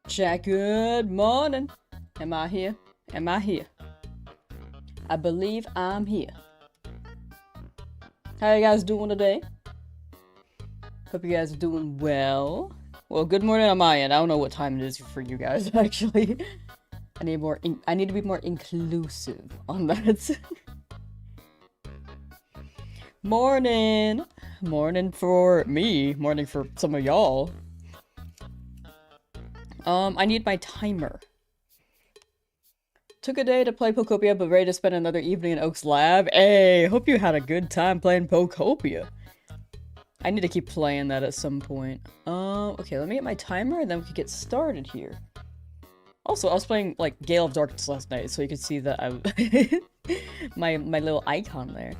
Jack, good morning. Am I here? Am I here? I believe I'm here. How you guys doing today? Hope you guys are doing well. Well, good morning on my end. I don't know what time it is for you guys, actually. I need to be more inclusive on that. Morning! Morning for me. Morning for some of y'all. I need my timer. Took a day to play Pokopia, but ready to spend another evening in Oak's lab. Hey, hope you had a good time playing Pokopia. I need to keep playing that at some point. Okay, let me get my timer and then we can get started here. Also, I was playing, like, Gale of Darkness last night, so you can see that I... my little icon there.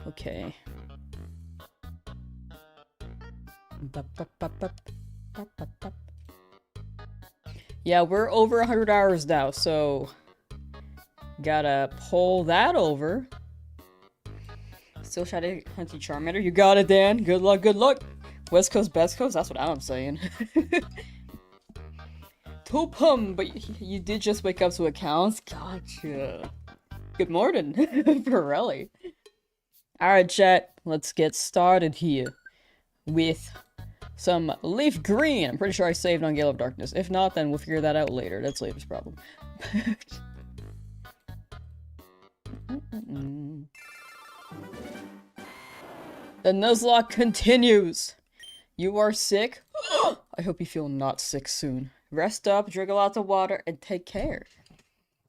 Okay. Yeah, we're over 100 hours now, so... Gotta pull that over. Still try to hunt you, Charmander. You got it, Dan. Good luck, good luck. West Coast, best coast? That's what I'm saying. Topum, but you did just wake up so it counts? Gotcha. Good morning, Pirelli. Alright, chat. Let's get started here with some Leafgreen. I'm pretty sure I saved on Gale of Darkness. If not, then we'll figure that out later. That's later's problem. The Nuzlocke continues. You are sick? I hope you feel not sick soon. Rest up, drink a lot of water, and take care.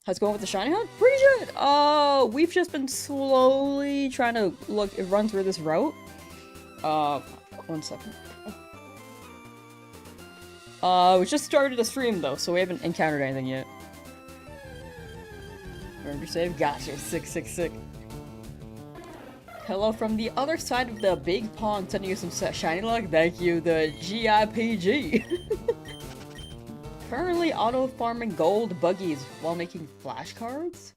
How's it going with the shiny hunt? Pretty good! We've just been slowly trying to run through this route. 1 second. We just started the stream though, so we haven't encountered anything yet. Remember your save? Gotcha. Sick. Hello from the other side of the big pond, sending you some Shinylocke. Thank you, the GIPG. Currently auto-farming gold buggies while making flashcards?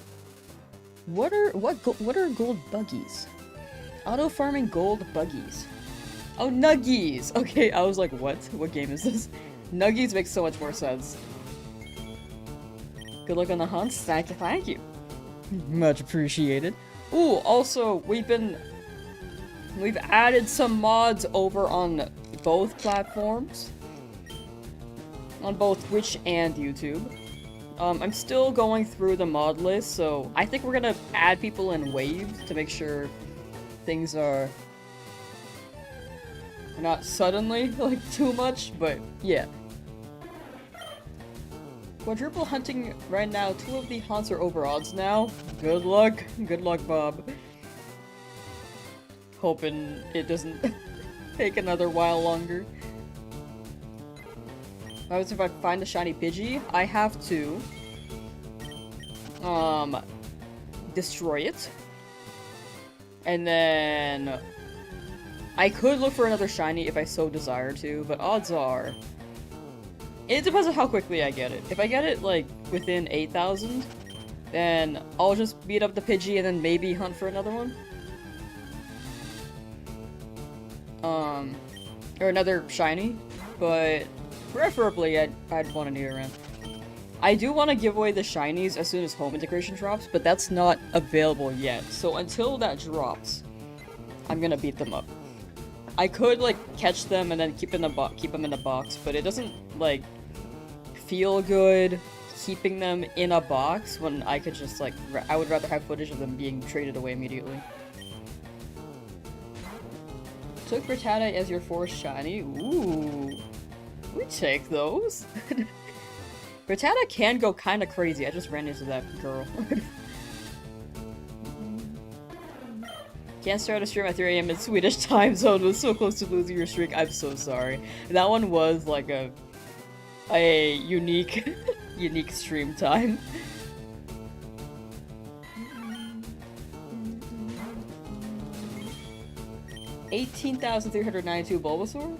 What are gold buggies? Auto-farming gold buggies. Oh, Nuggies! Okay, I was like, what? What game is this? Nuggies makes so much more sense. Good luck on the hunts. Thank you. Much appreciated. Ooh, also, we've added some mods over on both platforms. On both Twitch and YouTube. I'm still going through the mod list, so I think we're gonna add people in waves to make sure things are not suddenly, like, too much, but yeah. Quadruple hunting right now. 2 of the hunts are over odds now. Good luck. Good luck, Bob. Hoping it doesn't take another while longer. If I find the shiny Pidgey, I have to destroy it. And then I could look for another shiny if I so desire to, but odds are it depends on how quickly I get it. If I get it like within 8,000, then I'll just beat up the Pidgey and then maybe hunt for another one. Or another shiny, but preferably, I'd want a Nidoran. I do want to give away the shinies as soon as home integration drops, but that's not available yet. So until that drops, I'm gonna beat them up. I could like catch them and then keep them in a box, but it doesn't like feel good keeping them in a box when I could just like I would rather have footage of them being traded away immediately. Took Rattata as your 4th shiny. Ooh. We take those. Rattata can go kind of crazy. I just ran into that girl. Can't start a stream at 3 AM in Swedish time zone. Was so close to losing your streak. I'm so sorry. That one was like a unique unique stream time. 18,392 Bulbasaur?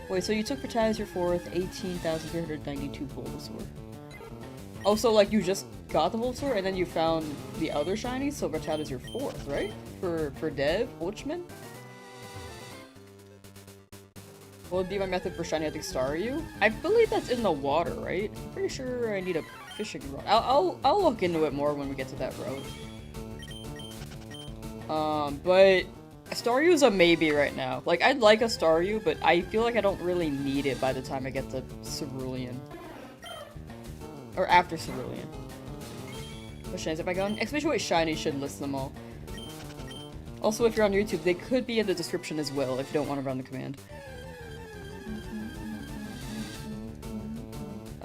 Wait, so you took Rattata as your 4th, 18,392 Bulbasaur. Oh, so like you just got the Bulbasaur and then you found the other shiny, so Rattata's your 4th, right? For Dev Ulchman? What would be my method for shiny hunting Staryu? I believe that's in the water, right? I'm pretty sure I need a fishing rod. I'll look into it more when we get to that road. But Staryu is a maybe right now. Like, I'd like a Staryu, but I feel like I don't really need it by the time I get to Cerulean. Or after Cerulean. What shinies have I gotten? Exclamation point shiny should list them all. Also, if you're on YouTube, they could be in the description as well if you don't want to run the command.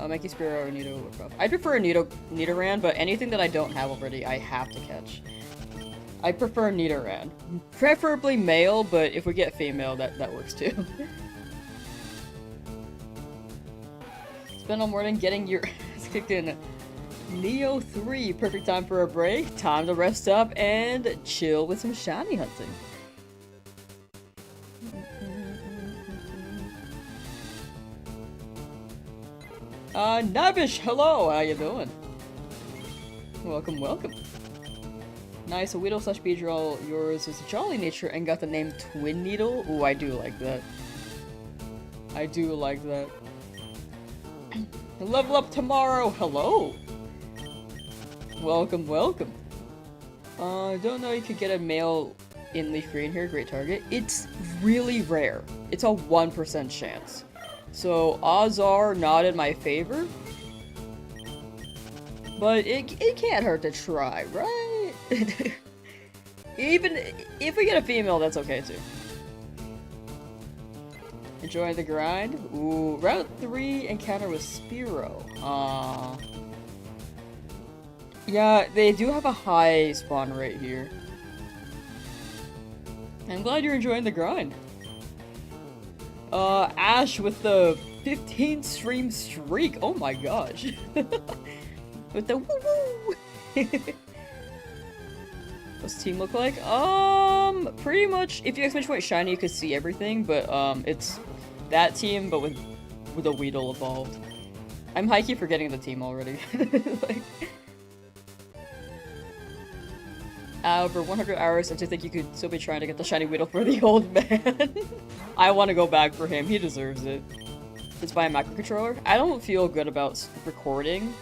Mikey Spearow or Nido would rough. I prefer a Nidoran, but anything that I don't have already, I have to catch. I prefer Nidoran. Preferably male, but if we get female, that works too. Spend all morning getting your ass kicked in Neo 3. Perfect time for a break. Time to rest up and chill with some shiny hunting. Navish, hello, how you doing? Welcome, welcome. Nice, a Weedle / Beedrill, yours is a jolly nature and got the name Twin Needle. Ooh, I do like that. I do like that. Level up tomorrow, hello! Welcome, welcome. Don't know you could get a male in Leafgreen here, great target. It's really rare. It's a 1% chance. So, odds are not in my favor. But it can't hurt to try, right? Even if we get a female, that's okay too. Enjoying the grind? Ooh, Route 3 encounter with Spearow. Yeah, they do have a high spawn rate here. I'm glad you're enjoying the grind. Ash with the 15 stream streak. Oh my gosh. With the woo-woo. What's team look like? Pretty much, if you exclamation point shiny, you could see everything, but, it's that team, but with a Weedle evolved. I'm high-key forgetting the team already. Like, over 100 hours, I just think you could still be trying to get the shiny Weedle for the old man. I want to go back for him. He deserves it. Just buy a macro controller. I don't feel good about recording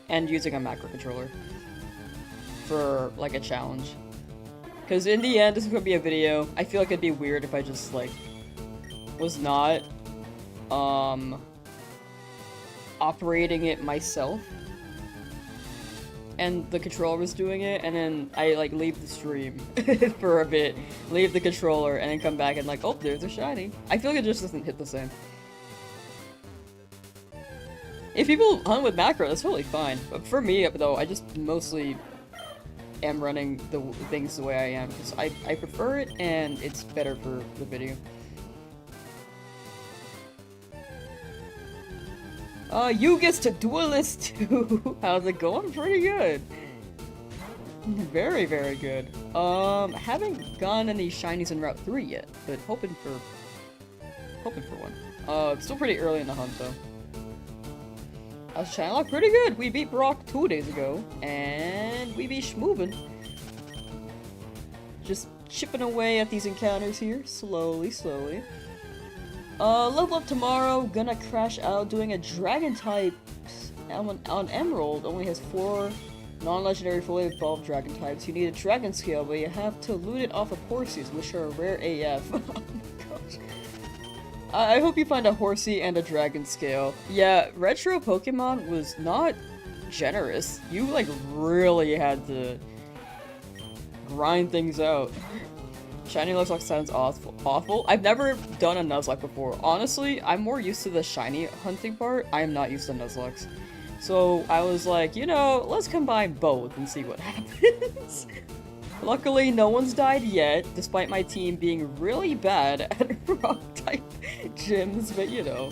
and using a macro controller for, like, a challenge. Because in the end, this is going to be a video. I feel like it'd be weird if I just, like, was not, operating it myself. And the controller was doing it, and then I, like, leave the stream for a bit, leave the controller, and then come back and, like, oh, there's a shiny. I feel like it just doesn't hit the same. If people hunt with macro, that's totally fine. But for me, though, I just mostly am running the things the way I am, because I prefer it, and it's better for the video. You gets to duelist too. How's it going? Pretty good. Very, very good. Haven't gotten any shinies in Route 3 yet, but hoping for one. Still pretty early in the hunt though. How's Shinylocke? Pretty good. We beat Brock 2 days ago, and we be schmovin'. Just chipping away at these encounters here, slowly, slowly. Level up tomorrow, gonna crash out doing a dragon type on Emerald. Only has 4 non-legendary fully evolved dragon types. You need a dragon scale, but you have to loot it off of Horsies, which are rare AF. Oh my gosh. I hope you find a Horsey and a dragon scale. Yeah, retro Pokemon was not generous. You, like, really had to grind things out. Shiny Nuzlocke sounds awful. I've never done a Nuzlocke before. Honestly, I'm more used to the shiny hunting part. I am not used to Nuzlockes. So I was like, you know, let's combine both and see what happens. Luckily, no one's died yet, despite my team being really bad at rock-type gyms, but you know.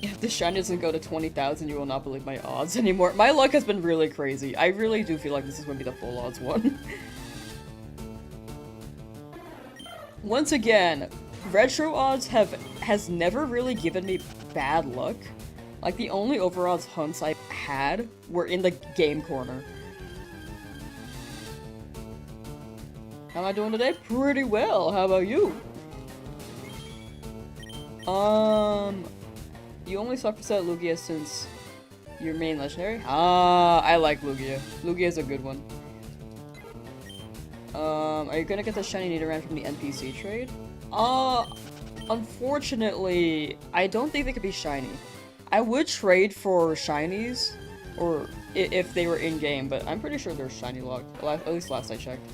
If the shine doesn't go to 20,000, you will not believe my odds anymore. My luck has been really crazy. I really do feel like this is going to be the full odds one. Once again, retro odds has never really given me bad luck. Like, the only overodds hunts I had were in the game corner. How am I doing today? Pretty well. How about you? You only saw for set Lugia since your main legendary? Ah, I like Lugia. Lugia is a good one. Are you gonna get the shiny Nidoran from the NPC trade? Unfortunately, I don't think they could be shiny. I would trade for shinies, or if they were in-game, but I'm pretty sure they're Shinylocke, at least last I checked.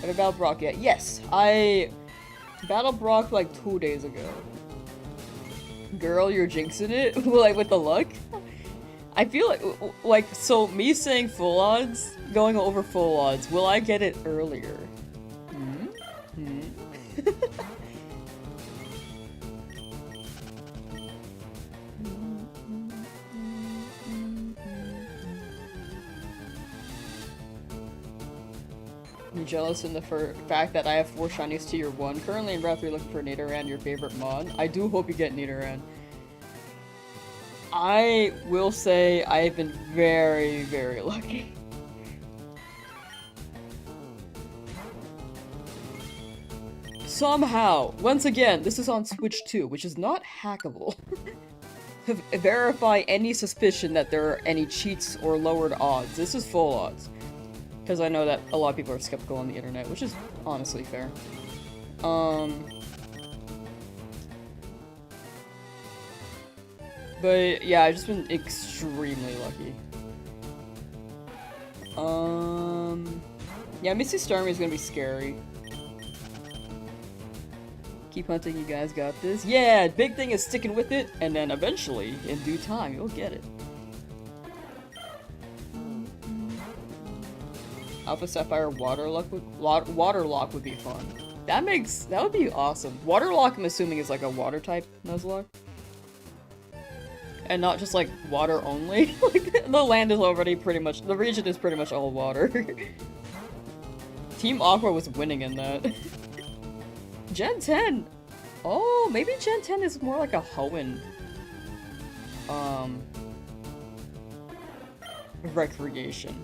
Have I battled Brock yet? Yes! I battled Brock like 2 days ago. Girl, you're jinxing it? Like, with the luck? I feel like, so me saying full odds, going over full odds, will I get it earlier? I'm jealous in the fact that I have 4 shinies to your 1. Currently in Route 3 looking for Nidoran, your favorite mon. I do hope you get Nidoran. I will say I've been very, very lucky. Somehow, once again, this is on Switch 2, which is not hackable. To verify any suspicion that there are any cheats or lowered odds. This is full odds. Because I know that a lot of people are skeptical on the internet, which is honestly fair. But yeah, I've just been extremely lucky. Yeah, Misty Stormy is gonna be scary. Keep hunting, you guys got this. Yeah, big thing is sticking with it, and then eventually, in due time, you'll get it. Alpha Sapphire Waterlock would be fun. That would be awesome. Waterlock, I'm assuming, is like a water type Nuzlocke. And not just like water only. Like, the land is already pretty much, the region is pretty much all water. Team Aqua was winning in that. Gen 10! Oh, maybe Gen 10 is more like a Hoenn. Recreation.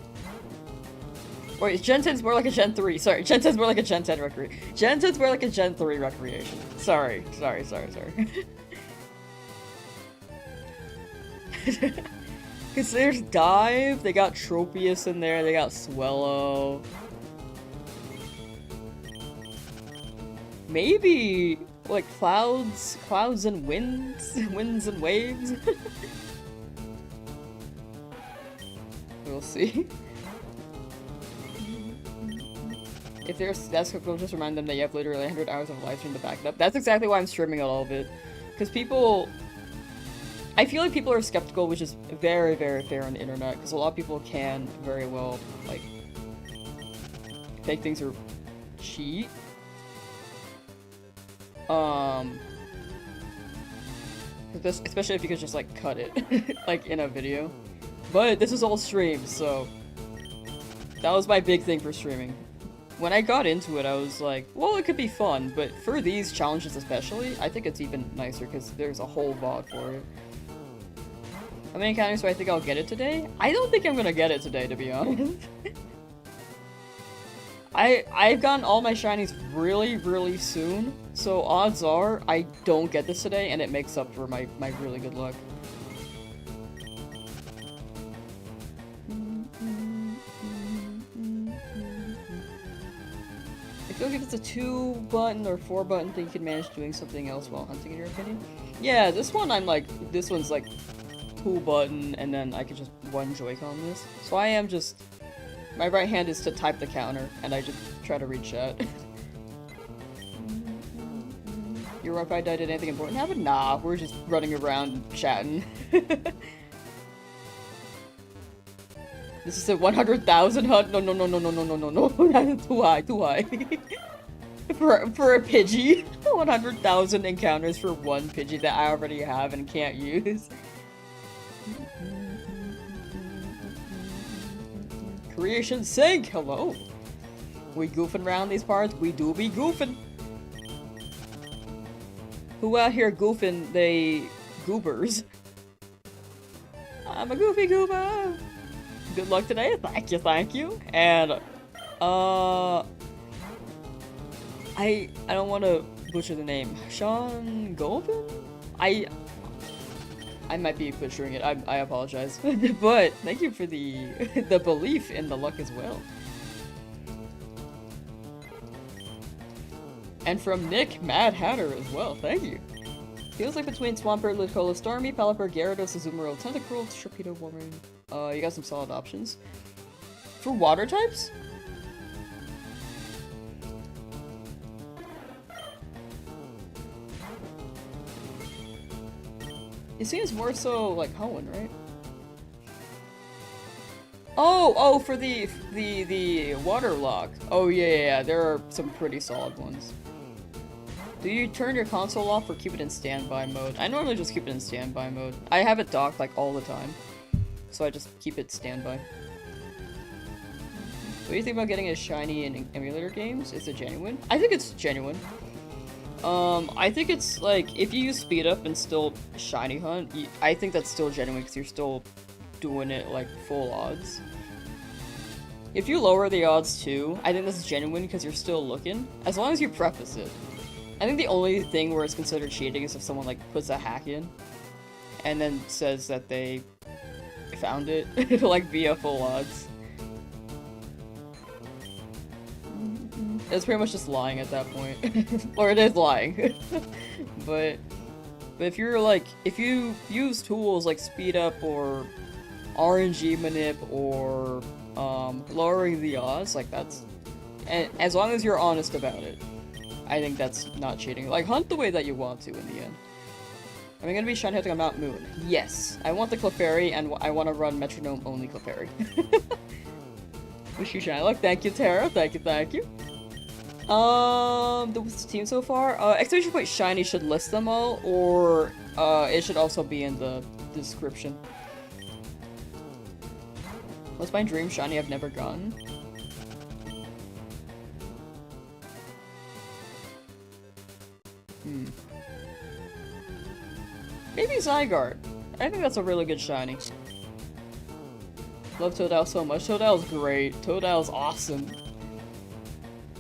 Wait, Gen 10's more like a Gen 3. Sorry, Gen 10's more like a Gen 10 recreation. Gen 10's more like a Gen 3 recreation. Sorry. Because there's Dive, they got Tropius in there, they got Swellow. Maybe, like, clouds and winds and waves? We'll see. If that's cool, just remind them that you have literally 100 hours of live stream to back it up. That's exactly why I'm streaming all of it. Because I feel like people are skeptical, which is very, very fair on the internet, because a lot of people can very well, like, fake things or cheat. Especially if you could just, like, cut it, like, in a video. But this is all streamed, so that was my big thing for streaming. When I got into it, I was like, well, it could be fun, but for these challenges especially, I think it's even nicer, because there's a whole VOD for it. How many encounters do I think I'll get it today? I don't think I'm gonna get it today, to be honest. I've gotten all my shinies really, really soon, so odds are I don't get this today, and it makes up for my really good luck. I feel like if it's a 2-button or 4-button thing, you can manage doing something else while hunting, in your opinion. Yeah, this one this one's like 2-button, and then I could just one Joy-Con this. So I am just, my right hand is to type the counter, and I just try to read chat. Your Wi-Fi died, did anything important happen? Nah, we're just running around chatting. This is a 100,000 hunt? No, that's too high. For a Pidgey. 100,000 encounters for one Pidgey that I already have and can't use. Creation Sync! Hello! We goofing around these parts? We do be goofing! Who out here goofing, they goobers? I'm a goofy goober! Good luck today, thank you, thank you! And, I don't want to butcher the name. Sean Golden? I might be butchering it, I apologize. But, thank you for the belief in the luck as well. And from Nick Mad Hatter as well, thank you. Feels like between Swampert, Ludicolo, Stormy, Pelipper, Gyarados, Azumarill, Tentacruel, Sharpedo, Wolverine. You got some solid options. For water types? It seems more so like Hoenn, right? Oh, for the water lock. Oh yeah, there are some pretty solid ones. Do you turn your console off or keep it in standby mode? I normally just keep it in standby mode. I have it docked like all the time, so I just keep it standby. What do you think about getting a shiny in emulator games? Is it genuine? I think it's genuine. I think it's like, if you use speed up and still shiny hunt, I think that's still genuine because you're still doing it like full odds. If you lower the odds too, I think this is genuine because you're still looking, as long as you preface it. I think the only thing where it's considered cheating is if someone like puts a hack in and then says that they found it like via full odds. It's pretty much just lying at that point. Or it is lying. But if you're like, if you use tools like speed up or RNG manip or lowering the odds, like that's, and as long as you're honest about it, I think that's not cheating. Like, hunt the way that you want to in the end. Am I gonna be shiny hunting on Mount Moon? Yes. I want the Clefairy, and I want to run Metronome only Clefairy. Wish you shiny luck. Thank you, Tara. Thank you, thank you. The team so far? Exclamation point shiny should list them all, or it should also be in the description. What's my dream shiny I've never gotten? Maybe Zygarde. I think that's a really good shiny. Love Totodile so much. Totodile's great. Totodile's awesome.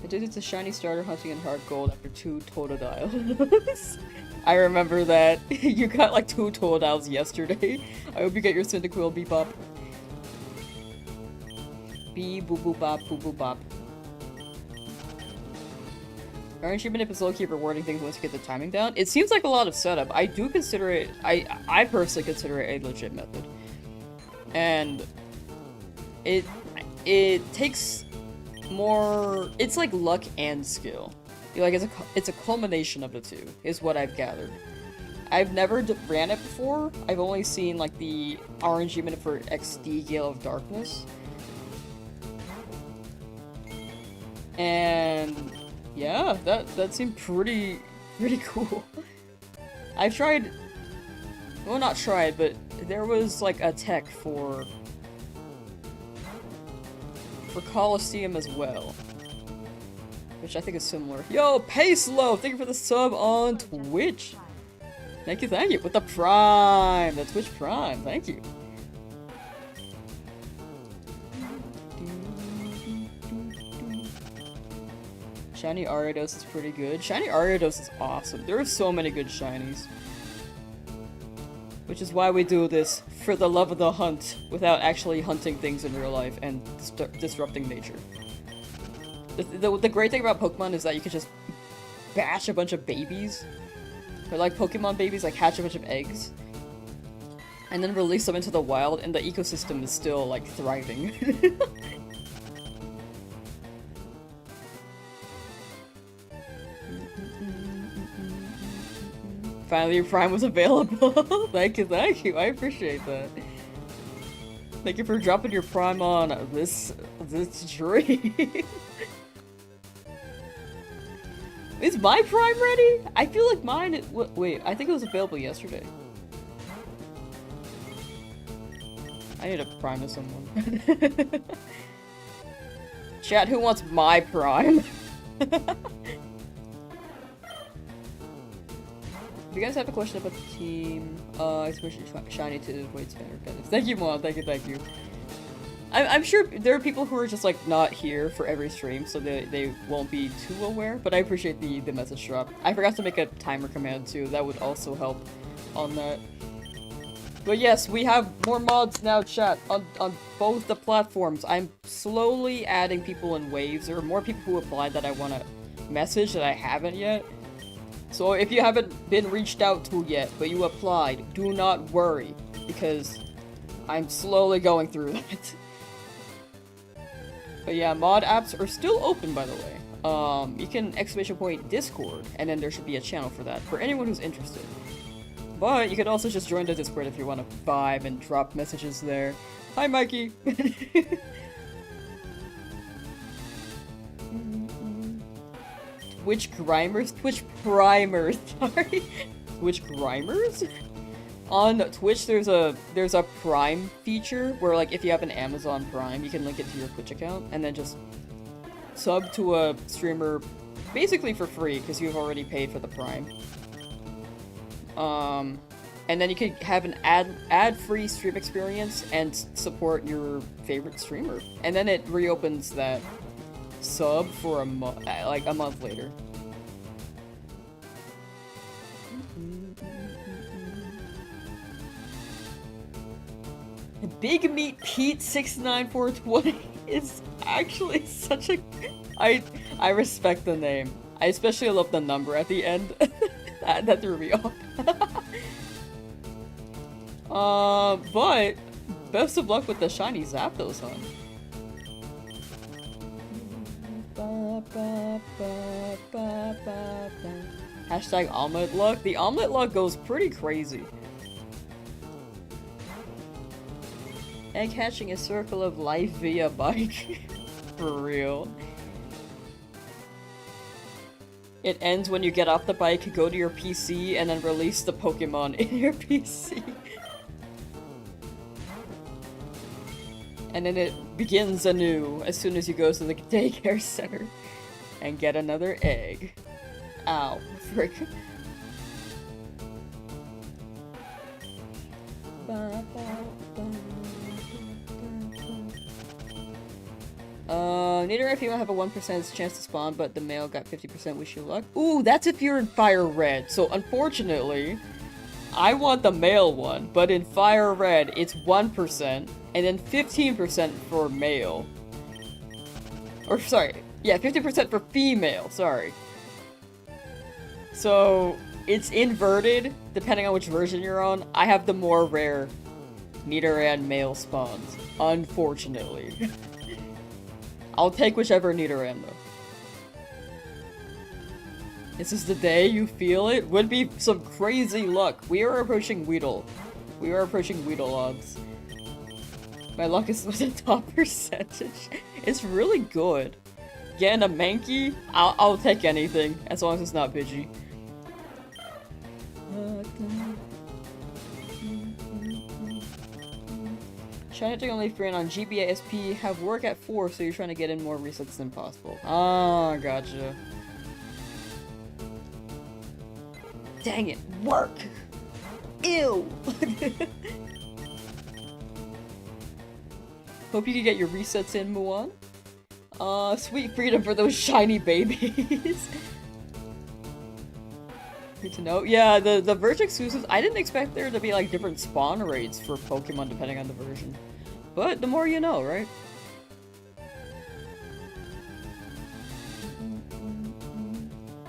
Addicted to shiny starter hunting and hard gold after 2 Totodiles. I remember that. You got like 2 Totodiles yesterday. I hope you get your Cyndaquil Bebop. Bee boo boo bop boo boo bop. RNG manip is low-key rewarding things once you get the timing down. It seems like a lot of setup. I do consider it, I personally consider it a legit method. And it takes more, it's like luck and skill. Like it's a culmination of the two, is what I've gathered. I've never ran it before. I've only seen like the RNG manip for XD Gale of Darkness. And yeah, that seemed pretty cool. I've tried, well not tried, but there was like a tech for Colosseum as well, which I think is similar. Yo, Pacelow, thank you for the sub on Twitch. Thank you, with the Prime, the Twitch Prime, thank you. Shiny Ariados is pretty good. Shiny Ariados is awesome. There are so many good shinies. Which is why we do this, for the love of the hunt, without actually hunting things in real life and disrupting nature. The great thing about Pokemon is that you can just bash a bunch of babies, or like Pokemon babies, like hatch a bunch of eggs, and then release them into the wild, and the ecosystem is still like thriving. Finally, your Prime was available. Thank you, I appreciate that. Thank you for dropping your Prime on this tree. Is my Prime ready? I feel like mine. Wait, I think it was available yesterday. I need to Prime to someone. Chat, who wants my prime? If you guys have a question about the team, especially Shiny to avoid spammer benefits. Thank you, Mom. Thank you. I'm sure there are people who are just like not here for every stream, so they won't be too aware, but I appreciate the message drop. I forgot to make a timer command too, that would also help on that. But yes, we have more mods now, chat, on both the platforms. I'm slowly adding people in waves. There are more people who applied that I want to message that I haven't yet. So if you haven't been reached out to yet, but you applied, do not worry, because I'm slowly going through that. But yeah, mod apps are still open, by the way. You can ! Discord, and then there should be a channel for that, for anyone who's interested. But you could also just join the Discord if you want to vibe and drop messages there. Hi, Mikey! Twitch primers, sorry. Twitch primers? On Twitch, there's a Prime feature where, like, if you have an Amazon Prime, you can link it to your Twitch account and then just sub to a streamer basically for free because you've already paid for the Prime. And then you can have an ad-free stream experience and support your favorite streamer, and then it reopens that sub for like a month later. Big Meat Pete 69420 is actually such a... I respect the name. I especially love the number at the end. that threw me off. But best of luck with the shiny Zapdos hunt. Hashtag omelet luck. The omelet luck goes pretty crazy. Egg hatching a circle of life via bike. For real. It ends when you get off the bike, go to your PC, and then release the Pokemon in your PC. And then it begins anew as soon as you go to the daycare center and get another egg. Ow, frick. Nidoran female have a 1% chance to spawn, but the male got 50% wish you luck. Ooh, that's if you're in FireRed. So unfortunately, I want the male one, but in FireRed, it's 1%, and then 15% for male. Or, sorry, yeah, 50% for female, sorry. So, it's inverted, depending on which version you're on. I have the more rare Nidoran male spawns, unfortunately. I'll take whichever Nidoran, though. This is the day you feel it? Would be some crazy luck. We are approaching Weedle. We are approaching Weedle odds. My luck is with a top percentage. It's really good. Getting a Mankey? I'll take anything, as long as it's not Pidgey. Shiny Only Leafgreen on GBA SP have work at 4, so you're trying to get in more resets than possible. Ah, gotcha. Dang it, work! Ew! Hope you can get your resets in, Muan. Sweet freedom for those shiny babies. Good to know. Yeah, the version exclusives, I didn't expect there to be like different spawn rates for Pokemon depending on the version. But the more you know, right?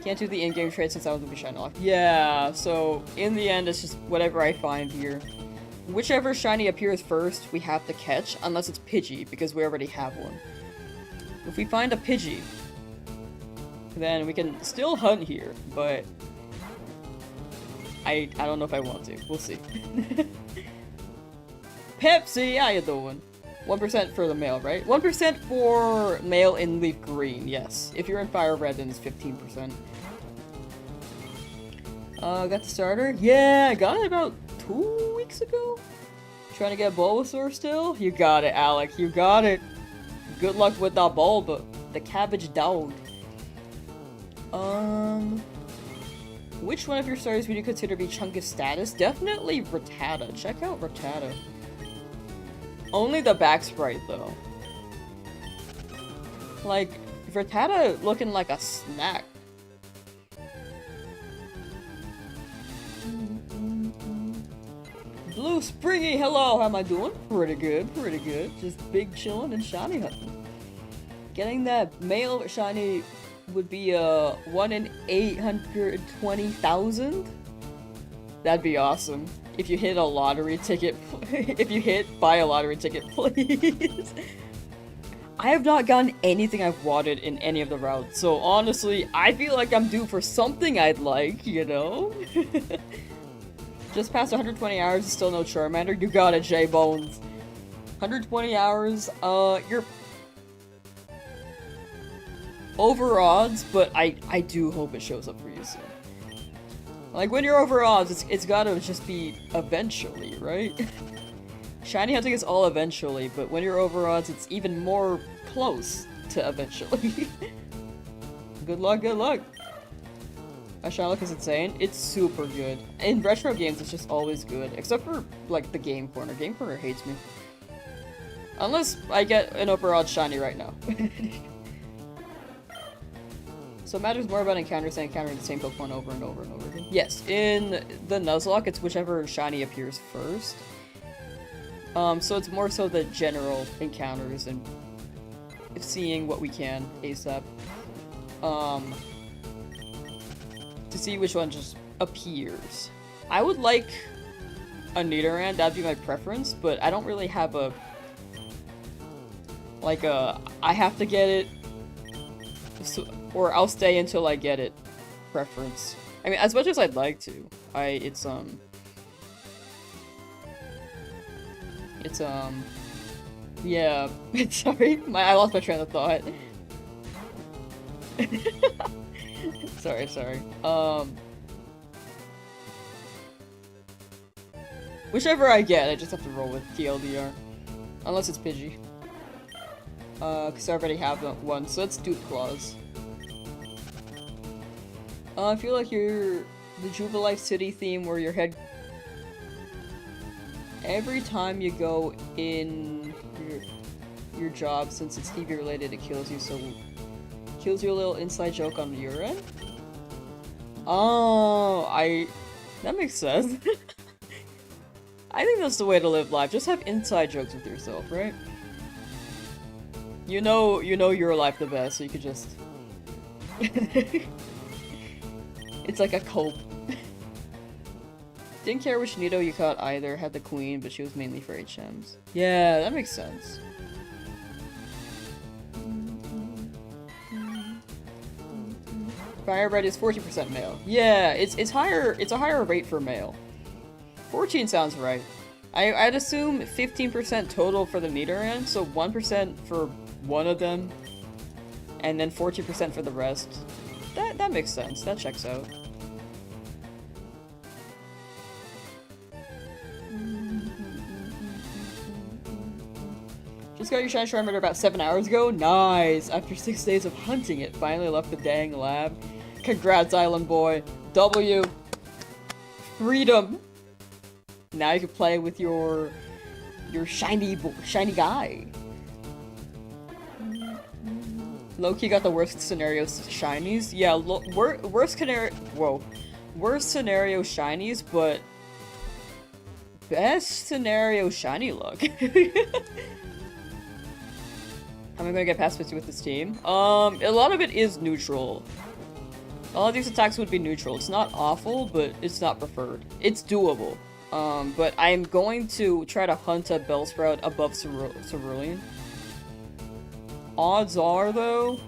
Can't do the in-game trade since I was going to be Shinylocke. Yeah, so in the end it's just whatever I find here. Whichever shiny appears first, we have to catch, unless it's Pidgey, because we already have one. If we find a Pidgey, then we can still hunt here, but I don't know if I want to. We'll see. Pepsi, how you doing? 1% for the male, right? 1% for male in Leafgreen, yes. If you're in FireRed, then it's 15%. Got the starter? Yeah, I got it about 2 weeks ago. Trying to get Bulbasaur still? You got it, Alec. You got it. Good luck with that ball, but the cabbage dog. Which one of your stars would you consider to be chunky status? Definitely Rattata. Check out Rattata. Only the back sprite, though. Like, Rattata looking like a snack. Blue Springy, hello, how am I doing? Pretty good, pretty good. Just big chillin' and shiny hunting. Getting that male shiny would be a 1 in 820,000? That'd be awesome. If you hit a lottery ticket, if you buy a lottery ticket, please. I have not gotten anything I've wanted in any of the routes, so honestly, I feel like I'm due for something I'd like, you know? Just past 120 hours, still no Charmander. You got it, J-Bones. 120 hours, you're over odds, but I do hope it shows up for you soon. Like, when you're over odds, it's gotta just be eventually, right? Shiny hunting is all eventually, but when you're over odds, it's even more close to eventually. Good luck, good luck! My Shinylocke is insane. It's super good. In retro games, it's just always good. Except for, like, the Game Corner. Game Corner hates me. Unless I get an overall shiny right now. So it matters more about encounters than encountering the same Pokemon over and over and over again. Yes, in the Nuzlocke, it's whichever shiny appears first. So it's more so the general encounters and seeing what we can ASAP. To see which one just appears. I would like a Nidoran, that'd be my preference, but I don't really have a... Like I have to get it, so, or I'll stay until I get it preference. I mean, as much as I'd like to, yeah, sorry, I lost my train of thought. Sorry. Whichever I get, I just have to roll with TLDR. Unless it's Pidgey. Because I already have one, so let's do Claws. I feel like you're the Jubilife City theme where your head... Every time you go in your job, since it's TV related, it kills you, so... Kills you a little inside joke on your end? Oh, that makes sense. I think that's the way to live life. Just have inside jokes with yourself, right? You know your life the best, so you could just... It's like a cope. Didn't care which Nido you caught either, had the queen, but she was mainly for HMs. Yeah, that makes sense. FireRed is 40% male. Yeah, it's a higher rate for male. 14 sounds right. I'd assume 15% total for the Nidoran, so 1% for one of them, and then 14% for the rest. That makes sense. That checks out. Just got your Shiny Charmander about 7 hours ago? Nice! After 6 days of hunting it, finally left the dang lab. Congrats, Island Boy. W. Freedom! Now you can play with your shiny guy. Loki got the worst scenario shinies. Yeah, worst scenario shinies, but best scenario Shinylocke. How am I gonna get past 50 with this team? A lot of it is neutral. All of these attacks would be neutral. It's not awful, but it's not preferred. It's doable. But I'm going to try to hunt a Bellsprout above Cerulean. Odds are, though,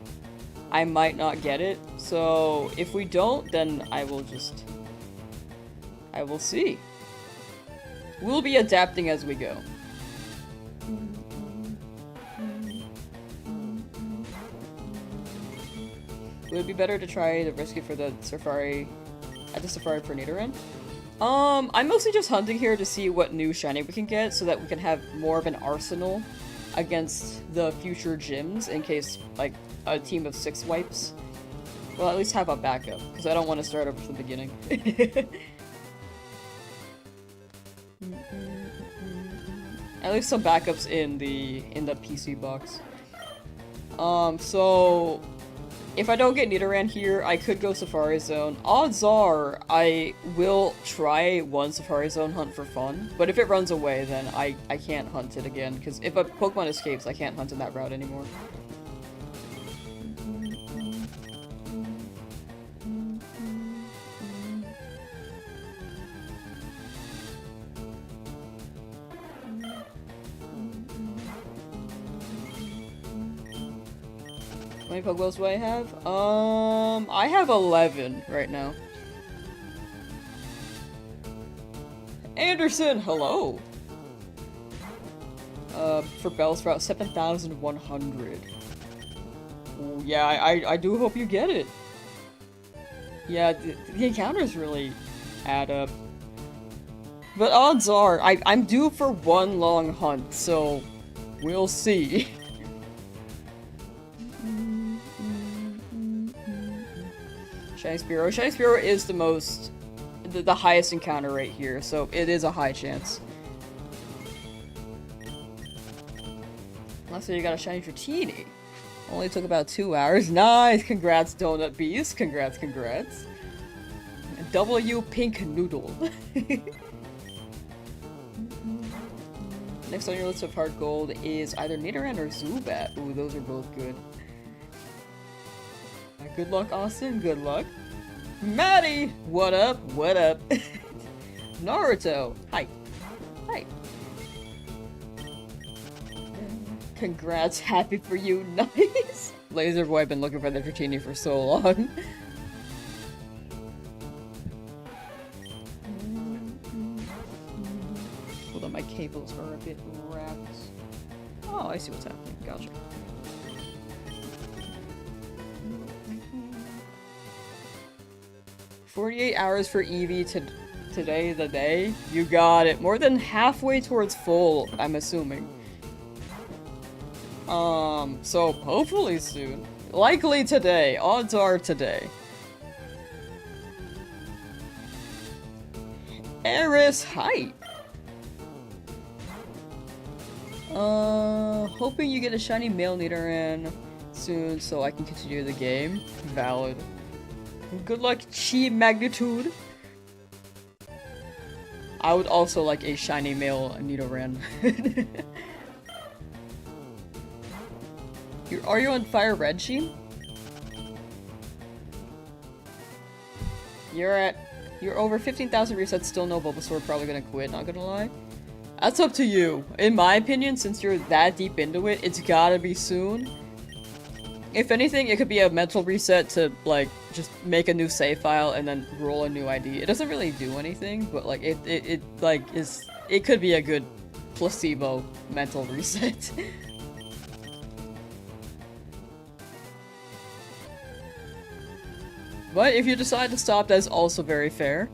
I might not get it. So if we don't, then I will see. We'll be adapting as we go. Would it be better to try the rescue for the Safari at the Safari for Nidoran? I'm mostly just hunting here to see what new shiny we can get so that we can have more of an arsenal against the future gyms in case, like, a team of 6 wipes. Well, at least have a backup, because I don't want to start over from the beginning. At least some backups in the PC box. So if I don't get Nidoran here, I could go Safari Zone. Odds are I will try one Safari Zone hunt for fun, but if it runs away, then I can't hunt it again, because if a Pokemon escapes, I can't hunt in that route anymore. How many Pokeballs do I have? I have 11 right now. Anderson, hello! For Bellsprout, 7,100. Ooh, yeah, I do hope you get it. Yeah, the encounters really add up. But odds are, I'm due for one long hunt, so we'll see. Shiny Spearow. Shiny Spearow is the highest encounter rate here, so it is a high chance. Last time you got a Shiny Dratini. Only took about 2 hours. Nice! Congrats, Donut Beast. Congrats, congrats. W Pink Noodle. Next on your list of hard gold is either Nidoran or Zubat. Ooh, those are both good. Good luck, Austin. Good luck. Maddie! What up? What up? Naruto! Hi. Hi. Congrats. Happy for you. Nice! Laser Boy, I've been looking for the Dratini for so long. Hold on, my cables are a bit wrapped. Oh, I see what's happening. Gotcha. "48 hours for Eevee today the day." You got it. More than halfway towards full, I'm assuming. So hopefully soon. Likely today. Odds are today. Eris, hi! Hoping you get a shiny male Nidoran soon so I can continue the game. Valid. Good luck, Chi Magnitude! I would also like a shiny male Nidoran. Are you on FireRed, Chi? You're over 15,000 resets, still no Bulbasaur, probably gonna quit, not gonna lie. That's up to you. In my opinion, since you're that deep into it, it's gotta be soon. If anything, it could be a mental reset to, like, just make a new save file and then roll a new ID. It doesn't really do anything, but, like, it could be a good placebo mental reset. But if you decide to stop, that's also very fair.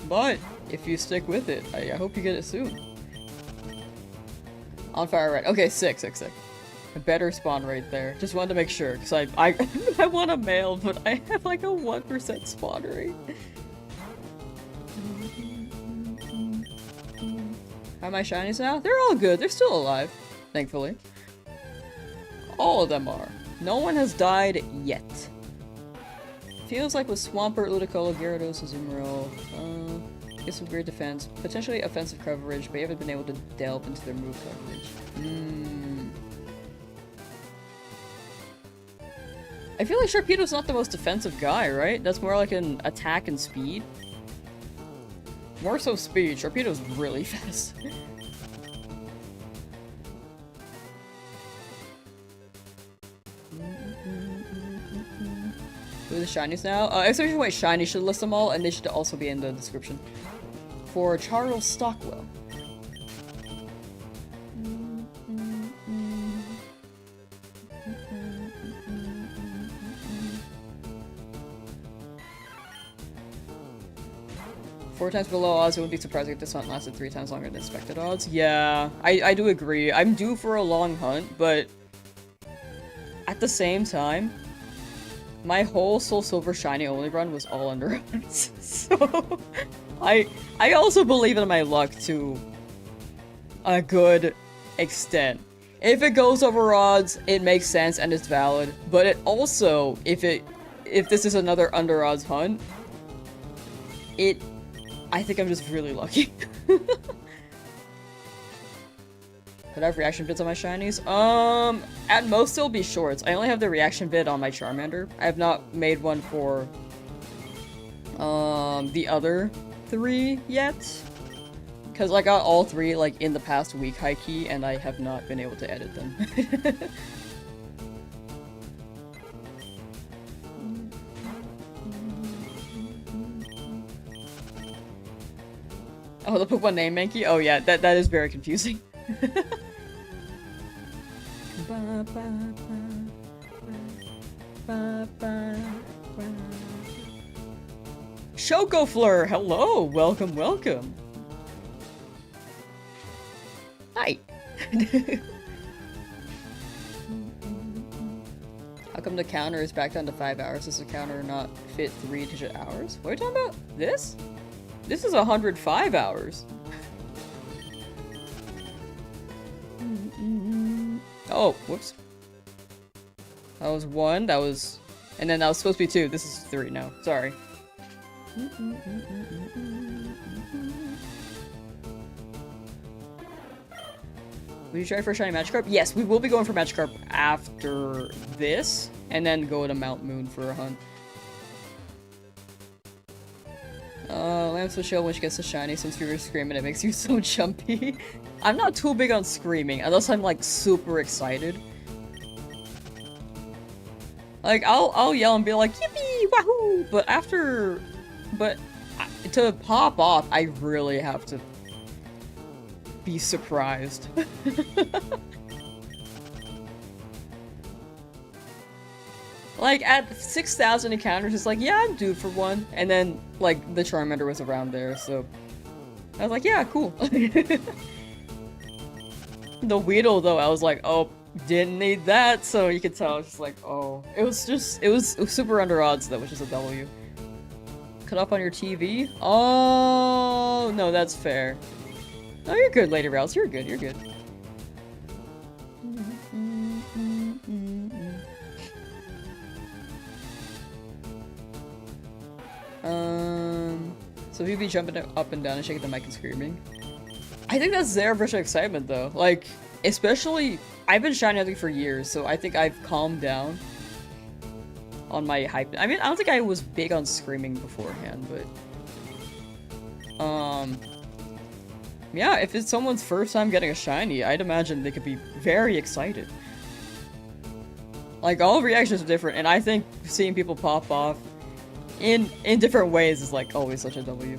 But if you stick with it, I hope you get it soon. On FireRed. Okay, sick. A better spawn rate there. Just wanted to make sure, because I want a male, but I have like a 1% spawn rate. How are my shinies now? They're all good. They're still alive, thankfully. All of them are. No one has died yet. Feels like with Swampert, Ludicolo, Gyarados, Azumarill, get some great defense, potentially offensive coverage, but you haven't been able to delve into their move coverage. I feel like Sharpedo's not the most defensive guy, right? That's more like an attack and speed. More so speed. Sharpedo's really fast. Who are the shinies now? Exclamation point shiny should list them all, and they should also be in the description. For Charles Stockwell. 4 times below odds, it wouldn't be surprising if this hunt lasted 3 times longer than expected odds. Yeah, I do agree. I'm due for a long hunt, but at the same time, my whole Soul Silver Shiny Only run was all under odds. So I also believe in my luck to a good extent. If it goes over odds, it makes sense and it's valid. But it also, if this is another under odds hunt, I think I'm just really lucky. Could I have reaction vids on my shinies? At most it'll be shorts. I only have the reaction vid on my Charmander. I have not made one for the other 3 yet. Because I got all 3 like in the past week high key and I have not been able to edit them. Oh, the Pokemon name Mankey? Oh yeah, that is very confusing. Chocofleur! Hello! Welcome, welcome! Hi! How come the counter is back down to 5 hours? Is the counter not fit 3-digit hours? What are you talking about? This? This is 105 hours. Oh, whoops. That was 1, that was... And then that was supposed to be 2. This is 3 now. Sorry. Will you try for a shiny Magikarp? Yes, we will be going for Magikarp after this. And then go to Mount Moon for a hunt. Lamsauce chill when she gets a shiny since we were screaming, it makes you so jumpy. I'm not too big on screaming unless I'm like super excited. Like I'll yell and be like yippee wahoo, but to pop off I really have to be surprised. Like, at 6,000 encounters, it's like, yeah, I'm due for one. And then, like, the Charmander was around there, so... I was like, yeah, cool. The Weedle, though, I was like, oh, didn't need that, so you could tell, it's just like, oh. It was super under odds, though, which is a W. Cut off on your TV? Oh, no, that's fair. No, you're good, Lady Rouse, you're good, you're good. So if you be jumping up and down and shaking the mic and screaming. I think that's their version of excitement though. Like, especially, I've been shiny hunting for years, so I think I've calmed down on my hype. I mean, I don't think I was big on screaming beforehand, but... yeah, if it's someone's first time getting a shiny, I'd imagine they could be very excited. Like, all reactions are different, and I think seeing people pop off in different ways is like always such a W.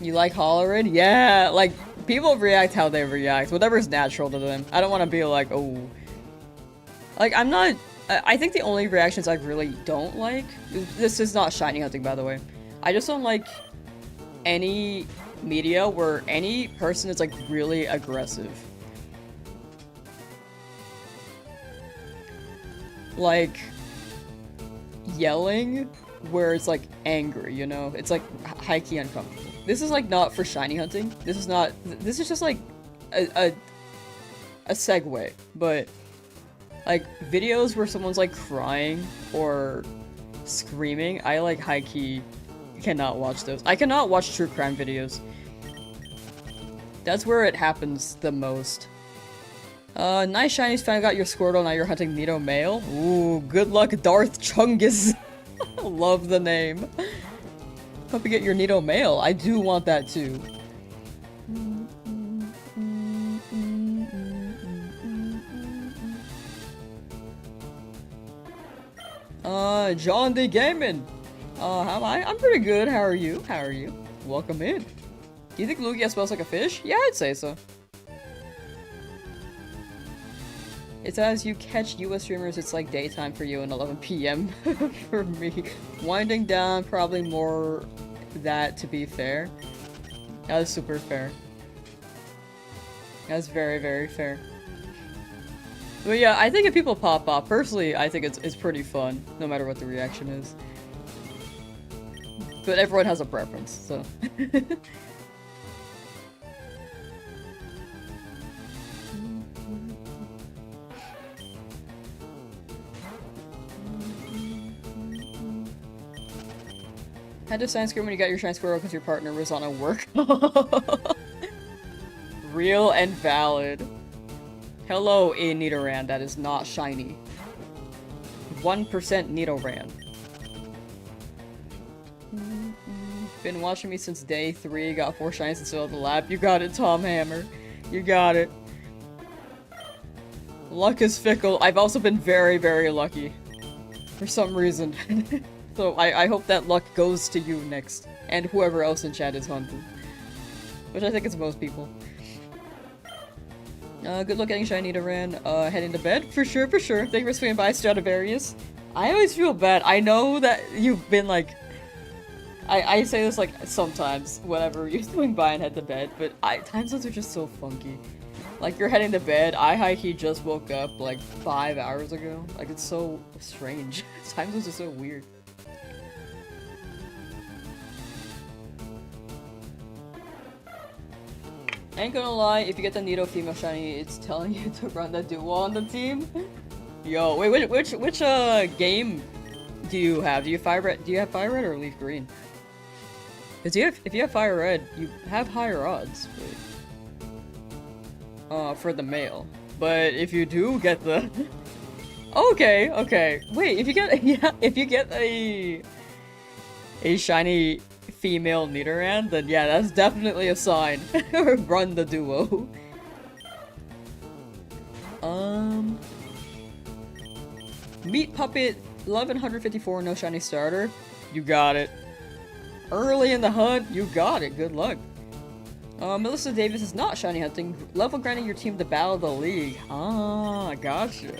You like hollering? Yeah, like people react how they react, whatever's natural to them. I don't want to be like, oh, like I'm not. I think the only reactions I really don't like. This is not shiny hunting, by the way. I just don't like any media where any person is like really aggressive. Like yelling where it's like angry, you know? It's like high-key uncomfortable. This is like not for shiny hunting. This is not, this is just like a segue, but like videos where someone's like crying or screaming, I like high-key cannot watch those. I cannot watch true crime videos. That's where it happens the most. Nice shinies, finally got your Squirtle, now you're hunting Nidoran Male. Ooh, good luck, Darth Chungus. Love the name. Hope you get your Nidoran Male. I do want that too. John D. Gaming. How am I? I'm pretty good. How are you? How are you? Welcome in. Do you think Lugia smells like a fish? Yeah, I'd say so. It says you catch US streamers, it's like daytime for you and 11 p.m. for me. Winding down, probably more that, to be fair. That is super fair. That's very, very fair. But yeah, I think if people pop off, personally, I think it's pretty fun, no matter what the reaction is. But everyone has a preference, so. Had to sunscreen when you got your shine squirrel because your partner was on a work. Real and valid. Hello, a Nidoran that is not shiny. 1% Nidoran. Been watching me since day 3, got 4 shinies and still at the lab. You got it, Tom Hammer. You got it. Luck is fickle. I've also been very, very lucky. For some reason. So I hope that luck goes to you next. And whoever else in chat is haunted. Which I think is most people. Good luck getting shiny Nidoran. Heading to bed? For sure, for sure. Thank you for swinging by, Stradivarius. I always feel bad. I know that you've been like... I say this like sometimes whenever you swing by and head to bed, but time zones are just so funky. Like you're heading to bed, I high-key just woke up like 5 hours ago. Like it's so strange. Time zones are so weird. Ain't gonna lie, if you get the Nido female shiny, it's telling you to run the duo on the team. Yo, wait, which game do you have? Do you have FireRed or Leafgreen? Because if you have FireRed, you have higher odds for the male. But if you do get the okay. Wait, if you get a shiny female Nidoran, then yeah, that's definitely a sign. Run the duo. Meat Puppet 1154, no shiny starter. You got it. Early in the hunt, you got it. Good luck. Melissa Davis is not shiny hunting. Level grinding your team to battle the league. Ah, gotcha.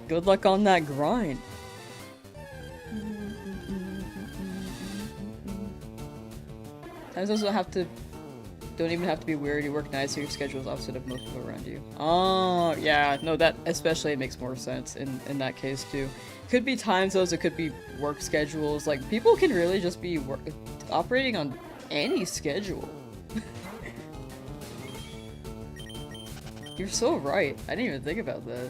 Good luck on that grind. Times also don't even have to be weird. You work nights, so your schedule is opposite of most people around you. Oh, yeah. No, that especially makes more sense in that case, too. Could be time zones, it could be work schedules. Like, people can really just be operating on any schedule. You're so right. I didn't even think about that.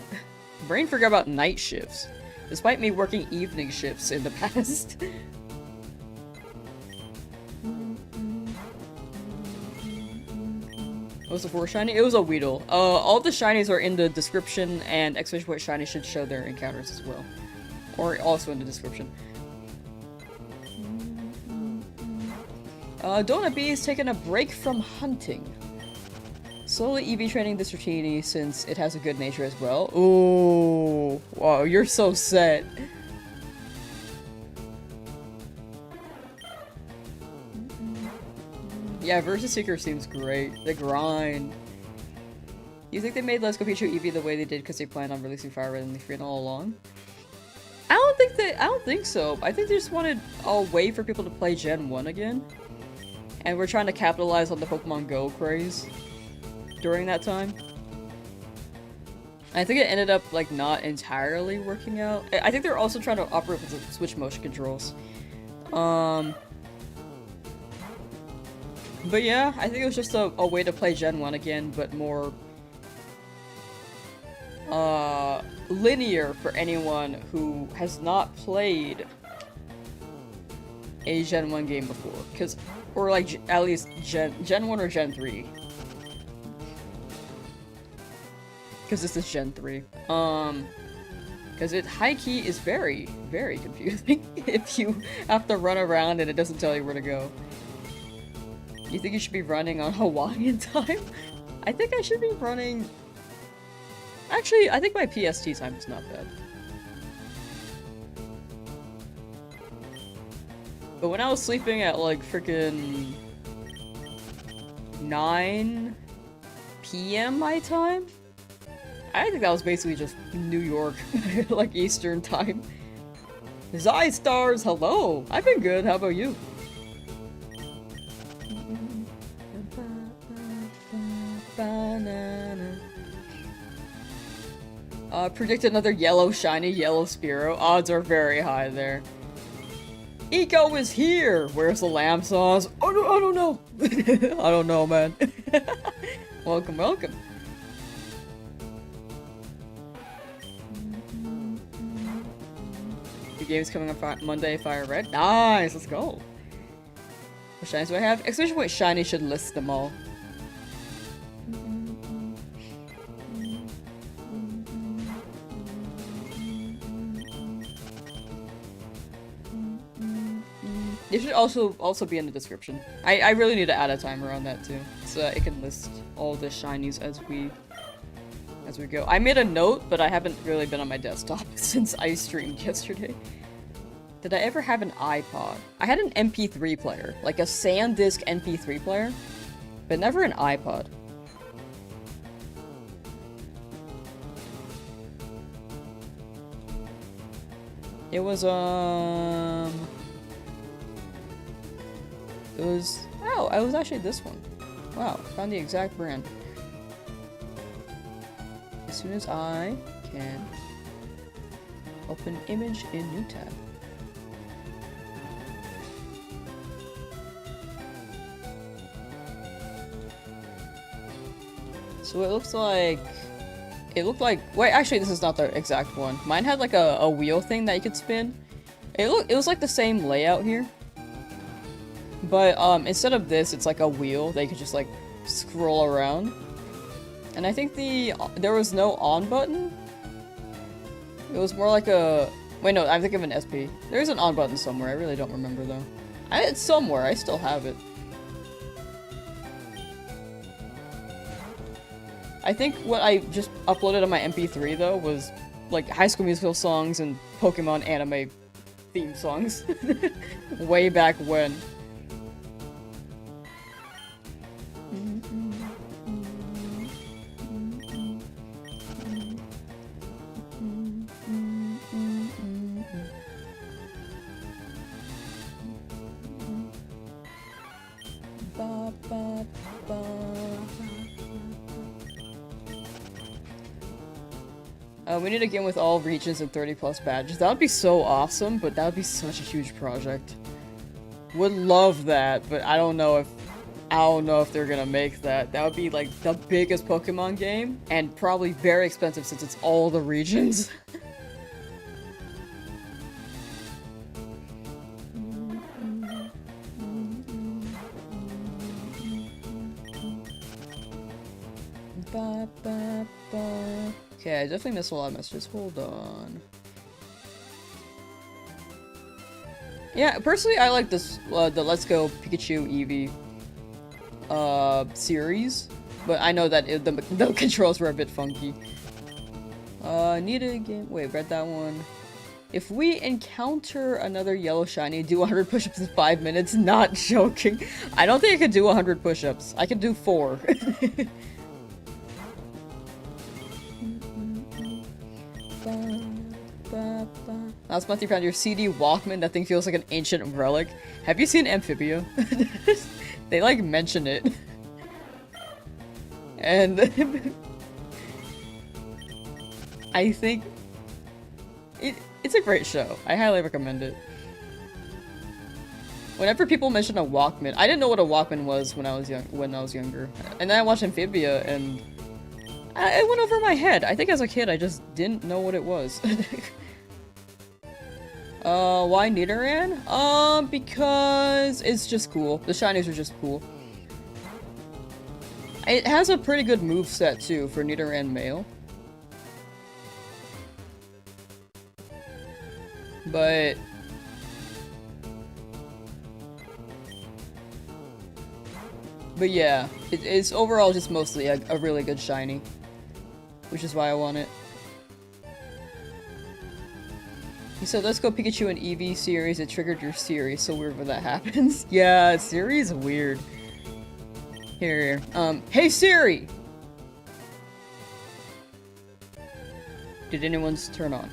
Brain forgot about night shifts, despite me working evening shifts in the past. What was the 4 shiny? It was a Weedle. All the shinies are in the description, and exclamation point shiny should show their encounters as well. Or also in the description. Donut Bee is taking a break from hunting. Slowly EV training this Ratini since it has a good nature as well. Ooh, wow, you're so set. Yeah, Versus Seeker seems great. The grind. You think they made Let's Go Pikachu EV the way they did because they planned on releasing FireRed and Leafgreen all along? I don't think so. I think they just wanted a way for people to play Gen 1 again. And we're trying to capitalize on the Pokemon Go craze during that time. I think it ended up like not entirely working out. I think they're also trying to operate with the Switch motion controls. But yeah, I think it was just a way to play Gen 1 again, but more linear for anyone who has not played a Gen 1 game before. Or like at least Gen 1 or Gen 3. Because this is Gen 3. Because it high-key is very, very confusing if you have to run around and it doesn't tell you where to go. You think you should be running on Hawaiian time? I think I should be running... Actually, I think my PST time is not bad. But when I was sleeping at like freaking 9 PM my time, I think that was basically just New York, like Eastern time. Zai Stars, hello! I've been good, how about you? Predict another yellow shiny, yellow Spearow. Odds are very high there. Eco is here! Where's the Lamsauce? Oh no, I don't know! I don't know, man. Welcome, welcome. The game's coming on Monday, FireRed. Nice, let's go. What shinies do I have? Exclamation point shiny should list them all. It should also be in the description. I really need to add a timer on that too, so that it can list all the shinies as we go. I made a note, but I haven't really been on my desktop since I streamed yesterday. Did I ever have an iPod? I had an MP3 player, like a SanDisk MP3 player, but never an iPod. It was oh, it was actually this one. Wow, found the exact brand. As soon as I can open image in new tab. So it looked like, wait, actually this is not the exact one. Mine had like a wheel thing that you could spin. It was like the same layout here. But instead of this, it's like a wheel that you could just like scroll around. And I think there was no on button. It was more like a, wait no, I'm thinking of an SP. There's an on button somewhere, I really don't remember though. It's somewhere, I still have it. I think what I just uploaded on my MP3 though was like High School Musical songs and Pokemon anime theme songs. Way back when. We need a game with all regions and 30+ badges. That would be so awesome, but that would be such a huge project. Would love that, but I don't know if they're gonna make that. That would be like the biggest Pokemon game, and probably very expensive since it's all the regions. Okay, I definitely missed a lot of messages. Hold on. Yeah, personally, I like this, the Let's Go Pikachu Eevee, series. But I know that the controls were a bit funky. Need a game. Wait, read that one. If we encounter another yellow shiny, do 100 push-ups in 5 minutes. Not joking. I don't think I could do 100 push-ups. I could do 4. Last month you found your CD Walkman. That thing feels like an ancient relic. Have you seen Amphibia? They like mention it. And I think it's a great show. I highly recommend it. Whenever people mention a Walkman, I didn't know what a Walkman was when I was younger. And then I watched Amphibia and it went over my head. I think as a kid I just didn't know what it was. Why Nidoran? Because it's just cool. The shinies are just cool. It has a pretty good moveset too for Nidoran Male. But yeah, it's overall just mostly a really good shiny. Which is why I want it. You said, let's go Pikachu and Eevee series. It triggered your series. So weird when that happens. Yeah, Siri's weird. Here. Hey Siri! Did anyone's turn on?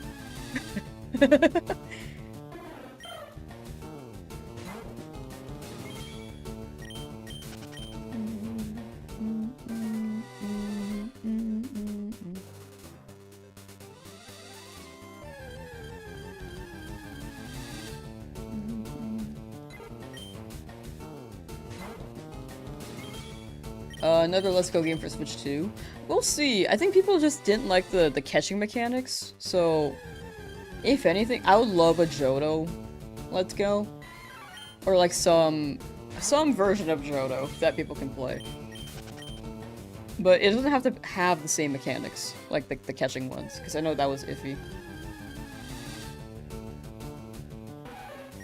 Another Let's Go game for Switch 2. We'll see. I think people just didn't like the catching mechanics, so if anything, I would love a Johto Let's Go. Or like some version of Johto that people can play. But it doesn't have to have the same mechanics, like the catching ones, because I know that was iffy.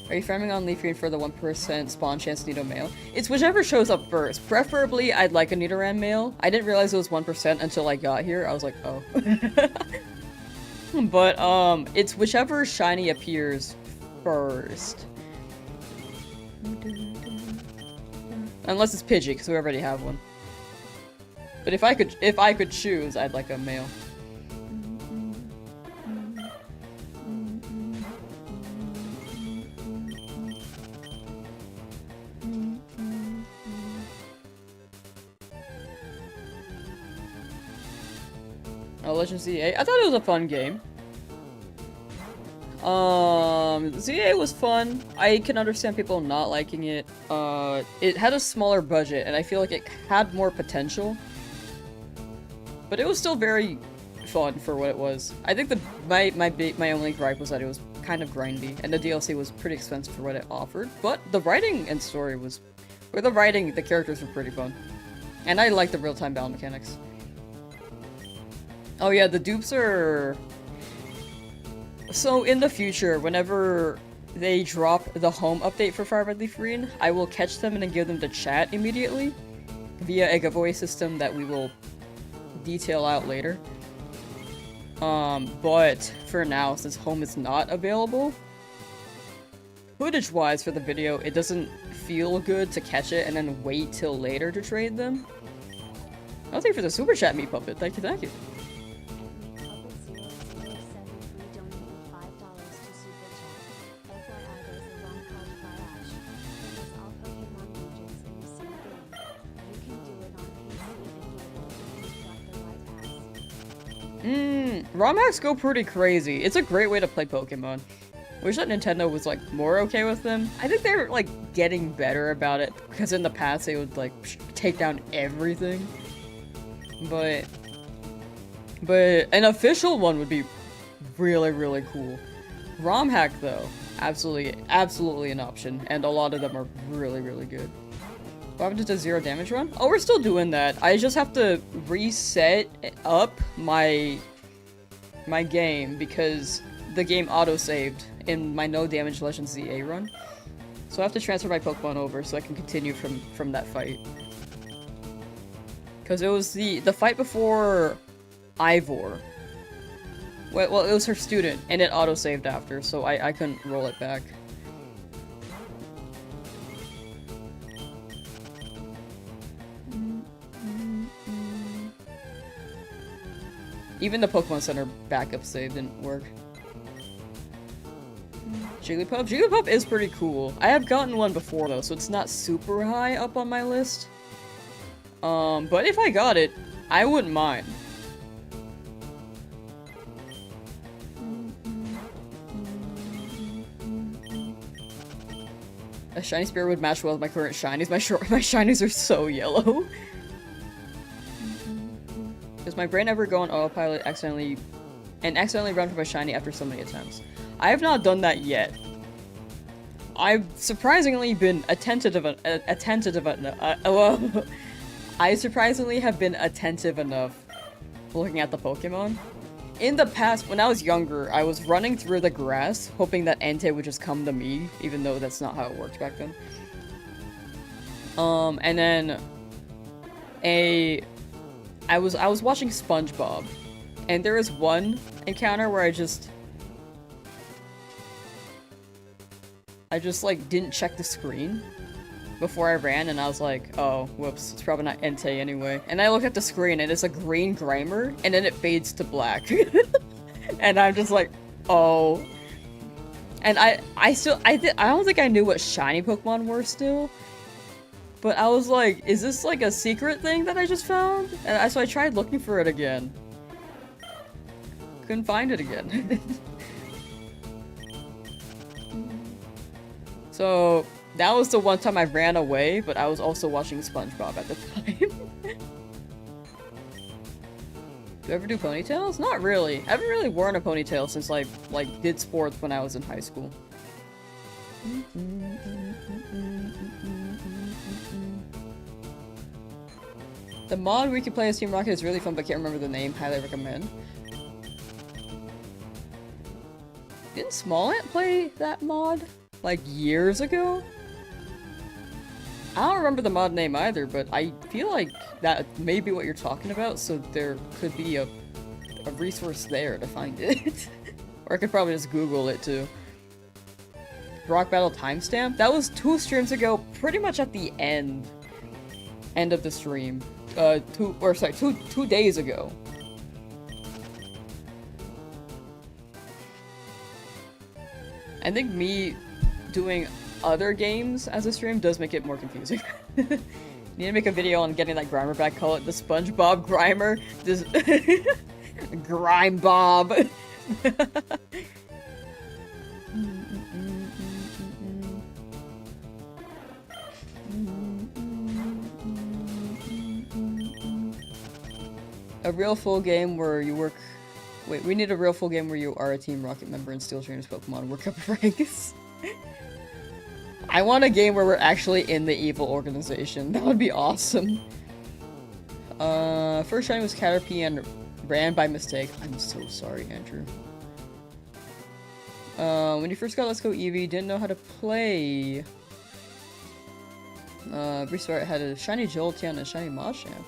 Are you farming on Leafgreen for the 1% spawn chance Nidoran Male? It's whichever shows up first. Preferably, I'd like a Nidoran Male. I didn't realize it was 1% until I got here. I was like, oh. But, it's whichever shiny appears first. Unless it's Pidgey, because we already have one. But if I could choose, I'd like a male. Oh, Legend ZA. I thought it was a fun game. ZA was fun. I can understand people not liking it. It had a smaller budget, and I feel like it had more potential. But it was still very fun for what it was. I think my only gripe was that it was kind of grindy, and the DLC was pretty expensive for what it offered. But the writing and story was... Or the writing, the characters were pretty fun. And I like the real-time battle mechanics. Oh yeah, the dupes are... So in the future, whenever they drop the home update for FireRed Leafgreen, I will catch them and then give them to chat immediately via a giveaway system that we will detail out later. But for now, since home is not available, footage-wise for the video, it doesn't feel good to catch it and then wait till later to trade them. I'll thank you for the super chat, Meat Puppet. Thank you, thank you. ROM hacks go pretty crazy. It's a great way to play Pokemon. Wish that Nintendo was, like, more okay with them. I think they're, like, getting better about it, because in the past they would, like, take down everything. But an official one would be really, really cool. ROM hack, though, absolutely an option, and a lot of them are really, really good. What happened to the 0 damage run? Oh, we're still doing that. I just have to reset up my game because the game auto-saved in my no damage Legend ZA run. So I have to transfer my Pokemon over so I can continue from that fight. Because it was the fight before Ivor. Well, it was her student, and it auto-saved after, so I couldn't roll it back. Even the Pokemon Center backup save didn't work. Jigglypuff? Jigglypuff is pretty cool. I have gotten one before though, so it's not super high up on my list. But if I got it, I wouldn't mind. A shiny spear would match well with my current shinies. My shinies are so yellow. Does my brain ever go on autopilot accidentally run from a shiny after so many attempts? I have not done that yet. I've surprisingly been attentive enough looking at the Pokemon. In the past, when I was younger, I was running through the grass, hoping that Entei would just come to me, even though that's not how it worked back then. And then I was watching SpongeBob, and there was one encounter where I just like didn't check the screen before I ran, and I was like, oh, whoops, it's probably not Entei anyway. And I look at the screen, and it's a green Grimer, and then it fades to black. And I'm just like, oh. And I don't think I knew what shiny Pokemon were still. But I was like, is this like a secret thing that I just found? And so I tried looking for it again. Couldn't find it again. So that was the one time I ran away, but I was also watching SpongeBob at the time. Do I ever do ponytails? Not really. I haven't really worn a ponytail since I did sports when I was in high school. The mod where you can play as Team Rocket is really fun, but can't remember the name. Highly recommend. Didn't Smollet play that mod? Like years ago? I don't remember the mod name either, but I feel like that may be what you're talking about, so there could be a resource there to find it. Or I could probably just Google it too. Rock Battle timestamp? That was 2 streams ago, pretty much at the end of the stream. 2 days ago. I think me doing other games as a stream does make it more confusing. Need to make a video on getting that Grimer back, call it the SpongeBob Grimer. This Grime Bob. A real full game where you work. Wait, we need a real full game where you are a Team Rocket member and still train Pokemon work up ranks. I want a game where we're actually in the evil organization. That would be awesome. First shiny was Caterpie and ran by mistake. I'm so sorry, Andrew. When you first got Let's Go Eevee, didn't know how to play. Restart had a shiny Jolteon and a shiny Machamp.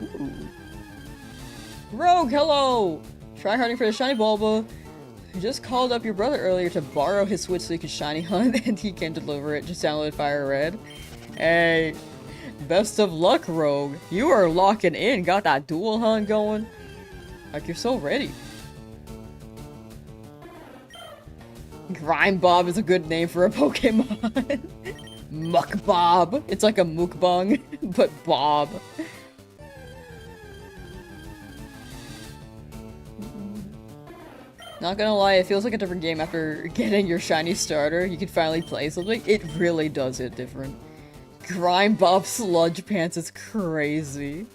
Ooh. Rogue, hello! Try harding for the shiny Bulba. I just called up your brother earlier to borrow his Switch so he could shiny hunt, and he can deliver it. Just downloaded FireRed. Hey, best of luck, Rogue. You are locking in. Got that dual hunt going. Like, you're so ready. Grime Bob is a good name for a Pokemon. Muck Bob. It's like a mukbang, but Bob. Not gonna lie, it feels like a different game after getting your shiny starter. You can finally play something. It really does hit different. Grime Bob Sludge Pants is crazy.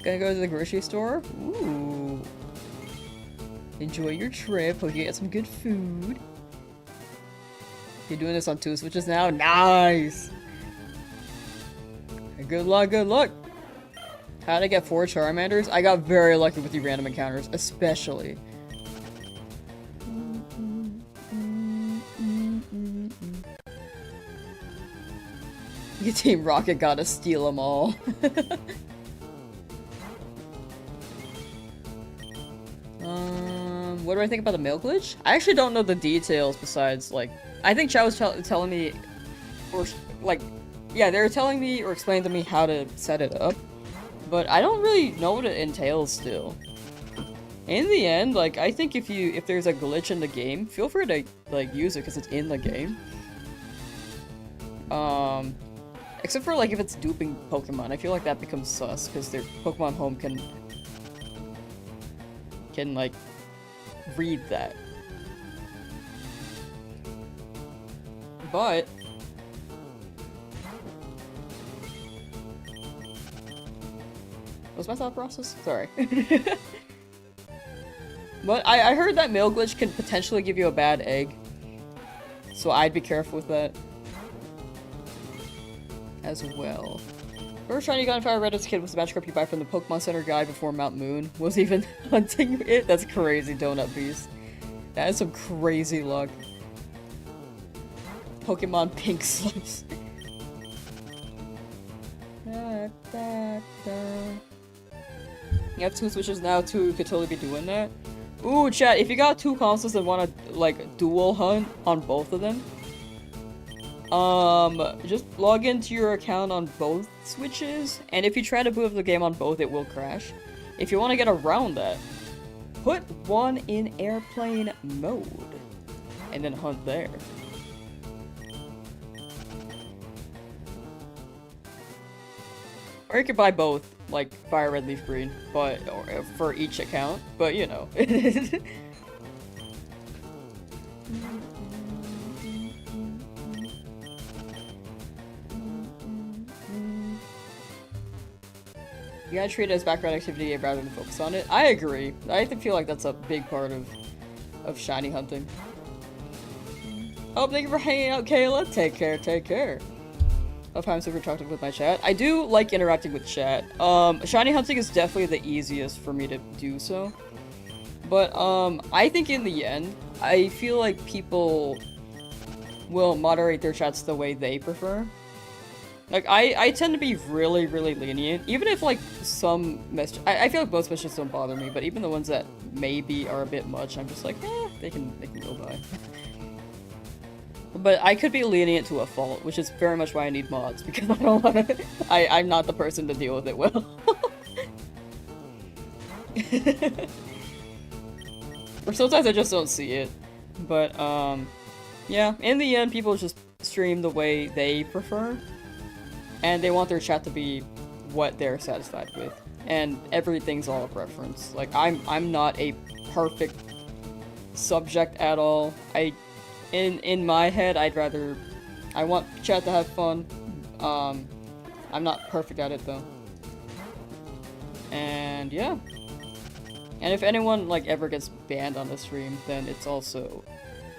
Gonna go to the grocery store? Ooh. Enjoy your trip. Hope you get some good food. You're doing this on 2 Switches now? Nice! Good luck, good luck! How did I get 4 Charmanders? I got very lucky with the random encounters, especially. Your Team Rocket gotta steal them all. What do I think about the mail glitch? I actually don't know the details besides, like, I think Chow was telling me, or, like, yeah, they were telling me or explaining to me how to set it up. But I don't really know what it entails still. In the end, like, I think if there's a glitch in the game, feel free to, like, use it because it's in the game. Except for, like, if it's duping Pokemon, I feel like that becomes sus because their Pokemon Home can, like, read that. But what's my thought process? Sorry. But I heard that mail glitch can potentially give you a bad egg. So I'd be careful with that. As well. First shiny you got in FireRed as a kid was the Magikarp you buy from the Pokemon Center guy before Mount Moon. Was even hunting it? That's crazy, Donut Beast. That is some crazy luck. Pokemon Pink Slips. You have 2 Switches now too, you could totally be doing that. Ooh, chat, if you got 2 consoles and want to, like, dual hunt on both of them, just log into your account on both switches, and if you try to boot up the game on both, it will crash. If you want to get around that, put one in airplane mode, and then hunt there. Or you could buy both, like FireRed, Leafgreen, but for each account, but you know. You gotta treat it as background activity rather than focus on it. I agree. I feel like that's a big part of shiny hunting. Oh, thank you for hanging out, Kayla. Take care, take care. Of how I'm super talkative with my chat. I do like interacting with chat. Shiny hunting is definitely the easiest for me to do so. But, I think in the end, I feel like people will moderate their chats the way they prefer. Like, I tend to be really, really lenient. Even if, like, some messages... I feel like most messages don't bother me, but even the ones that maybe are a bit much, I'm just like, they can go by. But I could be lenient to a fault, which is very much why I need mods, because I don't wanna... I'm not the person to deal with it well. Or sometimes I just don't see it. But, yeah, in the end, people just stream the way they prefer. And they want their chat to be what they're satisfied with. And everything's all a preference. Like, I'm not a perfect subject at all. In my head, I want chat to have fun. I'm not perfect at it, though. And, yeah. And if anyone, like, ever gets banned on the stream, then it's also...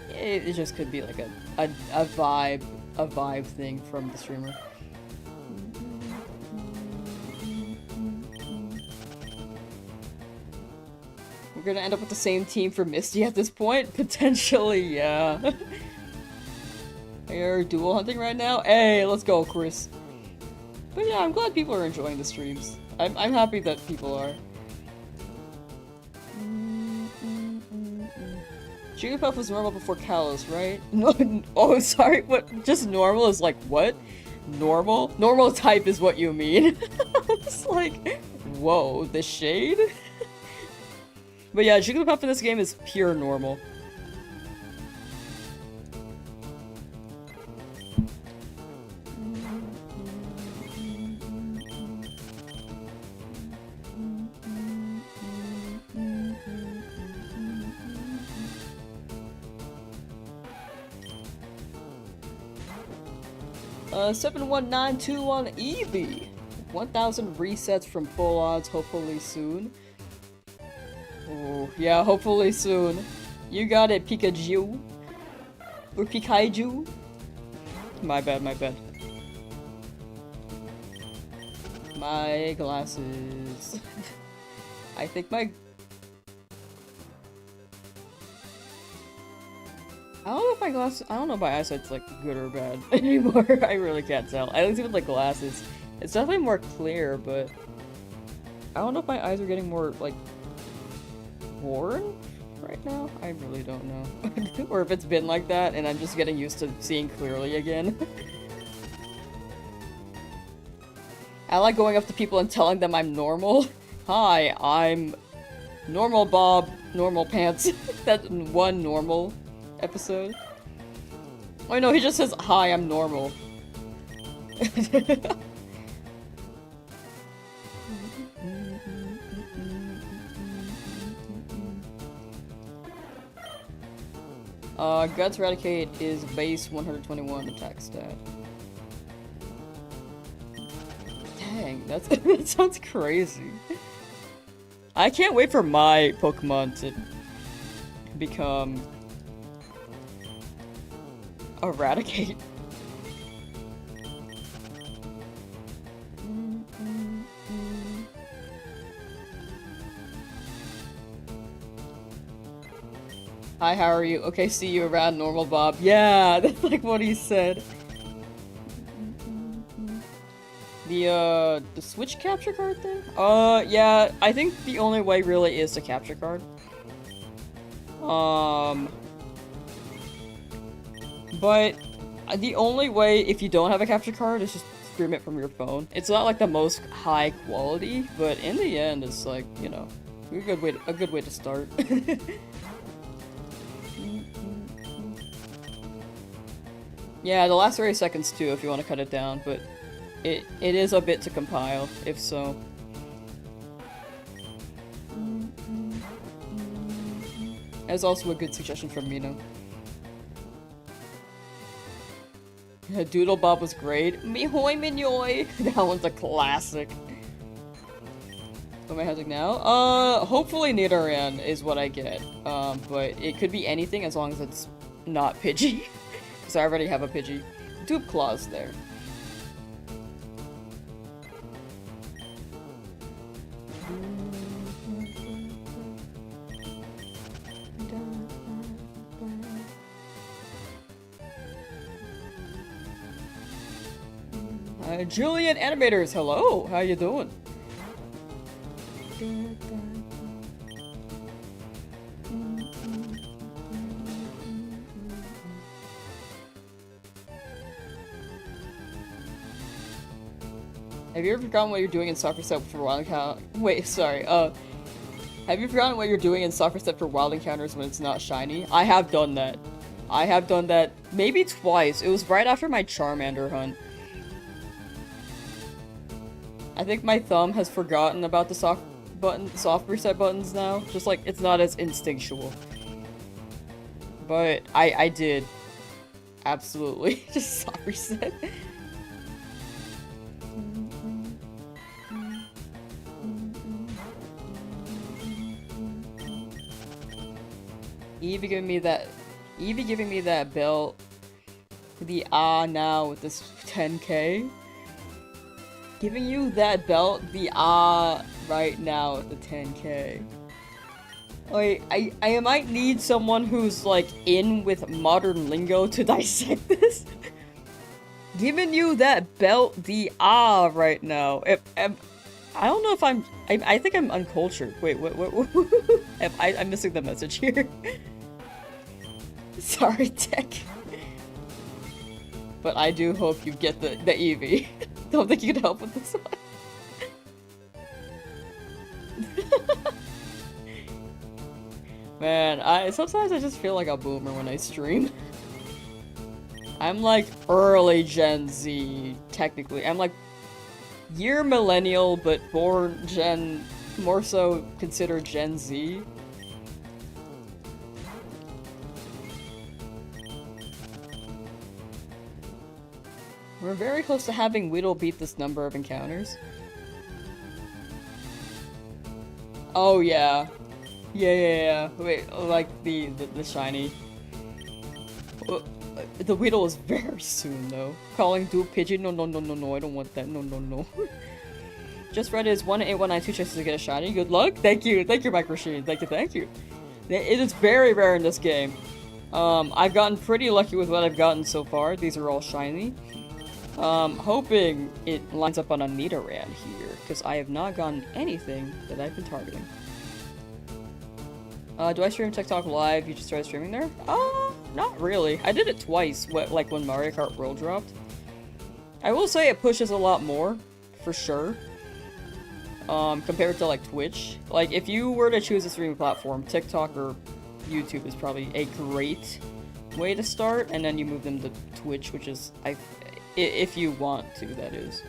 It just could be, like, a vibe thing from the streamer. We're gonna end up with the same team for Misty at this point? Potentially, yeah. You're dual hunting right now? Hey, let's go, Chris. But yeah, I'm glad people are enjoying the streams. I'm happy that people are. Jigglypuff was normal before Kalos, right? No, oh, sorry, what? Just normal is like, what? Normal? Normal type is what you mean. It's like, whoa, the shade? But yeah, Jigglypuff in this game is pure normal. Uh, 71921 Eevee. 1,000 resets from full odds, hopefully soon. Oh, yeah, hopefully soon. You got it, Pikachu. Or Pikaiju. My bad, my bad. My glasses. I think my... I don't know if my glasses... I don't know if my eyesight's, like, good or bad anymore. I really can't tell. At least with the glasses. It's definitely more clear, but... I don't know if my eyes are getting more, like... worn right now? I really don't know. Or if it's been like that and I'm just getting used to seeing clearly again. I like going up to people and telling them I'm normal. Hi, I'm normal Bob, normal pants. That's one normal episode. Oh no, he just says, hi, I'm normal. Guts Eradicate is base 121 attack stat. Dang, that sounds crazy. I can't wait for my Pokemon to become Eradicate. Hi, how are you? Okay, see you around, normal Bob. Yeah, that's like what he said. The switch capture card thing? Yeah, I think the only way really is to capture card. But The only way, if you don't have a capture card, is just stream it from your phone. It's not like the most high quality, but in the end, it's like, you know, a good way to start. Yeah, the last 30 seconds too, if you want to cut it down, but it is a bit to compile, if so. That's also a good suggestion from Mino. Yeah, Doodle Bob was great. Mihoy Minoy! That one's a classic. What am I having now? Hopefully Nidoran is what I get. But it could be anything as long as it's not Pidgey. Because I already have a Pidgey. Dupe Claw's there. Julian Animators, hello! How you doing? Have you ever forgotten what you're doing in Soccer Set for Wild Encounter? Wait, sorry, have you forgotten what you're doing in Soccer Set for Wild Encounters when it's not shiny? I have done that. I have done that maybe twice. It was right after my Charmander hunt. I think my thumb has forgotten about the soft reset buttons now. Just like, it's not as instinctual. But I did. Absolutely. Just soft reset. Evie giving me that belt. The now with this 10k. Giving you that belt, the right now at the 10k. Like, I might need someone who's, like, in with modern lingo to dissect this. Giving you that belt, the right now. I don't know if I think I'm uncultured. Wait, what? I'm missing the message here. Sorry, Tech. But I do hope you get the Eevee. Don't think you can help with this one. Man, sometimes I just feel like a boomer when I stream. I'm like early Gen Z, technically. I'm like year millennial, but born more so considered Gen Z. We're very close to having Weedle beat this number of encounters. Oh yeah. Yeah. Wait, like the shiny. The Weedle is very soon though. Calling Dupe Pidgey, no, I don't want that, no. Just read is 1-8-1-9, 2 chances to get a shiny. Good luck. Thank you, Mike Rashid. Thank you. It is very rare in this game. I've gotten pretty lucky with what I've gotten so far. These are all shiny. Hoping it lines up on a Nidoran here, because I have not gotten anything that I've been targeting. Do I stream TikTok live? You just started streaming there? Not really. I did it twice, like when Mario Kart World dropped. I will say it pushes a lot more, for sure. Compared to like Twitch. Like, if you were to choose a streaming platform, TikTok or YouTube is probably a great way to start, and then you move them to Twitch, which is, if you want to, that is.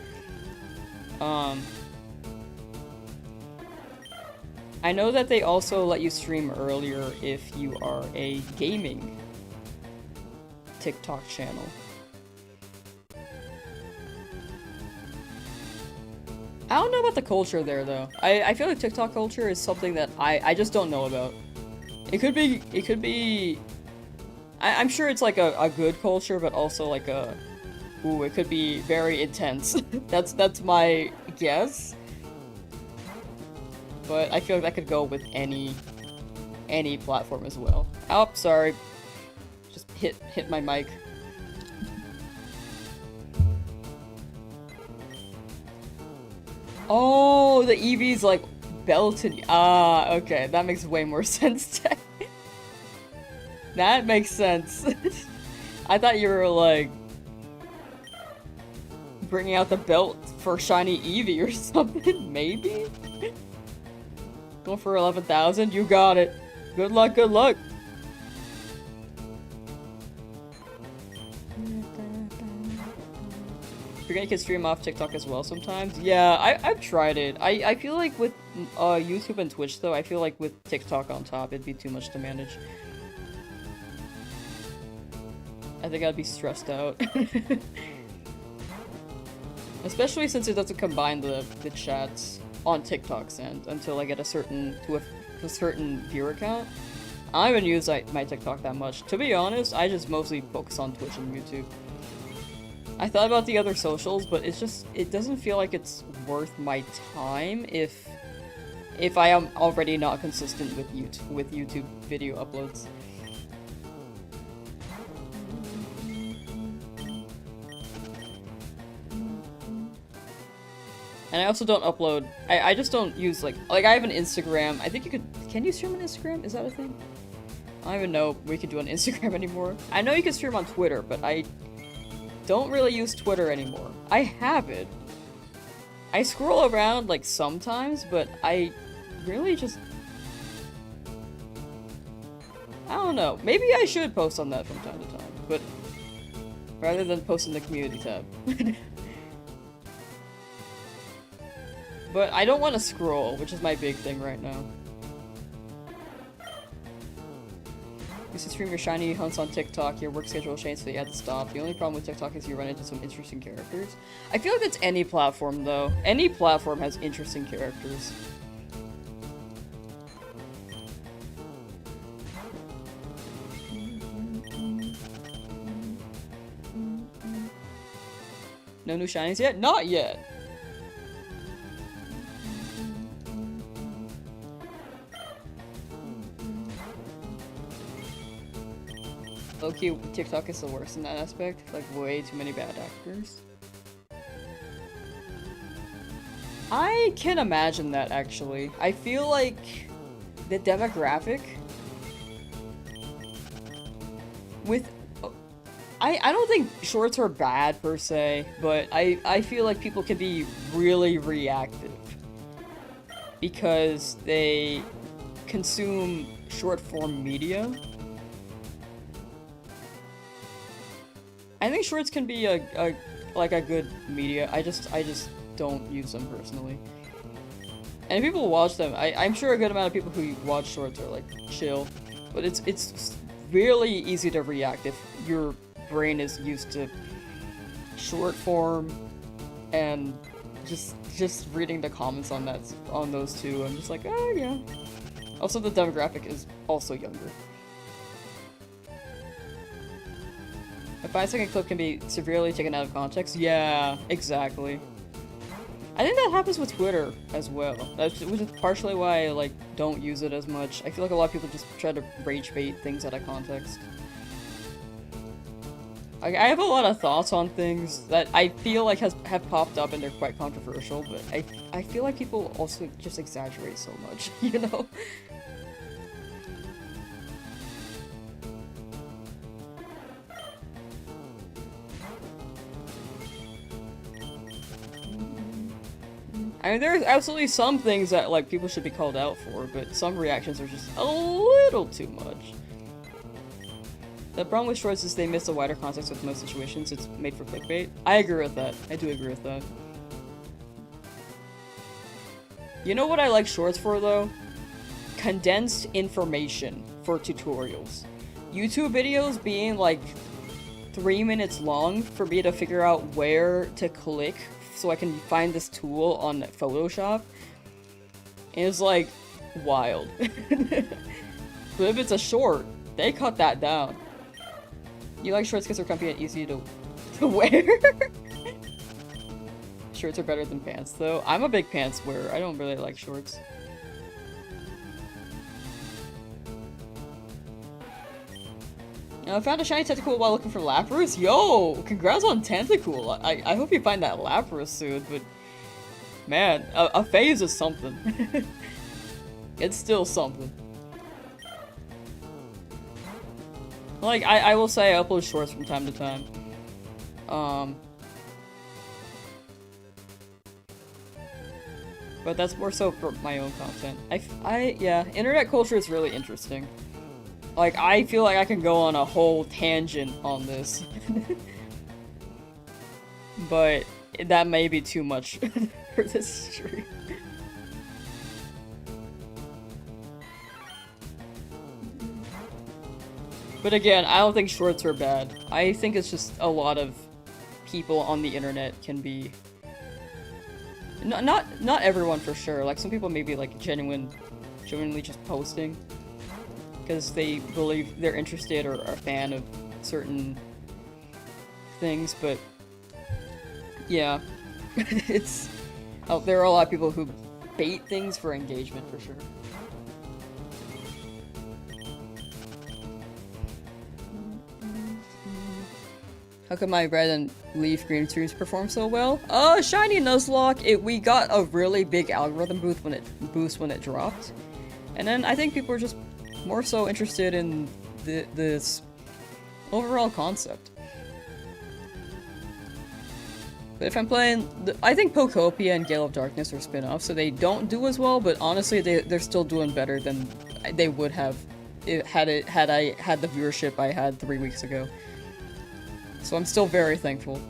I know that they also let you stream earlier if you are a gaming TikTok channel. I don't know about the culture there, though. I feel like TikTok culture is something that I just don't know about. It could be... I'm sure it's like a good culture, but also like a... Ooh, it could be very intense. That's my guess. But I feel like that could go with any platform as well. Oh, sorry. Just hit my mic. Oh, the Eevee's like belted. Okay, that makes way more sense. That makes sense. I thought you were like bringing out the belt for Shiny Eevee or something, maybe? Going for 11,000? You got it. Good luck, good luck. You're gonna get stream off TikTok as well sometimes? Yeah, I've tried it. I feel like with YouTube and Twitch though, I feel like with TikTok on top, it'd be too much to manage. I think I'd be stressed out. Especially since it doesn't combine the chats on TikTok's end until I get a certain viewer count. I don't even use my TikTok that much. To be honest, I just mostly focus on Twitch and YouTube. I thought about the other socials, but it doesn't feel like it's worth my time if I am already not consistent with YouTube video uploads. And I also don't upload, I just don't use like I have an Instagram. I think can you stream on Instagram? Is that a thing? I don't even know we could do on Instagram anymore. I know you can stream on Twitter, but I don't really use Twitter anymore. I have it. I scroll around like sometimes, but I really just... I don't know. Maybe I should post on that from time to time, but rather than post in the community tab. But I don't want to scroll, which is my big thing right now. You should stream your shiny hunts on TikTok, your work schedule changed, so you had to stop. The only problem with TikTok is you run into some interesting characters. I feel like that's any platform, though. Any platform has interesting characters. No new shinies yet? Not yet! Low-key, TikTok is the worst in that aspect. Like, way too many bad actors. I can imagine that, actually. I feel like the demographic with... I don't think shorts are bad, per se, but I feel like people can be really reactive because they consume short-form media. I think shorts can be a good media. I just don't use them personally. And if people watch them, I'm sure a good amount of people who watch shorts are like chill, but it's really easy to react if your brain is used to short form and just reading the comments on those two. I'm just like, oh yeah. Also, the demographic is also younger. A 5-second clip can be severely taken out of context. Yeah, exactly. I think that happens with Twitter as well. Which is partially why I don't use it as much. I feel like a lot of people just try to rage bait things out of context. I have a lot of thoughts on things that I feel like have popped up and they're quite controversial, but I feel like people also just exaggerate so much, you know? I mean, there's absolutely some things that, people should be called out for, but some reactions are just a little too much. The problem with shorts is they miss the wider context with most situations. It's made for clickbait. I agree with that. I do agree with that. You know what I like shorts for, though? Condensed information for tutorials. YouTube videos being, 3 minutes long for me to figure out where to click so I can find this tool on Photoshop is wild. But if it's a short, they cut that down. You like shorts because they're comfy and easy to wear? Shorts are better than pants, though. I'm a big pants wearer. I don't really like shorts. I found a shiny Tentacool while looking for Lapras. Yo! Congrats on Tentacool! I hope you find that Lapras soon, but... Man, a phase is something. It's still something. I will say I upload shorts from time to time. But that's more so for my own content. Yeah, internet culture is really interesting. Like, I feel like I can go on a whole tangent on this. But that may be too much for this stream. But again, I don't think shorts are bad. I think it's just a lot of people on the internet can be... Not everyone for sure. Like, some people may be like genuinely just posting because they believe they're interested or are a fan of certain things, but yeah, there are a lot of people who bait things for engagement for sure. How come my red and leaf green streams perform so well? Shiny Nuzlocke, we got a really big algorithm boost when it dropped. And then I think people are just more so interested in this overall concept. But if I'm playing, I think Pokopia and Gale of Darkness are spin-offs, so they don't do as well, but honestly they're still doing better than they would have had I had the viewership I had 3 weeks ago. So I'm still very thankful.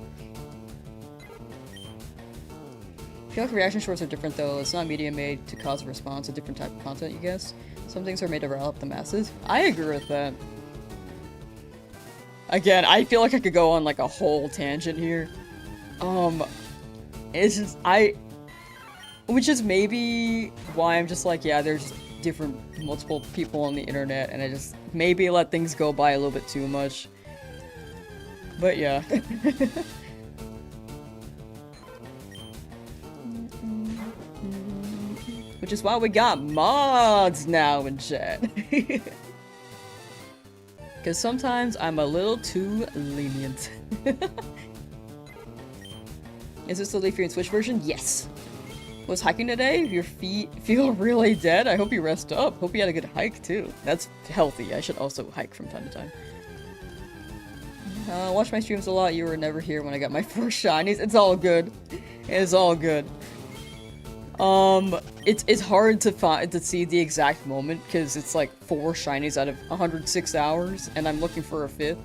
I feel like reaction shorts are different though. It's not media made to cause a response, a different type of content, you guess. Some things are made to rile up the masses. I agree with that. Again, I feel like I could go on like a whole tangent here. It's just, which is maybe why I'm just like, yeah, there's multiple people on the internet and I just maybe let things go by a little bit too much. But yeah. Which is why we got mods now in chat. Because sometimes I'm a little too lenient. Is this the Leafgreen Switch version? Yes. Was hiking today? Your feet feel really dead? I hope you rest up. Hope you had a good hike too. That's healthy. I should also hike from time to time. Watch my streams a lot. You were never here when I got my 4 shinies. It's all good. It's all good. It's hard to see the exact moment because it's like 4 shinies out of 106 hours, and I'm looking for a 5th.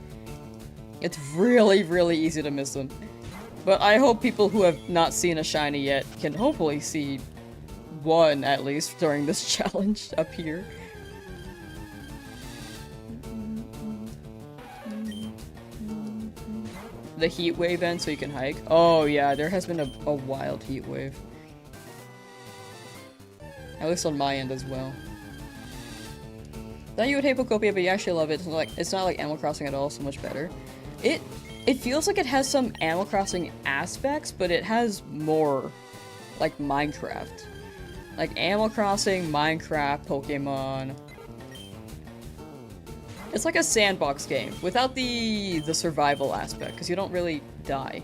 It's really, really easy to miss them. But I hope people who have not seen a shiny yet can hopefully see one at least during this challenge up here. The heat wave end so you can hike. Oh yeah, there has been a wild heat wave. At least on my end as well. Thought you would hate Pokopia, but you actually love it. It's not like Animal Crossing at all, so much better. It feels like it has some Animal Crossing aspects, but it has more like Minecraft. Like Animal Crossing, Minecraft, Pokemon. It's like a sandbox game without the survival aspect, because you don't really die.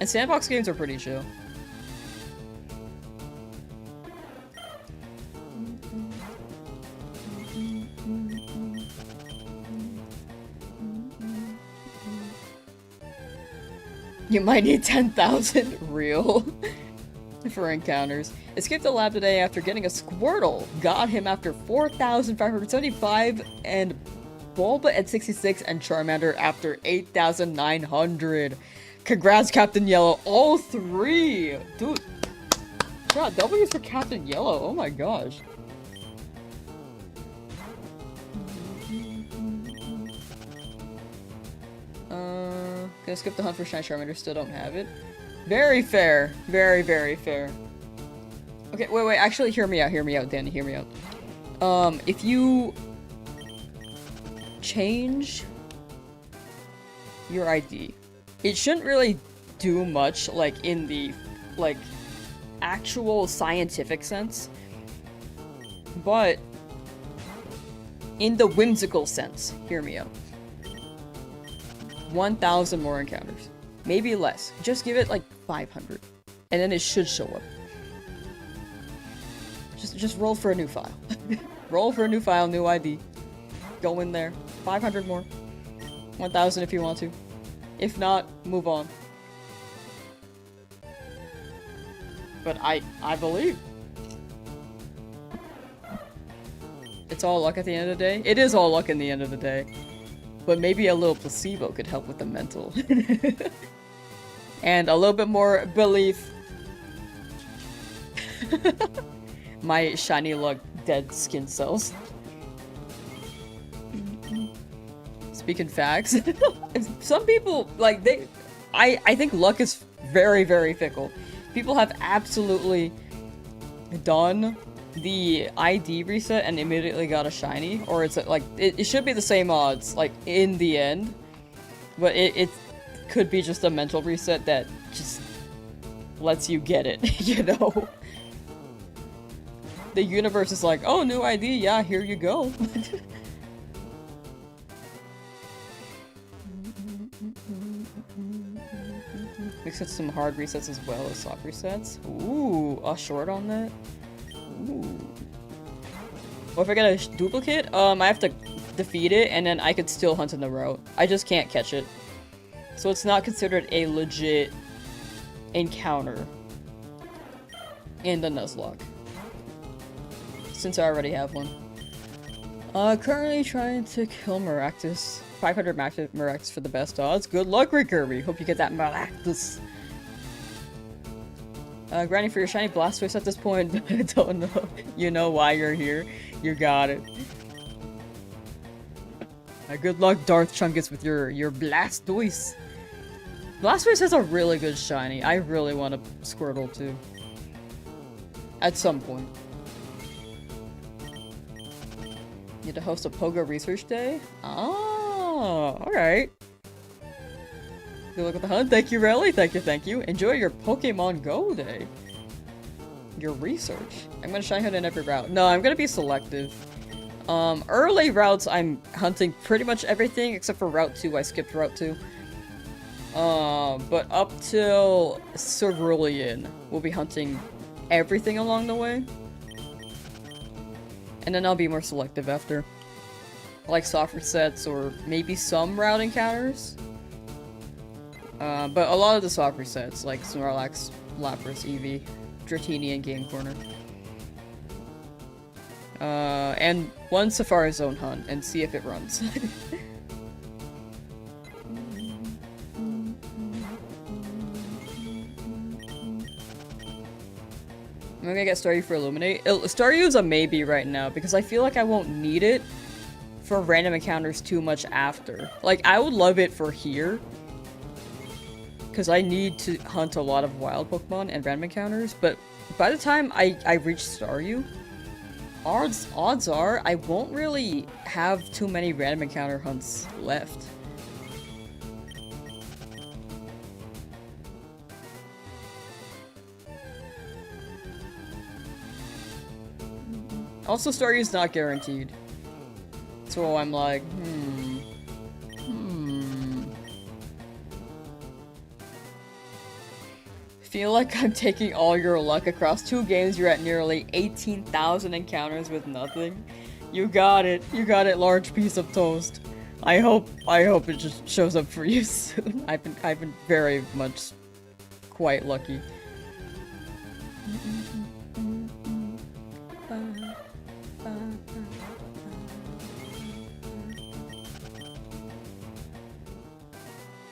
And sandbox games are pretty chill. You might need 10,000 real for encounters. Escaped the lab today after getting a Squirtle. Got him after 4,575 and Bulba at 66 and Charmander after 8,900. Congrats, Captain Yellow. All 3! Dude. God, W's for Captain Yellow. Oh my gosh. Gonna skip the hunt for Shiny Charmander, still don't have it. Very fair. Very, very fair. Okay, wait, actually hear me out, Danny, hear me out. If you change your ID, it shouldn't really do much, like, in the, like, actual scientific sense. But in the whimsical sense, hear me out. 1,000 more encounters. Maybe less. Just give it like 500. And then it should show up. Just roll for a new file. Roll for a new file, new ID. Go in there. 500 more. 1,000 if you want to. If not, move on. But I believe. It's all luck at the end of the day. It is all luck in the end of the day. But maybe a little placebo could help with the mental. And a little bit more belief. My Shinylocke dead skin cells. Speaking facts. Some people, like, I think luck is very, very fickle. People have absolutely done the ID reset and immediately got a shiny, or it's like, it should be the same odds, like, in the end. But it could be just a mental reset that just lets you get it, you know? The universe is like, oh, new ID, yeah, here you go. Mix in some hard resets as well as soft resets. Ooh, a short on that? Ooh. Or if I get a duplicate, I have to defeat it, and then I could still hunt in the route. I just can't catch it. So it's not considered a legit encounter in the Nuzlocke. Since I already have one. Currently trying to kill Maractus. 500 Maractus for the best odds. Good luck, Kirby. Hope you get that Maractus. Grinding for your shiny Blastoise at this point. I don't know. You know why you're here. You got it. Good luck, Darth Chungus, with your Blastoise. Blastoise has a really good shiny. I really want a Squirtle too. At some point. Need to host a Pogo Research Day? Oh, alright. Good luck with the hunt. Thank you, Rally. Thank you. Enjoy your Pokemon Go Day. Your research. I'm gonna shiny hunt in every route. No, I'm gonna be selective. Early routes, I'm hunting pretty much everything except for Route 2. I skipped Route 2. But up till Cerulean, we'll be hunting everything along the way. And then I'll be more selective after. Like soft resets or maybe some route encounters. But a lot of the soft resets, like Snorlax, Lapras, Eevee, Dratini, and Game Corner. And one Safari Zone hunt and see if it runs. I'm gonna get Staryu for Illuminate. Staryu is a maybe right now because I feel like I won't need it for random encounters too much after. Like, I would love it for here because I need to hunt a lot of wild Pokemon and random encounters, but by the time I reach Staryu, odds are I won't really have too many random encounter hunts left. Also, Staryu's not guaranteed. So I'm like, Feel like I'm taking all your luck. Across 2 games, you're at nearly 18,000 encounters with nothing. You got it. You got it, large piece of toast. I hope it just shows up for you soon. I've been very much quite lucky.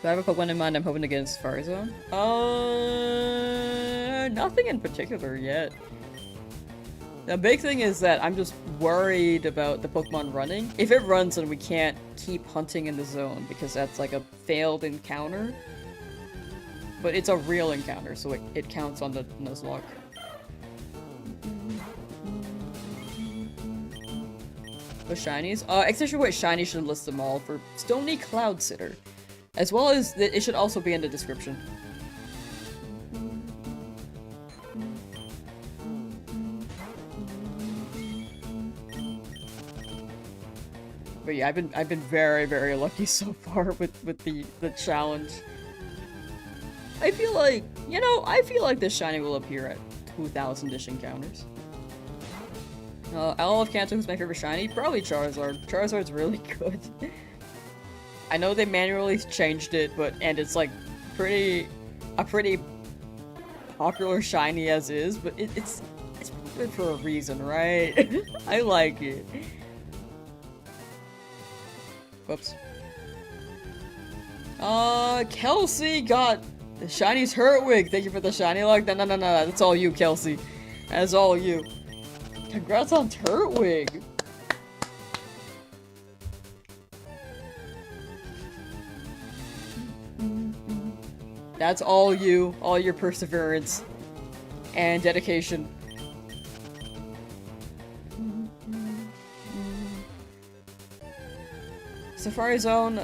Do I have a Pokemon in mind I'm hoping to get in Safari Zone? Nothing in particular yet. The big thing is that I'm just worried about the Pokemon running. If it runs, then we can't keep hunting in the zone because that's like a failed encounter. But it's a real encounter, so it counts on the Nuzlocke. The Shinies? Exception with Shiny should list them all for Stony Cloud Sitter. As well as, it should also be in the description. But yeah, I've been very, very lucky so far with the challenge. I feel like, you know, this shiny will appear at 2,000-ish encounters. Owl of Kanto, who's my favorite shiny? Probably Charizard. Charizard's really good. I know they manually changed it, and it's like a pretty popular shiny as is, but it's good for a reason, right? I like it. Whoops. Kelsey got the Shiny's Hurtwig. Thank you for the Shinylocke. No, that's all you, Kelsey. That's all you. Congrats on Turtwig. That's all you, all your perseverance and dedication. Safari Zone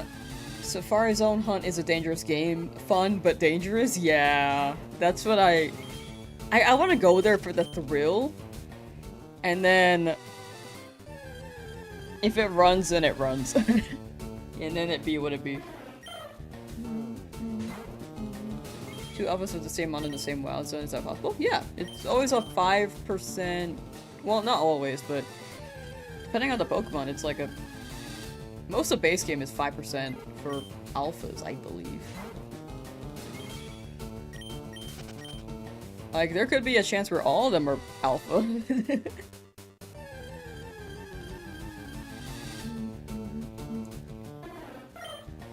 Hunt is a dangerous game. Fun, but dangerous? Yeah. That's what I want to go there for the thrill. And then if it runs, then it runs. And then it be what it be. Two alphas with the same mon in the same wild zone, is that possible? Yeah, it's always a 5%, well, not always, but depending on the Pokemon, it's like a, most of base game is 5% for alphas, I believe. Like, there could be a chance where all of them are alpha.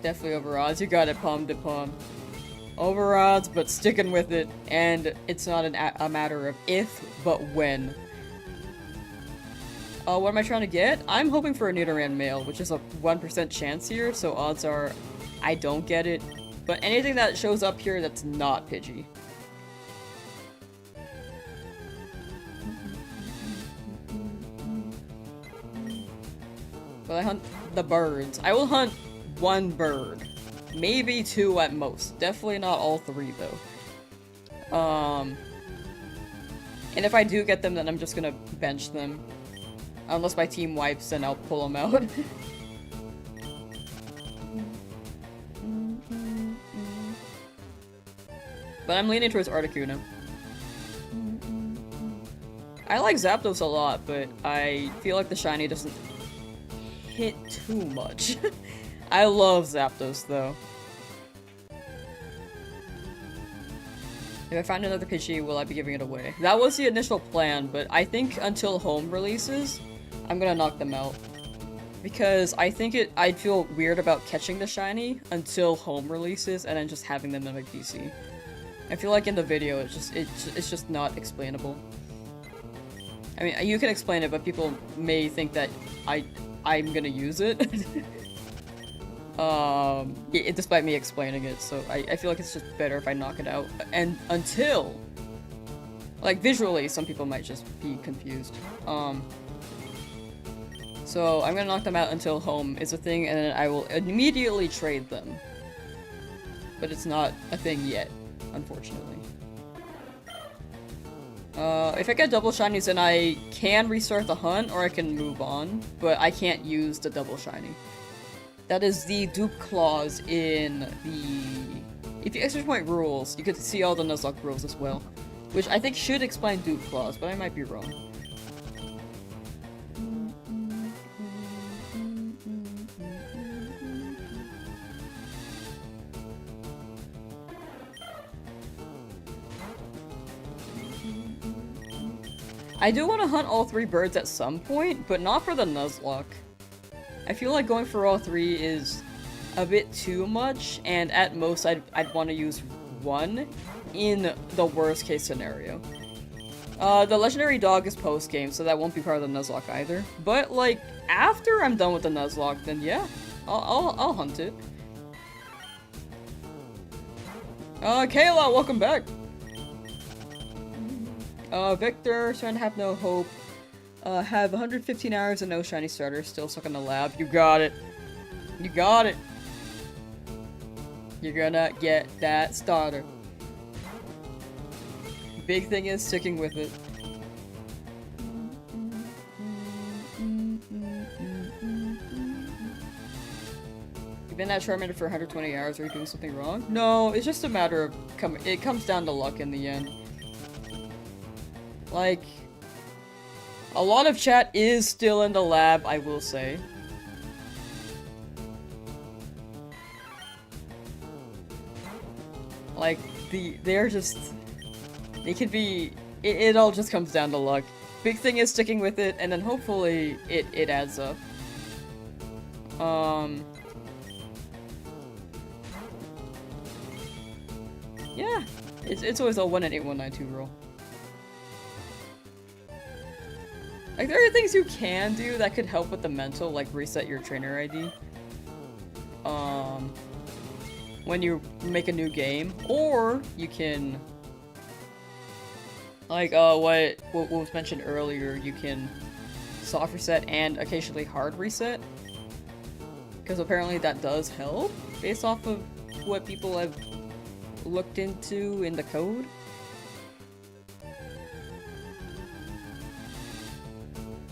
Definitely over odds, you got it, palm to palm. Over odds, but sticking with it, and it's not a matter of if, but when. What am I trying to get? I'm hoping for a Nidoran Male, which is a 1% chance here, so odds are I don't get it. But anything that shows up here that's not Pidgey. Will I hunt the birds? I will hunt one bird. Maybe two at most. Definitely not all three, though. And if I do get them, then I'm just gonna bench them. Unless my team wipes, then I'll pull them out. But I'm leaning towards Articuno. I like Zapdos a lot, but I feel like the shiny doesn't hit too much. I love Zapdos, though. If I find another Pidgey, will I be giving it away? That was the initial plan, but I think until home releases, I'm gonna knock them out. Because I think I'd feel weird about catching the shiny until home releases and then just having them in my PC. I feel like in the video, it's just not explainable. I mean, you can explain it, but people may think that I'm gonna use it. Despite me explaining it, so I feel like it's just better if I knock it out. And until, like, visually, some people might just be confused. So I'm gonna knock them out until home is a thing, and then I will immediately trade them. But it's not a thing yet, unfortunately. If I get double shinies, then I can restart the hunt, or I can move on, but I can't use the double shiny. That is the dupe clause in the... If you extra point rules, you could see all the Nuzlocke rules as well. Which I think should explain dupe clause, but I might be wrong. I do want to hunt all three birds at some point, but not for the Nuzlocke. I feel like going for all three is a bit too much, and at most I'd want to use one in the worst case scenario. The legendary dog is post-game, so that won't be part of the Nuzlocke either. But, like, after I'm done with the Nuzlocke, then yeah, I'll hunt it. Kayla, welcome back! Victor, trying to have no hope. Have 115 hours and no shiny starter, still stuck in the lab. You got it. You got it. You're gonna get that starter. Big thing is sticking with it. You've been at Charmander for 120 hours, are you doing something wrong? No, it's just a matter of it comes down to luck in the end. Like, a lot of chat is still in the lab, I will say. Like, they're just... It could be... It all just comes down to luck. Big thing is sticking with it, and then hopefully it adds up. Yeah, it's always a 1 in 8192 roll. Like, there are things you can do that could help with the mental, like reset your trainer ID. When you make a new game, or you can, like, what was mentioned earlier, you can soft reset and occasionally hard reset. Because apparently that does help, based off of what people have looked into in the code.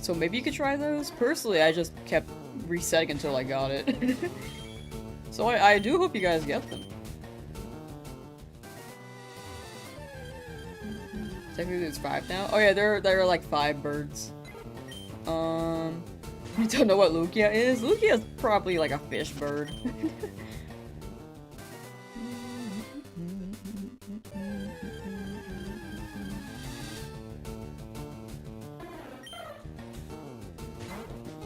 So maybe you could try those? Personally, I just kept resetting until I got it. So I do hope you guys get them. Technically there's 5 now? Oh yeah, there are like 5 birds. You don't know what Lugia is? Lugia is probably like a fish bird.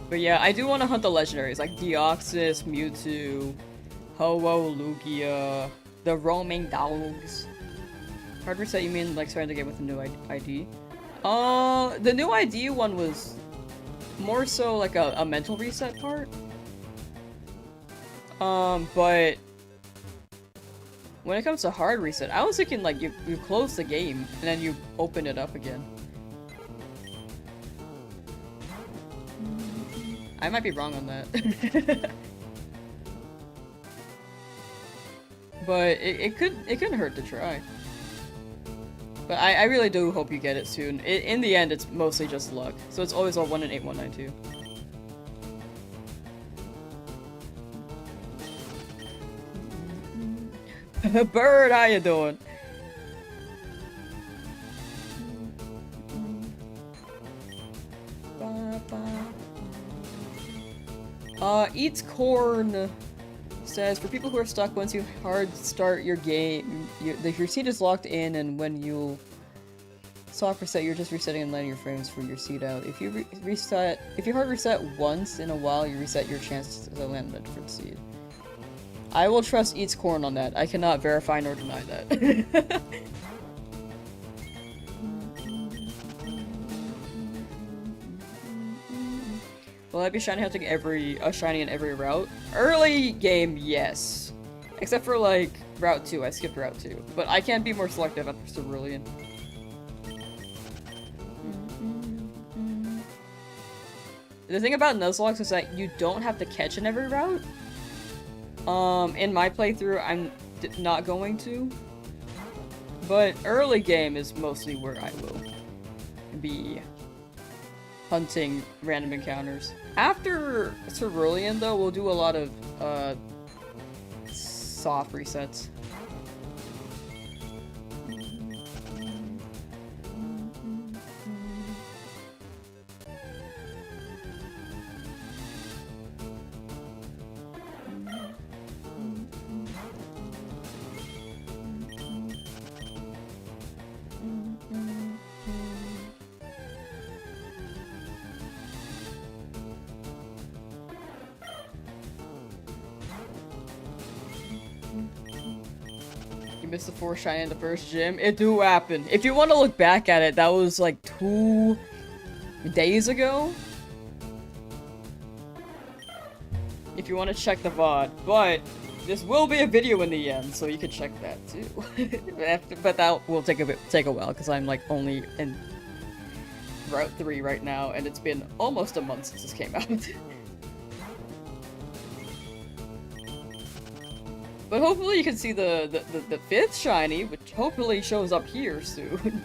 But yeah, I do want to hunt the legendaries, like Deoxys, Mewtwo, Ho-Oh, Lugia, the roaming dogs. Hard reset, you mean like starting the game with a new ID? The new ID one was more so like a mental reset part. But when it comes to hard reset, I was thinking like you close the game and then you open it up again. I might be wrong on that. But it couldn't hurt to try. But I really do hope you get it soon. In the end, it's mostly just luck. So it's always all 1 in 8192. Bird, how you doing? Eats corn says, for people who are stuck, once you hard start your game, your seed is locked in, and when you soft reset, you're just resetting and letting your frames for your seed out. If you hard reset once in a while, you reset your chance to land a different seed. I will trust Eats Corn on that. I cannot verify nor deny that. Will I be shiny hunting a shiny in every route? Early game, yes. Except for like Route 2, I skipped Route 2. But I can be more selective after Cerulean. The thing about Nuzlocke is that you don't have to catch in every route. In my playthrough, I'm not going to. But early game is mostly where I will be hunting random encounters. After Cerulean, though, we'll do a lot of soft resets. Missed the 4 shiny in the first gym. It do happen. If you want to look back at it, that was like 2 days ago. If you want to check the VOD. But this will be a video in the end, so you can check that too. But that will take a while, because I'm like only in Route 3 right now, and it's been almost a month since this came out. But hopefully you can see the 5th shiny, which hopefully shows up here soon.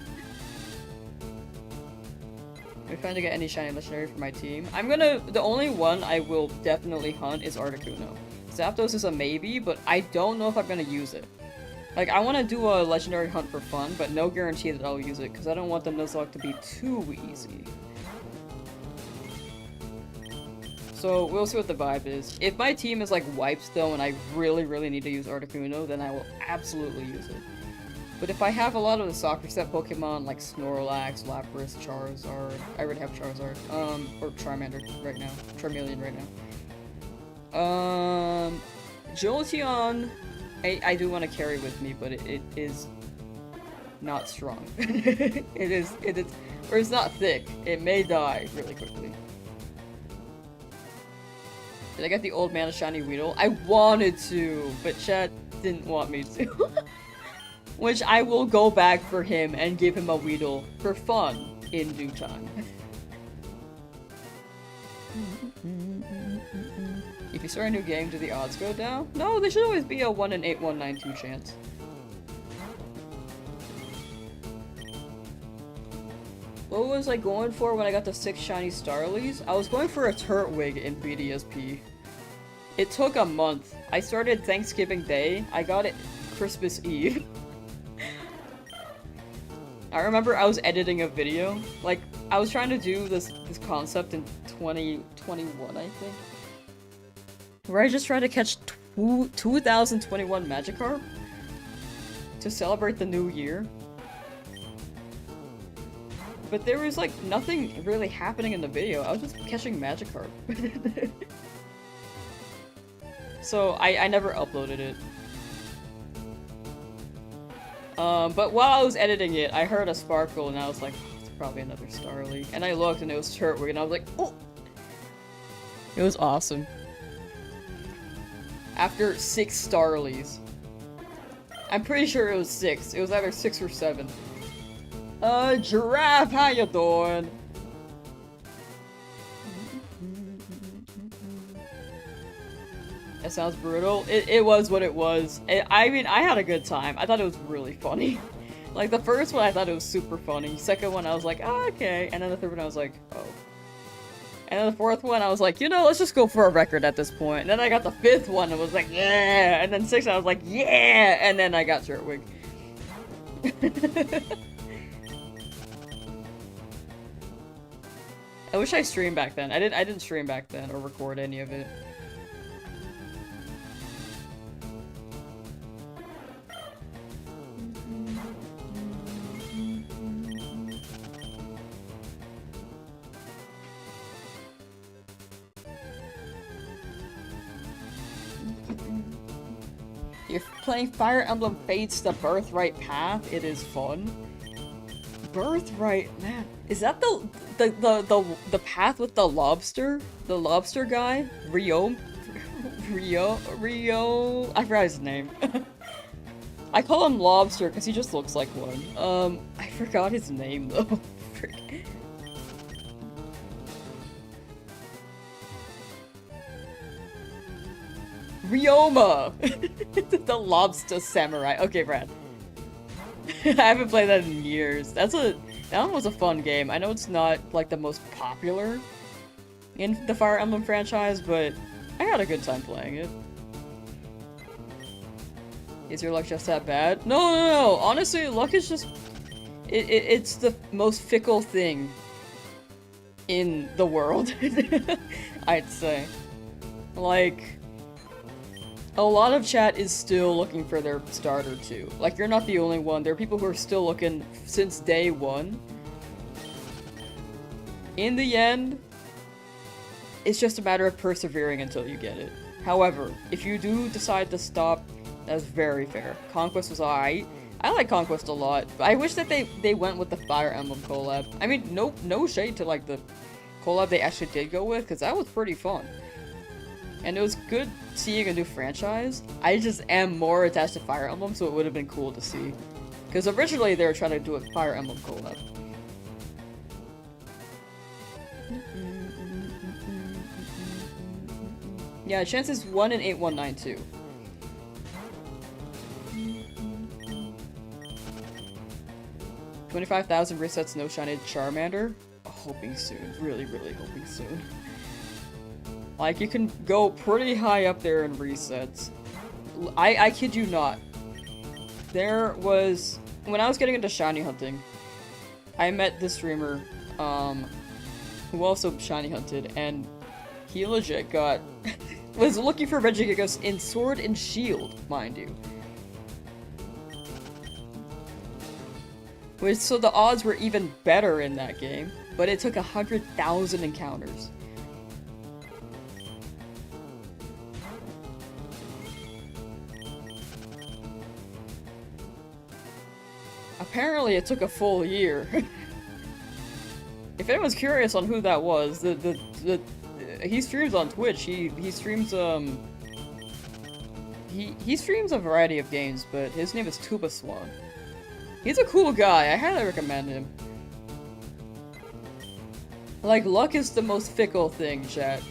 I'm trying to get any shiny legendary for my team. The only one I will definitely hunt is Articuno. Zapdos is a maybe, but I don't know if I'm gonna use it. Like, I want to do a legendary hunt for fun, but no guarantee that I'll use it, because I don't want the Nuzlocke to be too easy. So, we'll see what the vibe is. If my team is like wipes though, and I really need to use Articuno, then I will absolutely use it. But if I have a lot of the soccer set Pokemon like Snorlax, Lapras, Charizard, I already have Charizard, or Charmander right now, Charmeleon right now. Jolteon, I do want to carry with me, but it is not strong. it is, or it's not thick. It may die really quickly. Did I get the old man of shiny Weedle? I wanted to, but chat didn't want me to. Which I will go back for him and give him a Weedle for fun in due time. If you start a new game, do the odds go down? No, they should always be a 1 in 8192 chance. What was I going for when I got the 6 shiny Starlies? I was going for a Turtwig in BDSP. It took a month. I started Thanksgiving Day. I got it Christmas Eve. I remember I was editing a video. Like, I was trying to do this concept in 2021, I think. Where I just tried to catch 2021 Magikarp to celebrate the new year. But there was like nothing really happening in the video. I was just catching Magikarp. So I never uploaded it. But while I was editing it, I heard a sparkle and I was like, oh, it's probably another Starly. And I looked and it was Turtwig and I was like, oh! It was awesome. After 6 Starlies. I'm pretty sure it was 6. It was either 6 or 7. Giraffe, how you doing? That sounds brutal. It was what it was. I mean, I had a good time. I thought it was really funny. Like, the first one, I thought it was super funny. Second one, I was like, oh, okay. And then the third one, I was like, oh. And then the fourth one, I was like, you know, let's just go for a record at this point. And then I got the 5th one, and was like, yeah! And then 6th, I was like, yeah! And then I got Turtwig. I wish I streamed back then. I didn't stream back then or record any of it. You're playing Fire Emblem Fates the Birthright Path. It is fun. Birthright, man. Is that the path with the lobster? The lobster guy? Rio? I forgot his name. I call him Lobster because he just looks like one. I forgot his name though. Ryoma! The lobster samurai. Okay, Brad. I haven't played that in years. That one was a fun game. I know it's not like the most popular in the Fire Emblem franchise, but I had a good time playing it. Is your luck just that bad? No. Honestly, luck is just it's the most fickle thing in the world. I'd say. Like, a lot of chat is still looking for their starter too. Like, you're not the only one. There are people who are still looking since day one. In the end, it's just a matter of persevering until you get it. However, if you do decide to stop, that's very fair. Conquest was alright. I like Conquest a lot. But I wish that they went with the Fire Emblem collab. I mean, no shade to like the collab they actually did go with, because that was pretty fun. And it was good seeing a new franchise. I just am more attached to Fire Emblem, so it would have been cool to see. Because originally they were trying to do a Fire Emblem collab. Yeah, chance is 1 in 8192. $25,000 resets no shiny Charmander. Hoping soon. Really hoping soon. Like, you can go pretty high up there in resets. I kid you not. There was... When I was getting into shiny hunting, I met this streamer, who also shiny hunted, and he legit got... was looking for Regigigas in Sword and Shield, mind you. Which, so the odds were even better in that game, but it took 100,000 encounters. Apparently it took a full year. If anyone's curious on who that was, he streams on Twitch. He streams he streams a variety of games, but his name is Tuba Swan. He's a cool guy. I highly recommend him. Like, luck is the most fickle thing, chat.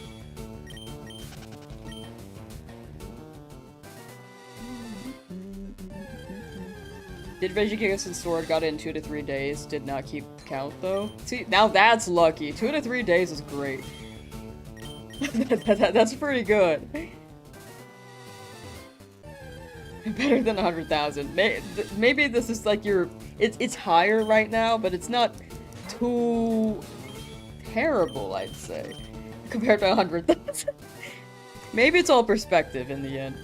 Did Regigigas Sword got it in 2 to 3 days? Did not keep count though. See, now that's lucky. 2 to 3 days is great. That's pretty good. Better than 100,000. Maybe this is like your... It's higher right now, but it's not too terrible, I'd say, compared to 100,000. Maybe it's all perspective in the end.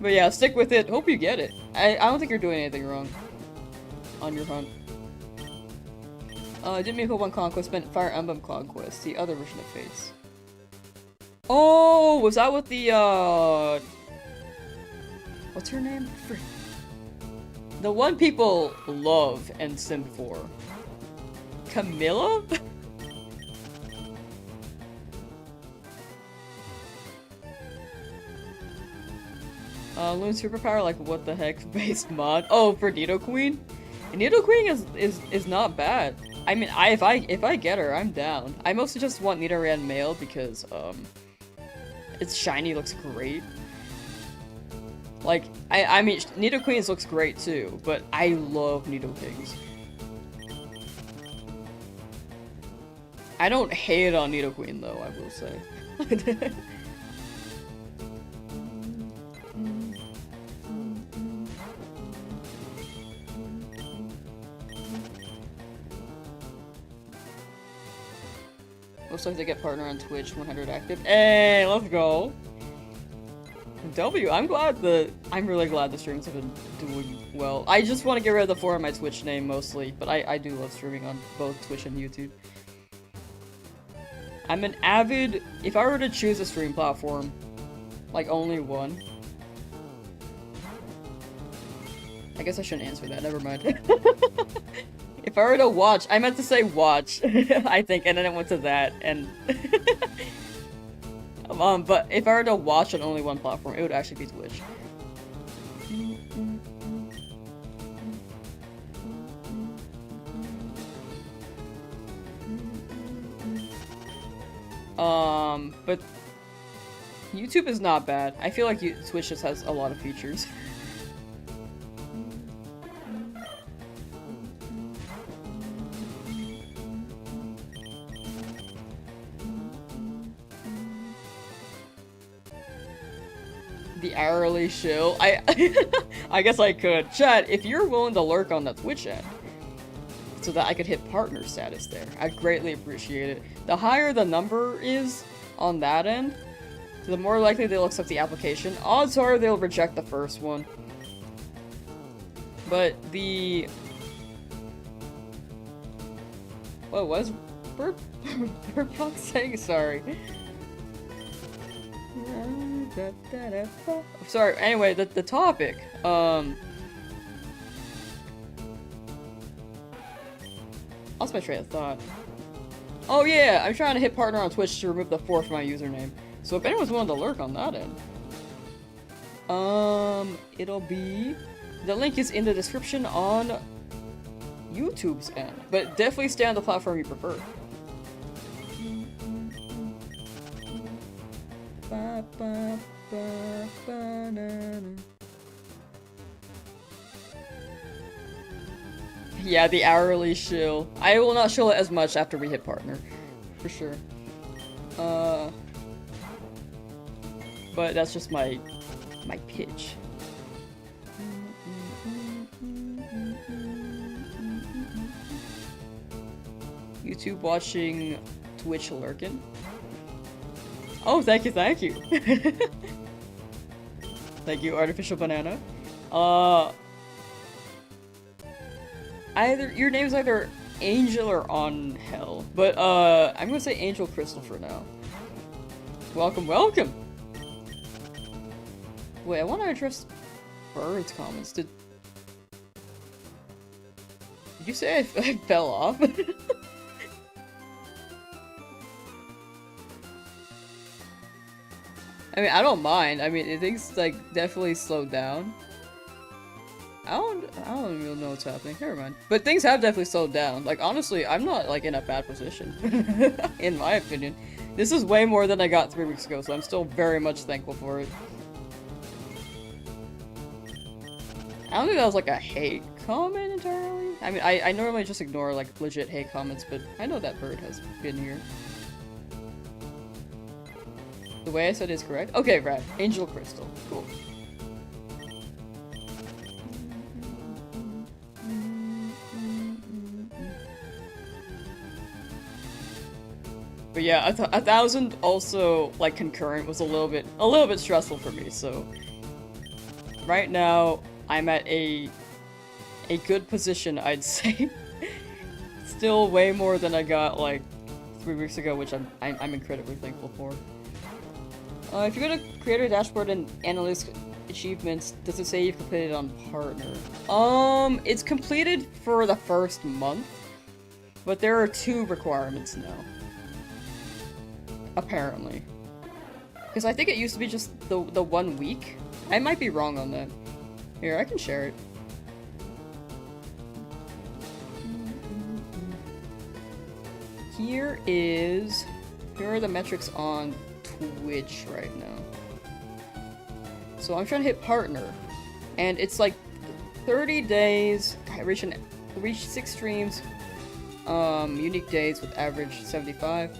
But yeah, stick with it. Hope you get it. I don't think you're doing anything wrong on your hunt. Didn't make one conquest, meant Fire Emblem Conquest, the other version of Fates. Oh, was that with the, what's her name? The one people love and simp for. Camilla? Loon superpower, like what the heck based mod? Oh, for Nidoqueen? Nidoqueen is not bad. I mean, if I get her, I'm down. I mostly just want Nidoran Male because its shiny looks great. Like, I mean, Nidoqueen's looks great too, but I love Nidokings. I don't hate on Nidoqueen though, I will say. Looks like they get partner on Twitch, 100 active. Hey, let's go! W, I'm really glad the streams have been doing well. I just want to get rid of the 4 on my Twitch name mostly, but I do love streaming on both Twitch and YouTube. I'm an avid, if I were to choose a stream platform, like only one. I guess I shouldn't answer that, never mind. If I were to watch, I meant to say watch, I think, and then it went to that, and... but if I were to watch on only one platform, it would actually be Twitch. But YouTube is not bad. I feel like Twitch just has a lot of features. The hourly shill. I guess I could. Chat, if you're willing to lurk on the Twitch end, so that I could hit partner status there, I'd greatly appreciate it. The higher the number is on that end, the more likely they'll accept the application. Odds are they'll reject the first one. But the... What was Burpunk saying? Sorry. Sorry, anyway, the topic, lost my train of thought. Oh yeah, I'm trying to hit partner on Twitch to remove the 4 from my username. So if anyone's willing to lurk on that end, it'll be... The link is in the description on YouTube's end, but definitely stay on the platform you prefer. Yeah, the hourly shill. I will not shill it as much after we hit partner. For sure. But that's just my pitch. YouTube watching, Twitch lurking. Oh, thank you, thank you. Thank you, Artificial Banana. either your name's either Angel or Angel, but I'm gonna say Angel Crystal for now. Welcome, welcome. Wait, I want to address Bird's comments. Did you say I fell off? I mean, I don't mind. I mean, things like definitely slowed down. I don't even know what's happening. Never mind. But things have definitely slowed down. Like, honestly, I'm not, like, in a bad position. In my opinion. This is way more than I got 3 weeks ago, so I'm still very much thankful for it. I don't think that was, like, a hate comment entirely. I mean, I normally just ignore, like, legit hate comments, but I know that Bird has been here. The way I said it is correct? Okay, rad. Angel Crystal. Cool. But yeah, 1,000 also, like, concurrent was a little bit stressful for me, so... Right now, I'm at a good position, I'd say. Still way more than I got, like, 3 weeks ago, which I'm incredibly thankful for. If you go to Creator Dashboard and Analytics Achievements, does it say you've completed on Partner? It's completed for the first month, but there are 2 requirements now. Apparently. Because I think it used to be just the 1 week. I might be wrong on that. Here, I can share it. Here are the metrics on Twitch right now. So I'm trying to hit Partner. And it's like 30 days, I reach 6 streams, unique days with average 75.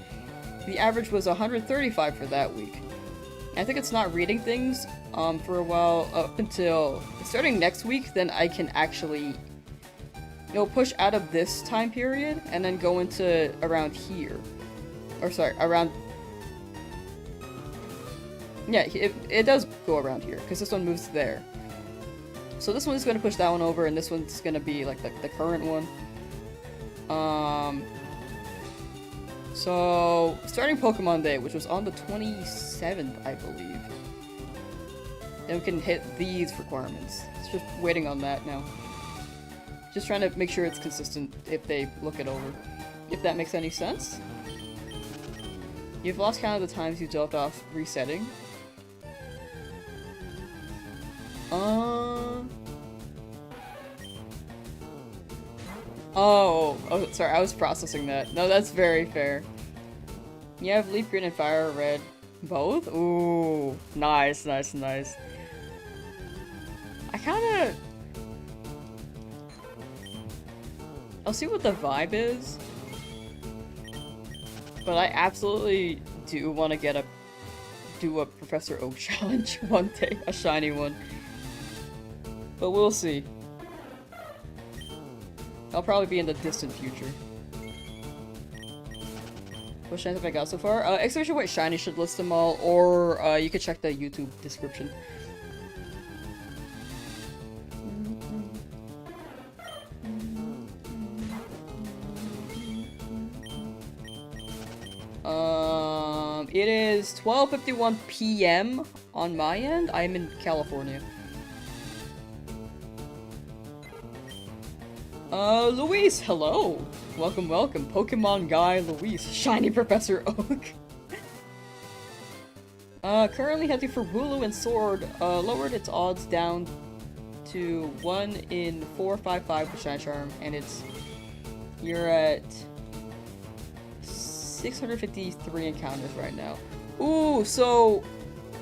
The average was 135 for that week. I think it's not reading things for a while up until starting next week. Then I can actually, push out of this time period and then go into around here, or sorry, around. Yeah, it does go around here because this one moves there. So this one's going to push that one over, and this one's going to be like the current one. So, starting Pokemon Day, which was on the 27th, I believe. Then we can hit these requirements. It's just waiting on that now. Just trying to make sure it's consistent if they look it over. If that makes any sense. You've lost count of the times you dropped off resetting. Oh, sorry, I was processing that. No, that's very fair. You have Leafgreen and FireRed. Both? Ooh, nice, nice, nice. I'll see what the vibe is. But I absolutely do want to do a Professor Oak challenge one day, a shiny one. But we'll see. I'll probably be in the distant future. What shinies have I got so far? Exclamation point shiny should list them all, or you could check the YouTube description. It is 12:51 p.m. on my end. I'm in California. Luis, hello! Welcome, welcome. Pokemon guy Luis, shiny Professor Oak. Currently hunting for Wooloo and Sword, lowered its odds down to 1 in 455 with Shiny Charm, and you're at 653 encounters right now. Ooh, so,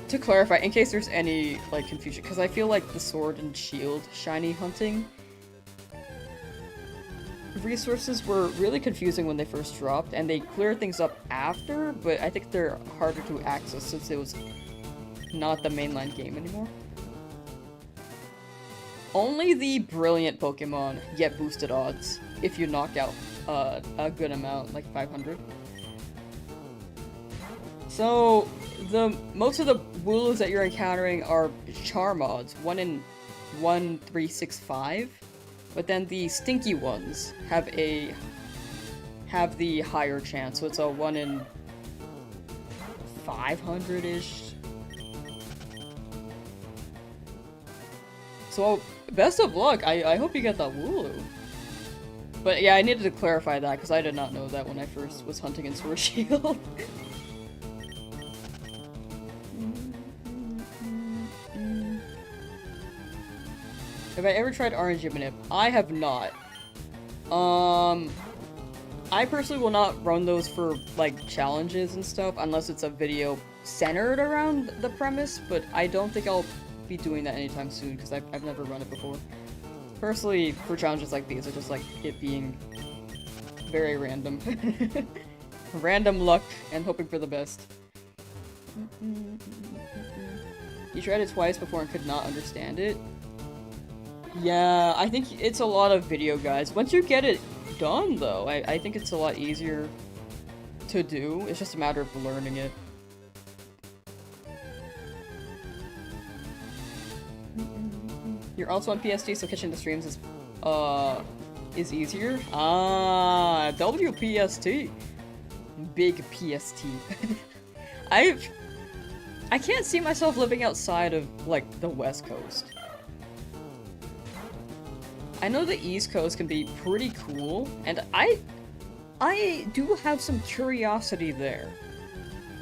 to clarify, in case there's any, like, confusion, because I feel like the Sword and Shield shiny hunting resources were really confusing when they first dropped, and they cleared things up after, but I think they're harder to access since it was not the mainline game anymore. Only the brilliant Pokemon get boosted odds if you knock out a good amount, like 500. So, most of the Wooloos that you're encountering are charm odds, 1 in 1365. but then the stinky ones have the higher chance, so it's a 1 in 500-ish. So, best of luck! I hope you get that Wooloo. But yeah, I needed to clarify that, because I did not know that when I first was hunting in Sword Shield. Have I ever tried RNG Manip? I have not. I personally will not run those for, like, challenges and stuff, unless it's a video centered around the premise, but I don't think I'll be doing that anytime soon, because I've never run it before. Personally, for challenges like these, I just like it being very random. Random luck, and hoping for the best. You tried it twice before and could not understand it? Yeah, I think it's a lot of video guides. Once you get it done, though, I think it's a lot easier to do. It's just a matter of learning it. You're also on PST, so catching the streams is easier. Ah, WPST. Big PST. I can't see myself living outside of, like, the West Coast. I know the East Coast can be pretty cool, and I do have some curiosity there.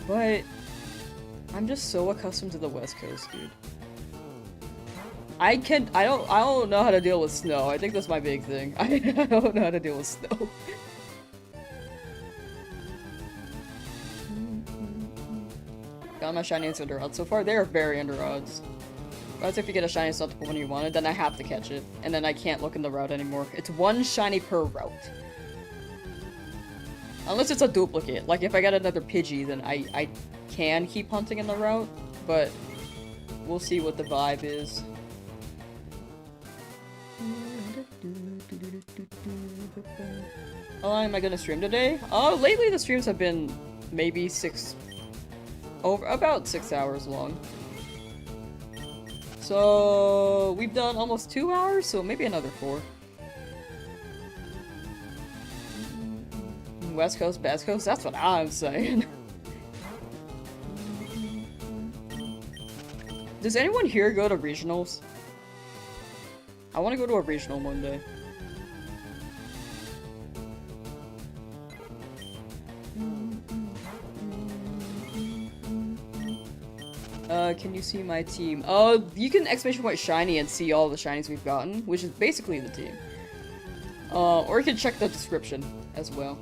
But I'm just so accustomed to the West Coast, dude. I don't know how to deal with snow. I think that's my big thing. I don't know how to deal with snow. Got my shinies under odds. So far, they are very under odds. But if you get a shiny, it's not the one you wanted, then I have to catch it. And then I can't look in the route anymore. It's 1 shiny per route. Unless it's a duplicate. Like, if I get another Pidgey, then I can keep hunting in the route. But we'll see what the vibe is. How long am I gonna stream today? Lately the streams have been maybe about 6 hours long. So we've done almost 2 hours, so maybe another 4. West Coast, Best Coast, that's what I'm saying. Does anyone here go to regionals? I want to go to a regional one day. Can you see my team? You can exclamation point shiny and see all the shinies we've gotten, which is basically the team. Or you can check the description as well.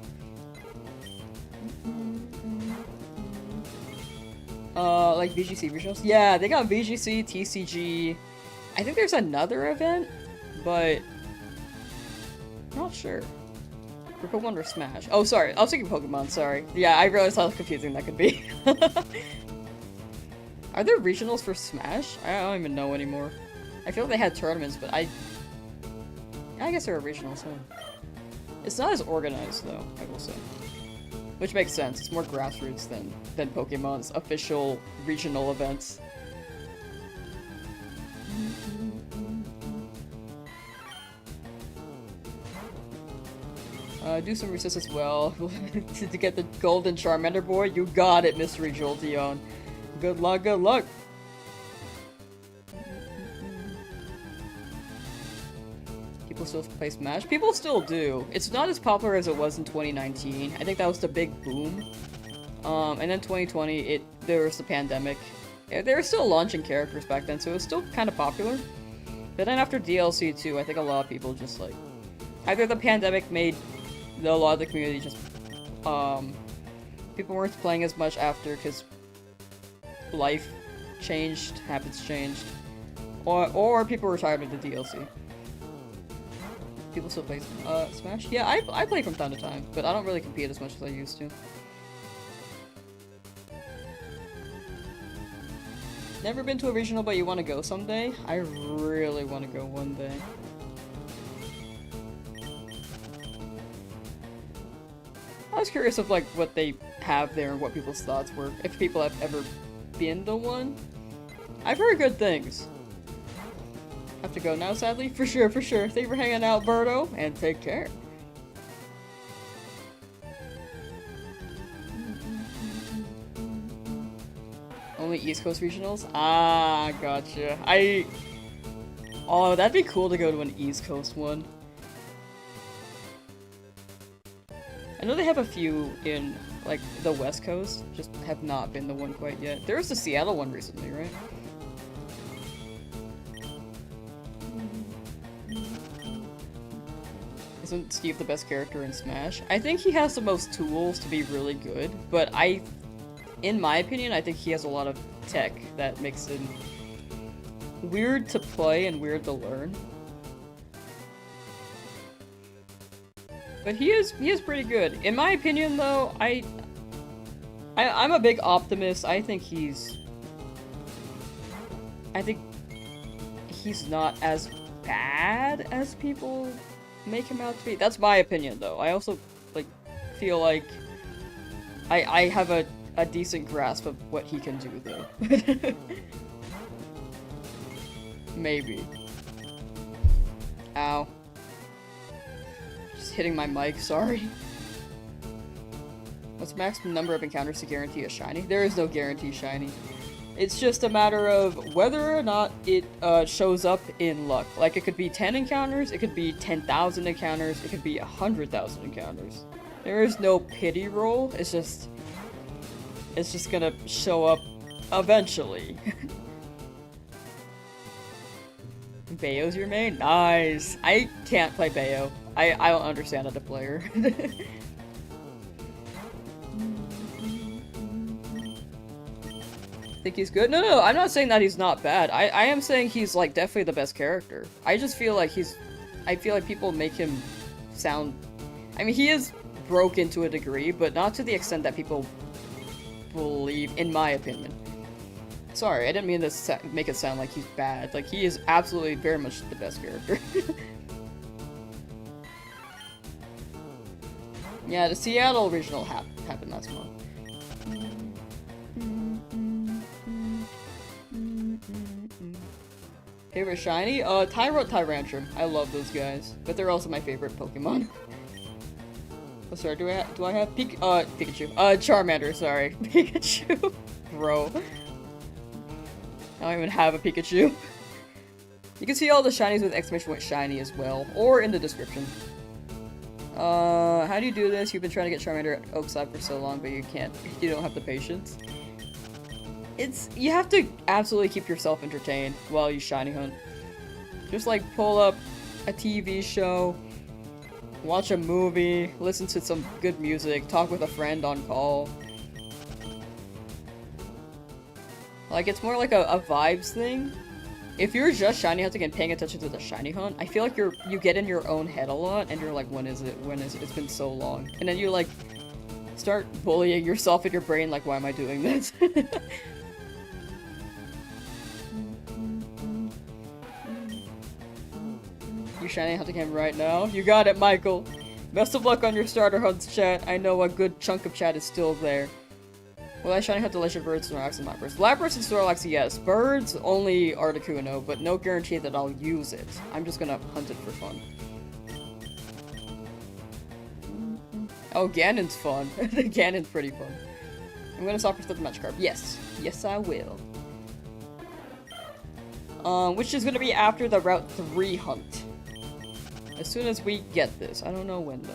Like VGC regionals? Yeah, they got VGC, TCG. I think there's another event, but I'm not sure. For Pokemon or Smash? Oh, sorry. I was thinking Pokemon, sorry. Yeah, I realized how confusing that could be. Are there regionals for Smash? I don't even know anymore. I feel like they had tournaments, but I guess there are regionals, huh? It's not as organized, though, I will say. Which makes sense. It's more grassroots than Pokemon's official regional events. Do some resist as well. to get the golden Charmander boy. You got it, Mystery Jolteon. Good luck, good luck! People still play Smash? People still do. It's not as popular as it was in 2019. I think that was the big boom. And then 2020, there was the pandemic. They were still launching characters back then, so it was still kind of popular. But then after DLC too, I think a lot of people just like... Either the pandemic made a lot of the community just... people weren't playing as much after, because life changed, habits changed, or people were tired of the DLC. People still play Smash? Yeah, I play from time to time, but I don't really compete as much as I used to. Never been to a regional, but you want to go someday? I really want to go one day. I was curious of like what they have there and what people's thoughts were, if people have ever been to one. I've heard good things. Have to go now, sadly? For sure, for sure. Thank you for hanging out, Birdo, and take care. Only East Coast regionals? Ah, gotcha. Oh, that'd be cool to go to an East Coast one. I know they have a few in, like, the West Coast, just have not been the one quite yet. There was the Seattle one recently, right? Isn't Steve the best character in Smash? I think he has the most tools to be really good, but in my opinion, I think he has a lot of tech that makes him weird to play and weird to learn. But he is pretty good. In my opinion, though, I'm a big optimist. I think he's not as bad as people make him out to be. That's my opinion, though. I also, like, feel like I have a decent grasp of what he can do, though. Maybe. Ow. Just hitting my mic, sorry. What's maximum number of encounters to guarantee a shiny? There is no guarantee shiny. It's just a matter of whether or not it shows up in luck. Like, it could be 10 encounters, it could be 10,000 encounters, it could be 100,000 encounters. There is no pity roll, it's just gonna show up eventually. Bayo's your main? Nice! I can't play Bayo. I don't understand as a player. Think he's good? No, I'm not saying that he's not bad. I am saying he's, like, definitely the best character. I just feel like I feel like people make him sound... I mean, he is broken to a degree, but not to the extent that people believe, in my opinion. Sorry, I didn't mean to make it sound like he's bad. Like, he is absolutely very much the best character. Yeah, the Seattle regional happened last month. Favorite shiny? Tyrantrum. I love those guys. But they're also my favorite Pokemon. Oh, sorry, do I have Pikachu. Charmander, sorry. Pikachu. Bro. I don't even have a Pikachu. You can see all the shinies with exclamation point shiny as well, or in the description. How do you do this? You've been trying to get Charmander at Oakside for so long, but you can't. You don't have the patience. You have to absolutely keep yourself entertained while you shiny hunt. Just like pull up a TV show, watch a movie, listen to some good music, talk with a friend on call. Like, it's more like a vibes thing. If you're just shiny hunting and paying attention to the shiny hunt, I feel like you get in your own head a lot, and you're like, when is it? When is it? It's been so long. And then you, like, start bullying yourself in your brain, like, why am I doing this? You shiny hunting him right now? You got it, Michael! Best of luck on your starter hunts, chat. I know a good chunk of chat is still there. Will I shiny hunt the legendary birds, Snorlax, and Lapras? Lapras and Snorlax, yes. Birds, only Articuno, but no guarantee that I'll use it. I'm just gonna hunt it for fun. Oh, Ganon's fun. Ganon's pretty fun. I'm gonna stop for the Magikarp. Yes. Yes, I will. Which is gonna be after the Route 3 hunt. As soon as we get this. I don't know when, though.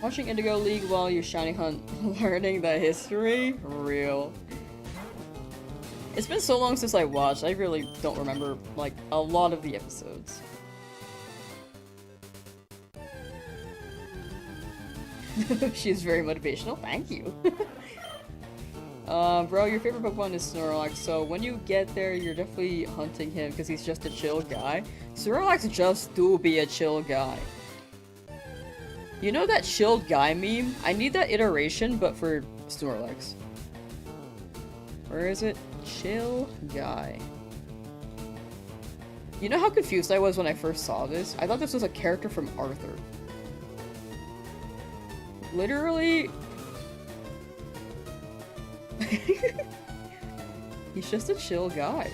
Watching Indigo League while you shiny hunt, learning the history? Real. It's been so long since I watched, I really don't remember, like, a lot of the episodes. She's very motivational, thank you. Bro, your favorite Pokemon is Snorlax, so when you get there, you're definitely hunting him because he's just a chill guy. Snorlax just do be a chill guy. You know that chilled guy meme? I need that iteration, but for Snorlax. Where is it? Chill guy. You know how confused I was when I first saw this? I thought this was a character from Arthur. Literally... He's just a chill guy.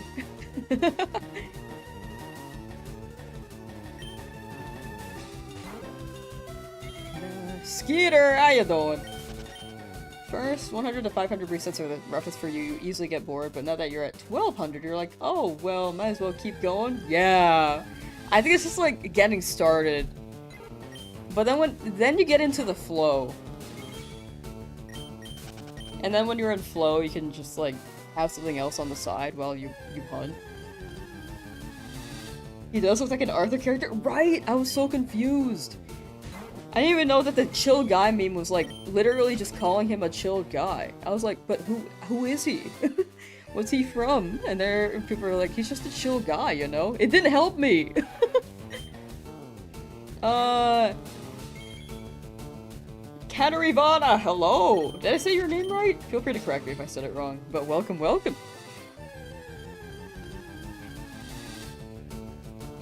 Skeeter, how you doing? First, 100 to 500 resets are the roughest for you. You easily get bored, but now that you're at 1200, you're like, oh, well, might as well keep going. Yeah. I think it's just like getting started. But then you get into the flow. And then when you're in flow, you can just like have something else on the side while you hunt. He does look like an Arthur character. Right! I was so confused. I didn't even know that the chill guy meme was like literally just calling him a chill guy. I was like, but who is he? What's he from? And there people are like, he's just a chill guy, you know? It didn't help me. Katarivana, hello! Did I say your name right? Feel free to correct me if I said it wrong, but welcome, welcome!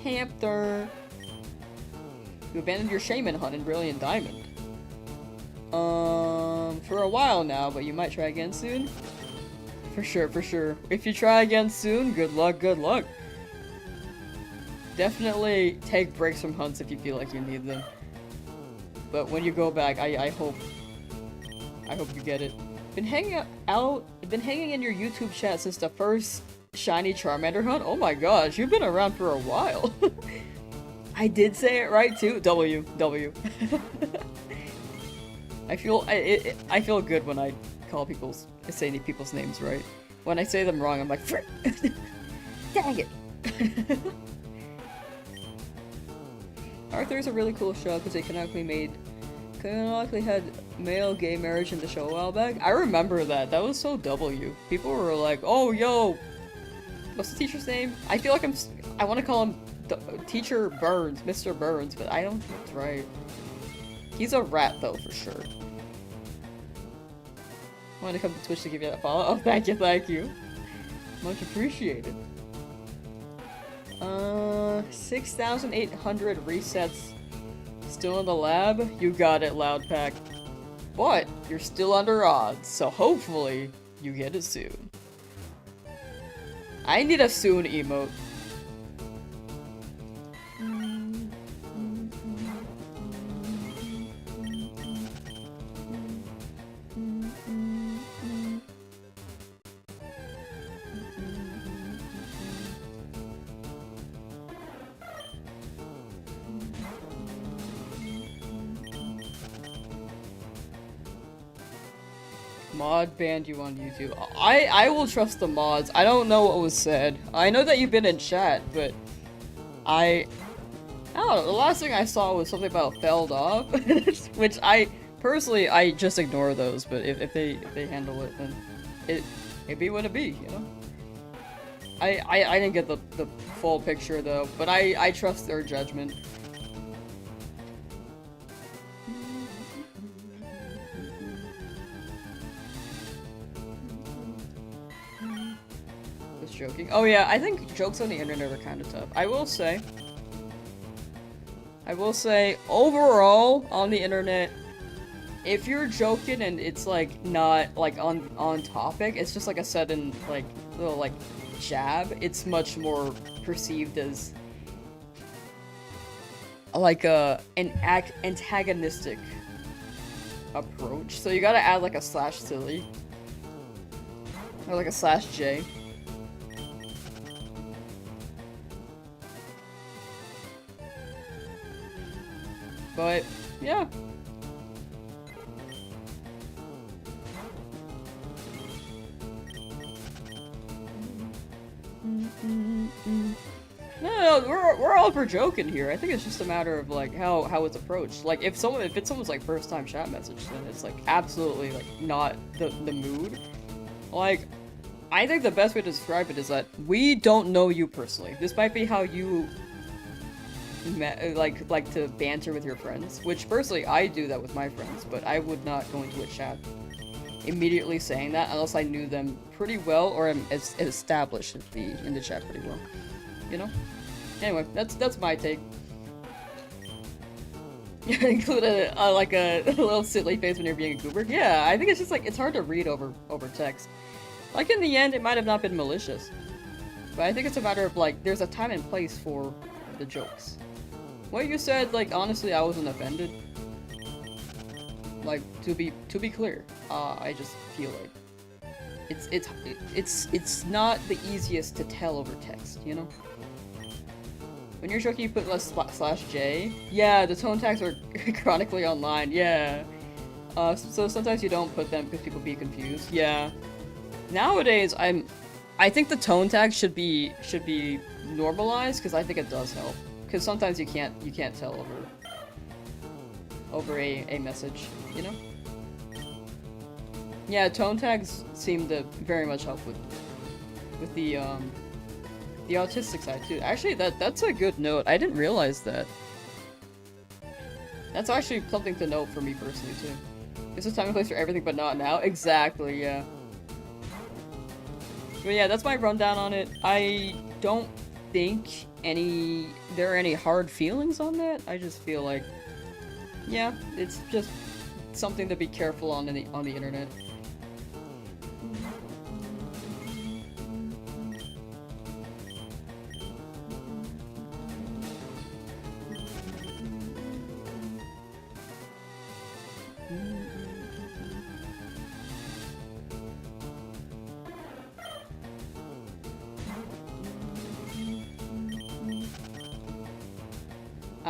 Hamster! You abandoned your shaman hunt in Brilliant Diamond. For a while now, but you might try again soon? For sure, for sure. If you try again soon, good luck, good luck! Definitely take breaks from hunts if you feel like you need them. But when you go back, I hope you get it. Been hanging in your YouTube chat since the first shiny Charmander hunt? Oh my gosh, you've been around for a while. I did say it right too. W. I feel good when I say people's names right. When I say them wrong, I'm like, frick! Dang it! Arthur's a really cool show because they canonically had male gay marriage in the show a while back. I remember that. That was so W. People were like, oh, yo, what's the teacher's name? I feel like I want to call him Teacher Burns, Mr. Burns, but I don't think that's right. He's a rat though, for sure. Wanted to come to Twitch to give you that follow. Oh, thank you. Much appreciated. 6,800 resets. Still in the lab? You got it, Loudpack. But you're still under odds, so hopefully you get it soon. I need a soon emote. Mod banned you on YouTube. I will trust the mods. I don't know what was said. I know that you've been in chat, but I don't know. The last thing I saw was something about failed off, which I just ignore those. But if they handle it, then it be what it be, you know. I didn't get the full picture though, but I trust their judgment. Joking. Oh yeah, I think jokes on the internet are kind of tough. I will say, overall, on the internet, if you're joking and it's like not like on topic, it's just like a sudden like little like jab, it's much more perceived as like an antagonistic approach. So you gotta add like a /silly or like a /J. But, yeah. No, we're all for joking here. I think it's just a matter of like how it's approached. Like if it's someone's like first time chat message, then it's like absolutely like not the mood. Like, I think the best way to describe it is that we don't know you personally. This might be how you like to banter with your friends, which personally I do that with my friends, but I would not go into a chat immediately saying that unless I knew them pretty well or am as established in the chat pretty well. You know? Anyway, that's my take. Include like a little silly face when you're being a goober. Yeah, I think it's just like it's hard to read over text. Like in the end, it might have not been malicious, but I think it's a matter of like there's a time and place for the jokes. What you said, like honestly, I wasn't offended. Like to be clear, I just feel like it's not the easiest to tell over text, you know. When you're joking, you put less /J. Yeah, the tone tags are chronically online. Yeah. So sometimes you don't put them because people be confused. Yeah. Nowadays, I think the tone tag should be normalized because I think it does help. Because sometimes you can't tell over a message, you know. Yeah, tone tags seem to very much help with the autistic side too. Actually, that's a good note. I didn't realize that. That's actually something to note for me personally too. This is time and place for everything, but not now. Exactly, yeah. But yeah, that's my rundown on it. I don't think there are any hard feelings on that. I just feel like, yeah, it's just something to be careful on the internet.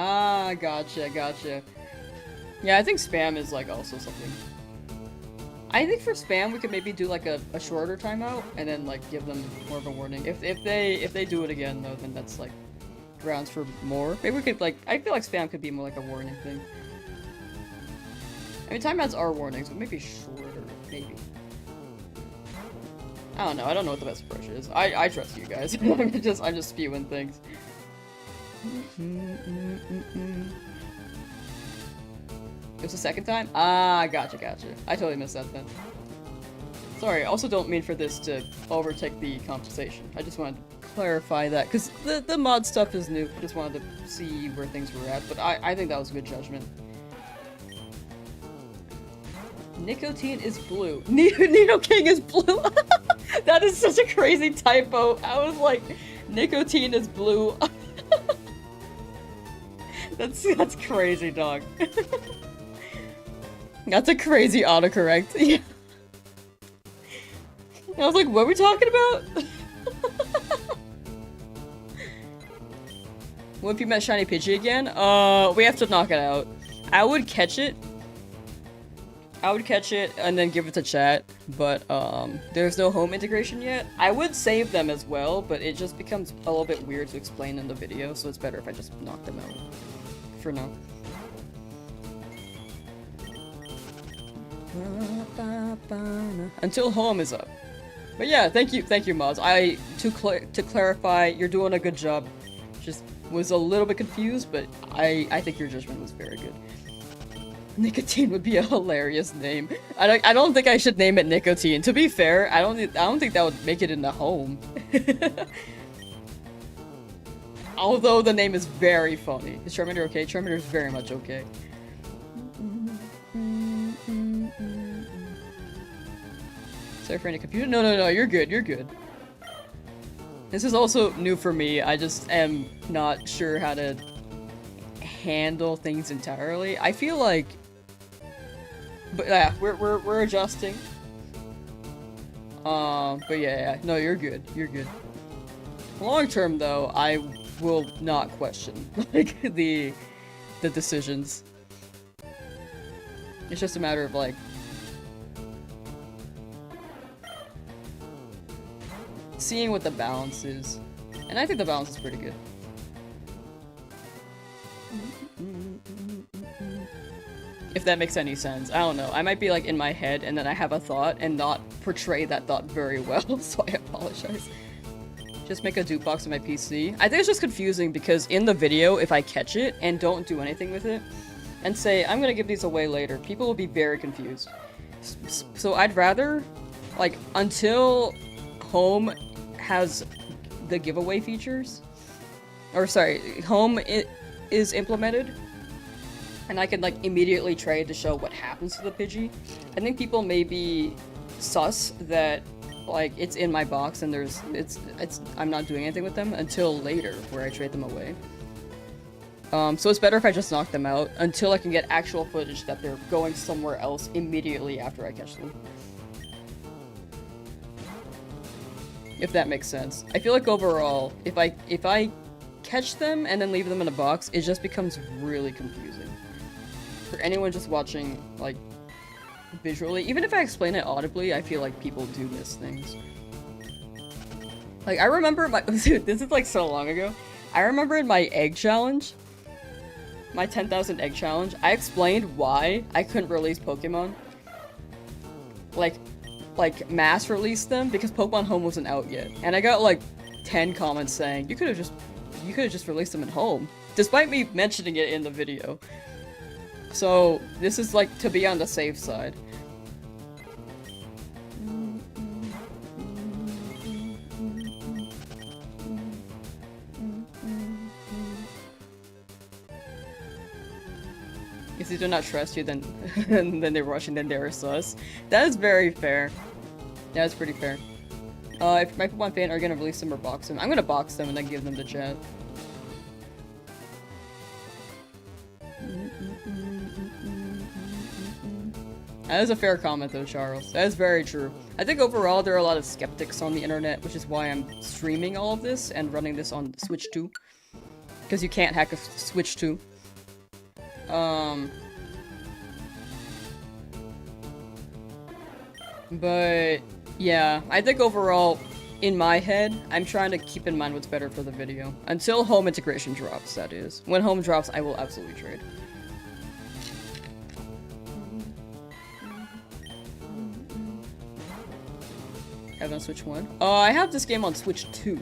Ah, gotcha. Yeah, I think spam is like also something. I think for spam we could maybe do like a shorter timeout and then like give them more of a warning. If they do it again though, then that's like grounds for more. Maybe we could like I feel like spam could be more like a warning thing. I mean timeouts are warnings, but maybe shorter, maybe. I don't know. I don't know what the best approach is. I trust you guys. I'm just spewing things. It was the second time? Ah, gotcha. I totally missed that then. Sorry, I also don't mean for this to overtake the conversation. I just wanted to clarify that, because the mod stuff is new. I just wanted to see where things were at, but I think that was a good judgment. Nicotine is blue. Nidoking is blue! That is such a crazy typo. I was like, nicotine is blue. That's crazy, dog. That's a crazy autocorrect. Yeah. I was like, what are we talking about? What if you met Shiny Pidgey again? We have to knock it out. I would catch it and then give it to chat, but there's no home integration yet. I would save them as well, but it just becomes a little bit weird to explain in the video, so it's better if I just knock them out. For now. Until home is up. But yeah, thank you, mods. To clarify, you're doing a good job. Just was a little bit confused, but I think your judgment was very good. Nicotine would be a hilarious name. I don't think I should name it Nicotine. To be fair, I don't think that would make it in the home. Although the name is very funny. Is Charmander okay? Charmander is very much okay. Sorry for any confusion. No, you're good. This is also new for me. I just am not sure how to handle things entirely. I feel like, but yeah, we're adjusting. But yeah, no, you're good. Long term though, I will not question like the decisions. It's just a matter of like seeing what the balance is, and I think the balance is pretty good. If that makes any sense. I don't know. I might be like in my head and then I have a thought and not portray that thought very well, so I apologize. Just make a dupe box on my PC. I think it's just confusing because in the video, if I catch it and don't do anything with it, and say, I'm gonna give these away later, people will be very confused. So I'd rather, like, until home has the giveaway features, or sorry, home is implemented, and I can, like, immediately trade to show what happens to the Pidgey, I think people may be sus that like it's in my box and I'm not doing anything with them until later where I trade them away. So it's better if I just knock them out until I can get actual footage that they're going somewhere else immediately after I catch them. If that makes sense. I feel like overall, if I catch them and then leave them in a box, it just becomes really confusing. For anyone just watching, like, visually, even if I explain it audibly, I feel like people do miss things. Like, I remember dude, this is like so long ago. I remember in my egg challenge, my 10,000 egg challenge, I explained why I couldn't release Pokemon. Like mass release them because Pokemon Home wasn't out yet. And I got like 10 comments saying, you could have just released them at home. Despite me mentioning it in the video. So, this is like to be on the safe side. If they do not trust you, then then they're rushing, then they're sus. That is very fair. That is pretty fair. If my Pokemon fan are gonna release them or box them, I'm gonna box them and then give them to chat. That is a fair comment though, Charles. That is very true. I think overall there are a lot of skeptics on the internet, which is why I'm streaming all of this and running this on Switch 2. Because you can't hack a Switch 2. But yeah, I think overall, in my head, I'm trying to keep in mind what's better for the video. Until home integration drops, that is. When home drops, I will absolutely trade. Have it on Switch 1? I have this game on Switch 2.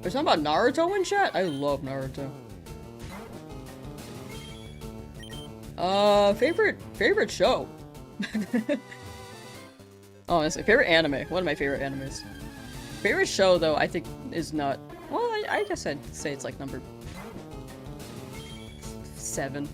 There's something about Naruto in chat? I love Naruto. Favorite show? Honestly, favorite anime. One of my favorite animes. Favorite show, though, I think is not... Well, I guess I'd say it's like number... 7.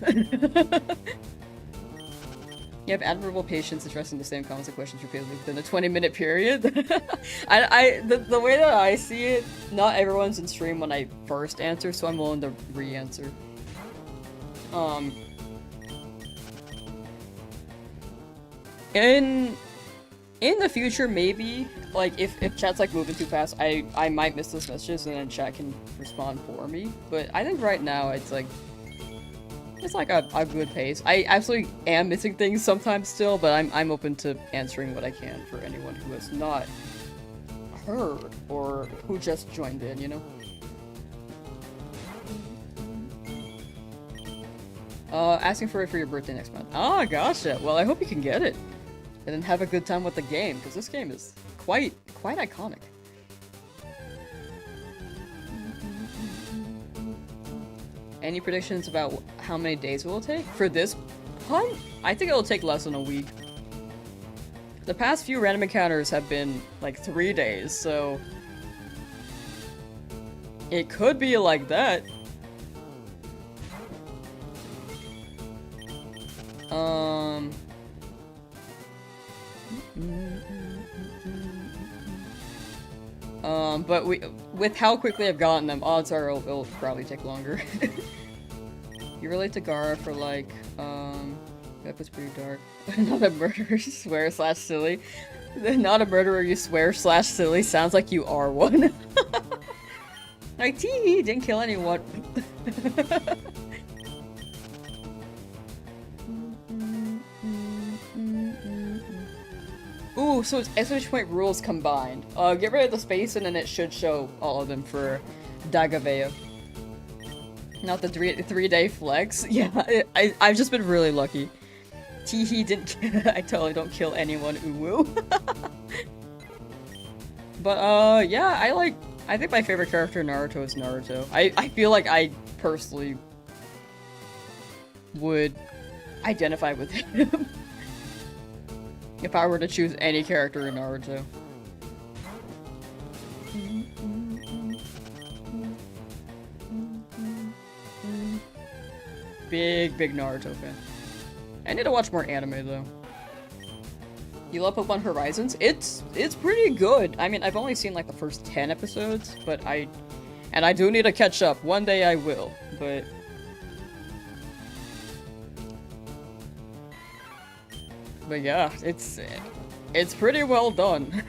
You have admirable patience addressing the same comments and questions repeatedly within a 20-minute period. The way that I see it, not everyone's in stream when I first answer, so I'm willing to re-answer. In the future, maybe, like, if chat's, like, moving too fast, I might miss those messages and then chat can respond for me. But I think right now, it's like a good pace. I absolutely am missing things sometimes still, but I'm open to answering what I can for anyone who has not heard or who just joined in, you know? Asking for it for your birthday next month. Oh, gotcha. Well, I hope you can get it. And then have a good time with the game, because this game is quite iconic. Any predictions about how many days it will take? For this hunt, I think it will take less than a week. The past few random encounters have been like 3 days, so it could be like that. But with how quickly I've gotten them, odds are it'll probably take longer. You relate to Gara for like, that was pretty dark. Not a murderer, swear / silly. Not a murderer, you swear / silly. Sounds like you are one. Like, tee, didn't kill anyone. Ooh, so it's exclamation point rules combined. Get rid of the space and then it should show all of them for Dagavea. Not the three-day flex. Yeah, I've just been really lucky. Teehee didn't. I totally don't kill anyone. Uwu. But yeah, I think my favorite character in Naruto is Naruto. I feel like I personally would identify with him if I were to choose any character in Naruto. Big Naruto fan. I need to watch more anime though. You love Pokemon Horizons? It's pretty good. I mean, I've only seen like the first 10 episodes, but I do need to catch up. One day I will, but yeah, it's pretty well done.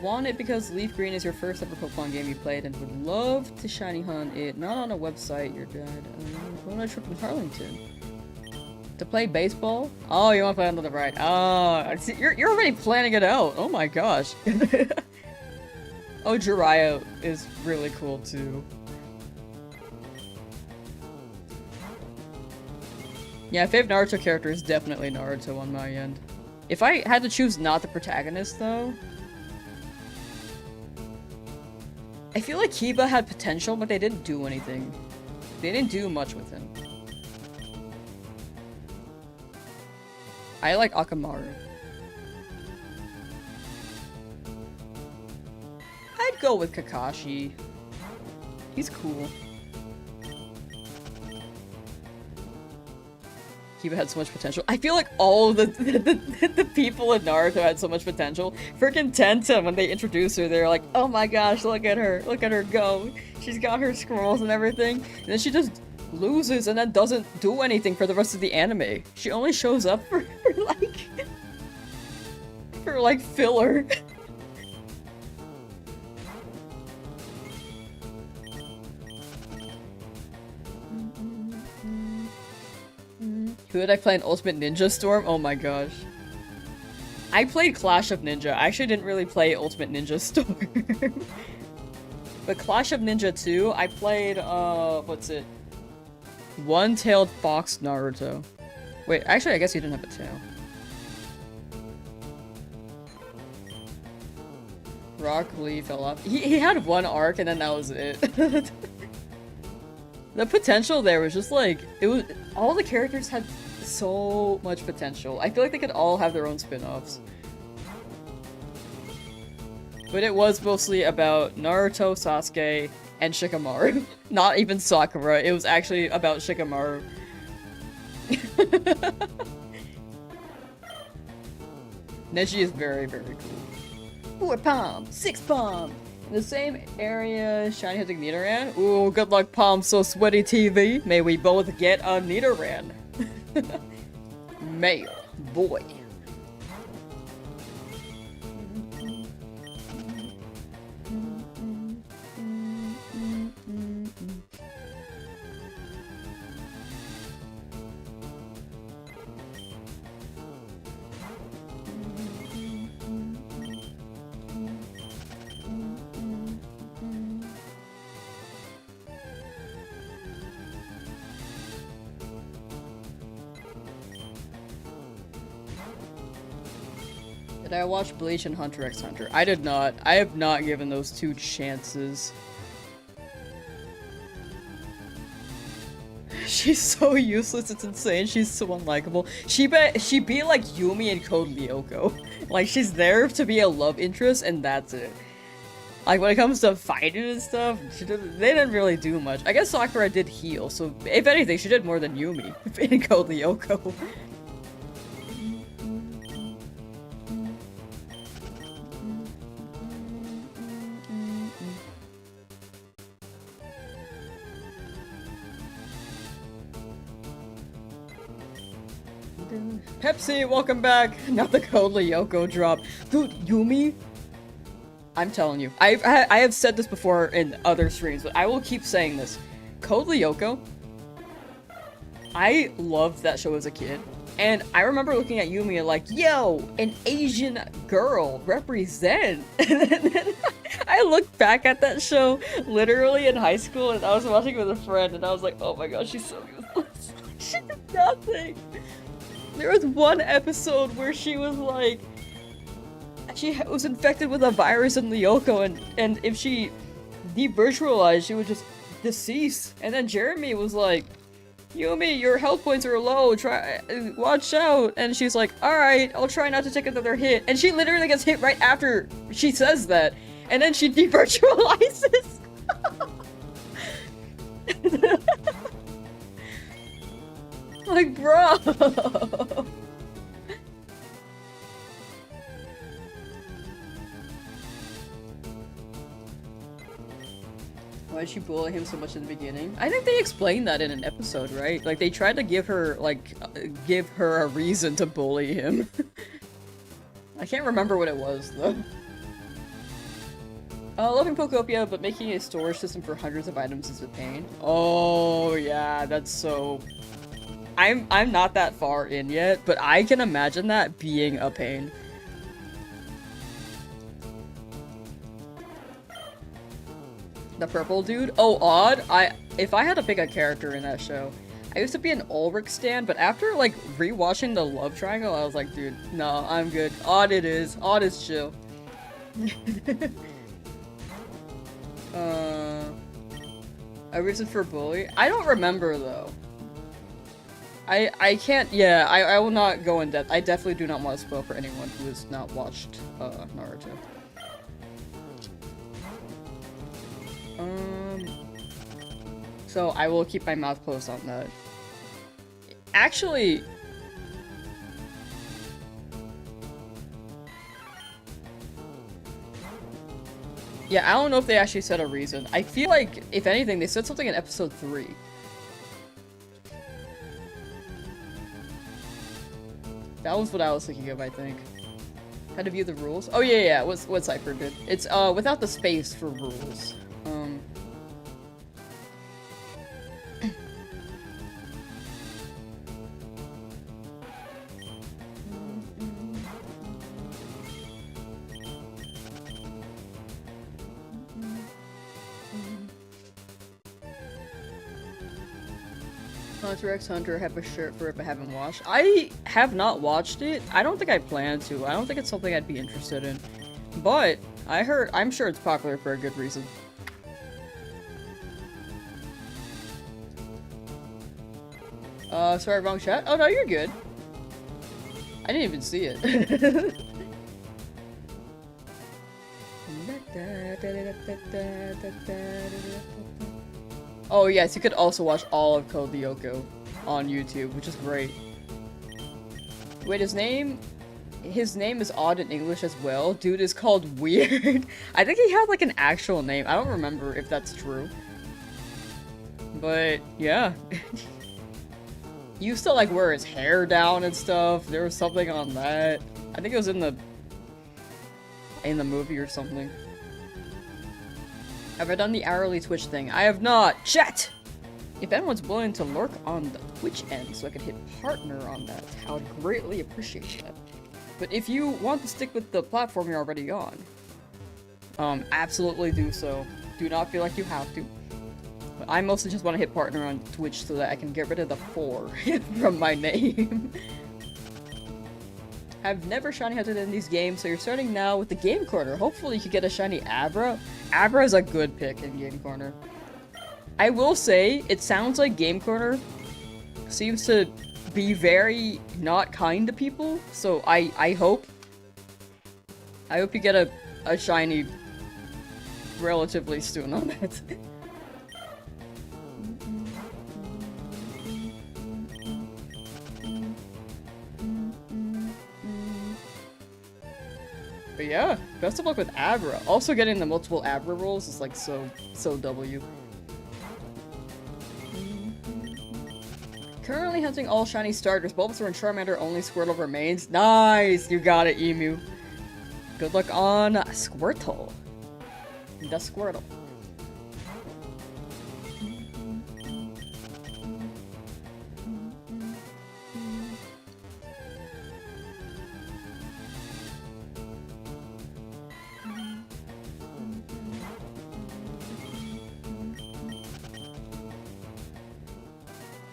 Want it because Leafgreen is your first ever Pokemon game you played and would love to shiny hunt it, not on a website, your dad. Go on a trip in Harlington. To play baseball? Oh, you want to play on the right. Oh, see, you're already planning it out. Oh my gosh. Oh, Jiraiya is really cool too. Yeah, favorite Naruto character is definitely Naruto on my end. If I had to choose not the protagonist though, I feel like Kiba had potential, but they didn't do anything. They didn't do much with him. I like Akamaru. I'd go with Kakashi. He's cool. Kiba had so much potential. I feel like all of the people in Naruto had so much potential. Freaking Tenta, when they introduced her, they're like, oh my gosh, look at her go. She's got her scrolls and everything. And then she just loses and then doesn't do anything for the rest of the anime. She only shows up for like filler. Who did I play in Ultimate Ninja Storm? Oh my gosh. I played Clash of Ninja. I actually didn't really play Ultimate Ninja Storm. But Clash of Ninja 2, I played, what's it? One-tailed fox Naruto. Wait, actually I guess he didn't have a tail. Rock Lee fell off. He had one arc and then that was it. The potential there was just like, all the characters had so much potential. I feel like they could all have their own spin-offs. But it was mostly about Naruto, Sasuke, and Shikamaru. Not even Sakura, it was actually about Shikamaru. Neji is very, very cool. 4 Palm, 6 Palm! In the same area, Shiny hunting Nidoran. Ooh, good luck, Palm So Sweaty TV. May we both get a Nidoran. Male. Boy. Did I watch Bleach and Hunter x Hunter? I did not. I have not given those two chances. She's so useless, it's insane. She's so unlikable. She be like Yumi and Code Lyoko. Like, she's there to be a love interest, and that's it. Like, when it comes to fighting and stuff, they didn't really do much. I guess Sakura did heal, so if anything, she did more than Yumi in Code Lyoko. Pepsi, welcome back! Now the Code Lyoko drop. Dude, Yumi? I'm telling you. I have said this before in other streams, but I will keep saying this. Code Lyoko, I loved that show as a kid. And I remember looking at Yumi and like, yo, an Asian girl, represent. And then I looked back at that show literally in high school and I was watching it with a friend and I was like, oh my gosh, she's so useless. She did nothing. There was one episode where she was like, she was infected with a virus in Lyoko and if she devirtualized, she would just decease. And then Jeremy was like, Yumi, your health points are low, watch out. And she's like, alright, I'll try not to take another hit. And she literally gets hit right after she says that. And then she devirtualizes. Like, bro. Why'd she bully him so much in the beginning? I think they explained that in an episode, right? Like, they tried to give her, like, give her a reason to bully him. I can't remember what it was, though. Loving Pokopia, but making a storage system for hundreds of items is a pain. Oh, yeah, that's so... I'm not that far in yet, but I can imagine that being a pain. The purple dude? Oh, Odd? If I had to pick a character in that show, I used to be an Ulrich stan, but after, like, rewatching the love triangle, I was like, dude, no, I'm good. Odd it is. Odd is chill. A reason for bully? I don't remember, though. I can't, yeah, I will not go in depth. I definitely do not want to spoil for anyone who has not watched, Naruto. So I will keep my mouth closed on that. Actually... Yeah, I don't know if they actually said a reason. I feel like, if anything, they said something in episode 3. That was what I was thinking of, I think. How to view the rules? Oh yeah, what Cypher did. It's, without the space for rules. Hunter x Hunter, have a shirt for it but haven't watched. I have not watched it. I don't think I plan to. I don't think it's something I'd be interested in. But I'm sure it's popular for a good reason. Sorry, wrong chat? Oh no, you're good. I didn't even see it. Oh yes, you could also watch all of Code Lyoko on YouTube, which is great. Wait, his name is odd in English as well. Dude is called Weird. I think he had like an actual name. I don't remember if that's true. But yeah. He used to like wear his hair down and stuff. There was something on that. I think it was in the movie or something. Have I done the hourly Twitch thing? I have not! Chat! If anyone's willing to lurk on the Twitch end so I could hit partner on that, I would greatly appreciate that. But if you want to stick with the platform you're already on, absolutely do so. Do not feel like you have to. But I mostly just want to hit partner on Twitch so that I can get rid of the 4 from my name. I've never shiny hunted in these games, so you're starting now with the Game Corner. Hopefully you can get a shiny Abra. Abra is a good pick in Game Corner. I will say, it sounds like Game Corner seems to be very not kind to people, so I hope you get a shiny relatively soon on that. But yeah, best of luck with Abra. Also getting the multiple Abra rolls is like so W. Currently hunting all shiny starters. Bulbasaur and Charmander, only Squirtle remains. Nice! You got it, Emu. Good luck on Squirtle. The Squirtle.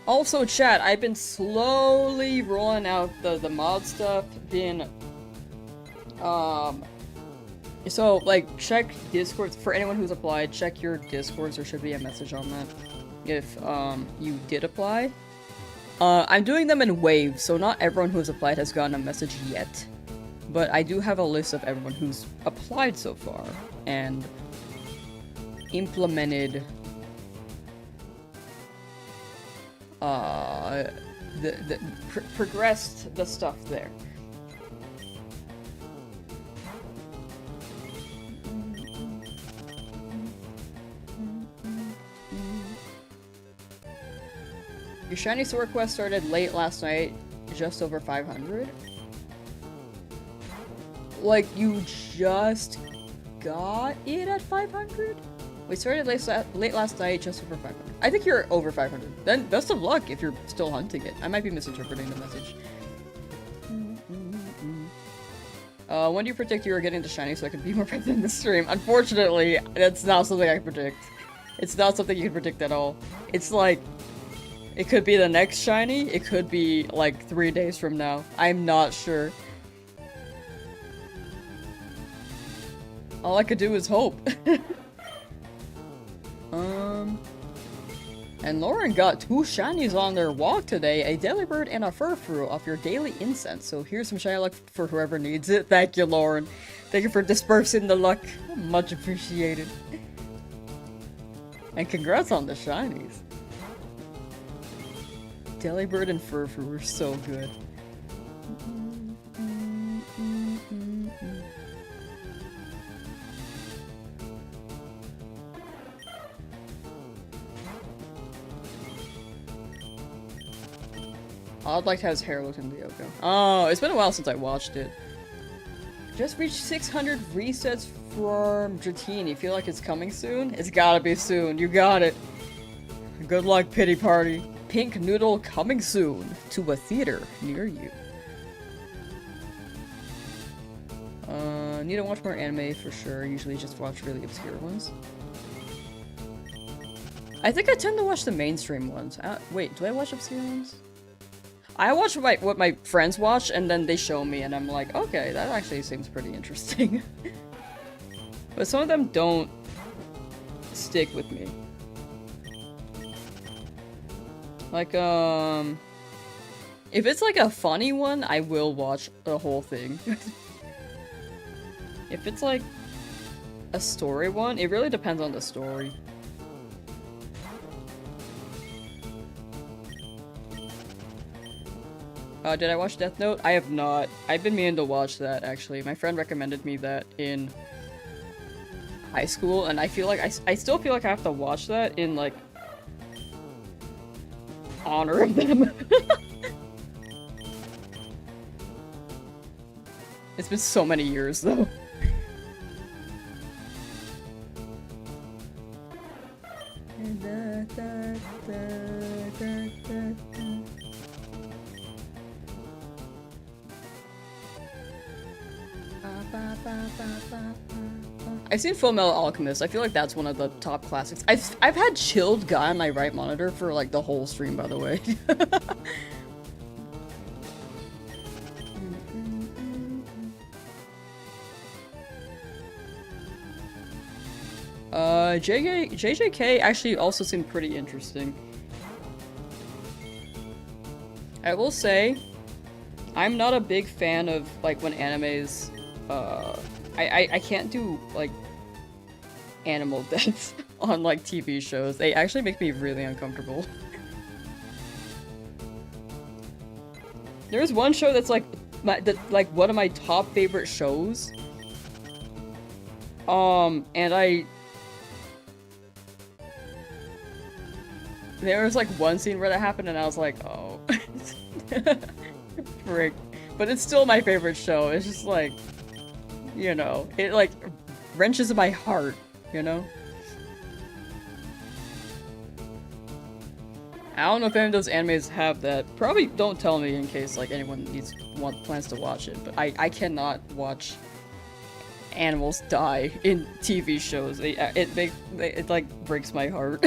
Also, chat, I've been slowly rolling out the mod stuff, so, like, check Discord, for anyone who's applied, check your Discords, there should be a message on that, if, you did apply. I'm doing them in waves, so not everyone who's applied has gotten a message yet. But I do have a list of everyone who's applied so far, and implemented progressed the stuff there. Your shiny sword quest started late last night, just over 500. Like, you just got it at 500? We started late last night, just over 500. I think you're over 500. Then best of luck if you're still hunting it. I might be misinterpreting the message. When do you predict you are getting the shiny so I can be more present in the stream? Unfortunately, that's not something I can predict. It's not something you can predict at all. It's like, it could be the next shiny, it could be like 3 days from now. I'm not sure. All I could do is hope. And Lauren got 2 shinies on their walk today, a Delibird and a Furfrou off your daily incense. So here's some shiny luck for whoever needs it. Thank you, Lauren. Thank you for dispersing the luck. Much appreciated. And congrats on the shinies. Delibird and Furfrou were so good. I'd like to have his hair look in the Yoko. Oh, it's been a while since I watched it. Just reached 600 resets from Dratini. Feel like it's coming soon? It's gotta be soon. You got it. Good luck, Pity Party. Pink Noodle coming soon to a theater near you. Need to watch more anime for sure. Usually just watch really obscure ones. I think I tend to watch the mainstream ones. Wait, do I watch obscure ones? I watch what my friends watch, and then they show me, and I'm like, okay, that actually seems pretty interesting. But some of them don't stick with me. Like, if it's like a funny one, I will watch the whole thing. If it's like a story one, it really depends on the story. Did I watch Death Note? I have not. I've been meaning to watch that, actually. My friend recommended me that in high school, and I feel like I still feel like I have to watch that in, like, honor of them. It's been so many years, though. I've seen Fullmetal Alchemist. I feel like that's one of the top classics. I've had Chilled Guy on my right monitor for like the whole stream, by the way. JJK actually also seemed pretty interesting. I will say, I'm not a big fan of like when animes, I can't do like animal deaths on like TV shows. They actually make me really uncomfortable. There's one show that's like one of my top favorite shows. And there was like one scene where that happened and I was like, oh. Frick. But it's still my favorite show. It's just like, you know, it like wrenches in my heart, you know? I don't know if any of those animes have that. Probably don't tell me in case like anyone plans to watch it, but I cannot watch animals die in TV shows. It like breaks my heart.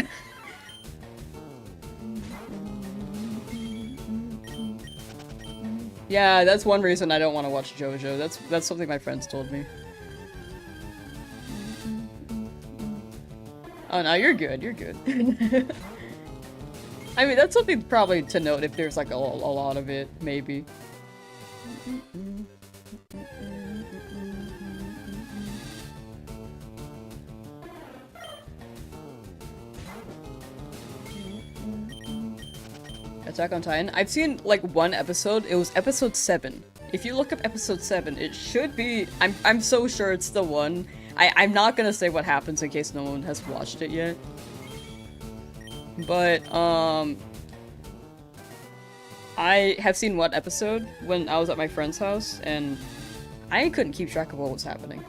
Yeah, that's one reason I don't want to watch JoJo. That's something my friends told me. Oh no, you're good, you're good. I mean, that's something probably to note if there's like a lot of it, maybe. Attack on Titan. I've seen like one episode. It was episode 7. If you look up episode 7, it should be. I'm so sure it's the one. I'm not gonna say what happens in case no one has watched it yet. But I have seen one episode when I was at my friend's house, and I couldn't keep track of what was happening.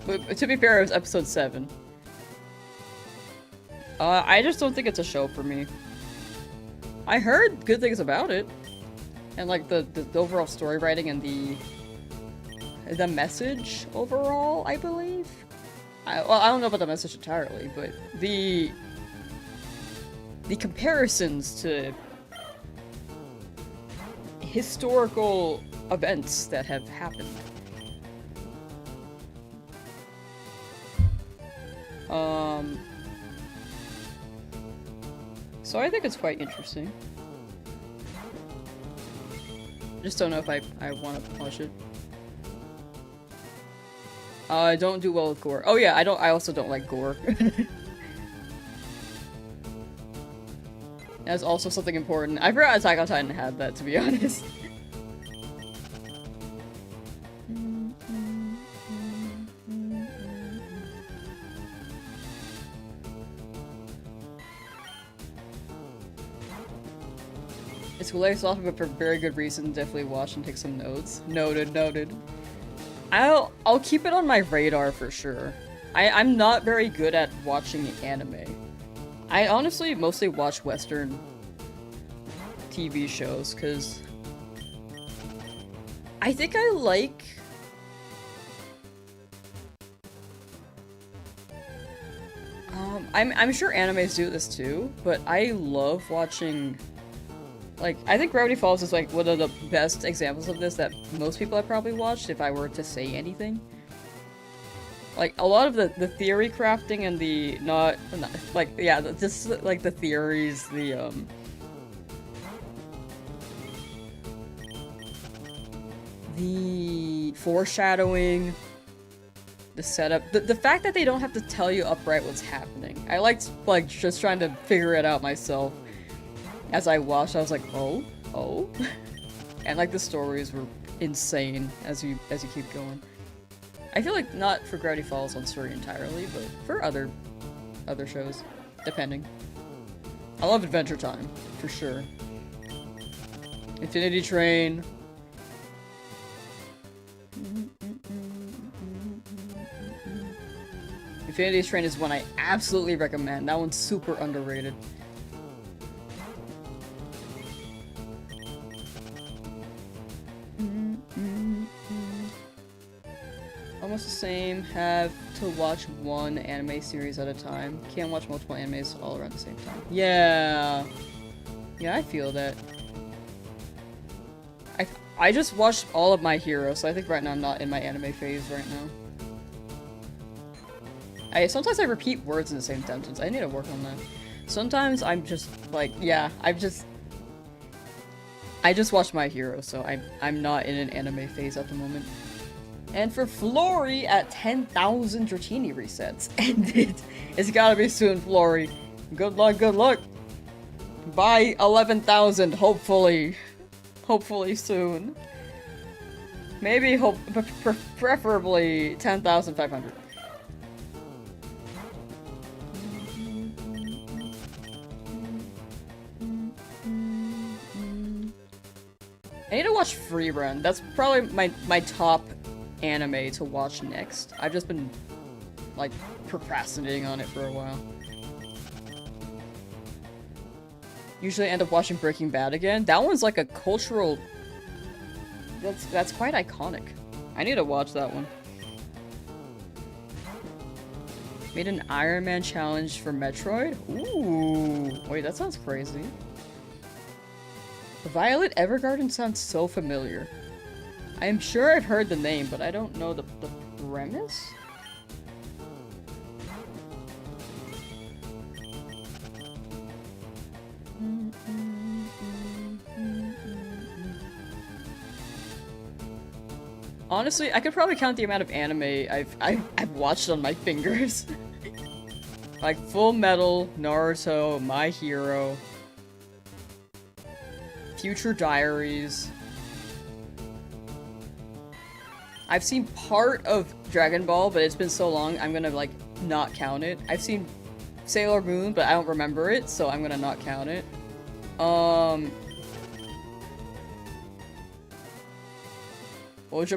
But to be fair, it was episode 7. I just don't think it's a show for me. I heard good things about it. And like the overall story writing and the message overall, I believe. Well, I don't know about the message entirely, but the comparisons to historical events that have happened. So I think it's quite interesting. Just don't know if I want to watch it. I don't do well with gore. Oh yeah, I also don't like gore. That's also something important. I forgot Attack on Titan had that, to be honest. It's hilarious off, but for very good reason. Definitely watch and take some notes. Noted, noted. I'll keep it on my radar for sure. I'm not very good at watching anime. I honestly mostly watch Western TV shows, because I think I like... I'm sure animes do this too, but I love watching... Like, I think Gravity Falls is like one of the best examples of this that most people have probably watched, if I were to say anything. Like, a lot of the theory crafting and the not like, yeah, just like the theories, the foreshadowing, the setup, the fact that they don't have to tell you upright what's happening. I liked, like, just trying to figure it out myself. As I watched, I was like, oh? And like the stories were insane as you keep going. I feel like not for Gravity Falls on story entirely, but for other shows, depending. I love Adventure Time, for sure. Infinity Train. Infinity Train is one I absolutely recommend. That one's super underrated. Almost the same. Have to watch one anime series at a time. Can't watch multiple animes all around the same time. Yeah. Yeah, I feel that. I just watched all of My Hero, so I think right now I'm not in my anime phase right now. Sometimes I repeat words in the same sentence. I need to work on that. Sometimes I'm just like, yeah, I just watched My Hero, so I'm not in an anime phase at the moment. And for Flory at 10,000 Dratini resets. And it's gotta be soon, Flory. Good luck, good luck. By 11,000, hopefully. Hopefully soon. Maybe, preferably 10,500. I need to watch Free Run. That's probably my top anime to watch next. I've just been, like, procrastinating on it for a while. Usually I end up watching Breaking Bad again. That one's like a cultural... That's quite iconic. I need to watch that one. Made an Iron Man challenge for Metroid? Ooh. Wait, that sounds crazy. Violet Evergarden sounds so familiar. I am sure I've heard the name, but I don't know the premise? Honestly, I could probably count the amount of anime I've watched on my fingers. Like Full Metal, Naruto, My Hero, Future Diaries. I've seen part of Dragon Ball, but it's been so long, I'm gonna like not count it. I've seen Sailor Moon, but I don't remember it, so I'm gonna not count it. Ojo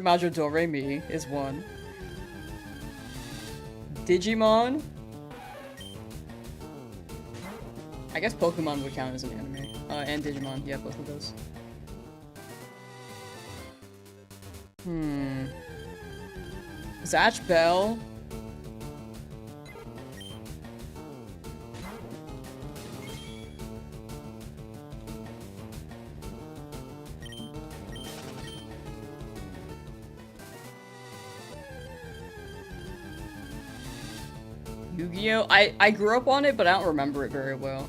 Majo Do Re Mi is one. Digimon. I guess Pokemon would count as an anime. And Digimon, yeah, both of those. Zatch Bell. Yu-Gi-Oh! I grew up on it, but I don't remember it very well.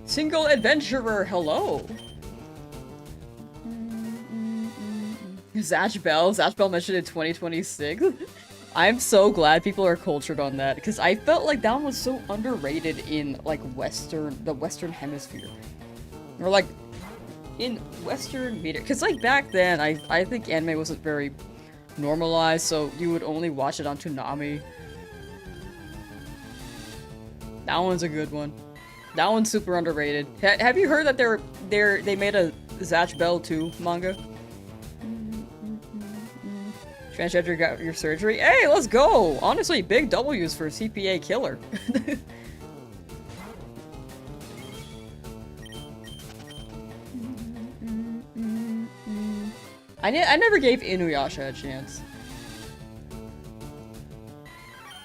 Single Adventurer, hello! Zatch Bell mentioned in 2026. I'm so glad people are cultured on that, because I felt like that one was so underrated in, like, the Western Hemisphere. Or, like, in Western media. Because, like, back then, I think anime wasn't very normalized, so you would only watch it on Toonami. That one's a good one. That one's super underrated. Have you heard that they made a Zatch Bell 2 manga? Transgender got your surgery? Hey, let's go! Honestly, big W's for CPA killer. I never gave Inuyasha a chance.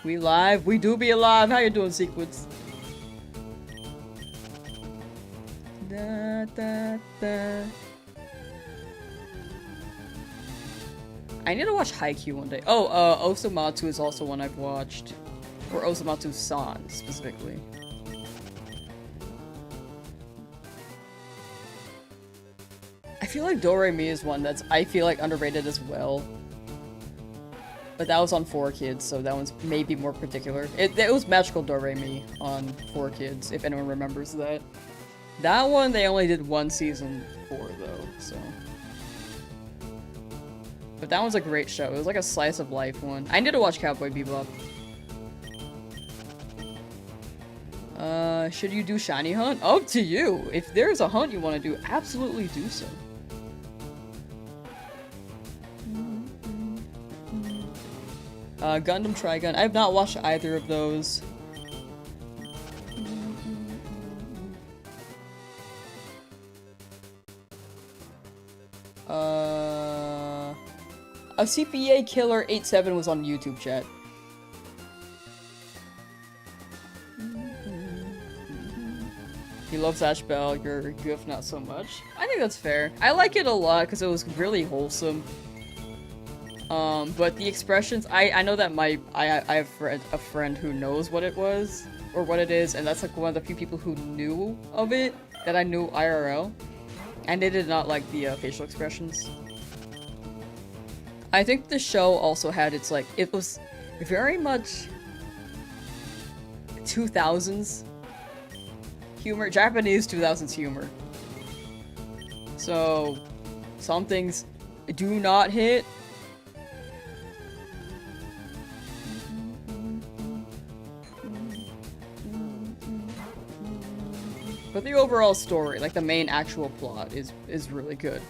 We live? We do be alive. How you doing, Sequence? Da, da, da. I need to watch Haikyuu one day. Oh, Osomatsu is also one I've watched. Or Osomatsu-san, specifically. I feel like Do-Re-Mi is one that's, I feel like, underrated as well. But that was on 4Kids, so that one's maybe more particular. It was Magical Do-Re-Mi on 4Kids, if anyone remembers that. That one, they only did one season for, though, so... But that one's a great show. It was like a slice of life one. I need to watch Cowboy Bebop. Should you do shiny hunt? Up to you! If there's a hunt you want to do, absolutely do so. Gundam Trigun. I have not watched either of those. A CPA Killer 87 was on YouTube chat. He loves Ash Bell, you're Goof not so much. I think that's fair. I like it a lot because it was really wholesome. But the expressions, I know that I have a friend who knows what it was, or what it is, and that's like one of the few people who knew of it, that I knew IRL. And they did not like the facial expressions. I think the show also had its, like, it was very much 2000s humor, Japanese 2000s humor. So, some things do not hit. But the overall story, like the main actual plot, is really good.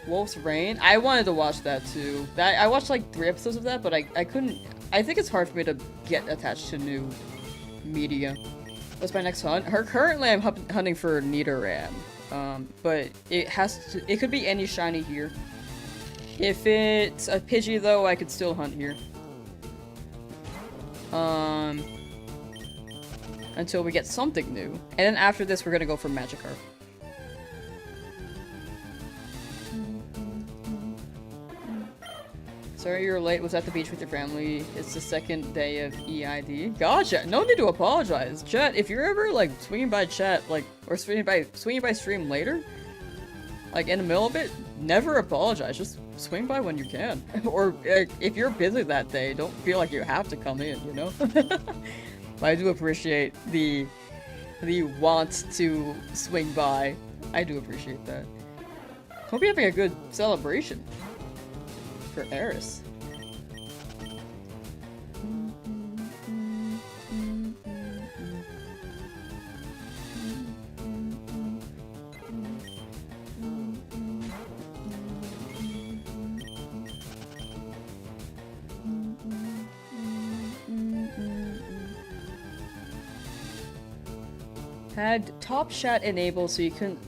Wolf's Rain? I wanted to watch that too. I watched like 3 episodes of that, but I couldn't... I think it's hard for me to get attached to new media. What's my next hunt? Currently I'm hunting for Nidoran. But it could be any shiny here. If it's a Pidgey though, I could still hunt here. Until we get something new. And then after this, we're gonna go for Magikarp. Sorry you're late, was at the beach with your family. It's the second day of EID. Gotcha! No need to apologize. Chat, if you're ever, like, swinging by chat, like, or swinging by stream later, like, in the middle of it, never apologize. Just swing by when you can. Or, if you're busy that day, don't feel like you have to come in, you know? But I do appreciate the want to swing by. I do appreciate that. Hope you're having a good celebration. For Eris. Had top chat enabled so you couldn't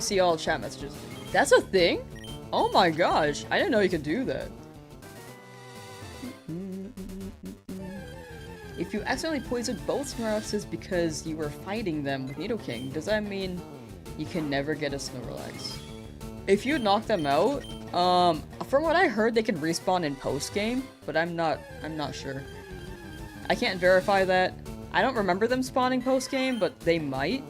see all chat messages. That's a thing? Oh my gosh, I didn't know you could do that. If you accidentally poisoned both Snorlaxes because you were fighting them with Nidoking, does that mean you can never get a Snorlax? If you knock them out, from what I heard, they can respawn in post-game, but I'm not sure. I can't verify that. I don't remember them spawning post-game, but they might.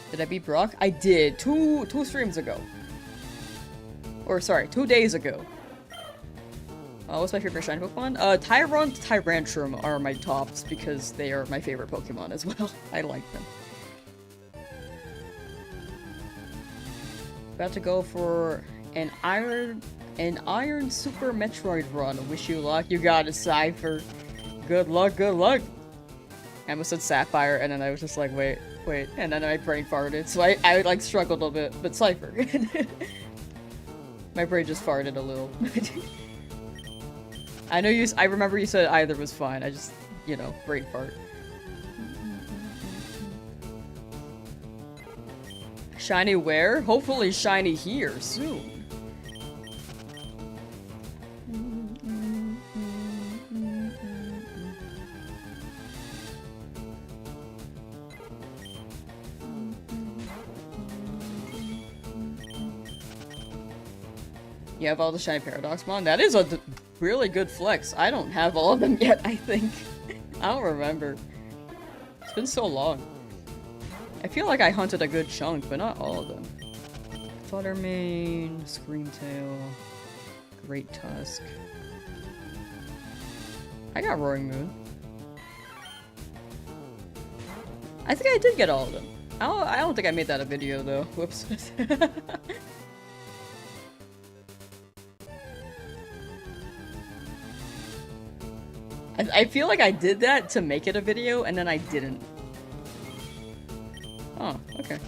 Did I beat Brock? I did. Two streams ago. Or sorry, 2 days ago. What's my favorite shiny Pokemon? Tyron, Tyrantrum are my tops because they are my favorite Pokemon as well. I like them. About to go for an Iron Super Metroid run. Wish you luck. You got it, Cypher. Good luck, good luck. I almost said Sapphire, and then I was just like, wait. And then my brain farted, so I like struggled a bit, but Cypher. My brain just farted a little. I remember you said either was fine, I just, you know, brain fart. Shiny where? Hopefully shiny here, soon. You have all the shiny Paradoxmon? That is a really good flex. I don't have all of them yet, I think. I don't remember. It's been so long. I feel like I hunted a good chunk, but not all of them. Fluttermane, Screamtail, Great Tusk. I got Roaring Moon. I think I did get all of them. I don't think I made that a video though. Whoops. I feel like I did that to make it a video, and then I didn't. Oh, okay.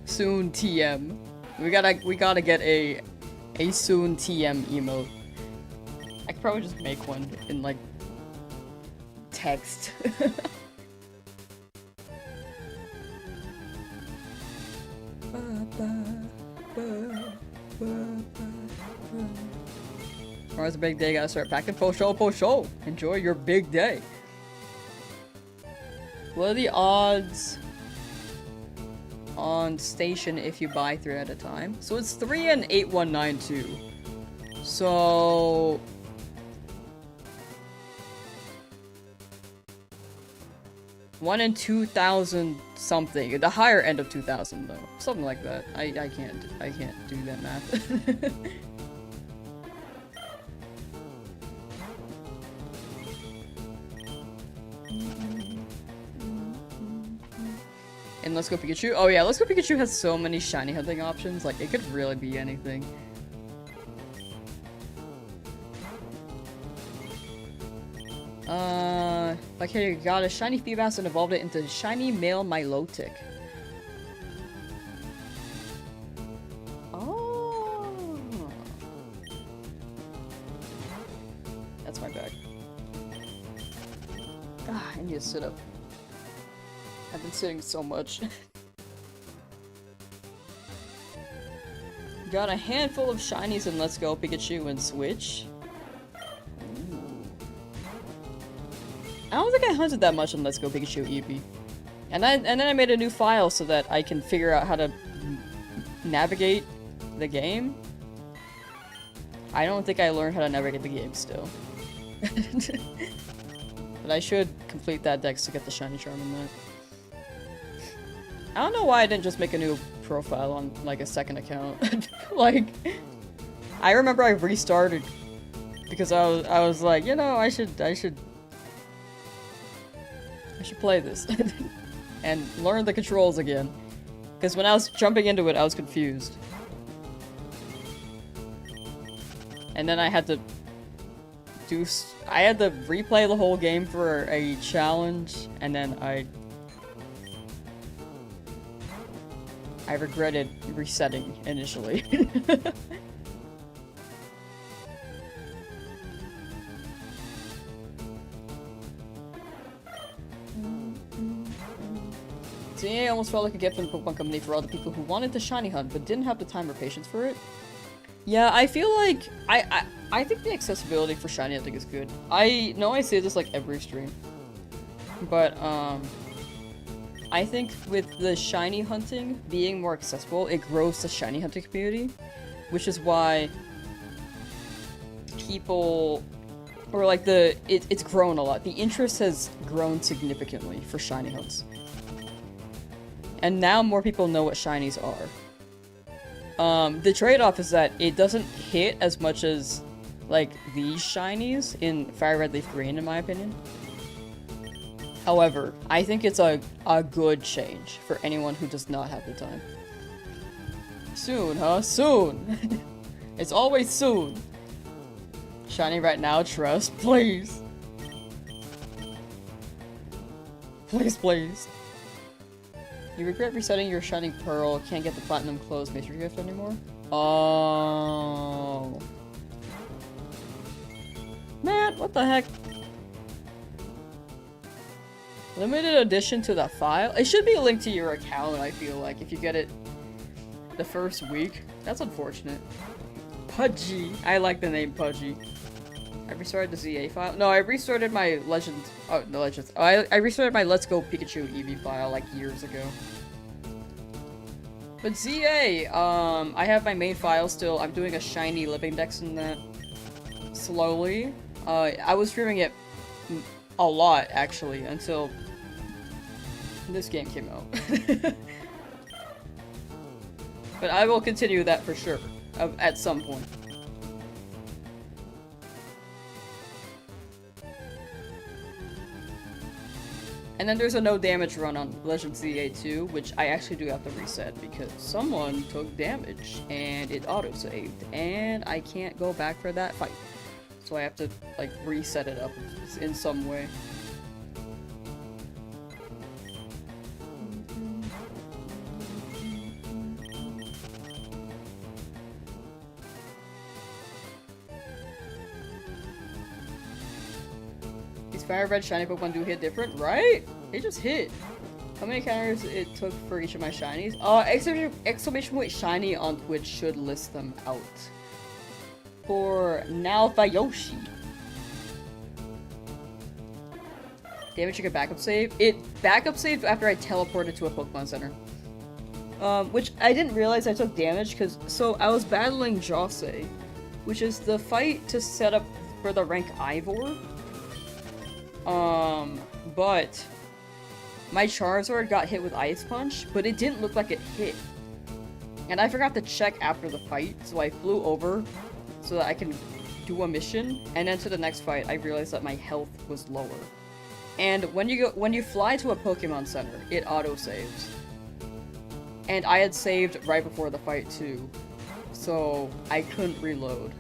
Soon TM. We gotta get a soon TM emote. I could probably just make one in like text. Tomorrow's a big day, gotta start packing. Po show. Enjoy your big day. What are the odds on station if you buy 3 at a time? So it's 3 and 8192. So 1 in 2,000 something. The higher end of 2,000 though. Something like that. I can't do that math. And Let's Go Pikachu? Oh yeah, Let's Go Pikachu has so many shiny hunting options, like it could really be anything. Like here you got a shiny Feebas and evolved it into shiny male Milotic. Oh. That's my bag. Ah, I need to sit up. I've been sitting so much. Got a handful of shinies in Let's Go Pikachu and Switch. Ooh. I don't think I hunted that much in Let's Go Pikachu Eevee. And then I made a new file so that I can figure out how to navigate the game. I don't think I learned how to navigate the game still. But I should complete that dex to get the shiny charm in that. I don't know why I didn't just make a new profile on like a second account. Like, I remember I restarted because I was like, you know, I should play this and learn the controls again. Because when I was jumping into it, I was confused. And then I had to replay the whole game for a challenge, and then I regretted resetting initially. ZA almost felt like a gift from the Pokemon Company for all the people who wanted to shiny hunt but didn't have the time or patience for it. Yeah, I feel like I think the accessibility for shiny hunting is good. I know I say this like every stream, but I think with the shiny hunting being more accessible, it grows the shiny hunting community, which is why people, or like it's grown a lot. The interest has grown significantly for shiny hunts. And now more people know what shinies are. The trade-off is that it doesn't hit as much as, like, these shinies in FireRed, Leafgreen, in my opinion. However, I think it's a good change for anyone who does not have the time. Soon, huh? Soon! It's always soon! Shiny right now, trust, please! Please, please. You regret resetting your Shining Pearl, can't get the Platinum Closed Mystery Gift anymore? Oh. Man, what the heck? Limited edition to the file? It should be linked to your account, I feel like, if you get it the first week. That's unfortunate. Pidgey. I like the name Pidgey. I restarted the ZA file. No, I restarted my Legends. Oh, the Legends. Oh, I restarted my Let's Go Pikachu Eevee file like years ago. But ZA, I have my main file still. I'm doing a shiny living dex in that slowly. I was streaming it a lot actually until this game came out. But I will continue that for sure at some point. And then there's a no damage run on Legend ZA2, which I actually do have to reset because someone took damage and it auto-saved, and I can't go back for that fight. So I have to, like, reset it up in some way. FireRed shiny Pokemon do hit different, right? They just hit. How many counters it took for each of my shinies? Exclamation point shiny on Twitch should list them out. For Nalthayoshi. Damage you can backup save? It backup saved after I teleported to a Pokemon Center. Which I didn't realize I took damage because, so I was battling Jose, which is the fight to set up for the rank Ivor. But my Charizard got hit with Ice Punch, but it didn't look like it hit. And I forgot to check after the fight, so I flew over so that I can do a mission, and then to the next fight, I realized that my health was lower. And when you fly to a Pokemon Center, it auto-saves. And I had saved right before the fight too, so I couldn't reload.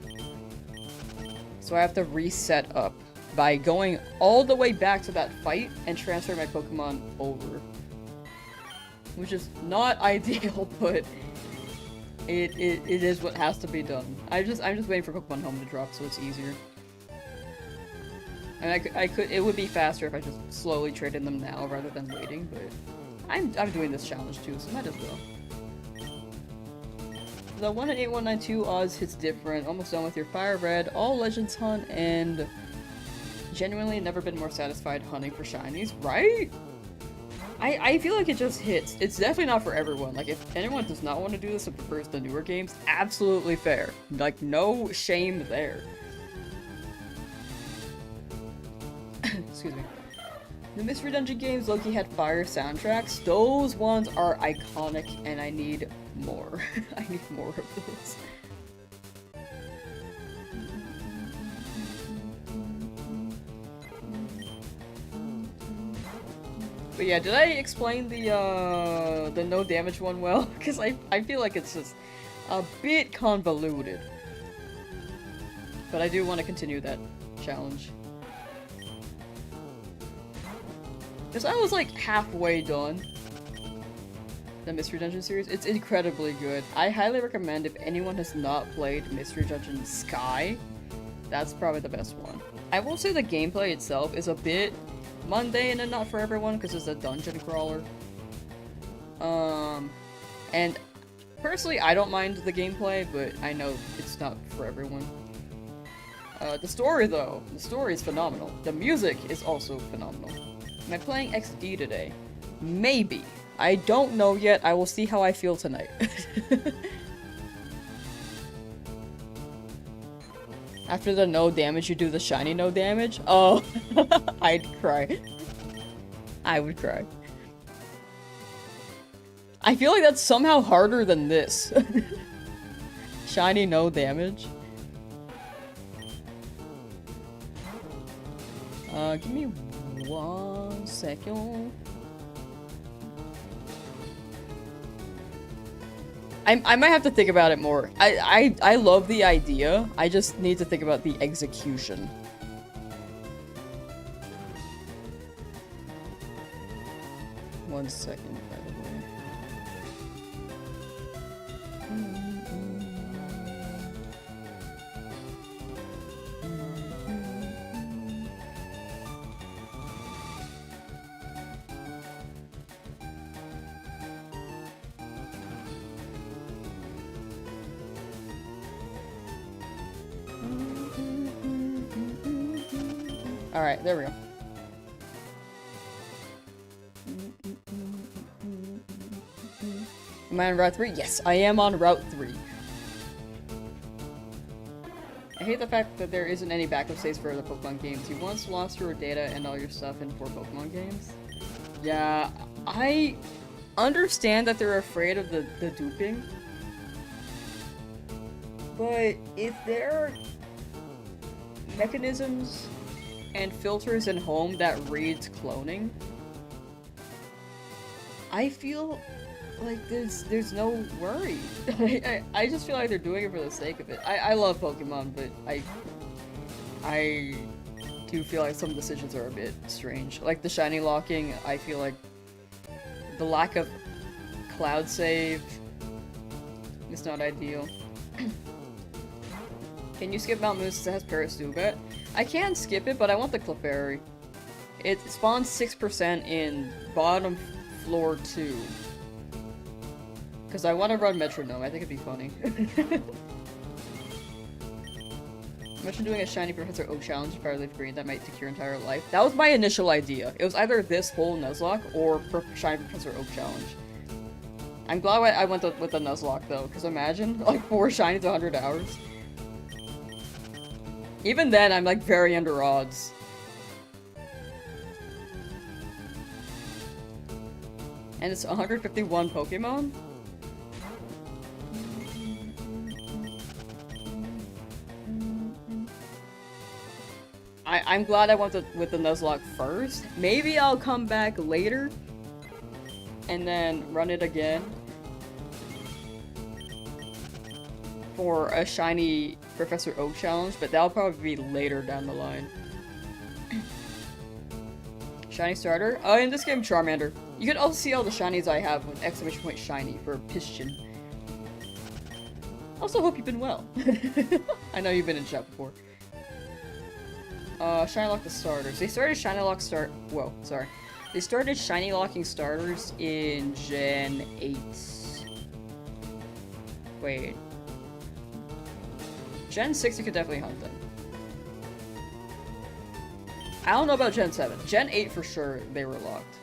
So I have to reset up by going all the way back to that fight and transfer my Pokemon over. Which is not ideal, but it is what has to be done. I'm just waiting for Pokemon Home to drop so it's easier. And it would be faster if I just slowly traded them now rather than waiting, but I'm doing this challenge too, so might as well. The 1 in 8192 odds hits different. Almost done with your FireRed, all Legends hunt, and genuinely never been more satisfied hunting for shinies, right? I feel like it just hits. It's definitely not for everyone. Like, if anyone does not want to do this and prefers the newer games, absolutely fair. Like, no shame there. Excuse me. The Mystery Dungeon games low-key had fire soundtracks. Those ones are iconic, and I need more. I need more of those. But yeah, did I explain the no damage one well? Because I feel like it's just a bit convoluted. But I do want to continue that challenge. Because I was like halfway done the Mystery Dungeon series. It's incredibly good. I highly recommend if anyone has not played Mystery Dungeon Sky, that's probably the best one. I will say the gameplay itself is a bit mundane and not for everyone because it's a dungeon crawler. And personally I don't mind the gameplay, but I know it's not for everyone. The story though, the story is phenomenal. The music is also phenomenal. Am I playing XD today? Maybe. I don't know yet. I will see how I feel tonight. After the no damage, you do the shiny no damage? Oh, I'd cry. I would cry. I feel like that's somehow harder than this. Shiny no damage. Give me 1 second. I might have to think about it more. I love the idea. I just need to think about the execution. One second, by the way. Alright, there we go. Am I on Route 3? Yes, I am on Route 3. I hate the fact that there isn't any backup saves for the Pokemon games. You once lost your data and all your stuff in 4 Pokemon games. Yeah, I understand that they're afraid of the duping. But if there are mechanisms and filters in home that reads cloning, I feel like there's no worry. I just feel like they're doing it for the sake of it. I love Pokemon, but I do feel like some decisions are a bit strange. Like the shiny locking, I feel like the lack of cloud save is not ideal. Can you skip Mount Moon since it has Paris Duvet? I can skip it, but I want the Clefairy. It spawns 6% in bottom floor 2. Because I want to run Metronome, I think it'd be funny. Imagine doing a Shiny Professor Oak challenge in Fire Leafgreen that might take your entire life. That was my initial idea. It was either this whole Nuzlocke or Shiny Professor Oak challenge. I'm glad I went with the Nuzlocke though, because imagine, like 4 Shinies 100 hours. Even then, I'm like very under odds. And it's 151 Pokemon? I'm glad I went with the Nuzlocke first. Maybe I'll come back later and then run it again for a shiny Professor Oak challenge, but that'll probably be later down the line. Shiny starter? Oh, in this game, Charmander. You can also see all the shinies I have with exclamation point shiny for Pidgey. Also hope you've been well. I know you've been in chat before. Shinylocke the starters. They started Shinylocke They started shiny locking starters in Gen 8. Wait. Gen 6 you could definitely hunt them. I don't know about Gen 7. Gen 8 for sure they were locked.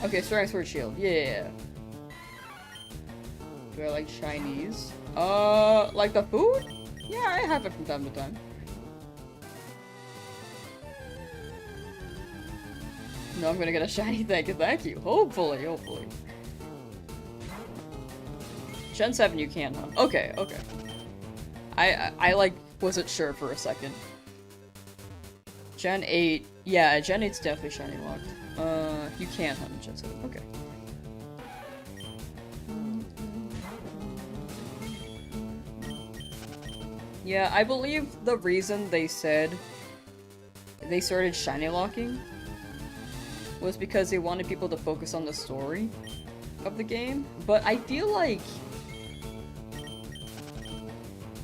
Okay, Starting Sword Shield. Yeah. Do I like Chinese? Like the food? Yeah, I have it from time to time. No, I'm gonna get a shiny, thank you. Hopefully. Gen 7 you can hunt. Okay. I like, wasn't sure for a second. Gen 8, yeah, Gen 8's definitely shiny locked. You can hunt in Gen 7, okay. Yeah, I believe the reason they said they started shiny locking was because they wanted people to focus on the story of the game, but I feel like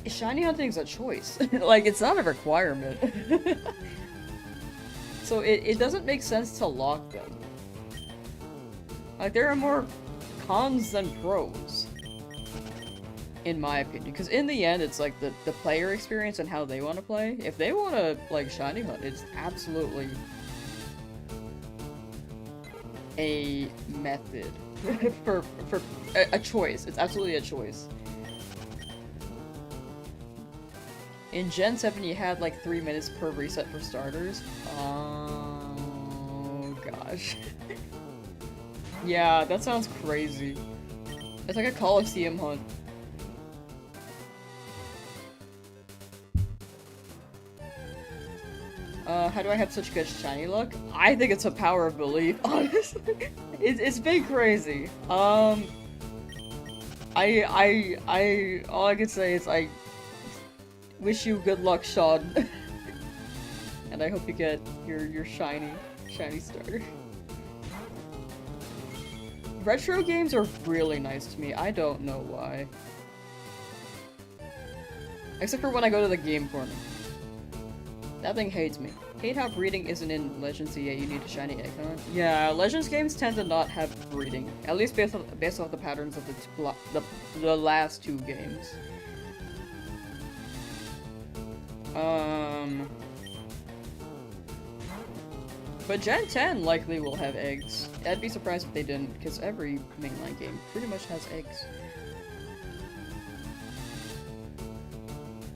shiny hunting is a choice. Like, it's not a requirement. So it doesn't make sense to lock them. Like, there are more cons than pros, in my opinion. Because in the end, it's like the player experience and how they want to play. If they want to, like, shiny hunt, it's absolutely a method. for a choice. It's absolutely a choice. In Gen 7, you had like 3 minutes per reset for starters. Oh gosh. Yeah, that sounds crazy. It's like a Colosseum hunt. How do I have such good shiny luck? I think it's a power of belief, honestly. It's been crazy. All I can say is I wish you good luck, Sean. And I hope you get your shiny starter. Retro games are really nice to me. I don't know why. Except for when I go to the game corner. That thing hates me. Hate how breeding isn't in Legends yet. You need a shiny icon. Yeah, Legends games tend to not have breeding. At least based off the patterns of the last 2 games. But Gen 10 likely will have eggs. I'd be surprised if they didn't, because every mainline game pretty much has eggs.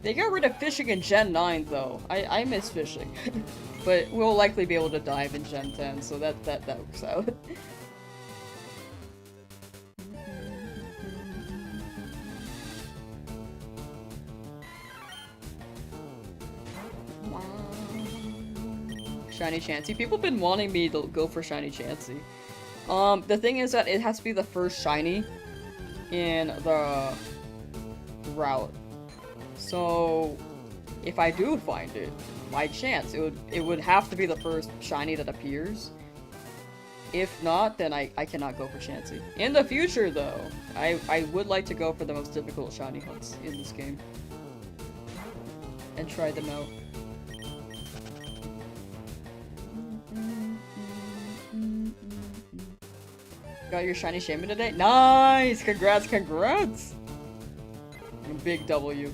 They got rid of fishing in Gen 9 though. I miss fishing. But we'll likely be able to dive in Gen 10, so that works out. Shiny Chansey. People have been wanting me to go for Shiny Chansey. The thing is that it has to be the first shiny in the route. So, if I do find it, by chance, it would have to be the first shiny that appears. If not, then I cannot go for Chansey. In the future, though, I would like to go for the most difficult shiny hunts in this game. And try them out. Got your shiny Shaman today? Nice! Congrats! A big W.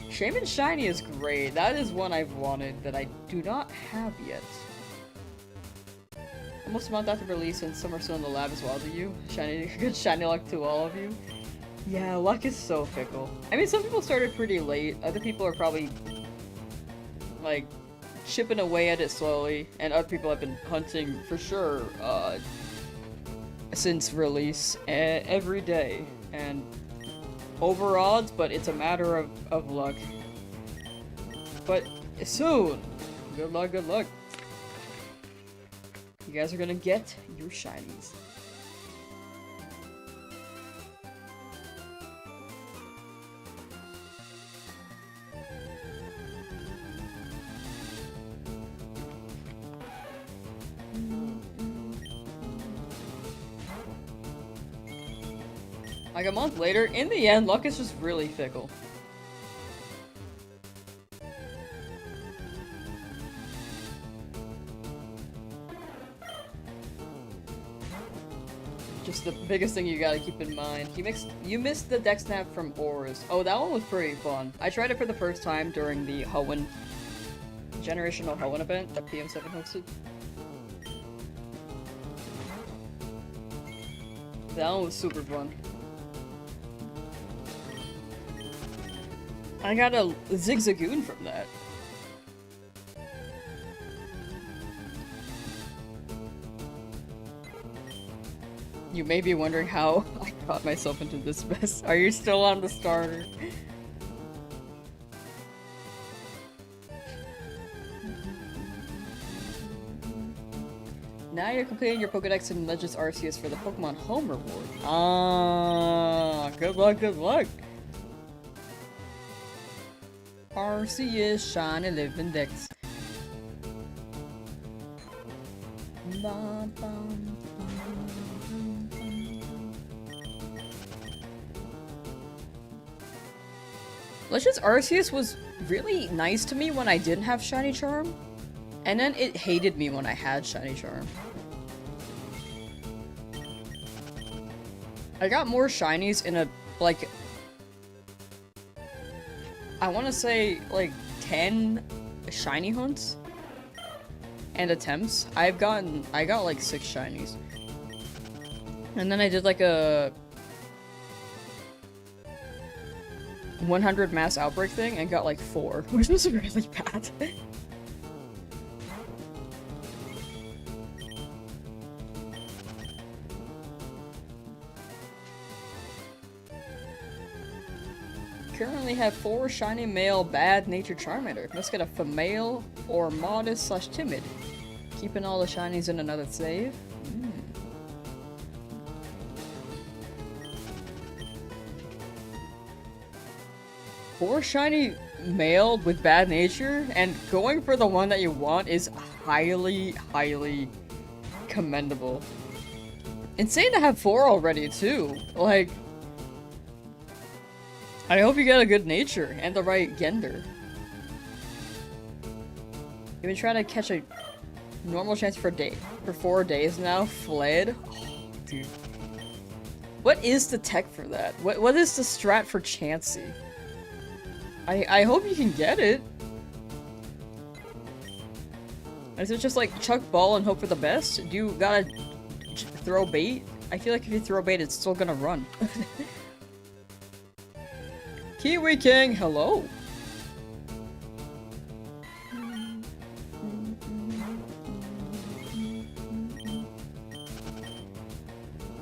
Shaman Shiny is great. That is one I've wanted that I do not have yet. Almost a month after release and some are still in the lab as well. Do you? Good shiny luck to all of you. Yeah, luck is so fickle. I mean, some people started pretty late. Other people are probably like chipping away at it slowly, and other people have been hunting for sure since release every day and over odds, but it's a matter of luck. But soon, good luck. You guys are gonna get your shinies. Like a month later, in the end, luck is just really fickle. just the biggest thing you gotta keep in mind. You missed the deck snap from Ors. Oh, that one was pretty fun. I tried it for the first time during the Hoenn Generational Hoenn event that PM7 hosted. That one was super fun. I got a Zigzagoon from that. You may be wondering how I got myself into this mess. Are you still on the starter? Now you're completing your Pokedex in Legends Arceus for the Pokemon Home reward. Ah, good luck, good luck. Arceus Shiny Living Dex. Bum, bum. Legends Arceus was really nice to me when I didn't have Shiny Charm, and then it hated me when I had Shiny Charm. I got more Shinies in a, like, I want to say, like, 10 Shiny hunts and attempts. I got, like, 6 Shinies. And then I did, like, a 100 mass outbreak thing and got like 4, which was really bad. Currently have 4 shiny male bad nature Charmander. Let's get a female or modest/timid. Keeping all the shinies in another save. 4 shiny male with bad nature, and going for the one that you want is highly, highly commendable. Insane to have 4 already, too. Like, I hope you get a good nature and the right gender. You've been trying to catch a normal chance for 4 days now. Fled? Oh, dude. What is the tech for that? What is the strat for Chansey? I hope you can get it. Is it just like chuck ball and hope for the best? Do you gotta throw bait? I feel like if you throw bait, it's still gonna run. Kiwi King, hello!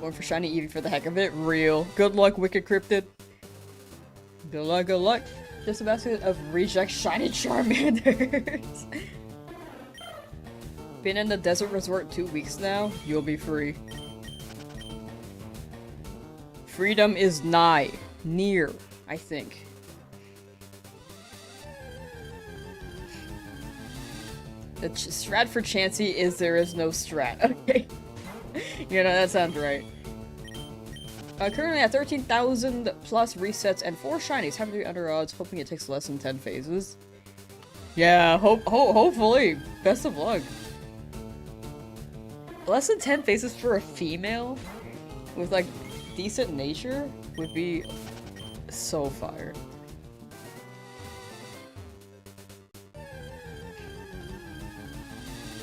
Going for shiny Eevee for the heck of it. Real. Good luck, Wicked Cryptid. Good luck, good luck. Just a basket of reject shiny Charmanders. Been in the desert resort 2 weeks now. You'll be free. Freedom is nigh. Near, I think. The strat for Chansey is there is no strat. Okay. You know, that sounds right. Currently at 13,000 plus resets and 4 shinies. Have to be under odds, hoping it takes less than 10 phases. Yeah, hopefully. Best of luck. Less than 10 phases for a female with, like, decent nature would be so fire.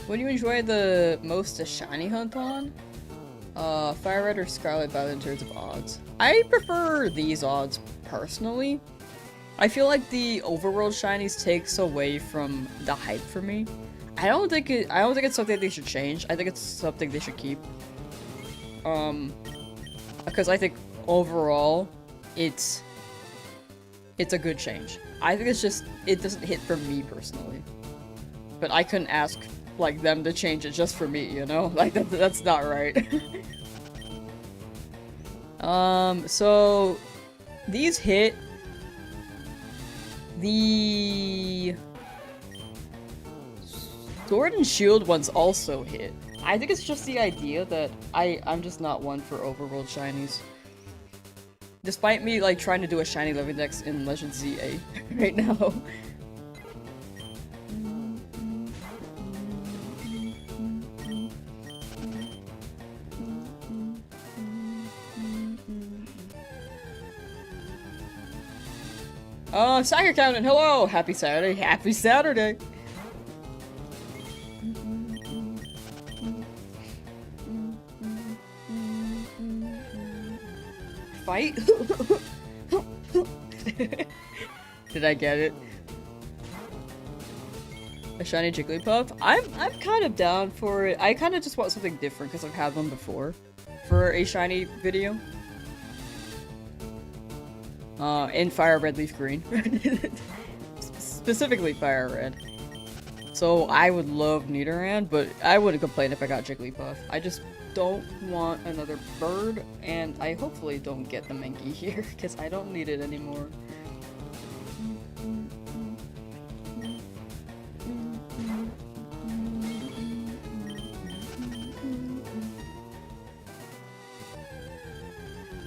What do you enjoy the most a shiny hunt on? FireRed or Scarlet Violet in terms of odds. I prefer these odds, personally. I feel like the overworld shinies takes away from the hype for me. I don't think it's something they should change. I think it's something they should keep. Because I think overall, it's a good change. I think it's just, it doesn't hit for me personally. But I couldn't ask, like, them to change it just for me, you know? Like, that's not right. So these hit. The Sword and Shield ones also hit. I think it's just the idea that I'm just not one for overworld shinies. Despite me, like, trying to do a shiny living dex in Legend ZA right now. Sacker Counting, hello! Happy Saturday, happy Saturday! Fight? Did I get it? A shiny Jigglypuff? I'm kind of down for it. I kind of just want something different because I've had one before for a shiny video. In FireRed Leafgreen. Specifically FireRed. So I would love Nidoran, but I wouldn't complain if I got Jigglypuff. I just don't want another bird, and I hopefully don't get the Mankey here, because I don't need it anymore.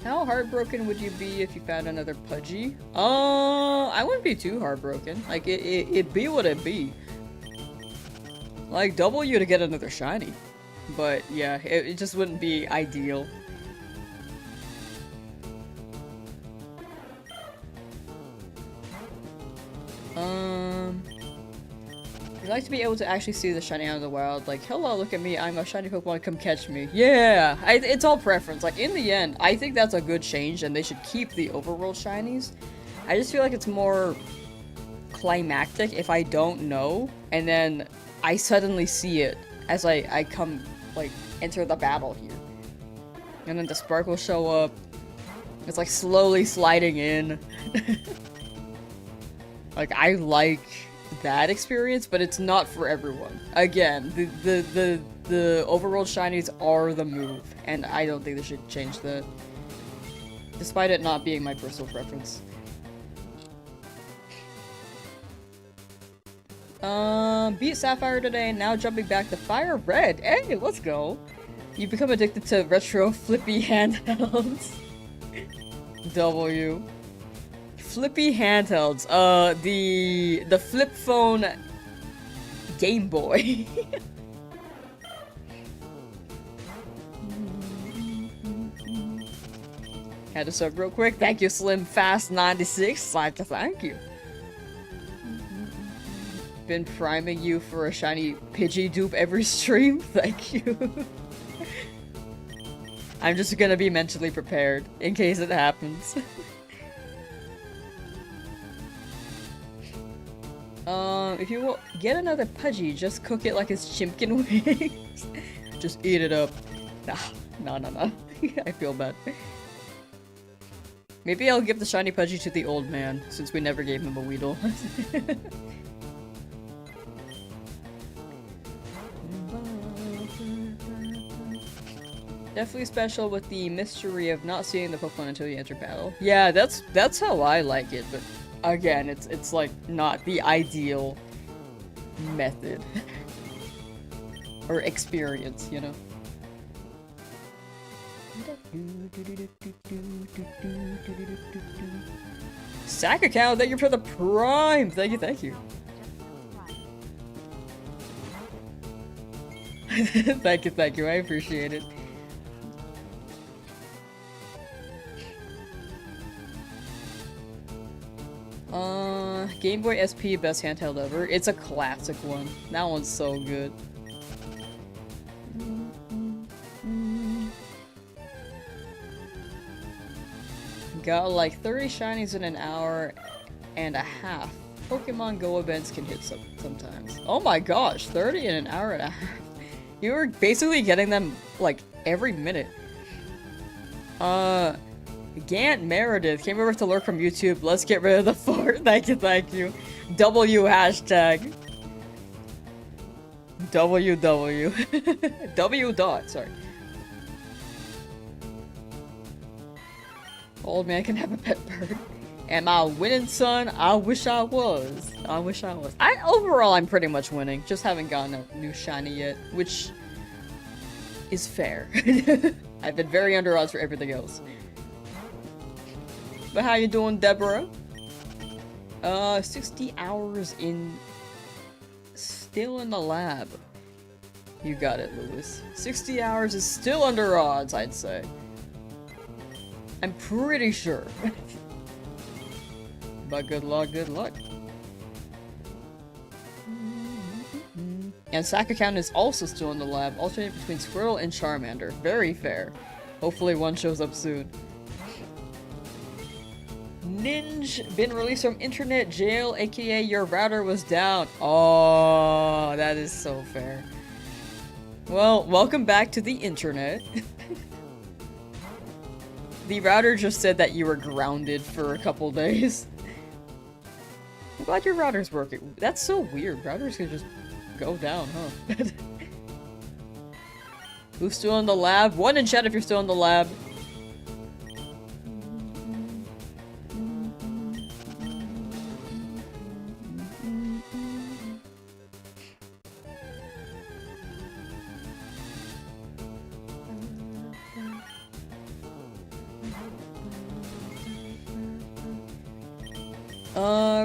How heartbroken would you be if you found another Pidgey? I wouldn't be too heartbroken. Like, it'd be what it be. Like, W to get another shiny. But, yeah, it just wouldn't be ideal. I'd like to be able to actually see the shiny out of the wild. Like, hello, look at me, I'm a shiny Pokemon, come catch me. Yeah! It's all preference. Like, in the end, I think that's a good change, and they should keep the overworld shinies. I just feel like it's more climactic if I don't know, and then I suddenly see it as I come, like, enter the battle here. And then the spark will show up. It's like slowly sliding in. Like, I like that experience, but it's not for everyone. Again, the overworld shinies are the move, and I don't think they should change that. Despite it not being my personal preference. Beat Sapphire today, now jumping back to FireRed. Hey, let's go! You become addicted to retro flippy handhelds. W. Flippy handhelds. The flip phone Game Boy. Had to sub real quick. Thank you, Slim Fast 96. Like to thank you. Been priming you for a shiny Pidgey dupe every stream. Thank you. I'm just gonna be mentally prepared in case it happens. If you will get another Pidgey, just cook it like it's Chimkin wings. Just eat it up. Nah. I feel bad. Maybe I'll give the shiny Pidgey to the old man, since we never gave him a Weedle. Definitely special with the mystery of not seeing the Pokemon until you enter battle. Yeah, that's how I like it, but again, it's like not the ideal method or experience, you know. Sack account, thank you for the prime. Thank you. Thank you. I appreciate it. Game Boy SP, best handheld ever. It's a classic one. That one's so good. Got like 30 shinies in an hour and a half. Pokemon Go events can hit sometimes. Oh my gosh, 30 in an hour and a half. You were basically getting them like every minute. Gant Meredith came over to lurk from YouTube. Let's get rid of the fort. Thank you. W hashtag. W dot, sorry. Old man can have a pet bird. Am I winning, son? I wish I was. Overall, I'm pretty much winning. Just haven't gotten a new shiny yet, which is fair. I've been very under odds for everything else. But how you doing, Deborah? 60 hours in... Still in the lab. You got it, Lewis. 60 hours is still under odds, I'd say. I'm pretty sure. But good luck, good luck. And Sakakount is also still in the lab, alternating between Squirtle and Charmander. Very fair. Hopefully one shows up soon. Ninja been released from internet jail, aka your router was down. Oh, that is so fair. Well, welcome back to the internet. The router just said that you were grounded for a couple days. I'm glad your router's working. That's so weird. Routers can just go down, huh? Who's still in the lab? One in chat if you're still in the lab.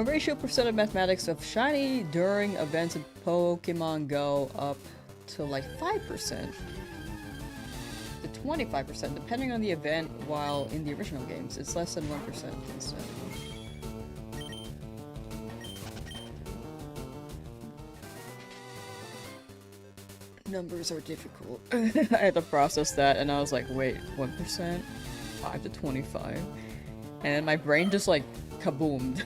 Ratio percent of mathematics of shiny during events of Pokemon Go up to like 5% to 25% depending on the event, while in the original games it's less than 1% instead. Numbers are difficult. I had to process that and I was like, wait, 1%? 5 to 25? And then my brain just like kaboomed.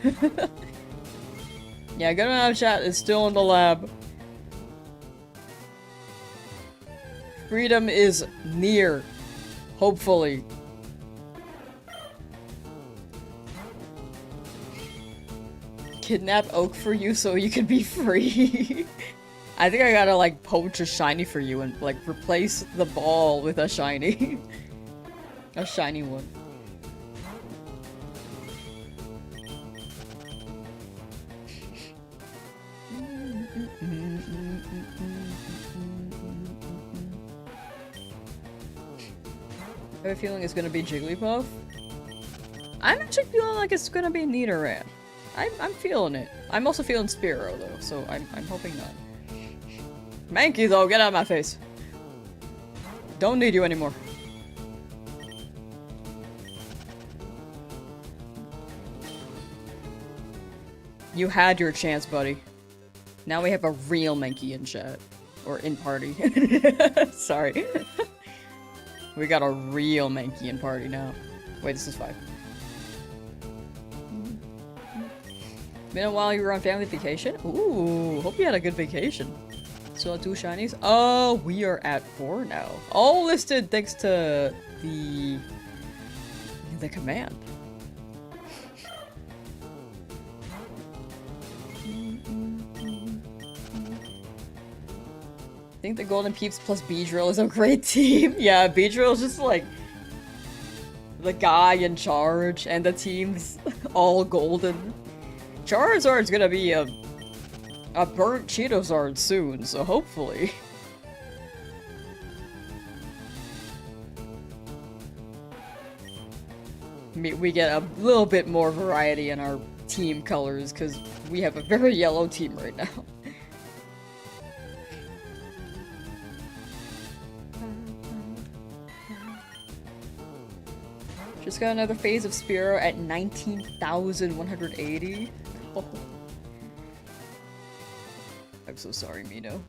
Yeah, good amount of chat is still in the lab. Freedom is near. Hopefully. Kidnap Oak for you so you can be free. I think I gotta like poach a shiny for you and like replace the ball with a shiny. A shiny one. I have a feeling it's gonna be Jigglypuff. I'm actually feeling like it's gonna be Nidoran. I'm feeling it. I'm also feeling Spearow though, so I'm hoping not. Mankey though, get out of my face. Don't need you anymore. You had your chance, buddy. Now we have a real Mankey in chat. Or in party. Sorry. We got a real Mankey in party now. Wait, this is 5. Been a while you were on family vacation? Ooh, hope you had a good vacation. Still at 2 shinies? Oh, we are at 4 now. All listed thanks to the command. I think the Golden Peeps plus Beedrill is a great team. Yeah, Beedrill is just like the guy in charge, and the team's all golden. Charizard's gonna be a burnt Cheetozard soon, so hopefully. We get a little bit more variety in our team colors, because we have a very yellow team right now. Just got another phase of Spearow at 19,180. Oh. I'm so sorry, Mino.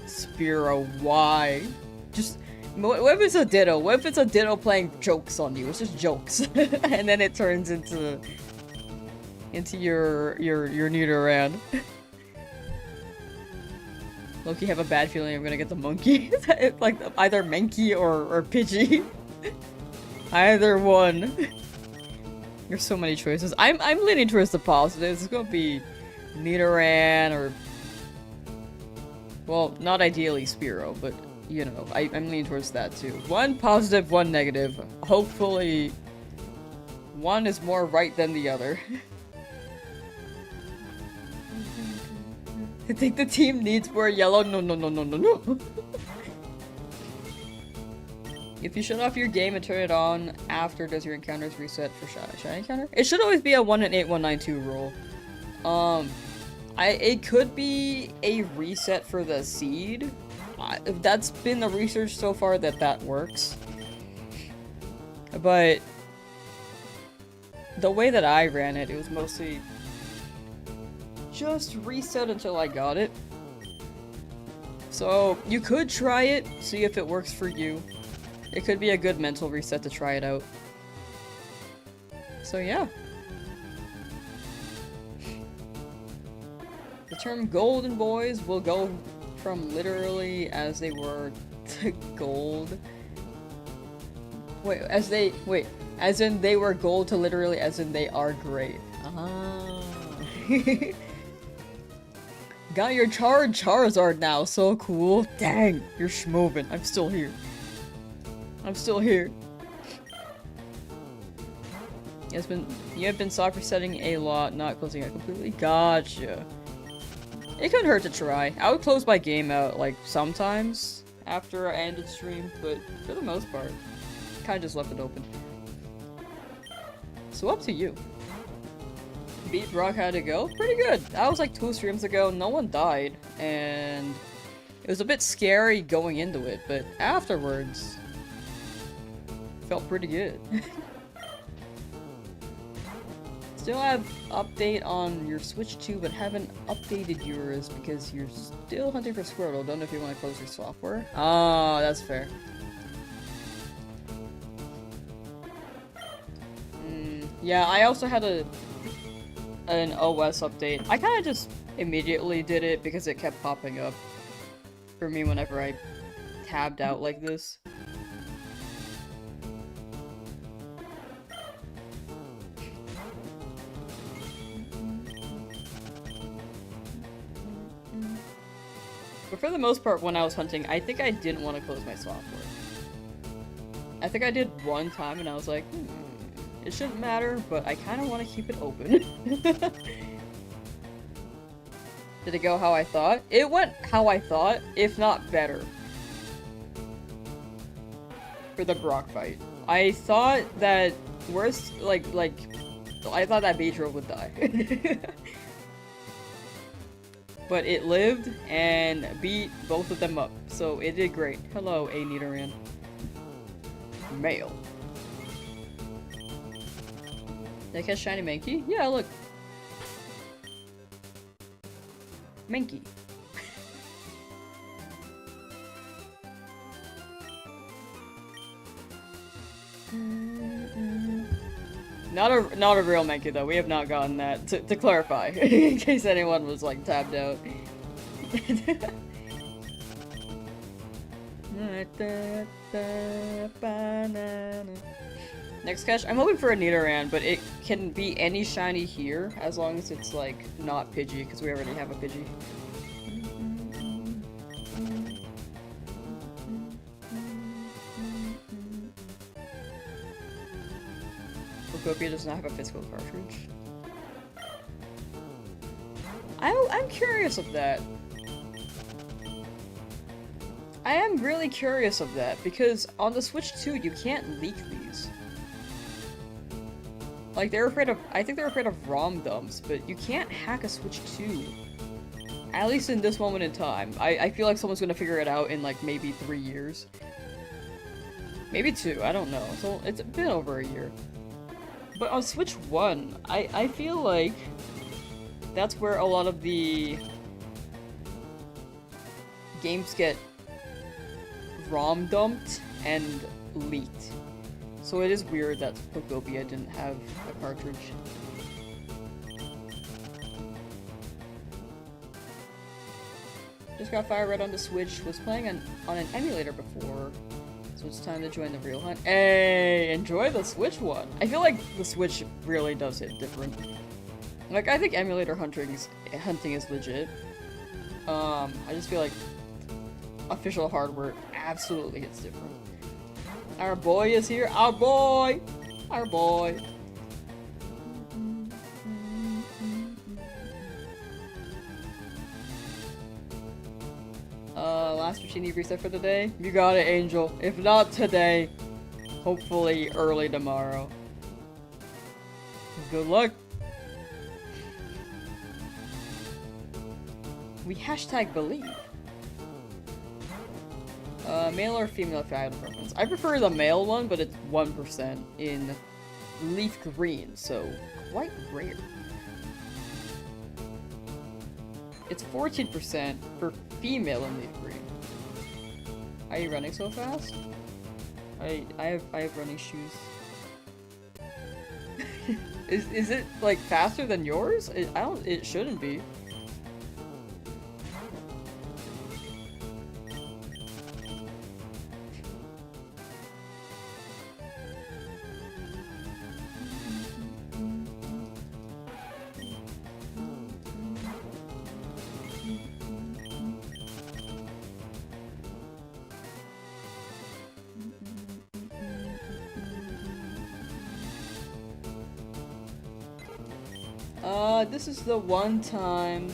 Spearow, why? Just, what if it's a Ditto? What if it's a Ditto playing jokes on you? It's just jokes. And then it turns into your Nidoran. Loki have a bad feeling I'm gonna get the monkey. Like either Mankey or Pidgey. Either one. There's so many choices. I'm leaning towards the positives. It's gonna be Nidoran or, well, not ideally Spearow, but you know, I'm leaning towards that too. One positive, one negative. Hopefully, one is more right than the other. I think the team needs more yellow. No. If you shut off your game and turn it on after, does your encounters reset for shiny encounter? It should always be a 1 in 8, 192 rule. It could be a reset for the seed. That's been the research so far that works. But the way that I ran it, it was mostly just reset until I got it. So you could try it, see if it works for you. It could be a good mental reset to try it out. So yeah. The term golden boys will go from literally as they were to gold. As in they were gold to literally as in they are great. Got your Charizard now, so cool. Dang, you're schmovin'. I'm still here. I'm still here. You have been soft resetting a lot, not closing out completely. Gotcha. It couldn't hurt to try. I would close my game out, like, sometimes after I ended stream, but for the most part, kinda just left it open. So up to you. Beat Brock, how'd it go? Pretty good. That was like 2 streams ago, no one died, and it was a bit scary going into it, but afterwards, felt pretty good. Still have update on your Switch 2, but haven't updated yours because you're still hunting for Squirtle. Don't know if you want to close your software. Oh, that's fair. Yeah, I also had an OS update. I kind of just immediately did it because it kept popping up for me whenever I tabbed out like this. But for the most part, when I was hunting, I think I didn't want to close my software. I think I did one time and I was like, it shouldn't matter, but I kind of want to keep it open. Did it go how I thought? It went how I thought, if not better. For the Brock fight. I thought that I thought that Beedrill would die. But it lived and beat both of them up, so it did great. Hello, A Nidoran Male. Did I catch Shiny Mankey? Yeah, look. Mankey. Not a real Mankey though. We have not gotten that. To clarify, in case anyone was like tabbed out. Next catch, I'm hoping for a Nidoran, but it can be any shiny here as long as it's like not Pidgey, because we already have a Pidgey. Photopia does not have a physical cartridge. I'm curious of that. I am really curious of that, because on the Switch 2, you can't leak these. Like, I think they're afraid of ROM dumps, but you can't hack a Switch 2. At least in this moment in time. I feel like someone's gonna figure it out in, like, maybe 3 years. Maybe 2, I don't know. So, it's been over a year. But on Switch 1, I feel like that's where a lot of the games get ROM dumped and leaked. So it is weird that Photopia didn't have a cartridge. Just got FireRed on the Switch, was playing on an emulator before, so it's time to join the real hunt. Hey, enjoy the Switch one! I feel like the Switch really does hit different. Like, I think emulator hunting is legit. I just feel like official hardware absolutely hits different. Our boy is here. Our boy! Our boy! Last Shiny reset for the day? You got it, Angel. If not today, hopefully early tomorrow. Good luck! We hashtag believe. Male or female for item preference? I prefer the male one, but it's 1% in Leafgreen, so quite rare. It's 14% for female in Leafgreen. Are you running so fast? I have running shoes. Is it like faster than yours? It shouldn't be. This is the one time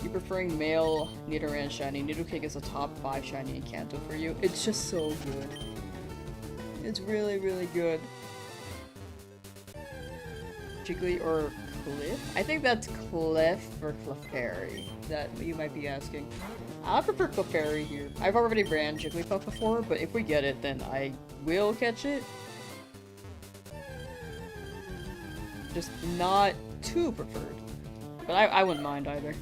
you're preferring male Nidoran shiny. Nidoking is a top 5 shiny in Kanto for you. It's just so good. It's really, really good. Jiggly or Cliff? I think that's Cliff or Clefairy that you might be asking. I prefer Clefairy here. I've already ran Jigglypuff before, but if we get it, then I will catch it. Just not too preferred. But I wouldn't mind either.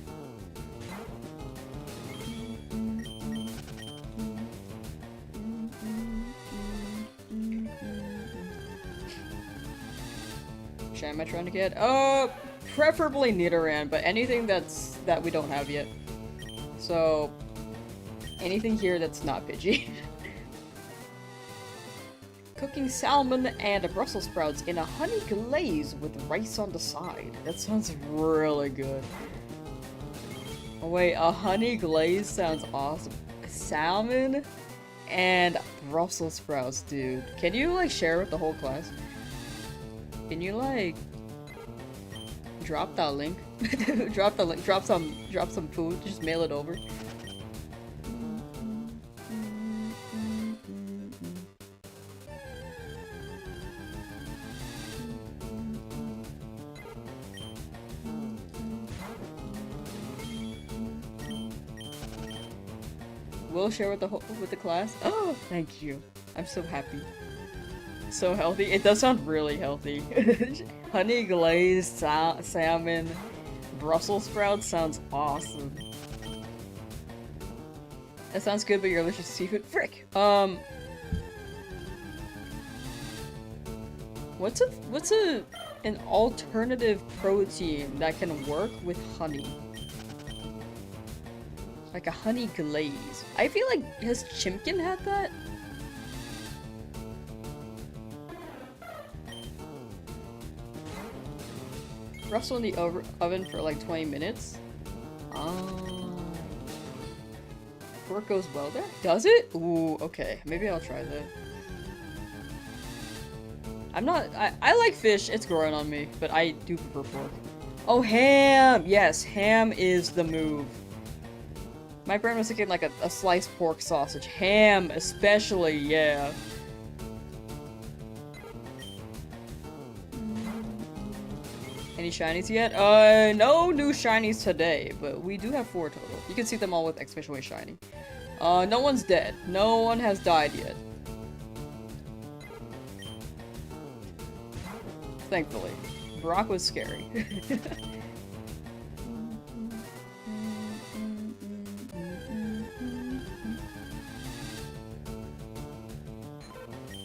Which am I trying to get? Preferably Nidoran, but anything that we don't have yet. So anything here that's not Pidgey. Cooking salmon and Brussels sprouts in a honey glaze with rice on the side. That sounds really good. Oh wait, a honey glaze sounds awesome. Salmon and Brussels sprouts, dude. Can you like share with the whole class? Can you like drop that link? Drop the link. Drop some food. Just mail it over. We'll share with the class. Oh, thank you. I'm so happy. So healthy. It does sound really healthy. Honey glazed salmon, Brussels sprouts sounds awesome. That sounds good, but you're allergic to seafood. Frick. What's an alternative protein that can work with honey? Like a honey glaze. I feel like, has Chimkin had that? Rustle in the oven for like 20 minutes. Pork goes well there? Does it? Ooh, okay. Maybe I'll try that. I like fish, it's growing on me, but I do prefer pork. Oh, ham! Yes, ham is the move. My brain was thinking like a sliced pork sausage. Ham, especially, yeah. Any shinies yet? No new shinies today, but we do have 4 total. You can see them all with exclamation point shiny. No one's dead. No one has died yet. Thankfully. Brock was scary.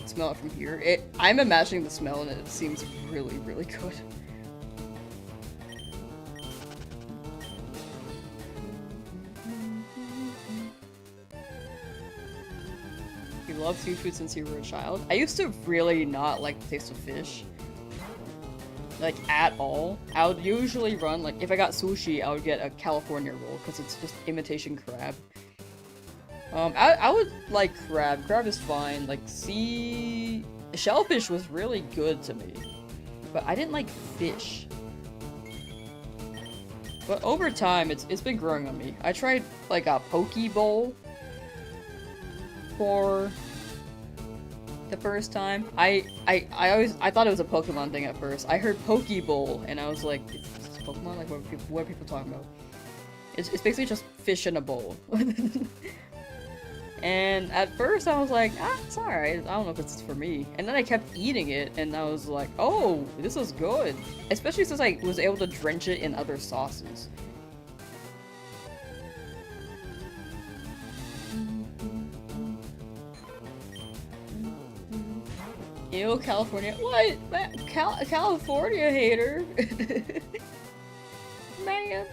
Smell it from here. I'm imagining the smell and it seems really, really good. You love seafood since you were a child? I used to really not like the taste of fish. Like, at all. I would usually run, like, if I got sushi, I would get a California roll, because it's just imitation crab. I would like crab. Crab is fine. Like, shellfish was really good to me. But I didn't like fish. But over time, it's been growing on me. I tried, like, a poke bowl for the first time. I thought it was a Pokemon thing at first. I heard Poke Bowl, and I was like, is this Pokemon? Like, what are people talking about? It's basically just fish in a bowl. And at first I was like, ah, it's alright, I don't know if it's for me. And then I kept eating it, and I was like, oh, this is good. Especially since I was able to drench it in other sauces. Ew, California. What? California hater? Man.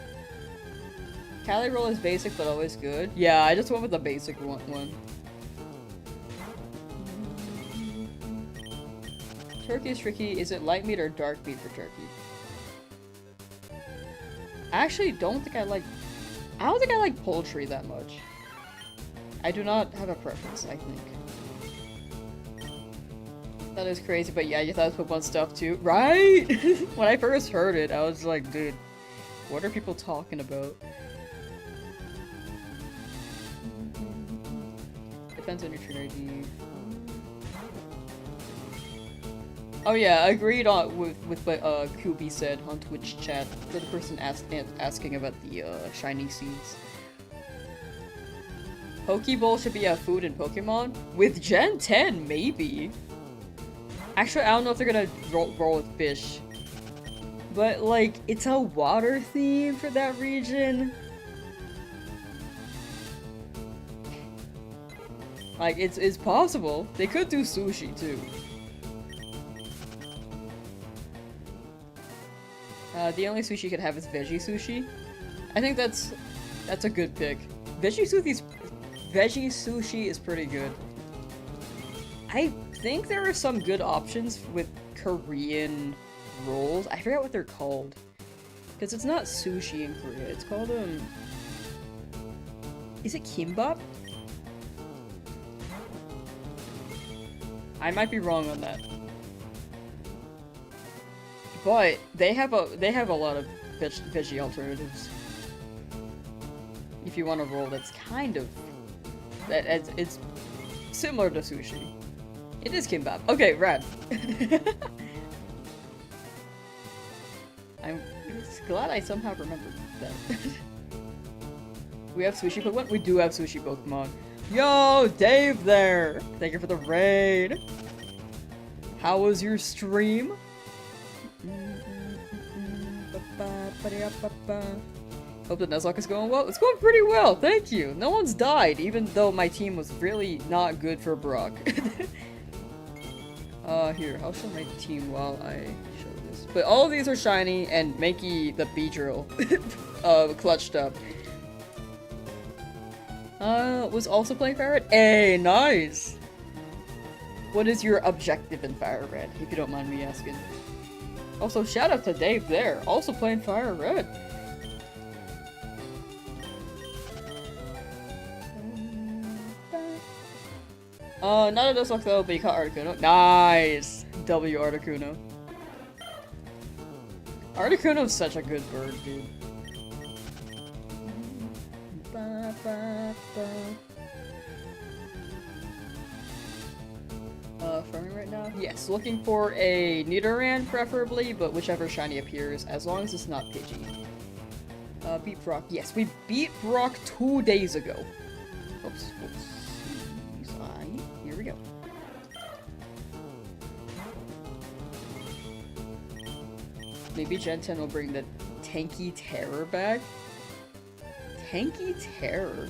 Cali roll is basic but always good. Yeah, I just went with the basic one. Turkey is tricky. Is it light meat or dark meat for turkey? I actually don't think I don't think I like poultry that much. I do not have a preference, I think. That is crazy, but yeah, you thought it was Pokemon stuff too, right? When I first heard it, I was like, dude, what are people talking about? Depends on your trainer ID. Oh yeah, I agreed on with what QB said on Twitch chat for the person asking about the shiny seeds. Pokeball should be a food in Pokemon? With Gen 10, maybe. Actually, I don't know if they're gonna roll with fish. But, like, it's a water theme for that region. Like, it's possible. They could do sushi, too. The only sushi you could have is veggie sushi. I think that's a good pick. Veggie sushi is pretty good. I think there are some good options with Korean rolls. I forget what they're called. Because it's not sushi in Korea. It's called, is it kimbap? I might be wrong on that. But they have a lot of veggie alternatives. If you want a roll that's kind of it's similar to sushi. It is kimbap. Okay, rad. I'm glad I somehow remembered that. We have sushi Pokemon? We do have sushi Pokemon. Yo, Dave there! Thank you for the raid. How was your stream? Hope the Nuzlocke is going well. It's going pretty well, thank you. No one's died, even though my team was really not good for Brock. Here, I'll show my team while I show this. But all of these are shiny, and Mankey the Beedrill clutched up. Was also playing FireRed? Hey, nice! What is your objective in FireRed, if you don't mind me asking? Also, shout out to Dave there, also playing FireRed. Not a Nuzlocke though, but you caught Articuno. Nice! W Articuno. Articuno's such a good bird, dude. Farming right now? Yes, looking for a Nidoran preferably, but whichever shiny appears, as long as it's not Pidgey. Beat Brock. Yes, we beat Brock 2 days ago. Oops. Here we go. Maybe Gen 10 will bring the Tanky Terror back? Tanky Terror?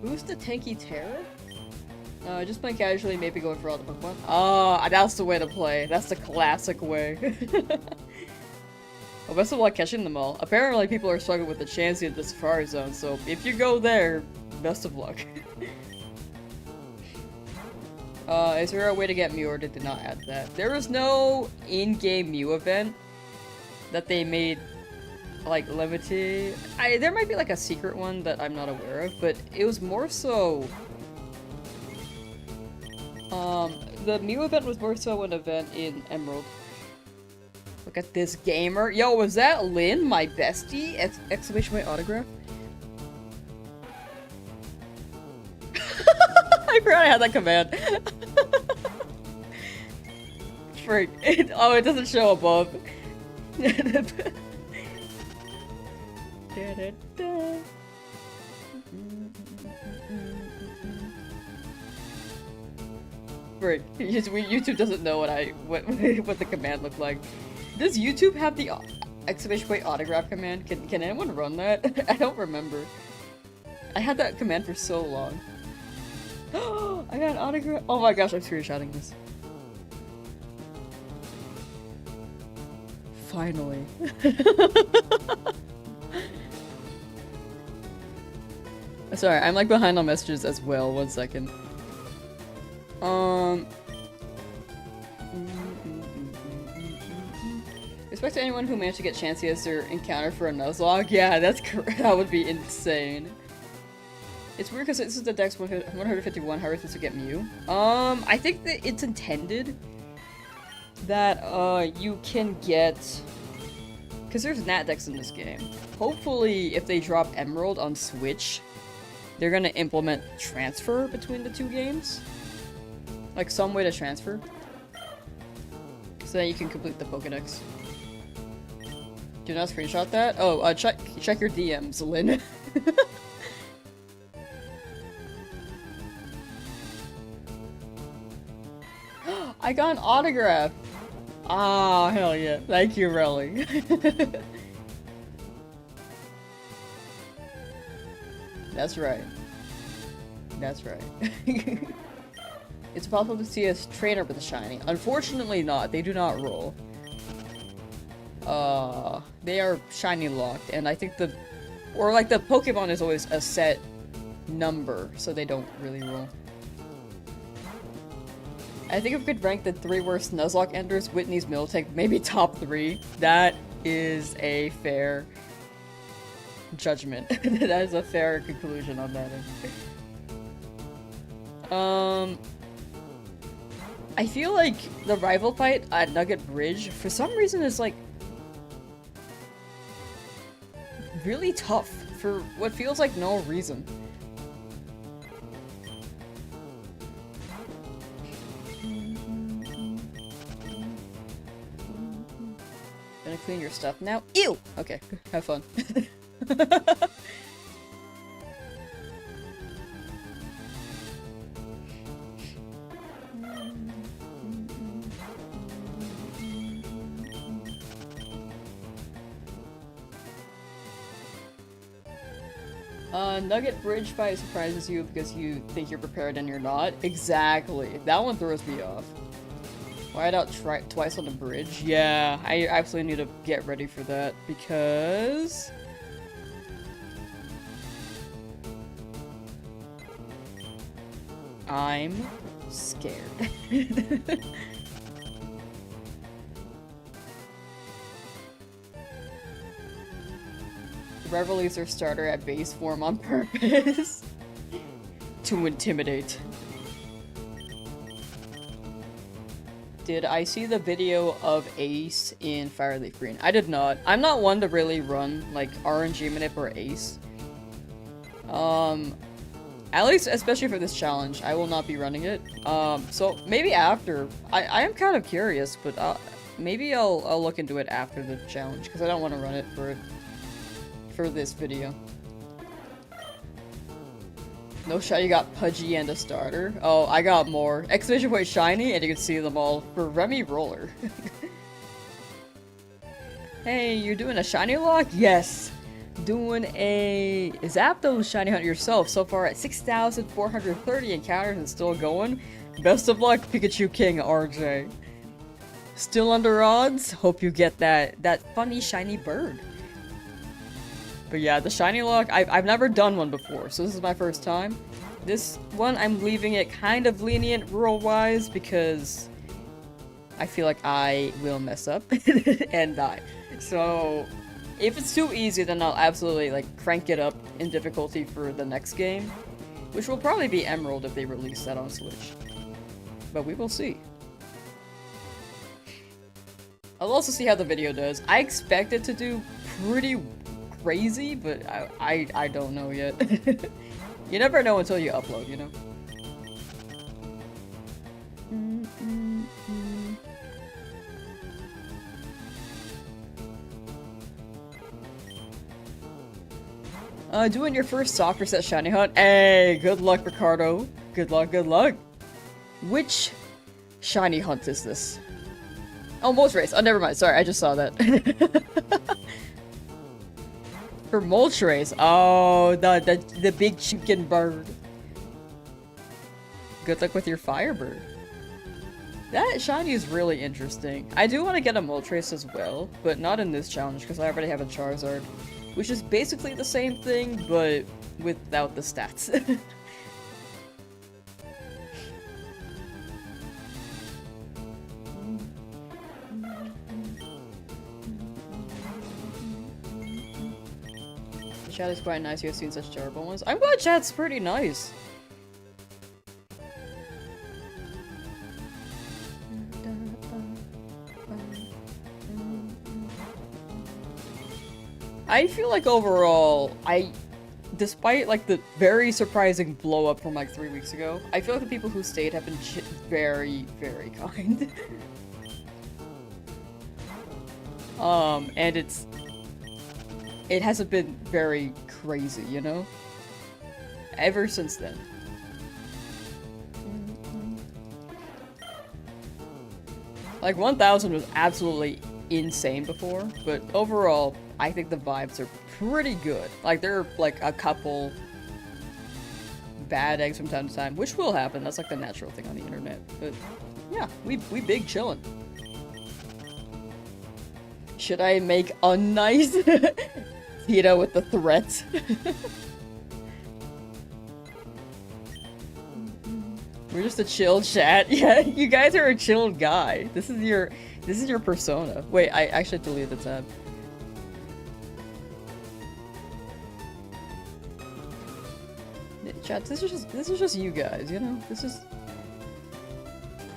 Who's the Tanky Terror? Just playing casually, maybe going for all the Pokemon. Oh, that's the way to play. That's the classic way. Well, best of luck catching them all. Apparently people are struggling with the Chansey at the Safari Zone, so if you go there, best of luck. Is there a way to get Mew, or did they not add that? There was no in-game Mew event that they made, like, limited. There might be like a secret one that I'm not aware of, but it was more so... the Mew event was more so an event in Emerald. Look at this gamer. Yo, was that Lynn, my bestie? Exclamation point autograph? I forgot I had that command. Freak. Oh, it doesn't show above. Freak. YouTube doesn't know what the command looked like. Does YouTube have the exclamation point autograph command? Can anyone run that? I don't remember. I had that command for so long. I got an autograph. Oh my gosh, I'm screenshotting this. Finally. Sorry, I'm like behind on messages as well. 1 second. Respect to anyone who managed to get Chansey as their encounter for a Nuzlocke. Yeah, that's correct. That would be insane. It's weird because this is the Dex 151. How are we supposed to get Mew? I think that it's intended that you can get, because there's Nat Dex in this game. Hopefully, if they drop Emerald on Switch, they're gonna implement transfer between the 2 games, like some way to transfer, so that you can complete the Pokédex. Do not screenshot that. Oh, check your DMs, Lynn. I got an autograph! Ah, hell yeah. Thank you, Relly. That's right. That's right. It's possible to see a trainer with a shiny. Unfortunately not. They do not roll. They are shiny locked, and I think the Pokemon is always a set number, so they don't really roll. I think if we could rank the 3 worst Nuzlocke enders, Whitney's Miltank maybe top 3. That is a fair judgment. That is a fair conclusion on that end. I feel like the rival fight at Nugget Bridge, for some reason, is like really tough for what feels like no reason. Gonna clean your stuff now. Ew! Okay, have fun. Nugget Bridge fight surprises you because you think you're prepared and you're not. Exactly. That one throws me off. Ride out twice on the bridge. Yeah, I absolutely need to get ready for that because I'm scared. Revel leaves their starter at base form on purpose to intimidate. Did I see the video of Ace in Fire Leafgreen? I did not. I'm not one to really run like RNG Manip or Ace. At least, especially for this challenge, I will not be running it. So maybe after. I am kind of curious, but maybe I'll look into it after the challenge because I don't want to run it for this video. No shot, you got Pidgey and a starter. Oh, I got more. Exclamation point shiny, and you can see them all for Remy Roller. Hey, you're doing a Shinylocke? Yes. Doing a Zapdos shiny hunt yourself. So far at 6,430 encounters and still going. Best of luck, Pikachu King RJ. Still under odds? Hope you get that funny shiny bird. But yeah, the Shinylocke, I've never done one before, so this is my first time. This one, I'm leaving it kind of lenient rule-wise because I feel like I will mess up and die. So if it's too easy, then I'll absolutely like crank it up in difficulty for the next game, which will probably be Emerald if they release that on Switch. But we will see. I'll also see how the video does. I expect it to do pretty crazy, but I don't know yet. You never know until you upload, you know? Doing your first soccer set shiny hunt. Hey, good luck, Ricardo. Good luck, good luck. Which shiny hunt is this? Oh, Moltres. Oh, never mind. Sorry, I just saw that. For Moltres. Oh, the big chicken bird. Good luck with your Firebird. That shiny is really interesting. I do want to get a Moltres as well, but not in this challenge because I already have a Charizard. Which is basically the same thing, but without the stats. The chat is quite nice, you have seen such terrible ones. I'm glad chat's pretty nice. I feel like overall, despite like the very surprising blow up from like 3 weeks ago, I feel like the people who stayed have been very, very kind. And it hasn't been very crazy, you know? Ever since then. Like 1000 was absolutely insane before, but overall, I think the vibes are pretty good. Like, there are, like, a couple bad eggs from time to time, which will happen. That's, like, the natural thing on the internet. But, yeah, we big chillin'. Should I make unnice Tito with the threats? We're just a chill chat. Yeah, you guys are a chill guy. This is your persona. Wait, I actually deleted the tab. Chat, this is just you guys, you know? This is...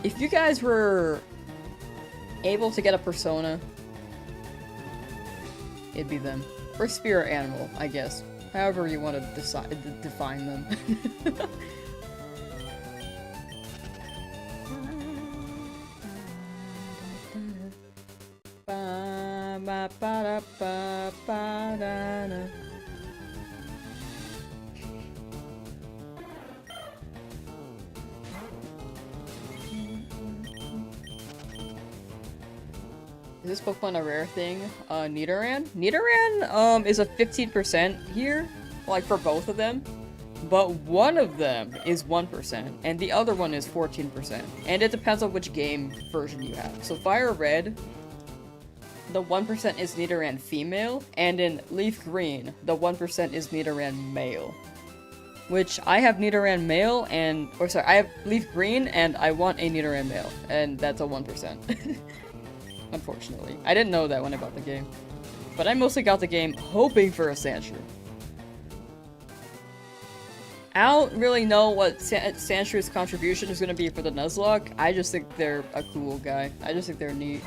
If you guys were able to get a persona, it'd be them. Or spirit animal, I guess. However you want to define them. Is this Pokemon a rare thing? Nidoran? Nidoran, is a 15% here, like for both of them. But one of them is 1%, and the other one is 14%. And it depends on which game version you have. So FireRed, the 1% is Nidoran female, and in Leafgreen, the 1% is Nidoran male. Which I have Nidoran male and, or sorry, I have Leafgreen and I want a Nidoran male, and that's a 1%. Unfortunately. I didn't know that when I bought the game. But I mostly got the game hoping for a Sandshrew. I don't really know what Sandshrew's contribution is going to be for the Nuzlocke. I just think they're a cool guy. I just think they're neat.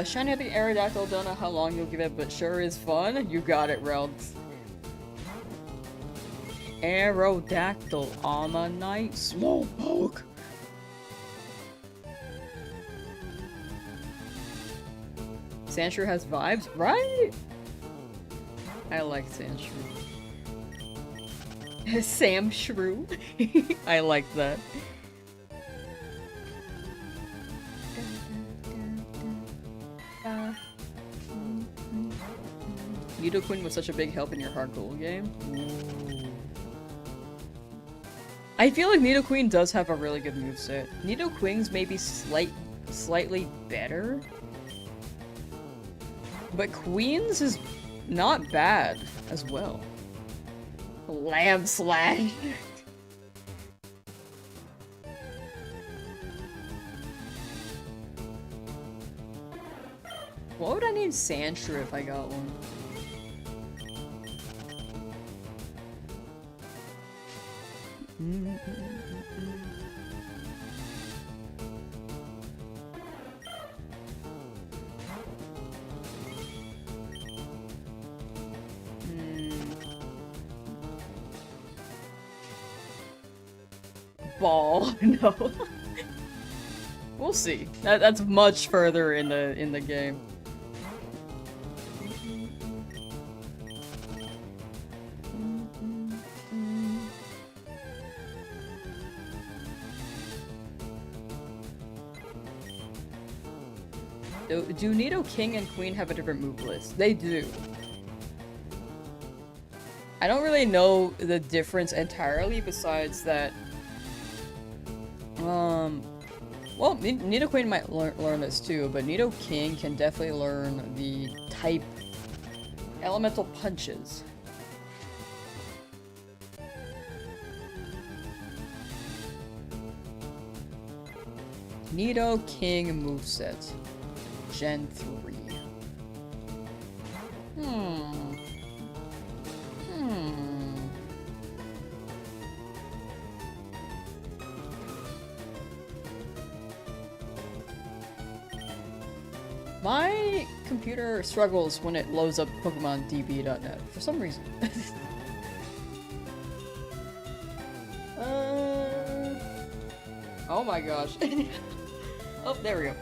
Shiny at the Aerodactyl, don't know how long you'll give it, but sure is fun. You got it, Relds. Aerodactyl on a night slowpoke. Sandshrew has vibes, right? I like Sandshrew. Samshrew. I like that. Nidoqueen was such a big help in your hard gold game. Ooh. I feel like Nidoqueen does have a really good moveset. Nidoqueen's maybe slightly better. But Queen's is not bad as well. Lamsauce. What would I need Sandshrew if I got one? Ball, no. We'll see. That's much further in the game. Do Nido King and Queen have a different move list? They do. I don't really know the difference entirely besides that. Well, Nido Queen might learn this too, but Nido King can definitely learn the type elemental punches. Nido King moveset. Gen 3. My computer struggles when it loads up PokemonDB.net for some reason. Oh my gosh. Oh, there we go.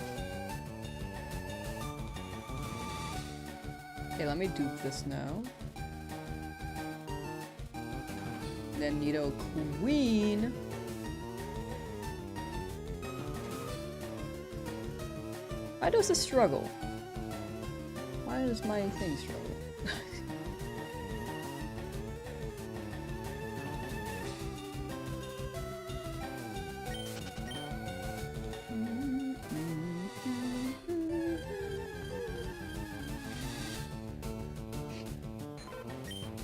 Okay, let me dupe this now. Then Nido Queen. Why does this struggle? Why does my thing struggle?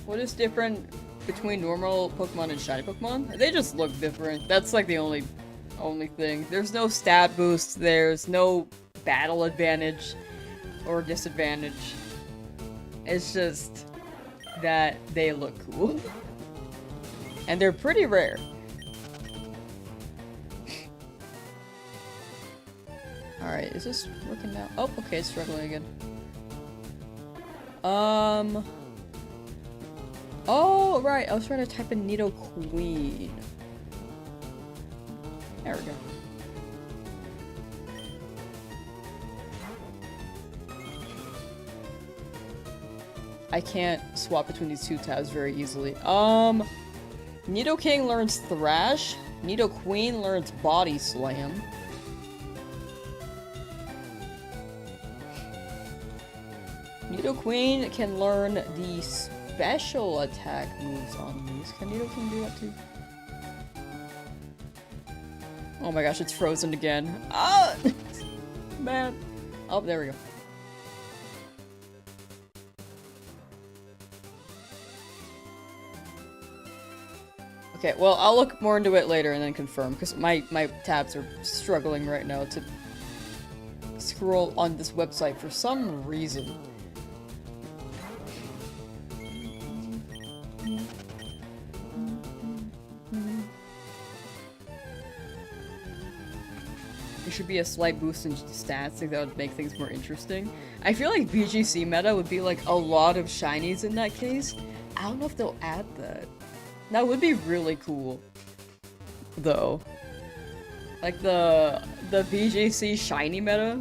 What is different between normal Pokemon and shiny Pokemon? They just look different. That's like the only thing. There's no stat boost, there's no battle advantage or disadvantage. It's just that they look cool. And they're pretty rare. Alright, is this working now? Oh, okay, it's struggling again. Oh, right, I was trying to type in Nido Queen. There we go. I can't swap between these two tabs very easily. Nido King learns Thrash. Nido Queen learns Body Slam. Nido Queen can learn the special attack moves on these. Can Nido King do that too? Oh my gosh, it's frozen again. Ah! Man. Oh, there we go. Okay, well, I'll look more into it later and then confirm, because my tabs are struggling right now to scroll on this website for some reason. There should be a slight boost in stats, I think that would make things more interesting. I feel like BGC meta would be like a lot of shinies in that case. I don't know if they'll add that. That would be really cool, though. Like the BGC shiny meta.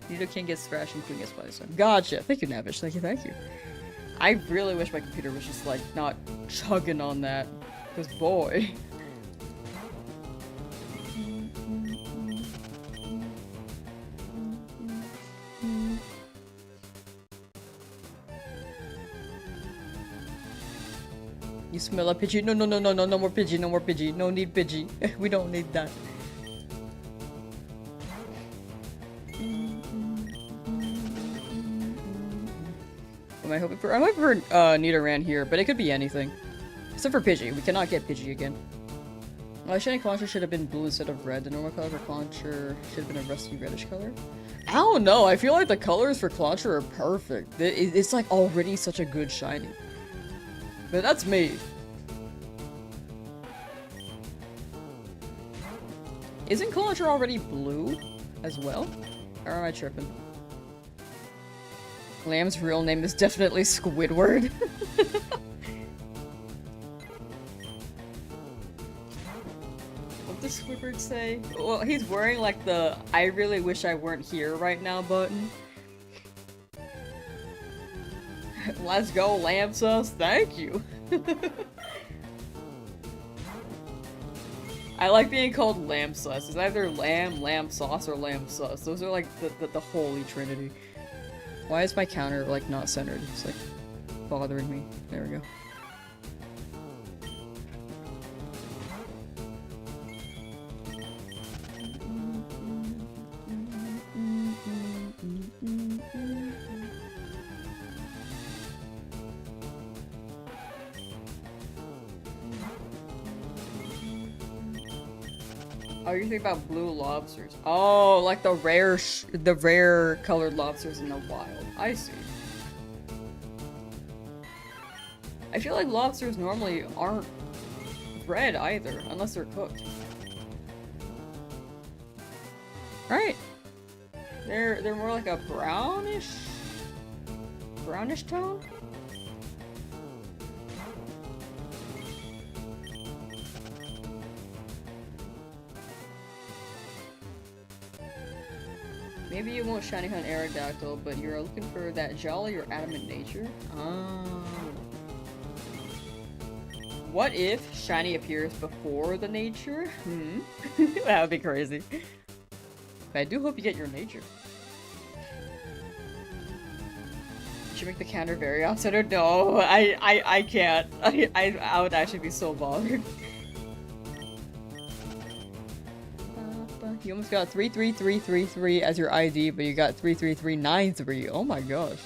Nido King gets Thrash and Queen gets Body Slam. Gotcha. Thank you, Navish. Thank you, thank you. I really wish my computer was just like not chugging on that, because boy. You smell a Pidgey? No, no, no, no, no, no more Pidgey, no more Pidgey. No need Pidgey. We don't need that. Am I hoping for? I'm hoping for Nidoran here, but it could be anything. Except for Pidgey. We cannot get Pidgey again. Shiny Clauncher should have been blue instead of red. The normal color for Clauncher should have been a rusty reddish color. I don't know. I feel like the colors for Clauncher are perfect. It's like already such a good shiny. But that's me. Isn't Clauncher already blue as well? Or am I tripping? Lamb's real name is definitely Squidward. Squidward say? Well, he's wearing like the I really wish I weren't here right now button. Let's go, Lamsauce. Thank you. I like being called Lamsauce. It's either lamb sauce, or Lamsauce. Those are like the holy trinity. Why is my counter like not centered? It's like bothering me. There we go. Oh, you're thinking about blue lobsters. Oh, like the rare colored lobsters in the wild. I see. I feel like lobsters normally aren't red either, unless they're cooked. Right. They're more like a brownish tone? Maybe you won't shiny hunt Aerodactyl, but you're looking for that jolly or adamant nature? What if shiny appears before the nature? That would be crazy. But I do hope you get your nature. Should make the counter very off-centered? No, I can't. I would actually be so bothered. You almost got 33333 as your ID, but you got 33393. Oh my gosh.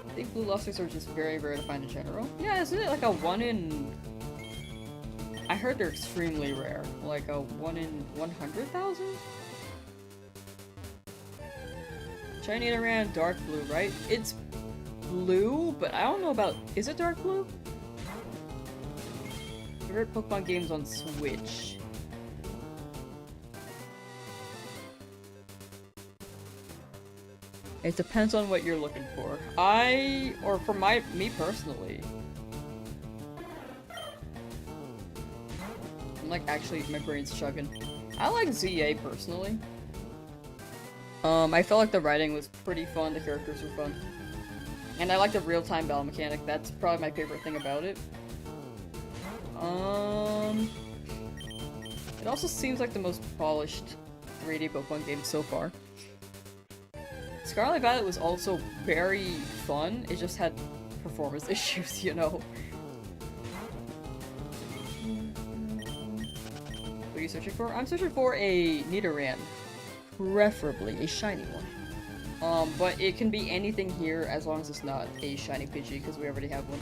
I think blue lobsters are just very rare to find in general. Yeah, isn't it like a 1 in... I heard they're extremely rare. Like a 1 in 100,000? Shiny Nidoran, dark blue, right? It's blue, but I don't know about... Is it dark blue? Favorite Pokemon games on Switch. It depends on what you're looking for. Me personally. I'm like, actually, my brain's chugging. I like ZA personally. I felt like the writing was pretty fun, the characters were fun. And I like the real-time battle mechanic, that's probably my favorite thing about it. It also seems like the most polished 3D Pokemon game so far. Scarlet Violet was also very fun, it just had performance issues, you know. What are you searching for? I'm searching for a Nidoran. Preferably a shiny one. But it can be anything here as long as it's not a shiny Pidgey, because we already have one.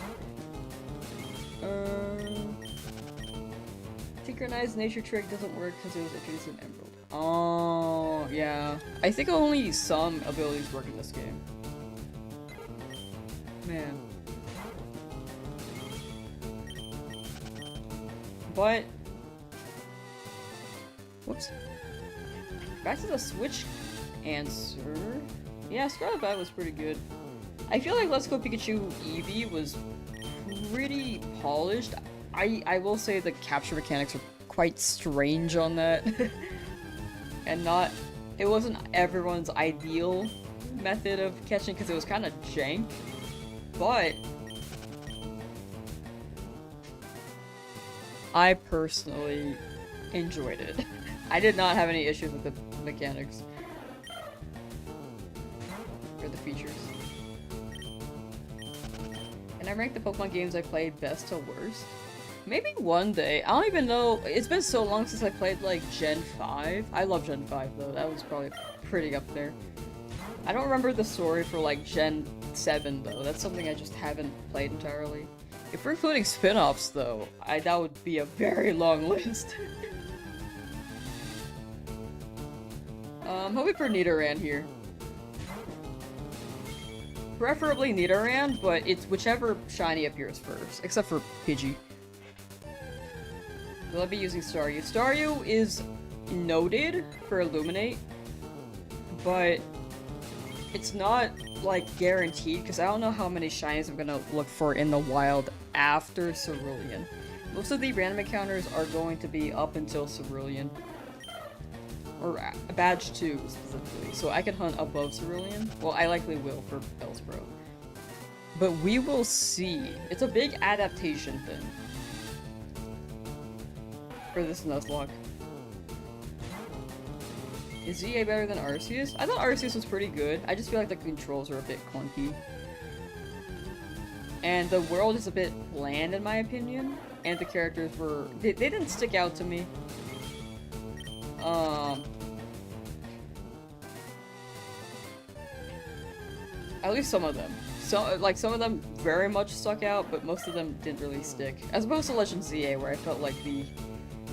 Synchronized nature trick doesn't work because it was introduced in Emerald. Oh, yeah. I think only some abilities work in this game. Man. But... Whoops. Back to the Switch answer. Yeah, Scarlet Violet was pretty good. I feel like Let's Go Pikachu Eevee was pretty polished. I will say the capture mechanics are quite strange on that. And it wasn't everyone's ideal method of catching because it was kind of jank. But I personally enjoyed it. I did not have any issues with the mechanics. Or the features. And I rank the Pokemon games I played best to worst. Maybe one day. I don't even know. It's been so long since I played like Gen 5. I love Gen 5 though. That was probably pretty up there. I don't remember the story for like Gen 7 though. That's something I just haven't played entirely. If we're including spin-offs though, that would be a very long list. Hoping for Nidoran here. Preferably Nidoran, but it's whichever shiny appears first, except for Pidgey. Will I be using Staryu? Staryu is noted for Illuminate, but it's not, like, guaranteed, because I don't know how many shinies I'm gonna look for in the wild after Cerulean. Most of the random encounters are going to be up until Cerulean. Or Badge 2, specifically. So I can hunt above Cerulean. Well, I likely will for Bellsprout. But we will see. It's a big adaptation thing. For this Nuzlocke. Is ZA better than Arceus? I thought Arceus was pretty good. I just feel like the controls are a bit clunky. And the world is a bit bland in my opinion. And the characters were... They didn't stick out to me. At least some of them. So, like, some of them very much stuck out, but most of them didn't really stick. As opposed to Legend ZA, where I felt like the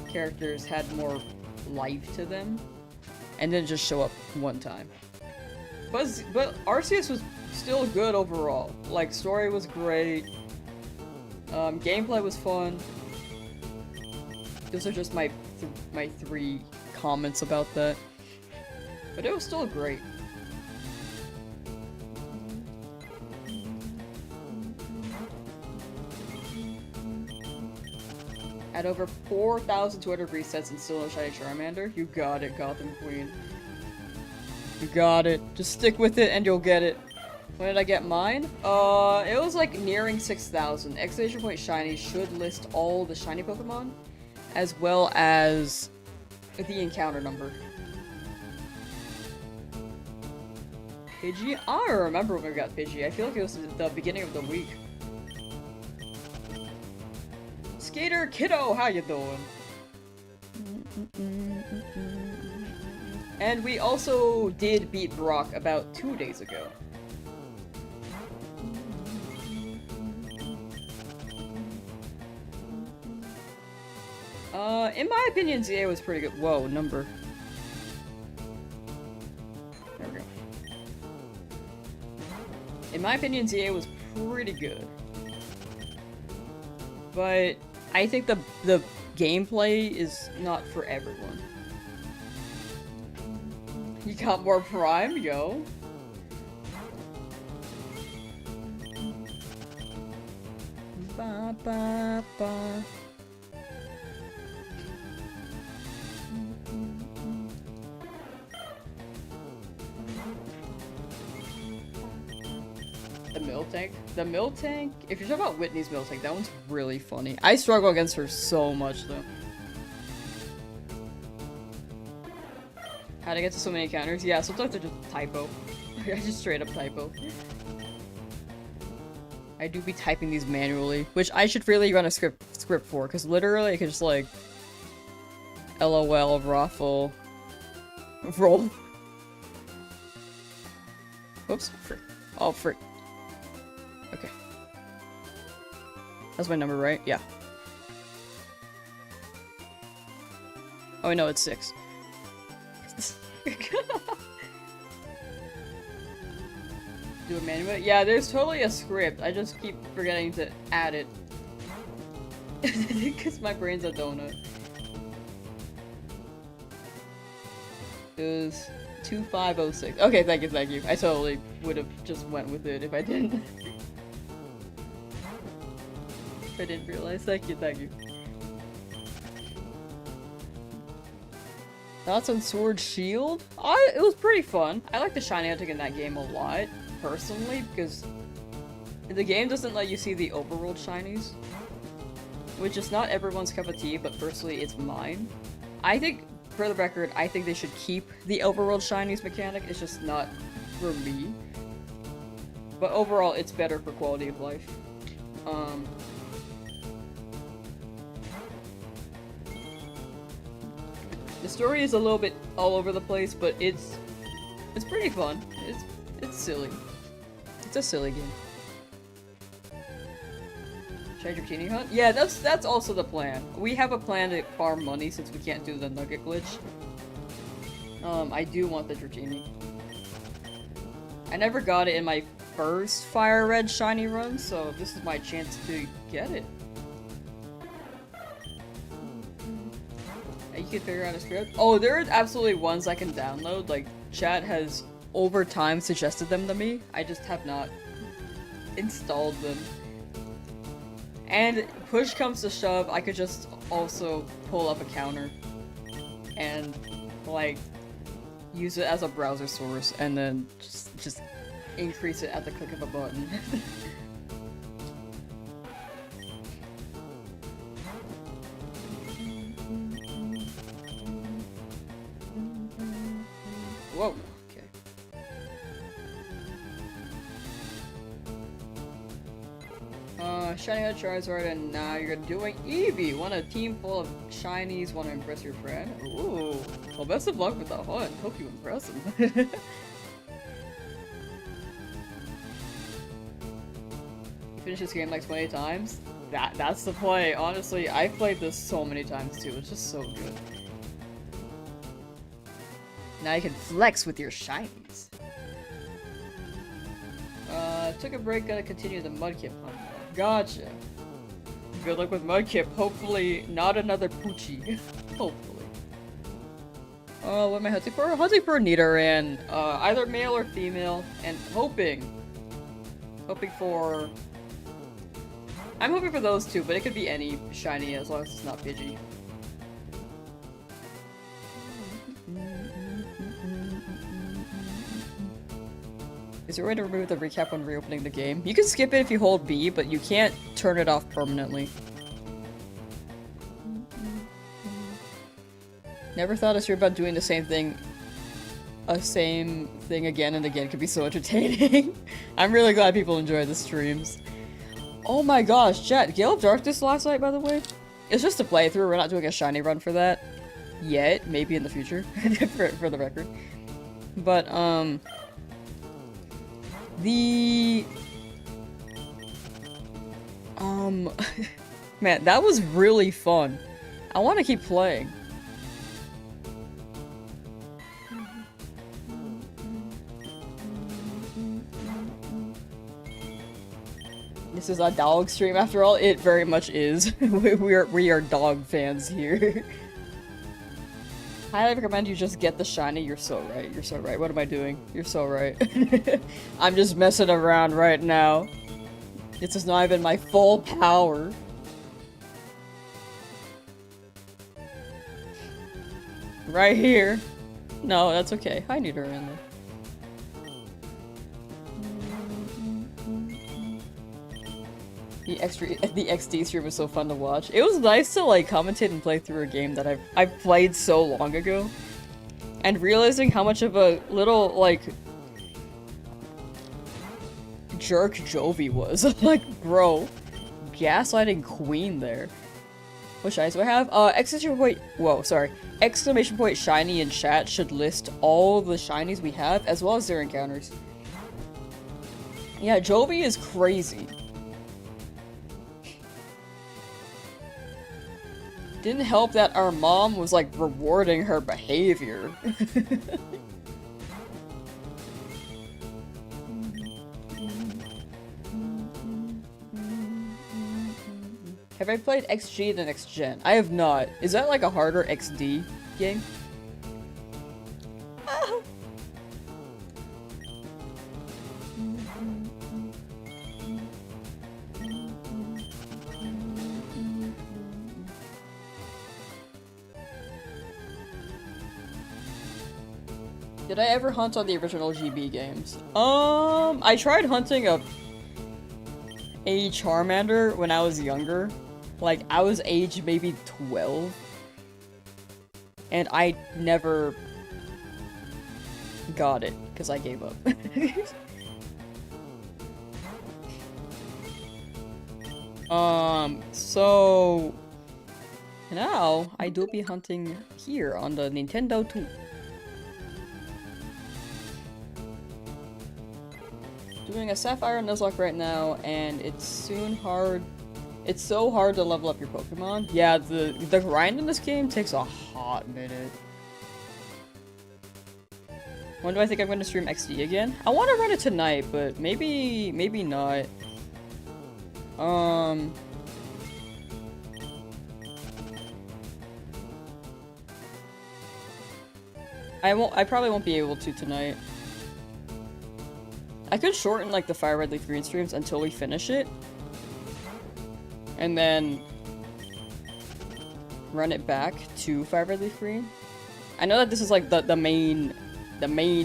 characters had more life to them. And didn't just show up one time. But Arceus was still good overall. Like, story was great. Gameplay was fun. Those are just my three comments about that. But it was still great. At over 4,200 resets and still no shiny Charmander. You got it, Gotham Queen. You got it. Just stick with it and you'll get it. When did I get mine? It was like nearing 6,000. Exclamation point shiny should list all the shiny Pokemon, as well as the encounter number. Pidgey? I don't remember when we got Pidgey. I feel like it was the beginning of the week. Skater Kiddo, how you doing? And we also did beat Brock about 2 days ago. In my opinion, ZA was pretty good. Whoa, number. There we go. In my opinion, ZA was pretty good. But I think the gameplay is not for everyone. You got more Prime, yo. Ba ba ba. The Miltank? The Miltank? If you're talking about Whitney's Miltank, that one's really funny. I struggle against her so much, though. How'd I get to so many encounters? Yeah, sometimes they're just typo. I just straight up typo. I do be typing these manually, which I should really run a script for, because literally I could just like... LOL, Raffle... Roll. Whoops. Frick. Oh, frick. Okay. That's my number, right? Yeah. Oh, no, it's 6. Do a manual? Yeah, there's totally a script. I just keep forgetting to add it. Because my brain's a donut. It was 2506. Okay, thank you. I totally would have just went with it if I didn't. If I didn't realize. Thank you. Thoughts on Sword Shield? It was pretty fun. I like the shiny hunting in that game a lot, personally, because the game doesn't let you see the overworld shinies. Which is not everyone's cup of tea, but personally it's mine. I think, for the record, I think they should keep the overworld shinies mechanic. It's just not for me. But overall, it's better for quality of life. The story is a little bit all over the place, but it's pretty fun. It's silly. It's a silly game. Should I Dratini hunt? Yeah, that's also the plan. We have a plan to farm money since we can't do the nugget glitch. I do want the Dratini. I never got it in my first FireRed shiny run, so this is my chance to get it. You can figure out a script? Oh, there are absolutely ones I can download. Like, chat has over time suggested them to me. I just have not installed them. And push comes to shove, I could just also pull up a counter and like use it as a browser source and then just increase it at the click of a button. Whoa. Shiny had Charizard, and now you're doing Eevee! Want a team full of shinies, want to impress your friend? Ooh. Well, best of luck with the hunt. Hope you impress him. You finish this game like 20 times? That's the play. Honestly, I've played this so many times too. It's just so good. Now you can flex with your shinies. Took a break, gotta continue the Mudkip hunt. Gotcha. Good luck with Mudkip. Hopefully, not another Poochie. Hopefully. What am I hunting for? Hunting for Nidoran. Either male or female. And hoping for... I'm hoping for those two, but it could be any shiny as long as it's not Pidgey. Is there a way to remove the recap when reopening the game? You can skip it if you hold B, but you can't turn it off permanently. Never thought a stream about doing the same thing again and again could be so entertaining. I'm really glad people enjoy the streams. Oh my gosh, chat, Gale of Darkness last night, by the way? It's just a playthrough, we're not doing a shiny run for that. Yet, maybe in the future, for the record. But, man, that was really fun. I want to keep playing. This is a dog stream after all. It very much is. we are dog fans here. Highly recommend you just get the shiny. You're so right. You're so right. What am I doing? You're so right. I'm just messing around right now. This is not even my full power. Right here. No, that's okay. I need her in there. The XD stream was so fun to watch. It was nice to like commentate and play through a game that I've played so long ago. And realizing how much of a little like jerk Jovi was. Like, bro. Gaslighting queen there. What shinies do I have? Exclamation point, whoa, sorry. Exclamation point shiny in chat should list all the shinies we have as well as their encounters. Yeah, Jovi is crazy. Didn't help that our mom was like rewarding her behavior. Have I played XG the next gen? I have not. Is that like a harder XD game? Did I ever hunt on the original GB games? I tried hunting a Charmander when I was younger. Like, I was age maybe 12. And I never got it, because I gave up. So now I do be hunting here on the Nintendo 2. Doing a Sapphire and Nuzlocke right now, and it's so hard to level up your Pokemon. Yeah, the grind in this game takes a hot minute. When do I think I'm going to stream XD again? I want to run it tonight, but maybe not. I probably won't be able to tonight. I could shorten like the FireRed Leafgreen streams until we finish it. and then run it back to FireRed Leafgreen. I know that this is like the main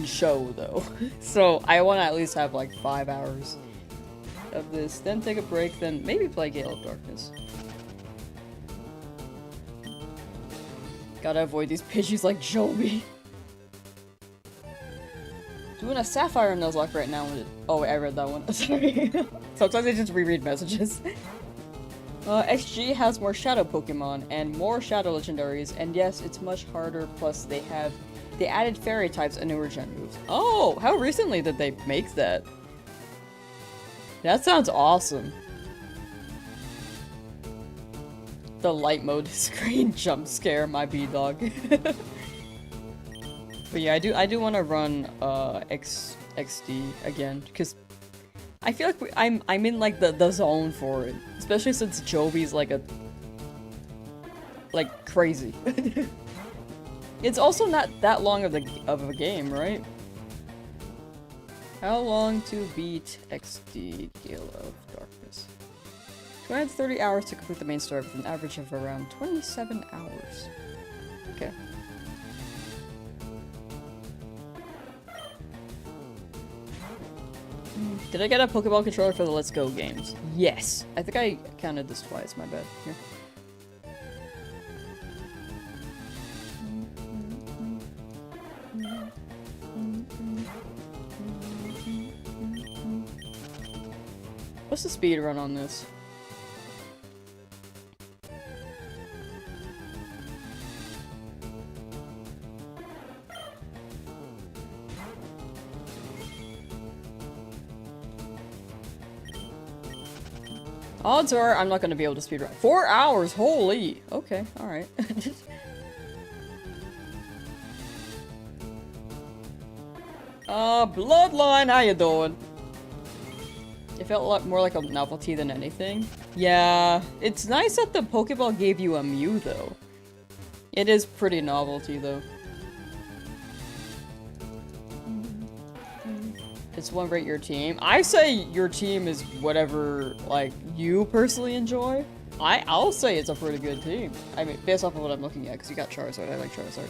show though, so I want to at least have like 5 hours of this, then take a break, then maybe play Gale of Darkness. Gotta avoid these Pidgeys like Joby. Doing a Sapphire Nuzlocke right now. Oh wait, I read that one. Sorry. Sometimes I just reread messages. XG has more Shadow Pokemon and more Shadow Legendaries, and yes, it's much harder, plus they added Fairy types and newer gen moves. Oh, how recently did they make that? That sounds awesome. The light mode screen jump scare my B-dog. But yeah, I do want to run XD again, because I feel like I'm in like the zone for it, especially since Joby's like crazy. It's also not that long of a game, right? How long to beat XD Gale of Darkness? 230 hours to complete the main story with an average of around 27 hours. Okay. Did I get a Pokeball controller for the Let's Go games? Yes! I think I counted this twice, my bad. Here. What's the speed run on this? Odds are I'm not going to be able to speedrun. 4 hours? Holy! Okay, alright. Bloodline, how you doing? It felt a lot more like a novelty than anything. Yeah, it's nice that the Pokeball gave you a Mew, though. It is pretty novelty, though. Does one rate your team? I say your team is whatever, like, you personally enjoy. I'll say it's a pretty good team. I mean, based off of what I'm looking at, because you got Charizard. I like Charizard.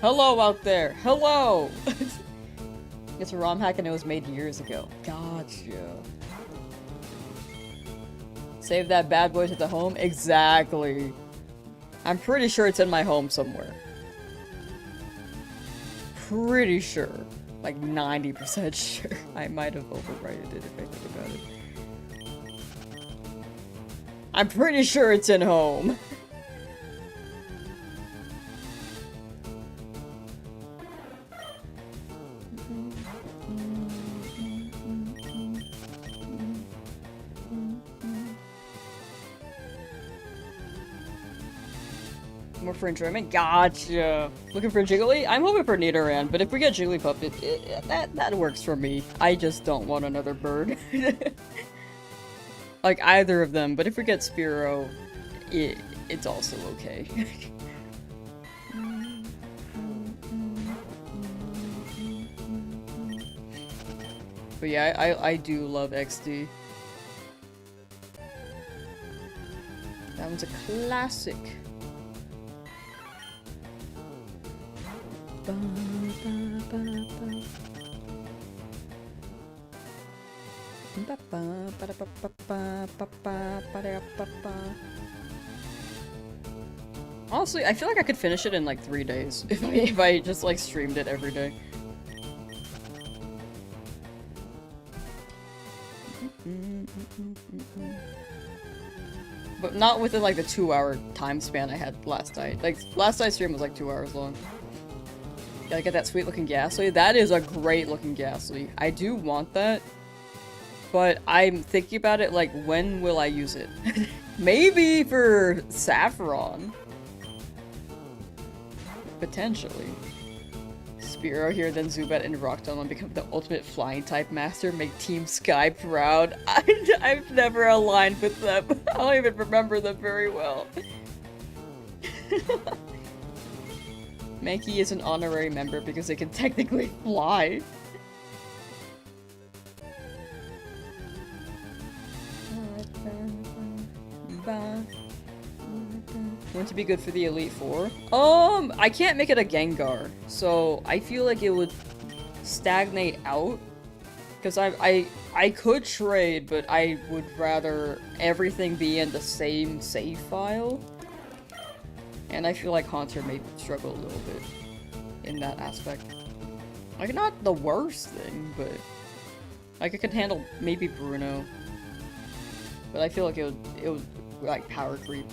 Hello out there. Hello! It's a ROM hack and it was made years ago. Gotcha. Save that bad boy to the home? Exactly. I'm pretty sure it's in my home somewhere. Pretty sure. Like 90% sure. I might have overwritten it if I think about it. I'm pretty sure it's in home. More for enjoyment? Gotcha! Looking for Jiggly? I'm hoping for Nidoran, but if we get Jigglypuff, that works for me. I just don't want another bird. Like either of them, but if we get Spearow, it's also okay. But yeah, I do love XD. That one's a classic. Honestly, I feel like I could finish it in like 3 days if I just like streamed it every day. But not within like the 2-hour time span I had last night. Like last night's stream was like 2 hours long. Gotta get that sweet looking Ghastly. That is a great looking Ghastly. I do want that. But I'm thinking about it like, when will I use it? Maybe for Saffron. Potentially. Spearow here, then Zubat and Rockdom and become the ultimate flying type master. Make Team Sky proud. I've never aligned with them. I don't even remember them very well. Mankey is an honorary member because they can technically fly. Want to be good for the Elite Four? I can't make it a Gengar, so I feel like it would stagnate out. Because I could trade, but I would rather everything be in the same save file. And I feel like Haunter may struggle a little bit in that aspect. Like, not the worst thing, but like, I could handle maybe Bruno. But I feel like it would like power creep.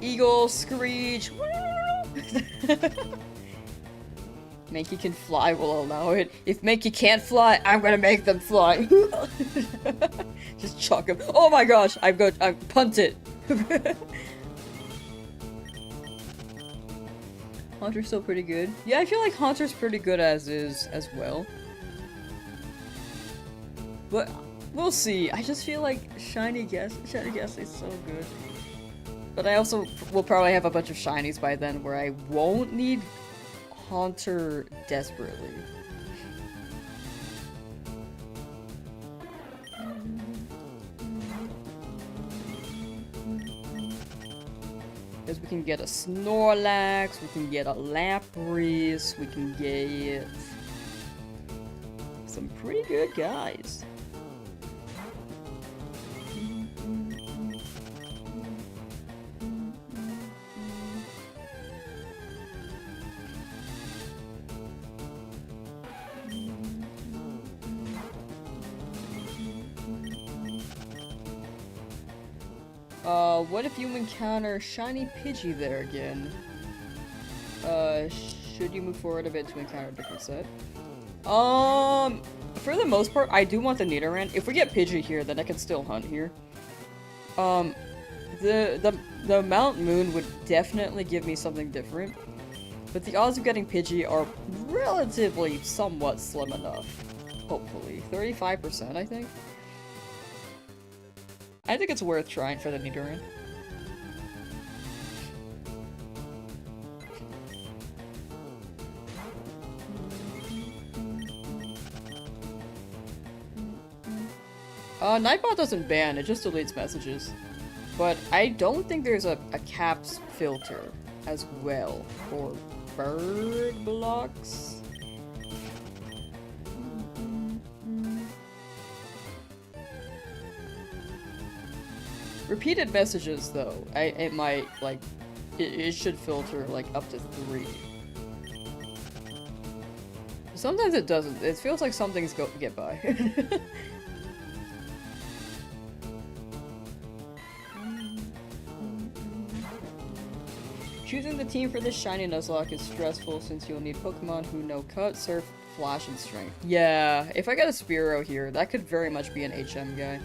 Eagle, Screech. Mankey can fly, will allow it. If Mankey can't fly, I'm gonna make them fly. Just chuck him. Oh my gosh, I punt it. Haunter's still pretty good. Yeah, I feel like Haunter's pretty good as is as well. But we'll see. I just feel like Shiny Ghastly is so good. But I also will probably have a bunch of shinies by then where I won't need Haunter desperately. Because we can get a Snorlax, we can get a Lapras, we can get some pretty good guys. What if you encounter Shiny Pidgey there again? Should you move forward a bit to encounter a different set? For the most part, I do want the Nidoran. If we get Pidgey here, then I can still hunt here. The Mount Moon would definitely give me something different. But the odds of getting Pidgey are relatively somewhat slim enough. Hopefully. 35%, I think. I think it's worth trying for the Nidoran. Nightbot doesn't ban, it just deletes messages. But I don't think there's a caps filter as well for bird blocks. Repeated messages, though, it might, like, it should filter, like, up to 3. Sometimes it doesn't. It feels like some things get by. Choosing the team for this shiny Nuzlocke is stressful since you'll need Pokemon who know Cut, Surf, Flash, and Strength. Yeah, if I get a Spearow here, that could very much be an HM guy.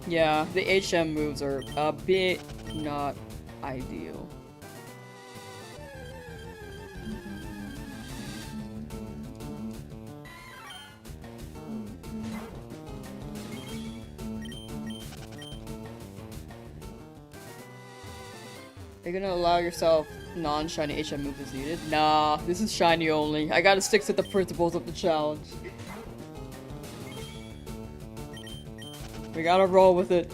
Yeah, the HM moves are a bit not ideal. You're gonna allow yourself non-shiny HM moves as needed? Nah, this is shiny only. I gotta stick to the principles of the challenge. We gotta roll with it.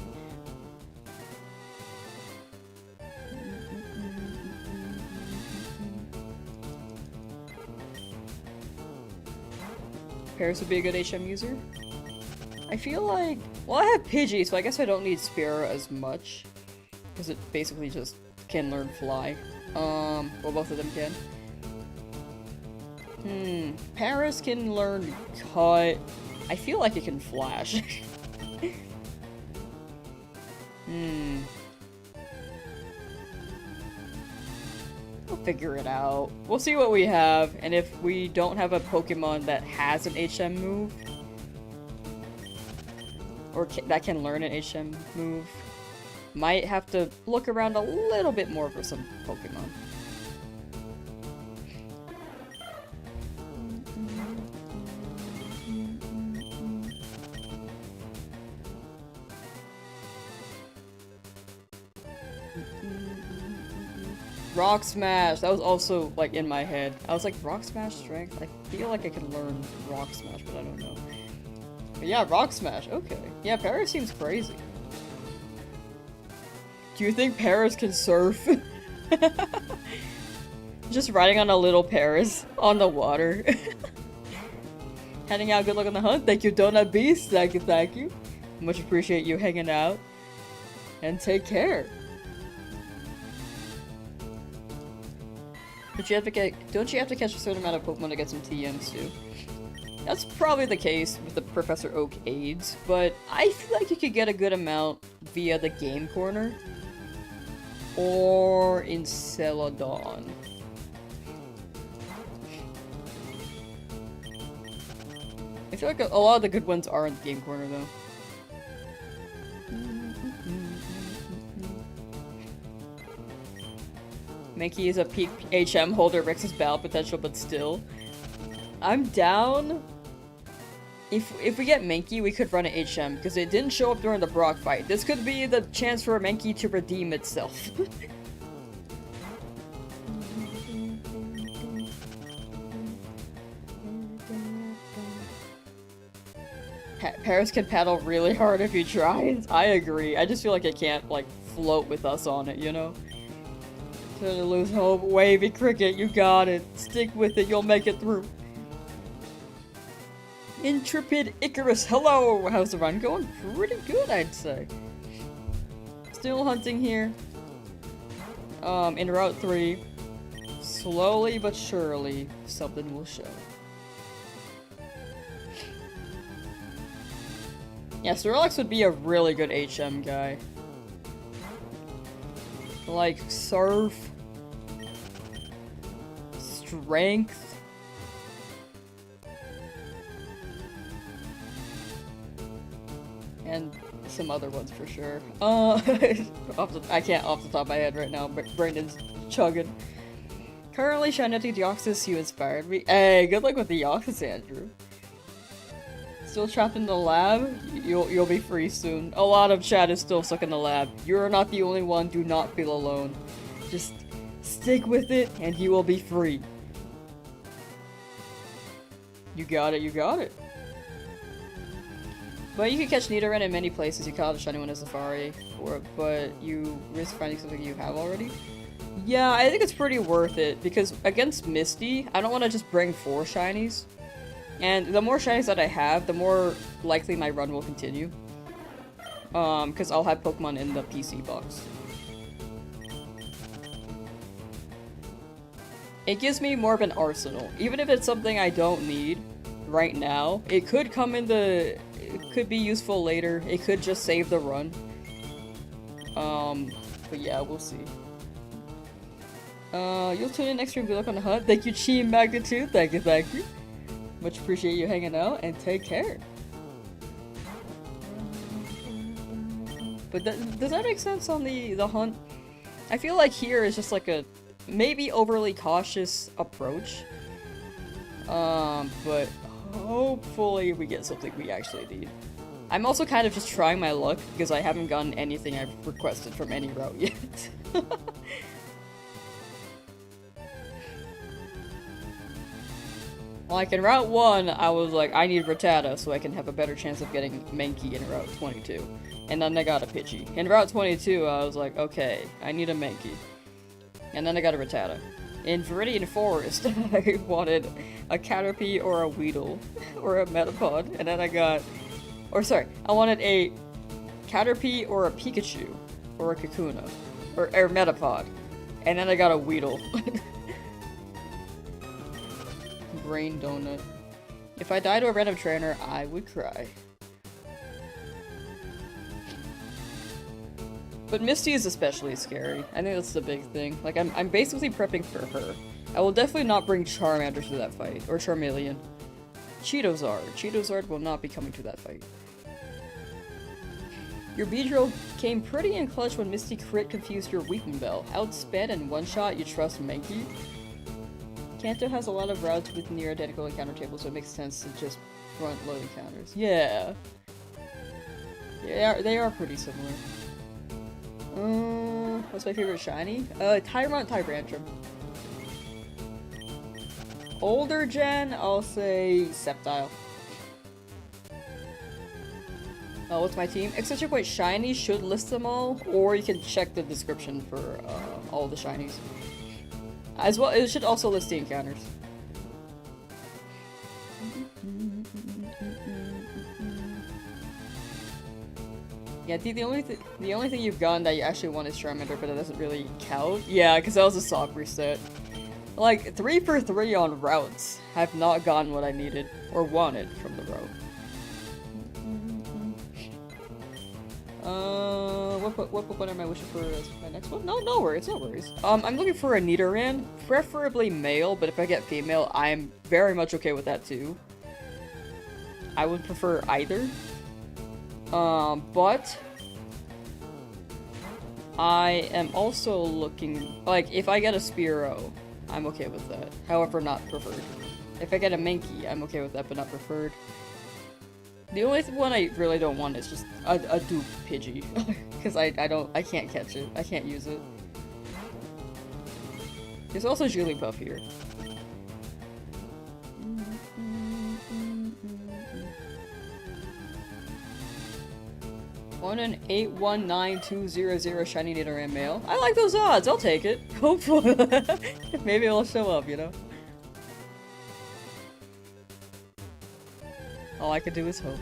Paris would be a good HM user. I feel like... Well, I have Pidgey, so I guess I don't need Spearow as much. Because it basically just can learn Fly. Well, both of them can. Paris can learn Cut. I feel like it can Flash. We'll figure it out. We'll see what we have, and if we don't have a Pokemon that has an HM move, or that can learn an HM move, might have to look around a little bit more for some Pokemon. Rock Smash! That was also, like, in my head. I was like, Rock Smash Strength? I feel like I could learn Rock Smash, but I don't know. But yeah, Rock Smash, okay. Yeah, Paris seems crazy. Do you think Paris can surf? Just riding on a little Paris on the water. Heading out, good luck on the hunt. Thank you, Donut Beast. Thank you, thank you. Much appreciate you hanging out. And take care. Don't you have to catch a certain amount of Pokemon to get some TMs too? That's probably the case with the Professor Oak aids, but I feel like you could get a good amount via the Game Corner. Or in Celadon. I feel like a lot of the good ones are in the Game Corner though. Mankey is a peak HM holder, Rex's battle potential, but still. I'm down. If we get Mankey, we could run an HM, because it didn't show up during the Brock fight. This could be the chance for Mankey to redeem itself. Paris can paddle really hard if he tries. I agree. I just feel like it can't, like, float with us on it, you know? Gonna lose hope. Wavy Cricket, you got it. Stick with it, you'll make it through. Intrepid Icarus, hello! How's the run going? Pretty good, I'd say. Still hunting here. In Route 3. Slowly but surely, something will show. Yeah, Snorlax would be a really good HM guy. Like, Surf. Strength. And some other ones for sure. I can't off the top of my head right now, but Brandon's chugging. Currently trying to take Deoxys, you inspired me. Hey, good luck with the Deoxys, Andrew. Still trapped in the lab? You'll be free soon. A lot of chat is still stuck in the lab. You're not the only one, do not feel alone. Just stick with it, and you will be free. You got it, you got it. But you can catch Nidoran in many places. You caught a shiny one in Safari, but you risk finding something you have already. Yeah, I think it's pretty worth it, because against Misty, I don't want to just bring 4 shinies. And the more shinies that I have, the more likely my run will continue. Because I'll have Pokemon in the PC box. It gives me more of an arsenal. Even if it's something I don't need right now, it could come in the... It could be useful later. It could just save the run. But yeah, we'll see. You'll tune in next stream. Good luck on the hunt. Thank you, Chi Magnitude. Thank you, thank you. Much appreciate you hanging out, and take care. But does that make sense on the hunt? I feel like here is just like a maybe overly cautious approach. But hopefully we get something we actually need. I'm also kind of just trying my luck because I haven't gotten anything I've requested from any route yet. Like in Route 1, I was like, I need Rattata so I can have a better chance of getting Mankey in Route 22. And then I got a Pidgey. In Route 22, I was like, okay, I need a Mankey. And then I got a Rattata. In Viridian Forest, I wanted a Caterpie or a Weedle. Or a Metapod. And then I got... Or sorry, I wanted a Caterpie or a Pikachu. Or a Kakuna. Or Metapod. And then I got a Weedle. Brain donut. If I die to a random trainer, I would cry. But Misty is especially scary. I think that's the big thing. Like, I'm basically prepping for her. I will definitely not bring Charmander to that fight. Or Charmeleon. Cheetozard. Cheetozard will not be coming to that fight. Your Beedrill came pretty in clutch when Misty crit confused your Weeping Bell. Outsped and one-shot, you trust Mankey? Kanto has a lot of routes with near identical encounter tables, so it makes sense to just front-load encounters. Yeah. They are pretty similar. What's my favorite shiny? Tyrantrum. Older gen, I'll say Sceptile. What's my team? Exchange Point Shiny should list them all, or you can check the description for all the shinies. As well, it should also list the encounters. Yeah, the only thing you've gotten that you actually want is Charmander, but it doesn't really count. Yeah, because that was a sock reset. Like, 3 for 3 on routes. Have not gotten what I needed, or wanted from the route. What am I wishing for as my next one? No worries, no worries. I'm looking for a Nidoran, preferably male, but if I get female, I'm very much okay with that too. I would prefer either. But I am also looking, like, if I get a Spearow, I'm okay with that. However, not preferred. If I get a Mankey, I'm okay with that, but not preferred. The only one I really don't want is just a dupe Pidgey. Because I can't catch it. I can't use it. There's also Jigglypuff here. One in 819200 shiny Nidoran Male. I like those odds. I'll take it. Hopefully, maybe it'll show up. You know. All I can do is hope.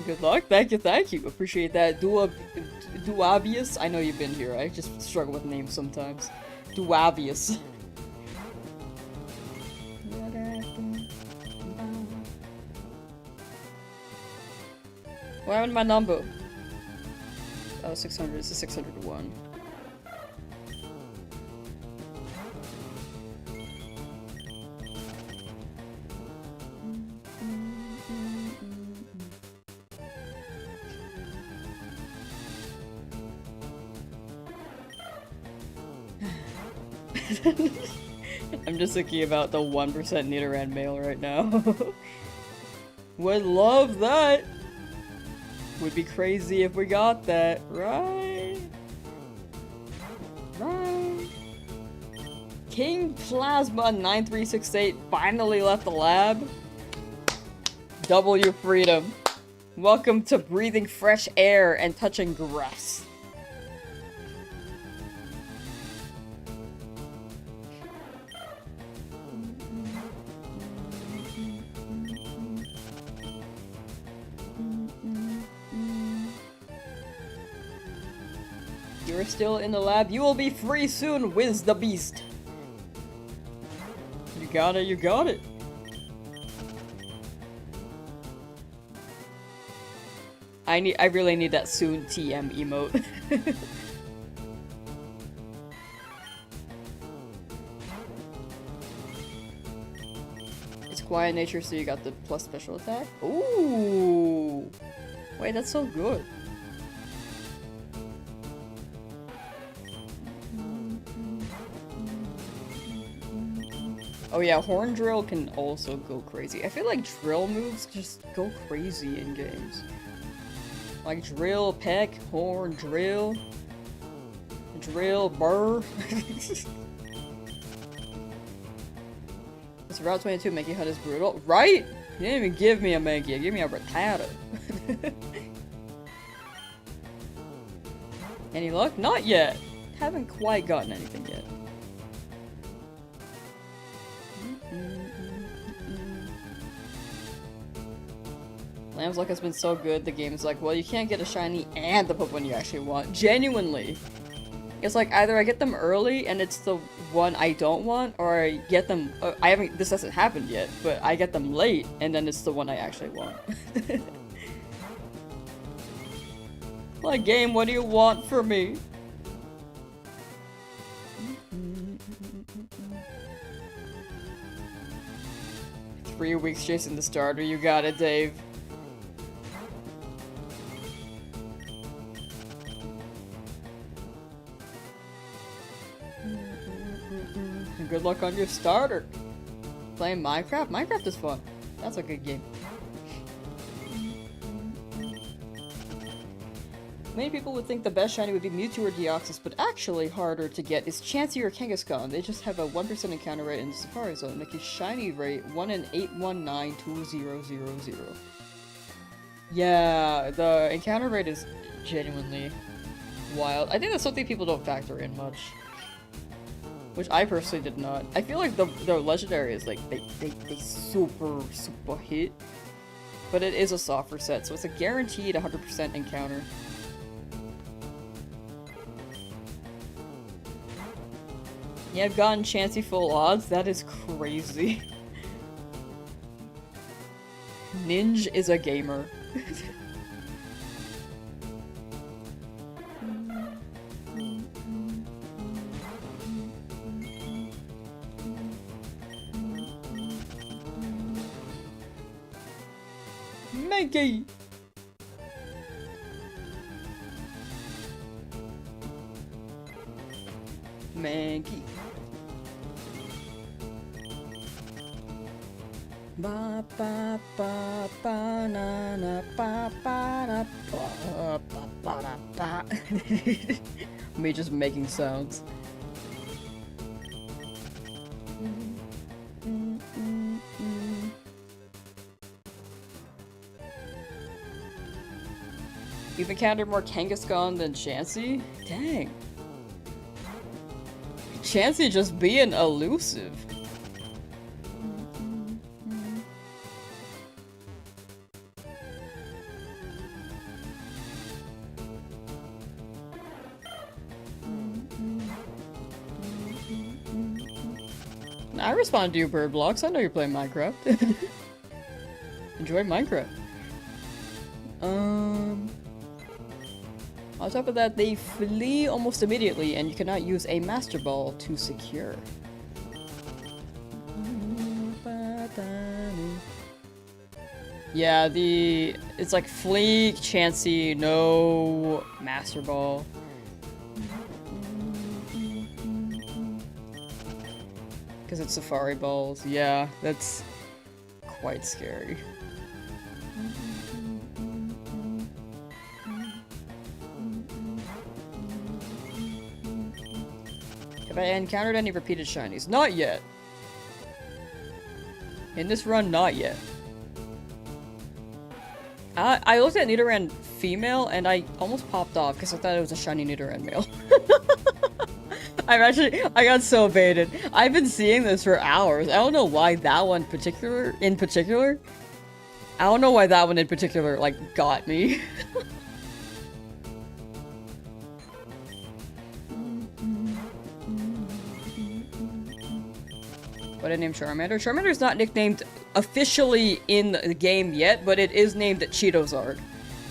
Good luck. Thank you. Appreciate that. Duavius. I know you've been here. I just struggle with names sometimes. Duavius. What happened to my number? Oh, 600. It's a 601. I'm just thinking about the 1% Nidoran Male right now. Would love that! Would be crazy if we got that, right? Right? King Plasma 9368 finally left the lab. Double your freedom. Welcome to breathing fresh air and touching grass. You're still in the lab. You will be free soon, Wiz the Beast. You got it, you got it. I really need that soon TM emote. It's quiet nature, so you got the plus special attack. Ooh! Wait, that's so good. Oh yeah, Horn Drill can also go crazy. I feel like drill moves just go crazy in games. Like Drill, Peck, Horn, Drill, Burr. This Route 22 Mankey Hunt is brutal. Right? You didn't even give me a Mankey, give me a Rattata. Any luck? Not yet. Haven't quite gotten anything yet. Lamsauce has been so good, the game's like, well, you can't get a shiny and the Pokemon you actually want. Genuinely. It's like, either I get them early and it's the one I don't want, or I get them- this hasn't happened yet, but I get them late and then it's the one I actually want. Like, game, what do you want from me? 3 weeks chasing the starter, you got it, Dave. Good luck on your starter. Playing Minecraft? Minecraft is fun. That's a good game. Many people would think the best shiny would be Mewtwo or Deoxys, but actually harder to get is Chansey or Kangaskhan. They just have a 1% encounter rate in the Safari Zone, making shiny rate 1 in 8192000. Yeah, the encounter rate is genuinely wild. I think that's something people don't factor in much. Which I personally did not. I feel like the legendary is like, they super hit. But it is a softer set, so it's a guaranteed 100% encounter. Yeah, I've gotten Chansey full odds. That is crazy. Ninja is a gamer. Maggie! Maggie. Ba ba ba ba na na ba ba na ba ba ba na ba. Me just making sounds. You've encountered more Kangaskhan than Chansey? Dang. Chansey just being elusive. I respond to you, Bird Blocks. I know you're playing Minecraft. Enjoy Minecraft. On top of that, they flee almost immediately, and you cannot use a Master Ball to secure. Yeah, it's like Flee, Chansey, no Master Ball. Because it's Safari Balls. Yeah, that's quite scary. Have I encountered any repeated shinies? Not yet. In this run, not yet. I looked at Nidoran female and I almost popped off because I thought it was a shiny Nidoran male. I got so baited. I've been seeing this for hours. I don't know why that one in particular. I don't know why that one in particular, like, got me. What I named Charmander? Charmander's not nicknamed officially in the game yet, but it is named Cheetozard.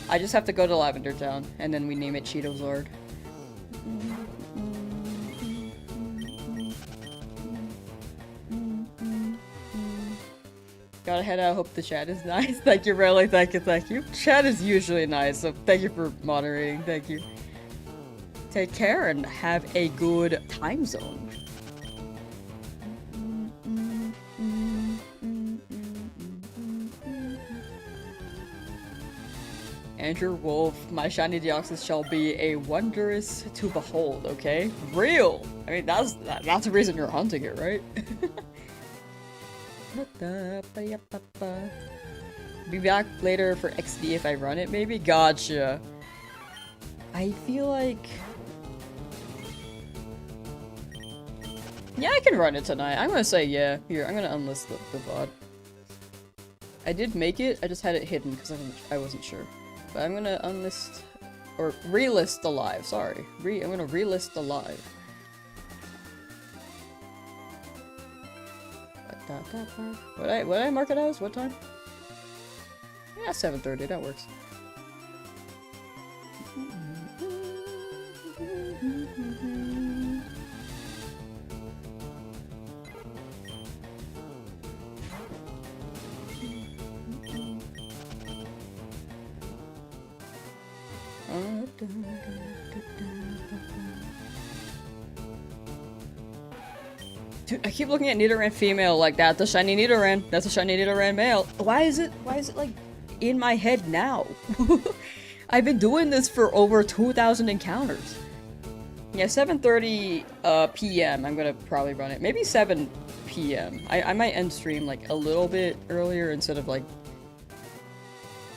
I just have to go to Lavender Town, and then we name it Cheetozard. Gotta head out, hope the chat is nice. Thank you, Rayleigh, thank you, thank you. Chat is usually nice, so thank you for moderating, thank you. Take care and have a good time zone. Andrew Wolf, my shiny Deoxys shall be a wondrous to behold, okay? Real! I mean, that's the reason you're hunting it, right? Be back later for XD if I run it, maybe? Gotcha. I feel like... yeah, I can run it tonight. I'm gonna say yeah. Here, I'm gonna unlist the VOD. I did make it, I just had it hidden because I wasn't sure. But I'm gonna unlist... or relist the live, sorry. I'm gonna relist the live. What I mark it as? What time? Yeah, 7:30, that works. Dude, I keep looking at Nidoran female like that's a shiny Nidoran. That's a shiny Nidoran male. Why is it like in my head now? I've been doing this for over 2,000 encounters. Yeah, 7:30 p.m. I'm gonna probably run it. Maybe 7 p.m. I might end stream like a little bit earlier instead of like...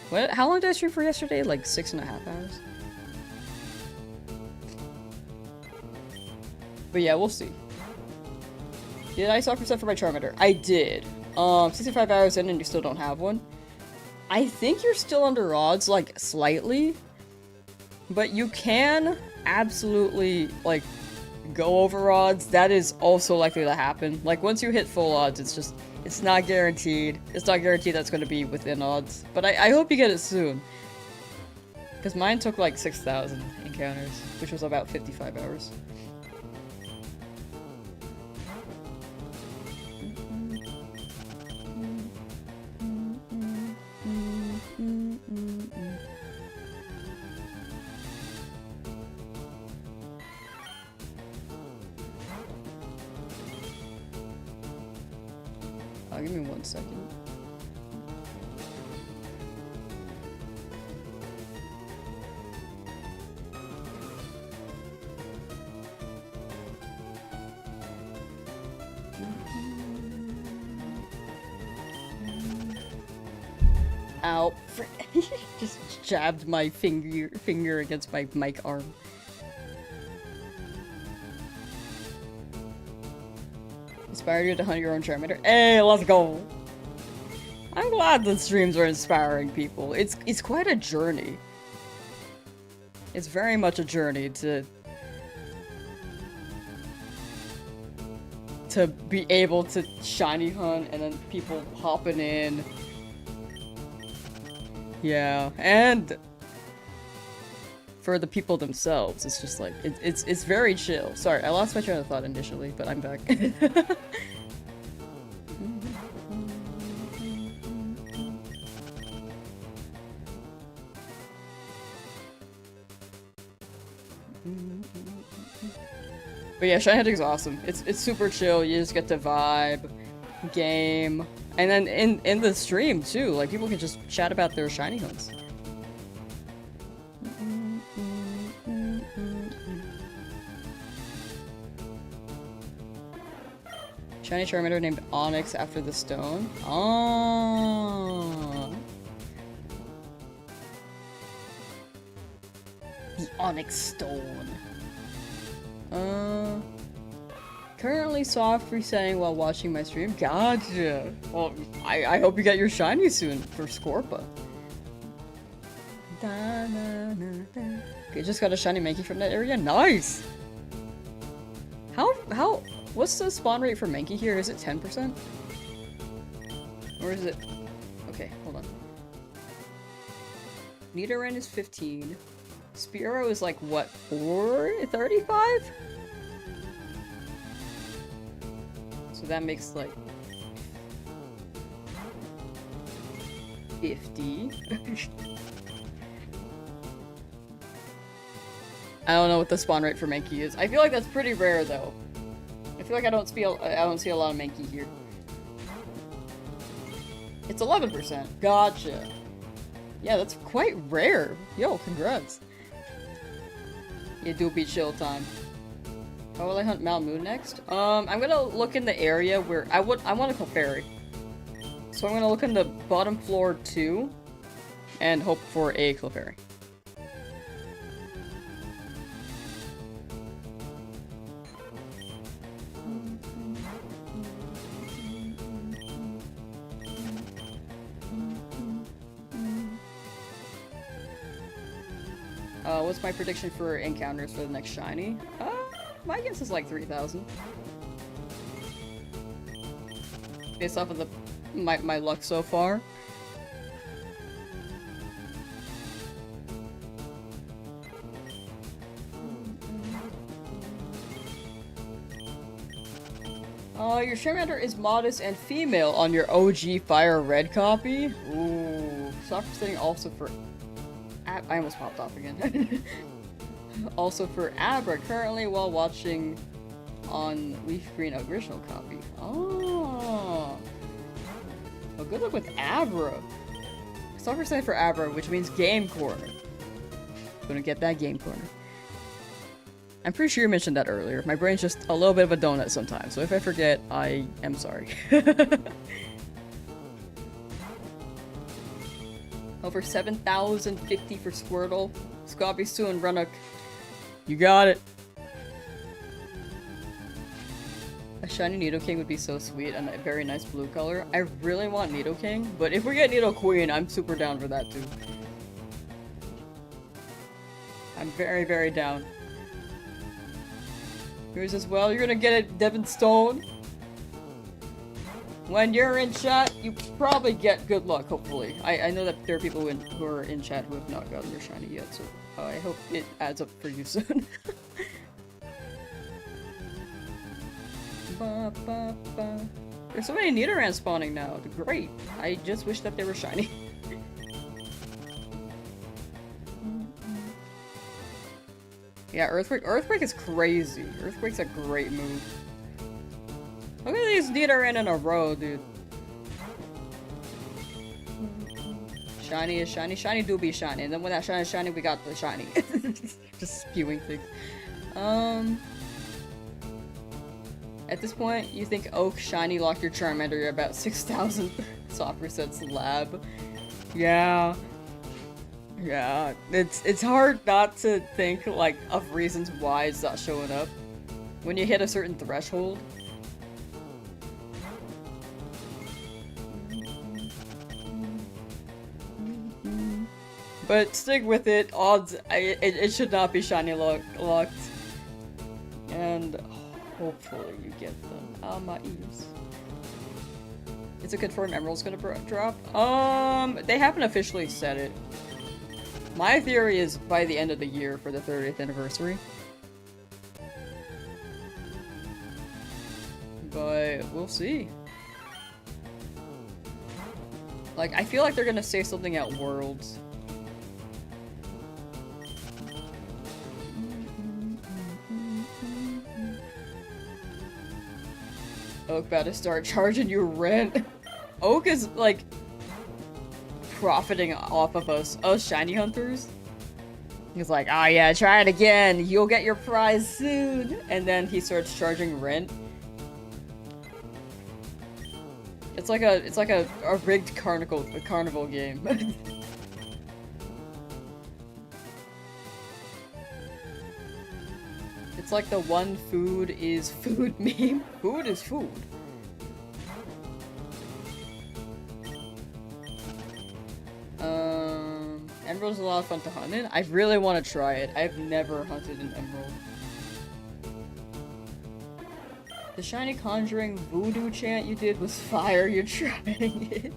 What? How long did I stream for yesterday? Like 6.5 hours? But yeah, we'll see. Did I soft reset for my Charmander? I did. 65 hours in and you still don't have one. I think you're still under odds, like, slightly. But you can absolutely, like, go over odds. That is also likely to happen. Like, once you hit full odds, it's just, it's not guaranteed. It's not guaranteed that's going to be within odds. But I hope you get it soon. Because mine took, like, 6,000 encounters, which was about 55 hours. Give me 1 second. Ow. Just jabbed my finger against my mic arm. Inspired you to hunt your own Charmander. Hey, let's go! I'm glad the streams are inspiring people. It's quite a journey. It's very much a journey to be able to shiny hunt and then people hopping in. Yeah, and for the people themselves, it's just like it's very chill. Sorry, I lost my train of thought initially, but I'm back. But yeah, shiny hunting is awesome. It's super chill. You just get to vibe, game, and then in the stream too. Like people can just chat about their shiny hunts. Shiny Charmander named Onyx after the stone. Oh. The Onyx Stone. Currently soft resetting while watching my stream. Gotcha. Well, I hope you get your shiny soon for Scorpa. Okay, just got a shiny Mankey from that area. Nice. How? What's the spawn rate for Mankey here? Is it 10%? Or is it? Okay, hold on. Nidoran is 15. Spearow is like what? 35? So that makes like 50. I don't know what the spawn rate for Mankey is. I feel like that's pretty rare though. I feel like I don't see a lot of Mankey here. It's 11%. Gotcha. Yeah, that's quite rare. Yo, congrats. Yeah, do be chill time. How will I hunt Mount Moon next? I'm gonna look in the area where I want a Clefairy. So I'm gonna look in the bottom floor too, and hope for a Clefairy. What's my prediction for encounters for the next shiny? My guess is like 3,000. Based off of my luck so far. Your Charmander is modest and female on your OG FireRed copy. Ooh, soft setting also for... I almost popped off again. Also for Abra, currently while watching on Leafgreen original copy. Oh. Well, good luck with Abra. Soccer sign for Abra, which means Game Corner. Gonna get that Game Corner. I'm pretty sure you mentioned that earlier. My brain's just a little bit of a donut sometimes, so if I forget, I am sorry. Over 7,050 for Squirtle. Scobysu and Runnock. You got it. A shiny Nidoking would be so sweet and a very nice blue color. I really want Nidoking, but if we get Nidoqueen, I'm super down for that too. I'm very, very down. Here's as well, you're gonna get it, Devin Stone. When you're in chat, you probably get good luck, hopefully. I know that there are people who are in chat who have not gotten their shiny yet, so I hope it adds up for you soon. There's so many Nidoran spawning now. Great. I just wish that they were shiny. Yeah, Earthquake. Earthquake is crazy. Earthquake's a great move. Look at these Nidoran in a row, dude. Shiny is shiny. Shiny do be shiny. And then when that shiny is shiny, we got the shiny. Just spewing things. At this point, you think Oak, Shinylocke, your Charmander, you're about 6,000 soft resets lab. Yeah. Yeah. It's hard not to think, like, of reasons why it's not showing up. When you hit a certain threshold. But stick with it, odds, it should not be Shinylocke. And hopefully you get them. Oh, my ears. Is it confirmed Emerald's gonna drop? They haven't officially said it. My theory is by the end of the year for the 30th anniversary. But we'll see. Like, I feel like they're gonna say something at Worlds. Oak about to start charging you rent. Oak is, like, profiting off of us shiny hunters. He's like, oh yeah, try it again. You'll get your prize soon. And then he starts charging rent. It's like a rigged carnival game. It's like the one food is food meme. Food is food. Emerald's a lot of fun to hunt in. I really want to try it. I've never hunted an emerald. The shiny conjuring voodoo chant you did was fire. You're trying it.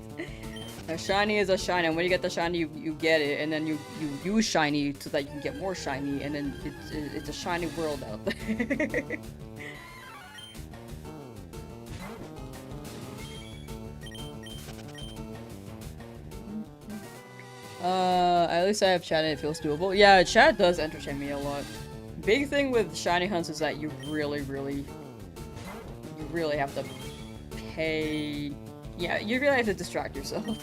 A shiny is a shiny, and when you get the shiny, you get it, and then you use shiny so that you can get more shiny, and then it's a shiny world out there. At least I have chat and it feels doable. Yeah, chat does entertain me a lot. Big thing with shiny hunts is that you really have to pay. Yeah, you really have to distract yourself.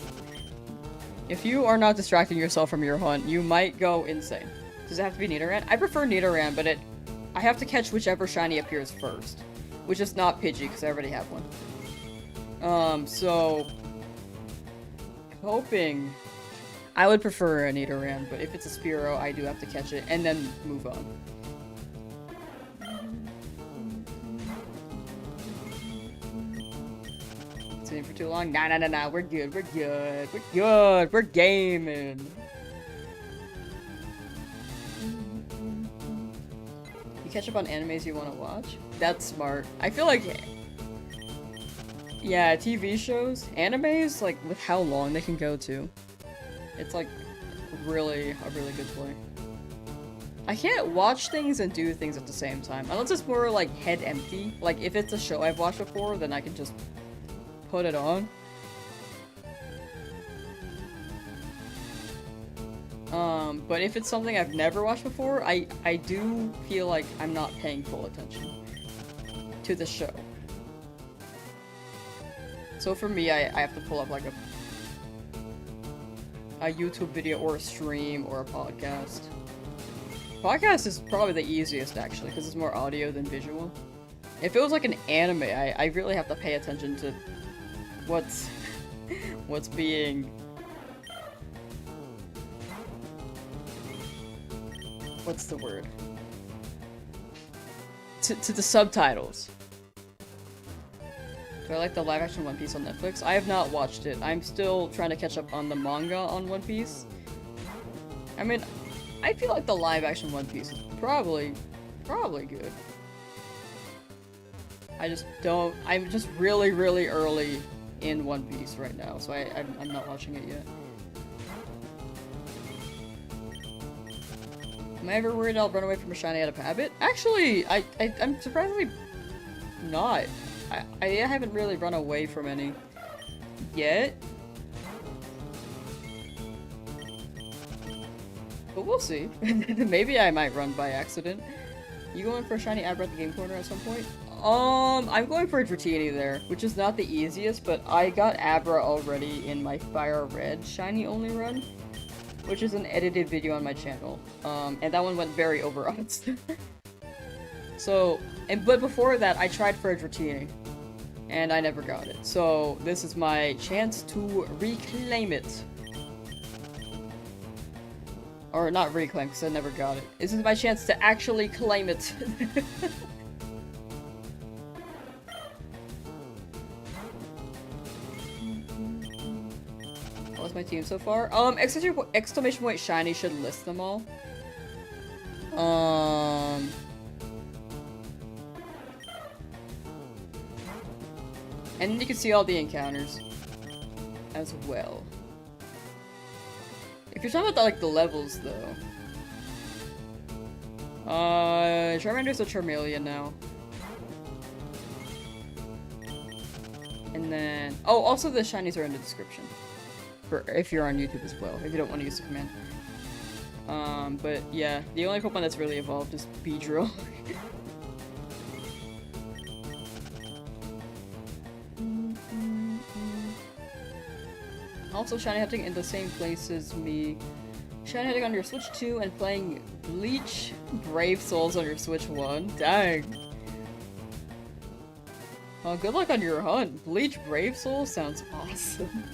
If you are not distracting yourself from your hunt, you might go insane. Does it have to be Nidoran? I prefer Nidoran, but I have to catch whichever shiny appears first. Which is not Pidgey, because I already have one. So... hoping... I would prefer a Nidoran, but if it's a Spearow, I do have to catch it, and then move on. Sitting for too long? Nah, we're good, we're gaming! You catch up on animes you want to watch? That's smart. I feel like... yeah, TV shows, animes, like, with how long they can go to. It's like a really good play. I can't watch things and do things at the same time. Unless it's more like head empty. Like if it's a show I've watched before, then I can just put it on. But if it's something I've never watched before, I do feel like I'm not paying full attention. to the show. So for me, I have to pull up like a YouTube video or a stream or a podcast. Podcast is probably the easiest actually, because it's more audio than visual. If it was like an anime, I really have to pay attention to what's being... What's the word? To the subtitles. Do I like the live action One Piece on Netflix? I have not watched it. I'm still trying to catch up on the manga on One Piece. I mean, I feel like the live action One Piece is probably good. I just don't... I'm just really, really early in One Piece right now, so I'm not watching it yet. Am I ever worried I'll run away from a shiny out of habit? Actually, I'm surprisingly not. I haven't really run away from any yet. But we'll see. Maybe I might run by accident. You going for a shiny Abra at the game corner at some point? I'm going for a Dratini there, which is not the easiest, but I got Abra already in my FireRed Shiny Only run, which is an edited video on my channel. And that one went very over odds. But before that, I tried for a Dratini, and I never got it. So this is my chance to reclaim it. Or not reclaim, because I never got it. This is my chance to actually claim it. What's my team so far? Exclamation point shiny should list them all. And you can see all the encounters as well. If you're talking about the levels though. Charmander's a Charmeleon now. And then also the shinies are in the description. For if you're on YouTube as well, if you don't want to use the command. But yeah, the only Pokemon that's really evolved is Beedrill. Also, shiny hunting in the same place as me. Shiny hunting on your Switch 2 and playing Bleach Brave Souls on your Switch 1. Dang. Well, good luck on your hunt. Bleach Brave Souls sounds awesome.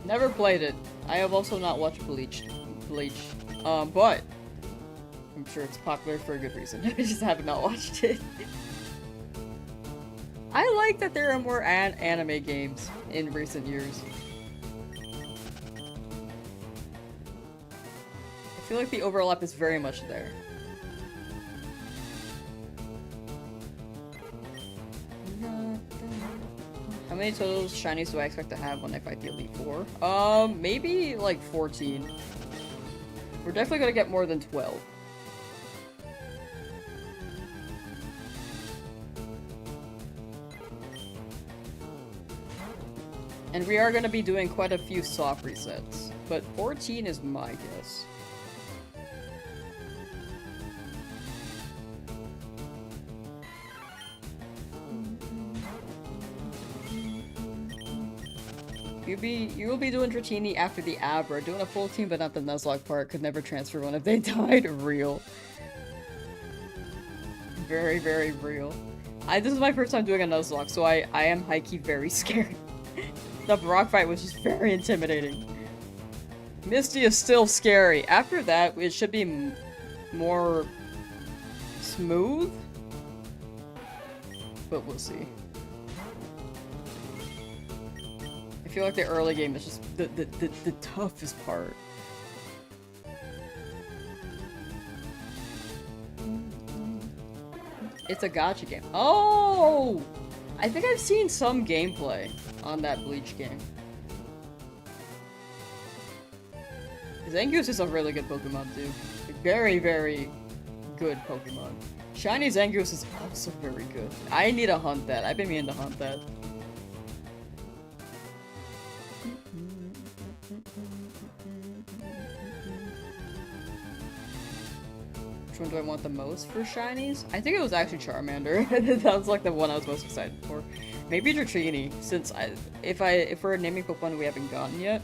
Never played it. I have also not watched Bleach. But I'm sure it's popular for a good reason. I just have not watched it. I like that there are more anime games in recent years. I feel like the overlap is very much there. How many total shinies do I expect to have when I fight the Elite Four? Maybe like 14. We're definitely gonna get more than 12. And we are gonna be doing quite a few soft resets, but 14 is my guess. You will be doing Dratini after the Abra. Doing a full team but not the Nuzlocke part. Could never transfer one if they died. Real. Very, very real. This is my first time doing a Nuzlocke, so I am high-key very scared. The Brock fight was just very intimidating. Misty is still scary. After that, it should be more smooth. But we'll see. I feel like the early game is just the toughest part. It's a gacha game. Oh! I think I've seen some gameplay on that Bleach game. Zangoose is a really good Pokemon too. A very, very good Pokemon. Shiny Zangoose is also very good. I need to hunt that. I've been meaning to hunt that. which one do I want the most for shinies? I think it was actually Charmander. That was like the one I was most excited for. Maybe Dratini, since if we're naming Pokemon we haven't gotten yet,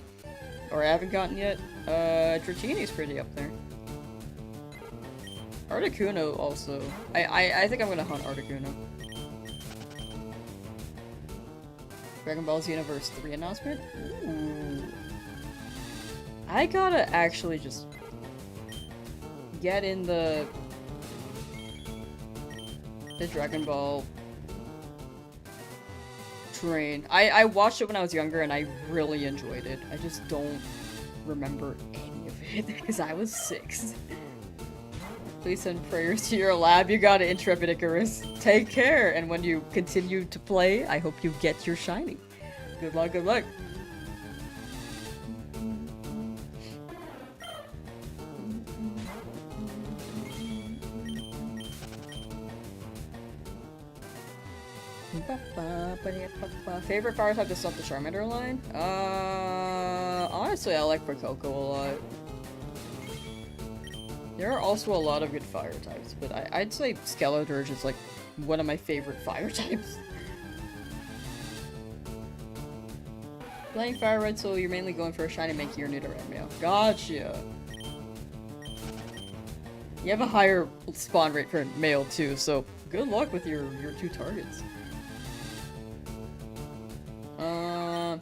or I haven't gotten yet, Dratini's pretty up there. Articuno also. I think I'm gonna hunt Articuno. Dragon Ball Z Universe 3 announcement? Ooh. I gotta actually just get in the Dragon Ball train. I watched it when I was younger and I really enjoyed it. I just don't remember any of it because I was 6. Please send prayers to your lab. You got it, Intrepid Icarus. Take care, and when you continue to play, I hope you get your shiny. Good luck, good luck. Favorite fire type to stop the Charmander line? Honestly, I like Fuecoco a lot. There are also a lot of good fire types, but I'd say Skeledirge is like one of my favorite fire types. Playing FireRed, so you're mainly going for a shiny Mankey or Nidoran Male. Gotcha! You have a higher spawn rate for male too, so good luck with your 2 targets.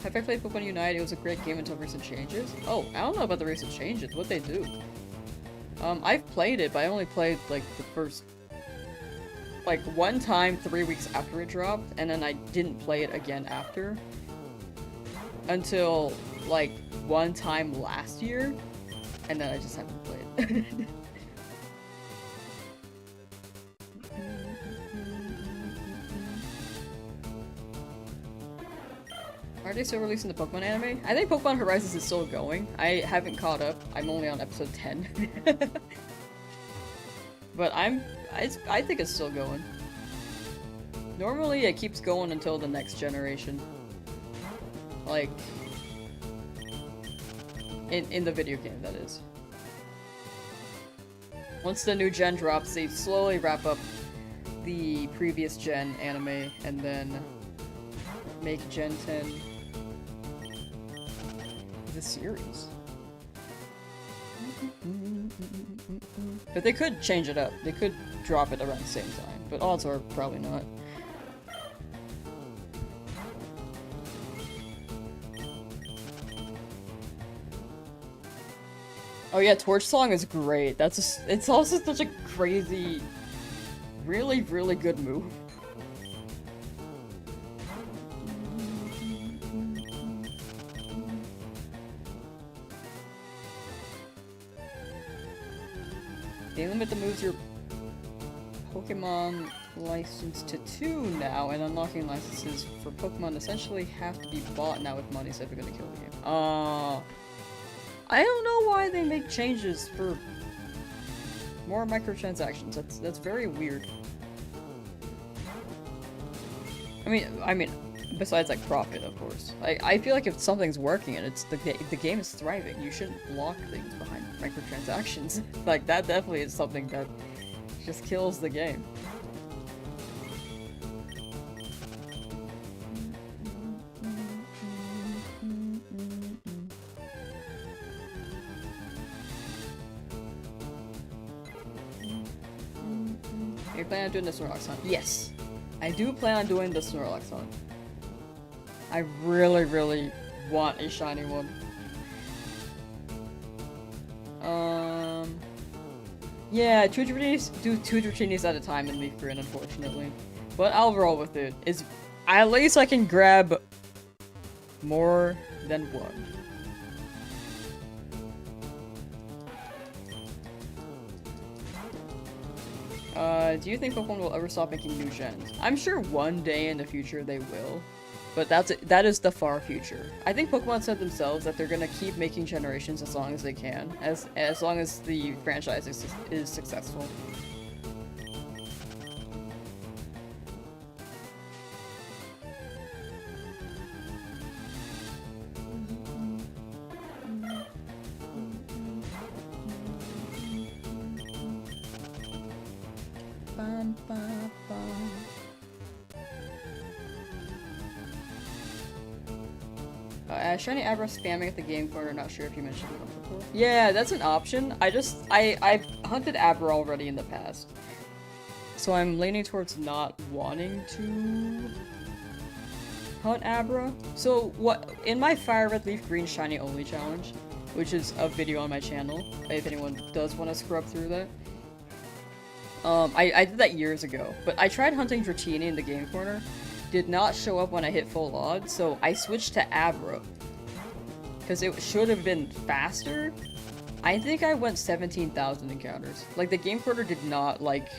Have I played Pokemon Unite? It was a great game until recent changes. Oh, I don't know about the recent changes, what they do. I've played it, but I only played, like, the first... like, one time 3 weeks after it dropped, and then I didn't play it again after. Until, like, one time last year, and then I just haven't played it. Are they still releasing the Pokemon anime? I think Pokemon Horizons is still going. I haven't caught up. I'm only on episode 10. But I think it's still going. Normally it keeps going until the next generation. Like, in the video game, that is. Once the new gen drops, they slowly wrap up the previous gen anime and then make Gen 10 the series. But they could change it up. They could drop it around the same time, but odds are probably not. Oh yeah, Torch Song is great. It's also such a crazy, really, really good move. They limit the moves your Pokemon licensed to 2 now, and unlocking licenses for Pokemon essentially have to be bought now with money, so if you're gonna kill the game. I don't know why they make changes for more microtransactions. That's very weird. I mean, besides like profit, of course. I feel like if something's working and it's the game is thriving, you shouldn't block things behind microtransactions. Like that definitely is something that just kills the game. Are you planning on doing the Snorlax hunt? Yes! I do plan on doing the Snorlax hunt. I really, really want a shiny one. Yeah, do 2 Dratinis at a time in Leafgreen, unfortunately. But I'll roll with it. At least I can grab more than one. Do you think Pokemon will ever stop making new gens? I'm sure one day in the future they will. But that is the far future. I think Pokemon said themselves that they're gonna keep making generations as long as they can, as long as the franchise is successful. Bum, bum, bum. Shiny Abra spamming at the game corner, not sure if you mentioned that before. Yeah, that's an option. I've hunted Abra already in the past. So I'm leaning towards not wanting to hunt Abra. So what, in my FireRed Leafgreen Shiny Only challenge, which is a video on my channel, if anyone does want to scrub through that. I did that years ago, but I tried hunting Dratini in the game corner. Did not show up when I hit full odds, so I switched to Abra. Because it should have been faster. I think I went 17,000 encounters. Like, the game corner did not like...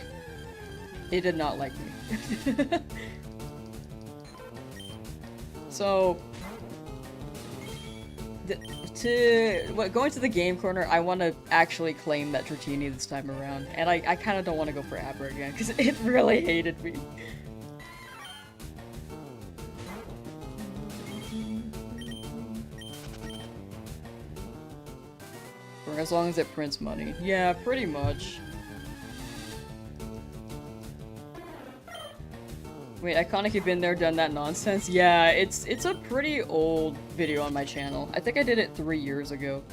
It did not like me. So... going to the game corner, I want to actually claim that Dratini this time around. And I kind of don't want to go for Abra again, because it really hated me. For as long as it prints money. Yeah, pretty much. Wait, Iconic, you've been there, done that nonsense? Yeah, it's a pretty old video on my channel. I think I did it 3 years ago.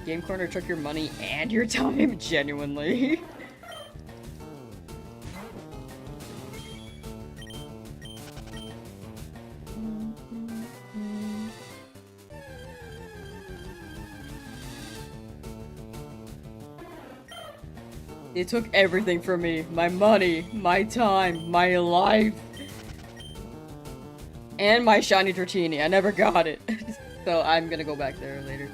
Game Corner took your money and your time, genuinely. It took everything from me. My money, my time, my life. And my shiny Dratini. I never got it. So I'm gonna go back there later.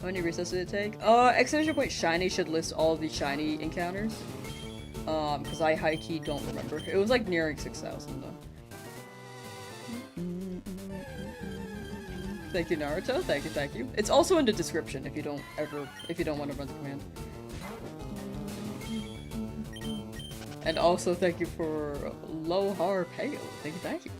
How many resets did it take? Exclamation point shiny should list all the shiny encounters. Because I high-key don't remember. It was like nearing 6,000 though. Thank you, Naruto. Thank you, thank you. It's also in the description if you don't want to run the command. And also thank you for Lohar Pale. Thank you, thank you.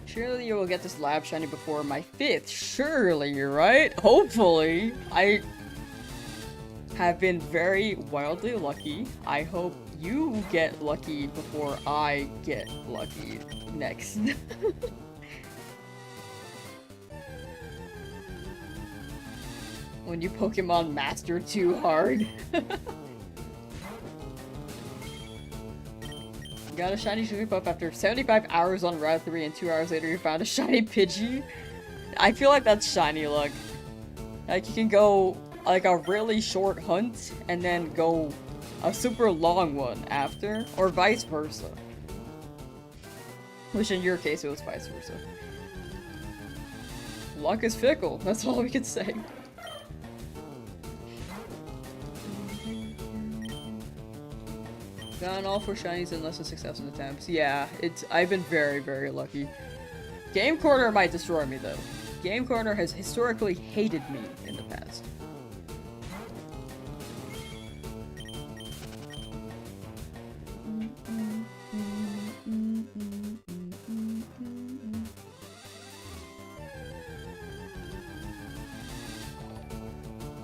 Surely you will get this lab shiny before my 5th. Surely, right? Hopefully. I have been very wildly lucky. I hope you get lucky before I get lucky next. When you Pokemon master too hard. Got a shiny Shinylocke after 75 hours on Route 3 and 2 hours later you found a shiny Pidgey. I feel like that's Shinylocke. Like you can go like a really short hunt and then go a super long one after, or vice versa. Which in your case it was vice versa. Luck is fickle, that's all we can say. Gone all 4 shinies in less than 6,000 attempts. Yeah, I've been very, very lucky. Game Corner might destroy me though. Game Corner has historically hated me in the past.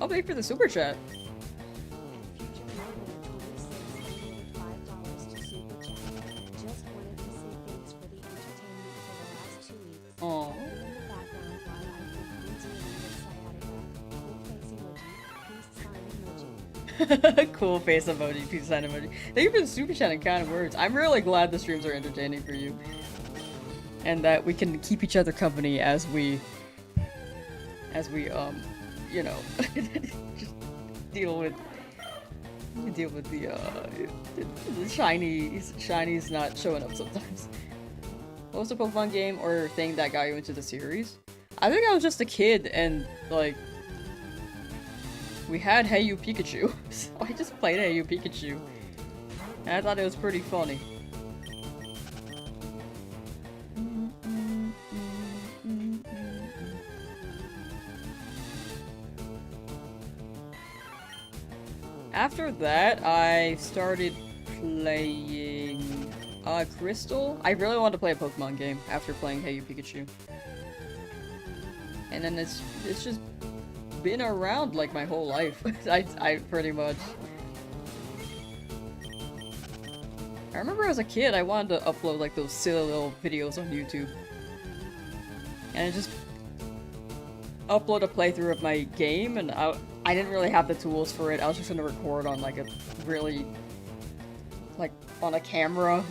I'll wait for the super chat. Aww. Cool face emoji, peace sign emoji. Thank you for the super chat and kind words. I'm really glad the streams are entertaining for you. And that we can keep each other company as we you know, just deal with the shinies not showing up sometimes. What was the Pokemon game or thing that got you into the series? I think I was just a kid and, like, we had Hey You Pikachu, so I just played Hey You Pikachu. And I thought it was pretty funny. After that, I started playing Crystal. I really wanted to play a Pokemon game after playing Hey You Pikachu. And then it's just been around like my whole life. I pretty much. I remember as a kid I wanted to upload like those silly little videos on YouTube. And I just upload a playthrough of my game, and I didn't really have the tools for it. I was just gonna record on like a really, like on a camera,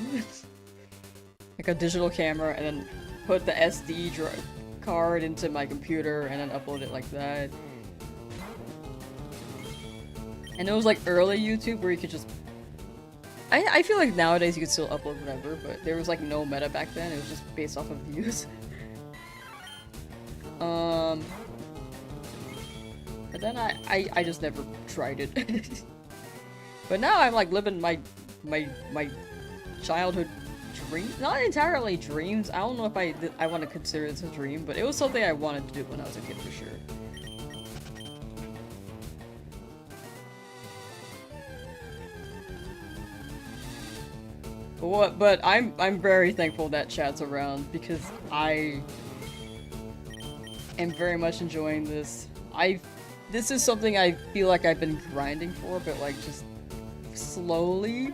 like a digital camera, and then put the SD card into my computer and then upload it like that. And it was like early YouTube where you could just, I feel like nowadays you could still upload whatever, but there was like no meta back then. It was just based off of views. But then I just never tried it. But now I'm like living my childhood dreams. Not entirely dreams. I don't know if I want to consider this a dream, but it was something I wanted to do when I was a kid for sure. But I'm very thankful that chat's around because I am very much enjoying this. This is something I feel like I've been grinding for, but like just slowly.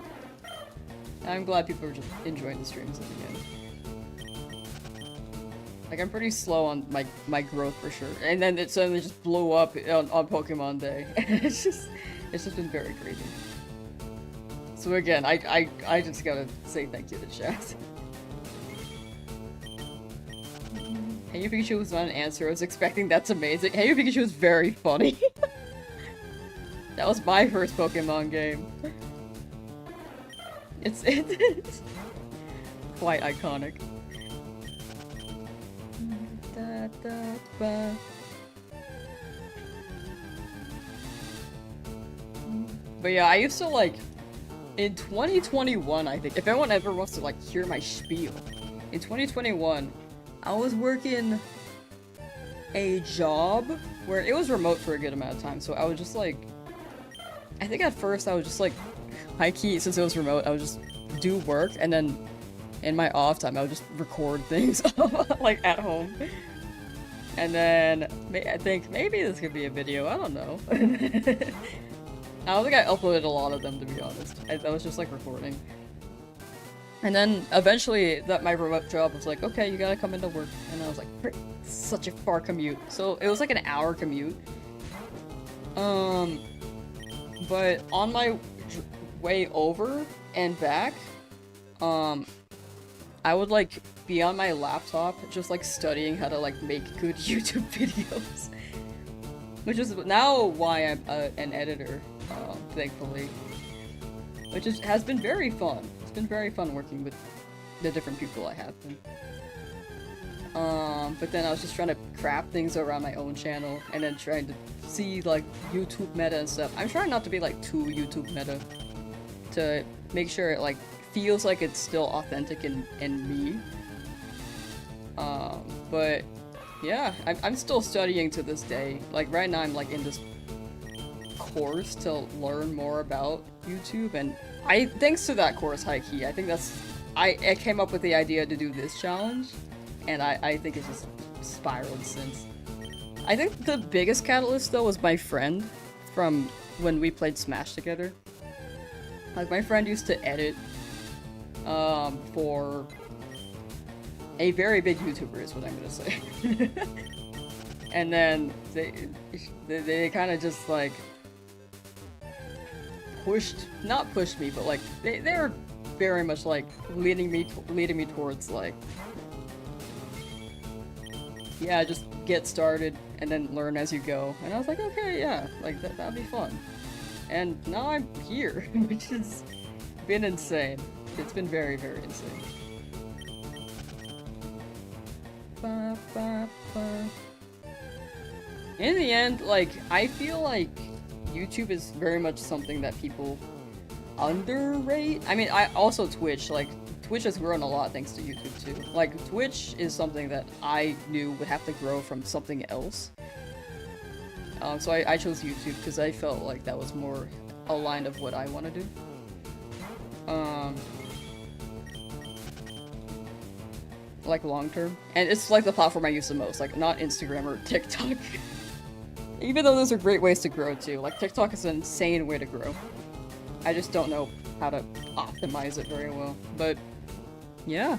I'm glad people are just enjoying the streams at the end. Like I'm pretty slow on my growth for sure, and then it suddenly just blew up on Pokemon Day. it's just been very crazy. So again, I just gotta say thank you to chat. Hey You Pikachu was not an answer. I was expecting. That's amazing. Hey You Pikachu was very funny. That was my first Pokemon game. It's quite iconic. But yeah, I used to like in 2021, I think, if anyone ever wants to like hear my spiel, in 2021 I was working a job where it was remote for a good amount of time, so I was just like, I think at first I was just like, high-key, since it was remote, I would just do work, and then in my off time I would just record things like at home. And then I think maybe this could be a video, I don't know. I don't think I uploaded a lot of them, to be honest. I was just like recording. And then eventually my remote job was like, okay, you gotta come into work. And I was like, such a far commute. So it was like an hour commute. But on my way over and back, I would like be on my laptop just like studying how to like make good YouTube videos. Which is now why I'm an editor, thankfully. Which has been very fun. It's been very fun working with the different people I have been. But then I was just trying to craft things around my own channel, and then trying to see like YouTube meta and stuff. I'm trying not to be like too YouTube meta, to make sure it like feels like it's still authentic in me. But yeah, I'm still studying to this day. Like right now I'm like in this course to learn more about YouTube, and thanks to that course, high-key, I think that's, I came up with the idea to do this challenge, and I think it's just spiraled since. I think the biggest catalyst though was my friend from when we played Smash together. Like my friend used to edit for a very big YouTuber is what I'm gonna say. And then they kind of just like not pushed me, but like they were very much like leading me towards like, yeah, just get started and then learn as you go. And I was like, okay, yeah, like that'd be fun. And now I'm here, which has been insane. It's been very, very insane. Ba, ba, ba. In the end, like, I feel like YouTube is very much something that people underrate. I mean, I also Twitch, like, Twitch has grown a lot thanks to YouTube too. Like, Twitch is something that I knew would have to grow from something else. So I chose YouTube because I felt like that was more aligned of what I want to do. Um, like long term. And it's like the platform I use the most, like not Instagram or TikTok. Even though those are great ways to grow too. Like TikTok is an insane way to grow. I just don't know how to optimize it very well. But yeah.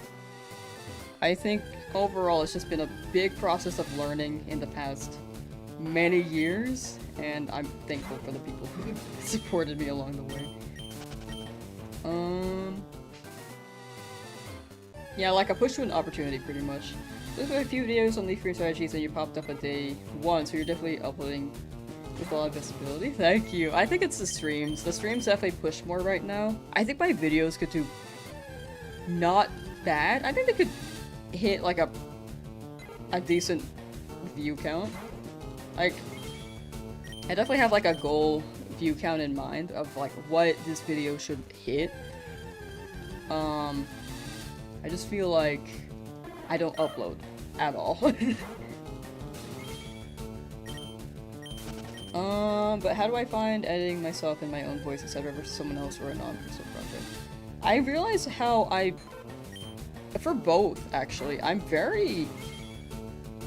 I think overall it's just been a big process of learning in the past many years, and I'm thankful for the people who supported me along the way. Yeah, like I pushed to an opportunity pretty much. There's been a few videos on Leafgreen strategies and you popped up a day one, so you're definitely uploading with a lot of visibility. Thank you. I think it's the streams. The streams definitely push more right now. I think my videos could do not bad. I think they could hit like a decent view count. Like, I definitely have like a goal view count in mind of like what this video should hit. I just feel like I don't upload at all. But how do I find editing myself in my own voice, etc. versus someone else or a non-personal project? I realize how for both, actually, I'm very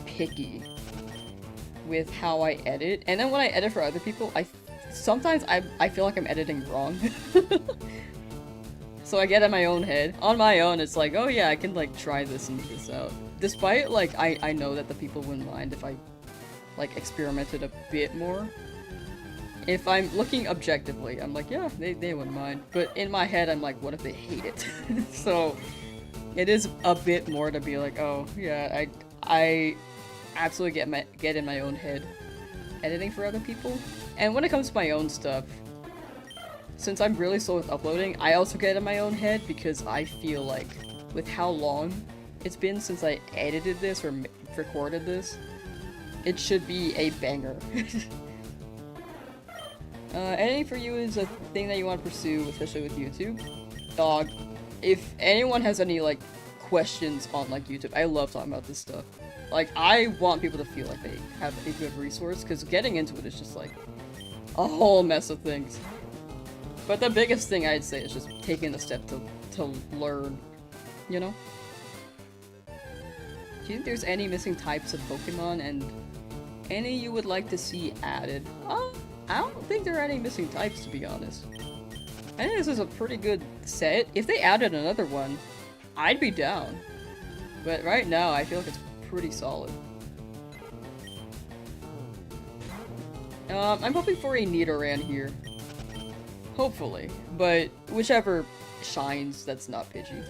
picky with how I edit. And then when I edit for other people, sometimes I feel like I'm editing wrong. So I get in my own head. On my own, it's like, oh yeah, I can like try this and this out. Despite like, I know that the people wouldn't mind if I like experimented a bit more. If I'm looking objectively, I'm like, yeah, they wouldn't mind. But in my head, I'm like, what if they hate it? So it is a bit more to be like, oh yeah, I absolutely get in my own head editing for other people. And when it comes to my own stuff, since I'm really slow with uploading, I also get in my own head because I feel like with how long it's been since I edited this or recorded this, it should be a banger. Editing for you is a thing that you want to pursue, especially with YouTube. Dog, if anyone has any like questions on like YouTube, I love talking about this stuff. Like, I want people to feel like they have a good resource, because getting into it is just like a whole mess of things. But the biggest thing I'd say is just taking the step to learn, you know? Do you think there's any missing types of Pokemon and any you would like to see added? I don't think there are any missing types, to be honest. I think this is a pretty good set. If they added another one, I'd be down. But right now, I feel like it's pretty solid. I'm hoping for a Nidoran here. Hopefully. But whichever shines, that's not Pidgey.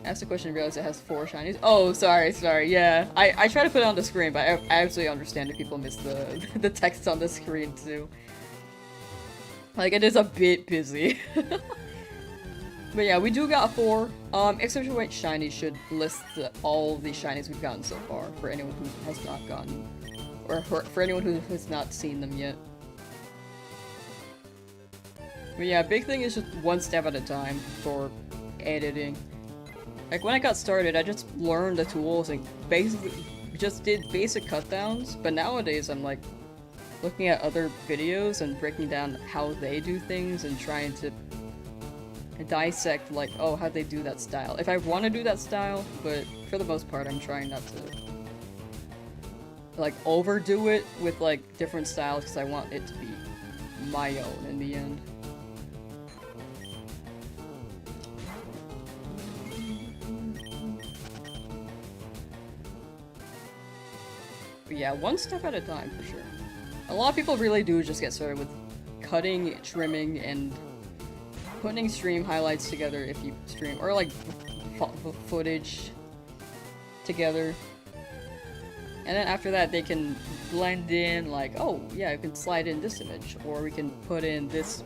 Asked the question and realized it has 4 shinies. Oh, sorry, yeah. I try to put it on the screen, but I absolutely understand if people miss the text on the screen too. Like, it is a bit busy. But yeah, we do got 4. Exception White Shiny should list all the shinies we've gotten so far, for anyone who has not gotten, or for anyone who has not seen them yet. But yeah, big thing is just one step at a time for editing. Like, when I got started, I just learned the tools and basically just did basic cutdowns, but nowadays I'm like looking at other videos and breaking down how they do things and trying to dissect, like, oh, how'd they do that style? If I want to do that style, but for the most part, I'm trying not to, like, overdo it with, like, different styles because I want it to be my own in the end. But yeah, one step at a time, for sure. A lot of people really do just get started with cutting, trimming, and putting stream highlights together if you stream, or like footage together. And then after that, they can blend in, like, oh, yeah, you can slide in this image, or we can put in this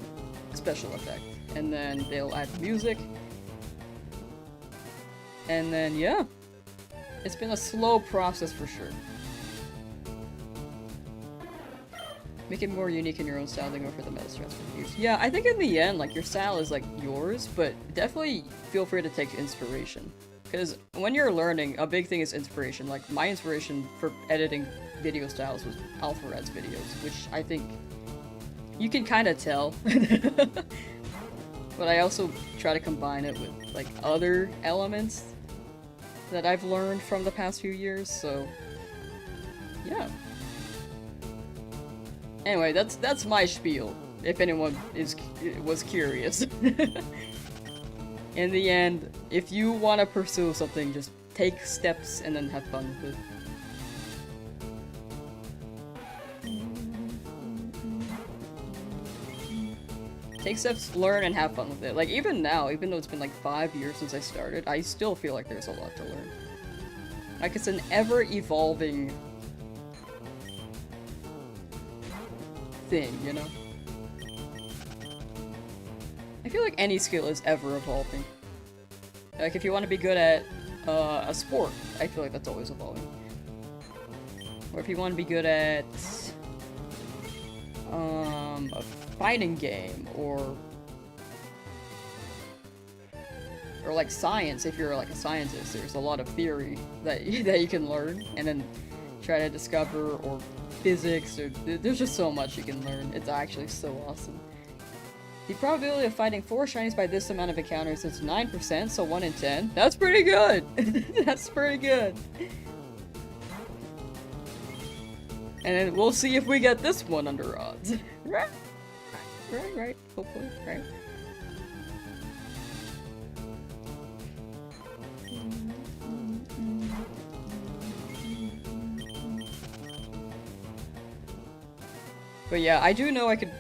special effect. And then they'll add music. And then, yeah. It's been a slow process for sure. Make it more unique in your own style than go for the meta stress reviews. Yeah, I think in the end, like, your style is, like, yours, but definitely feel free to take inspiration. Because when you're learning, a big thing is inspiration. Like, my inspiration for editing video styles was FireRed's videos, which I think You can kind of tell. But I also try to combine it with, like, other elements that I've learned from the past few years, so... yeah. Anyway, that's my spiel, if anyone was curious. In the end, if you want to pursue something, just take steps and then have fun with it. Take steps, learn, and have fun with it. Like, even now, even though it's been like 5 years since I started, I still feel like there's a lot to learn. Like, it's an ever-evolving thing, you know? I feel like any skill is ever-evolving. Like, if you want to be good at a sport, I feel like that's always evolving. Or if you want to be good at a fighting game, or like science, if you're like a scientist, there's a lot of theory that you can learn and then try to discover, or physics, or there's just so much you can learn. It's actually so awesome. The probability of fighting 4 shinies by this amount of encounters is 9%, so 1 in 10. That's pretty good! That's pretty good! And then we'll see if we get this one under odds. Right? Right. Hopefully, right? But yeah, I do know I could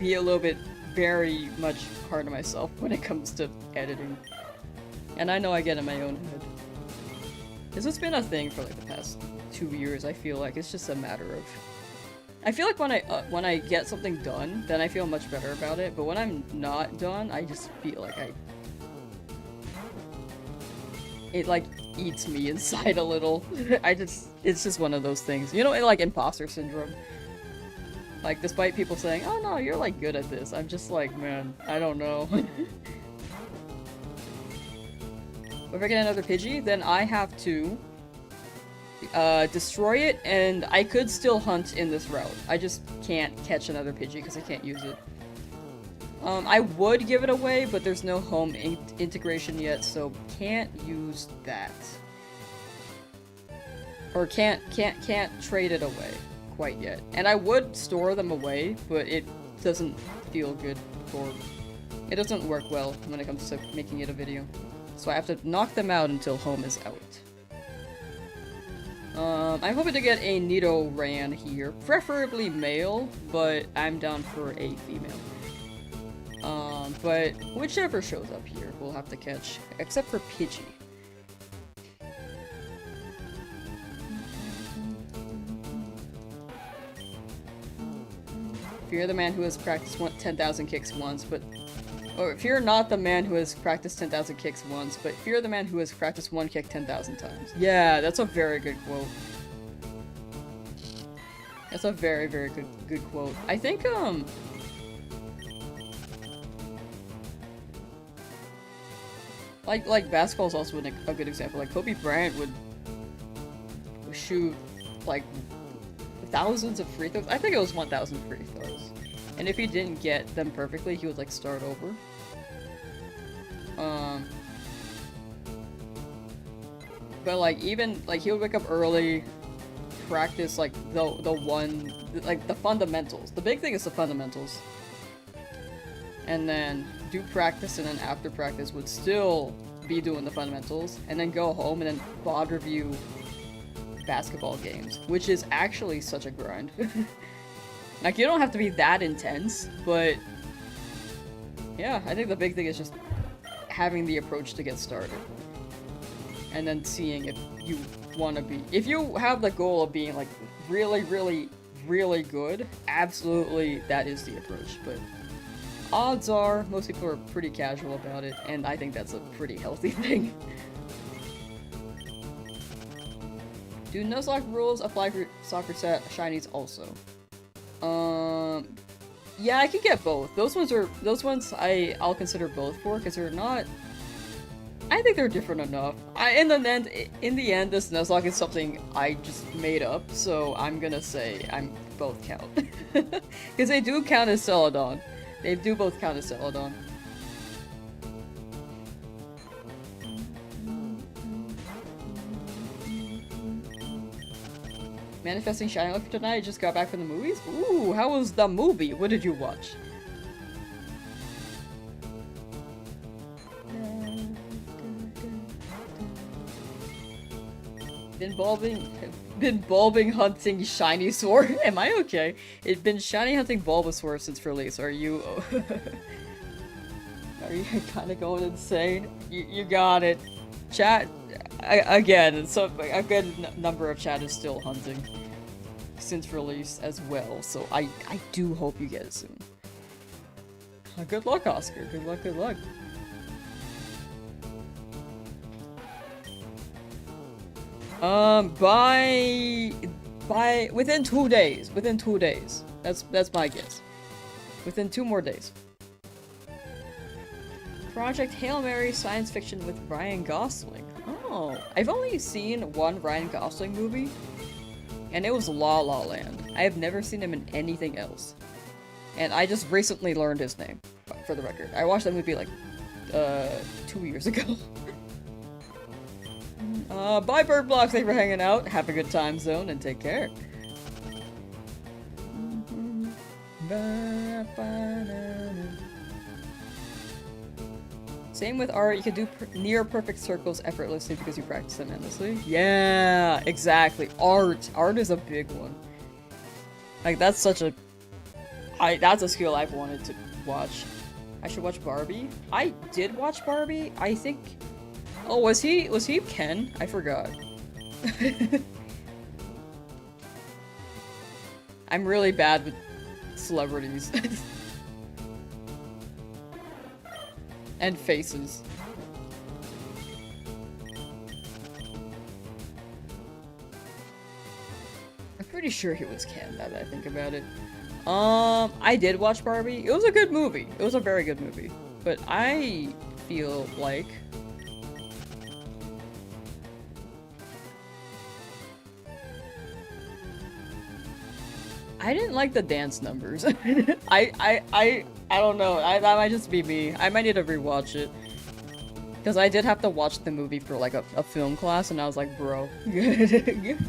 be a little bit very much hard on myself when it comes to editing. And I know I get in my own head. This has been a thing for like the past 2 years, I feel like. It's just a matter of... I feel like when I get something done, then I feel much better about it, but when I'm not done, I just feel like it like eats me inside a little. It's just one of those things. You know, like imposter syndrome. Like, despite people saying, oh no, you're like good at this, I'm just like, man, I don't know. If I get another Pidgey, then I have to destroy it, and I could still hunt in this route. I just can't catch another Pidgey because I can't use it. I would give it away, but there's no home integration yet, so can't use that. Or can't trade it away quite yet. And I would store them away, but it doesn't feel good for... It doesn't work well when it comes to making it a video. So I have to knock them out until home is out. I'm hoping to get a Nidoran here, preferably male, but I'm down for a female. But whichever shows up here, we'll have to catch, except for Pidgey. Fear the man who has practiced 10,000 kicks once, but... Or fear not the man who has practiced 10,000 kicks once, but fear the man who has practiced one kick 10,000 times. Yeah, that's a very good quote. That's a very, very good quote. I think, like basketball is also a good example. Like, Kobe Bryant would shoot, like, thousands of free throws. I think it was 1,000 free throws. And if he didn't get them perfectly, he would, like, start over. But, like, even, like, he would wake up early, practice, like, the fundamentals. The big thing is the fundamentals. And then do practice, and then after practice would still be doing the fundamentals, and then go home and then VOD review basketball games, which is actually such a grind. Like, you don't have to be that intense, but yeah, I think the big thing is just having the approach to get started. And then seeing if you want to be... If you have the goal of being, like, really, really, really good, absolutely that is the approach, but odds are most people are pretty casual about it, and I think that's a pretty healthy thing. Do Nuzlocke rules apply for soccer set shinies also? Yeah, I can get both. Those ones I'll consider both for, because they're not... I think they're different enough. In the end, this Nuzlocke is something I just made up, so I'm gonna say I'm both count. Because they do count as Celadon. They do both count as Celadon. Manifesting Shinylocke tonight, just got back from the movies? Ooh, how was the movie? What did you watch? Been bulbing hunting shiny sword. Am I okay? It's been shiny hunting Bulbasaur since release. Are you are you kind of going insane? You got it. Chat again. So a good number of chat is still hunting since release as well. So I do hope you get it soon. Good luck, Oscar. Good luck. Good luck. By within 2 days. Within 2 days. That's my guess. Within 2 more days. Project Hail Mary science fiction with Ryan Gosling. Oh, I've only seen one Ryan Gosling movie, and it was La La Land. I have never seen him in anything else. And I just recently learned his name, for the record. I watched that movie like 2 years ago. Bye Bird Blocks, thanks for hanging out. Have a good time, Zone, and take care. Same with art, you can do near perfect circles effortlessly because you practice them endlessly. Yeah, exactly. Art is a big one. Like, that's such a... that's a skill I've wanted to watch. I should watch Barbie. I did watch Barbie, I think... Oh, was he Ken? I forgot. I'm really bad with celebrities. And faces. I'm pretty sure he was Ken, now that I think about it. I did watch Barbie. It was a good movie. It was a very good movie. But I feel like... I didn't like the dance numbers. I don't know. That might just be me. I might need to rewatch it. Because I did have to watch the movie for like a film class, and I was like, bro,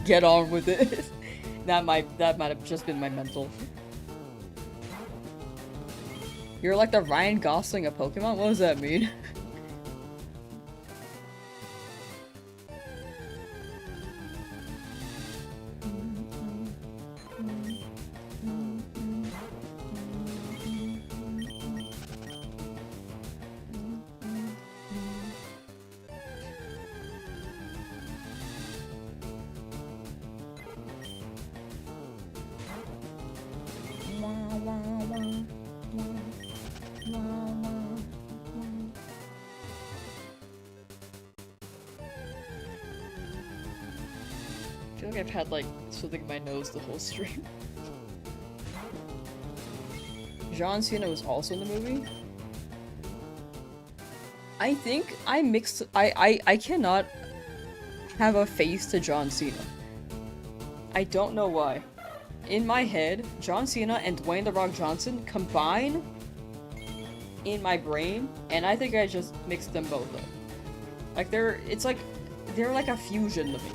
get on with it. That might have just been my mental. You're like the Ryan Gosling of Pokemon? What does that mean? I feel like I've had like something in my nose the whole stream. John Cena was also in the movie. I think I mixed. I cannot have a face to John Cena. I don't know why. In my head, John Cena and Dwayne The Rock Johnson combine in my brain, and I think I just mixed them both up. Like they're like a fusion to me.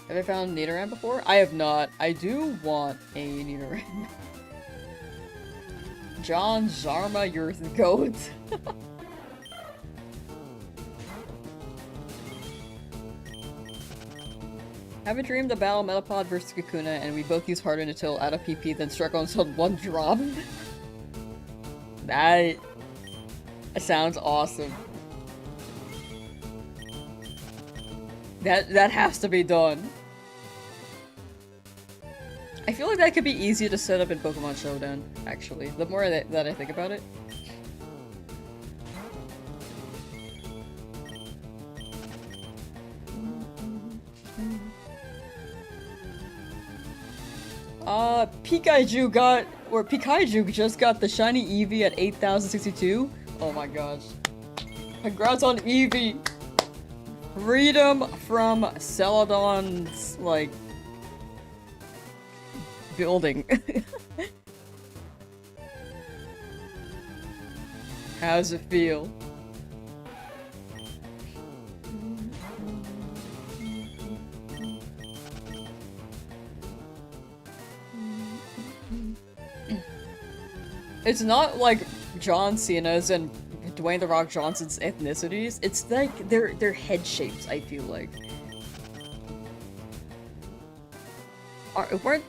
Have I found Nidoran before? I have not. I do want a Nidoran. John Zarma, you're the goat. Have a dream to battle Metapod versus Kakuna, and we both use Harden until out of PP, then struggle until one drop. That sounds awesome. That has to be done. I feel like that could be easy to set up in Pokemon Showdown, actually. The more that I think about it. Pikachu got... where Pikachu just got the shiny Eevee at 8,062. Oh my gosh. Congrats on Eevee! Freedom from Celadon's, like, building. How's it feel? It's not like John Cena's and Dwayne The Rock Johnson's ethnicities. It's like their head shapes, I feel like.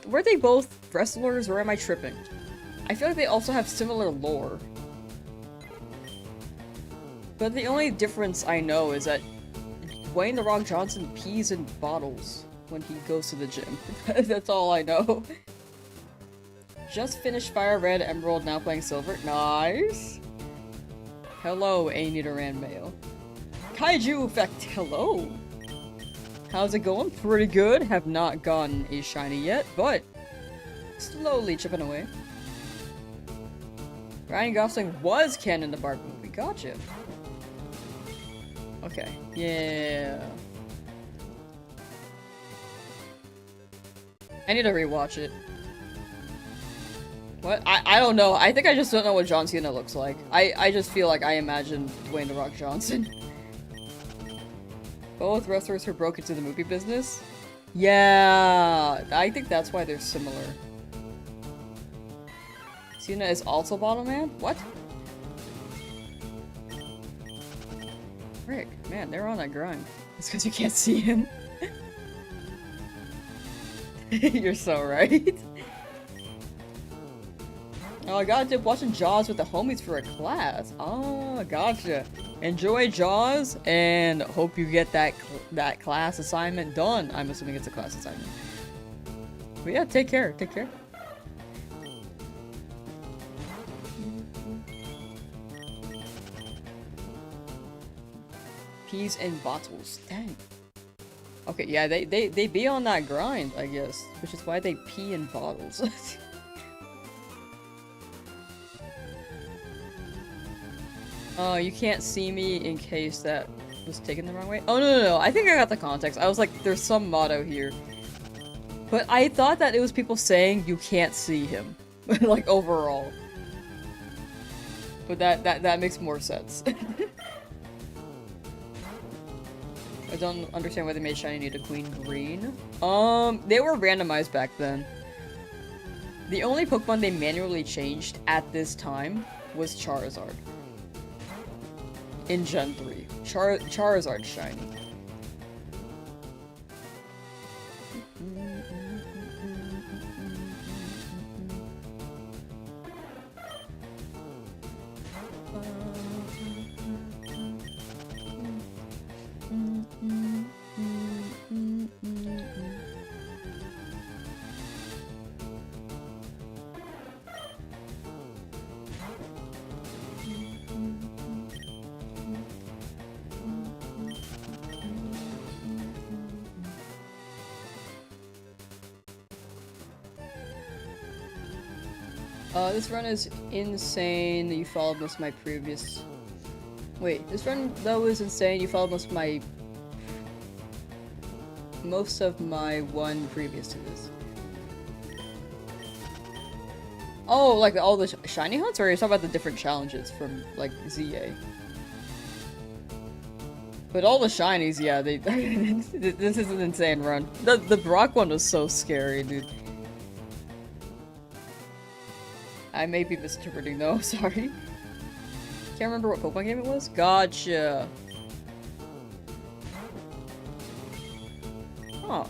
Were they both wrestlers, or am I tripping? I feel like they also have similar lore. But the only difference I know is that Dwayne The Rock Johnson pees in bottles when he goes to the gym. That's all I know. Just finished FireRed Emerald, now playing Silver. Nice! Hello, a Nidoran Male. Kaiju Effect, hello! How's it going? Pretty good. Have not gotten a shiny yet, but slowly chipping away. Ryan Gosling was canon in the Barbie movie. Gotcha. Okay. Yeah. I need to rewatch it. What? I don't know. I think I just don't know what John Cena looks like. I just feel like I imagine Dwayne The Rock Johnson. Both wrestlers who broke into the movie business? Yeah, I think that's why they're similar. Cena is also Bottle Man? What? Frick, man, they're on that grind. It's because you can't see him. You're so right. Oh, I got to watching Jaws with the homies for a class. Oh, gotcha. Enjoy Jaws, and hope you get that class assignment done. I'm assuming it's a class assignment. But yeah, take care. Take care. Peas in bottles. Dang. Okay, yeah, they be on that grind, I guess, which is why they pee in bottles. Oh, you can't see me in case that was taken the wrong way. Oh, no. I think I got the context. I was like, there's some motto here. But I thought that it was people saying you can't see him. Like, overall. But that makes more sense. I don't understand why they made Shiny Nido Queen green. They were randomized back then. The only Pokemon they manually changed at this time was Charizard. In Gen 3. Charizard shiny. This run is insane. You followed most of my previous... Wait, this run, though, is insane. You followed most of my one previous to this. Oh, like all the shiny hunts? Or are you talking about the different challenges from, like, ZA? But all the shinies, yeah, they... This is an insane run. The Brock one was so scary, dude. I may be misinterpreting though, sorry. Can't remember what Pokemon game it was? Gotcha. Huh.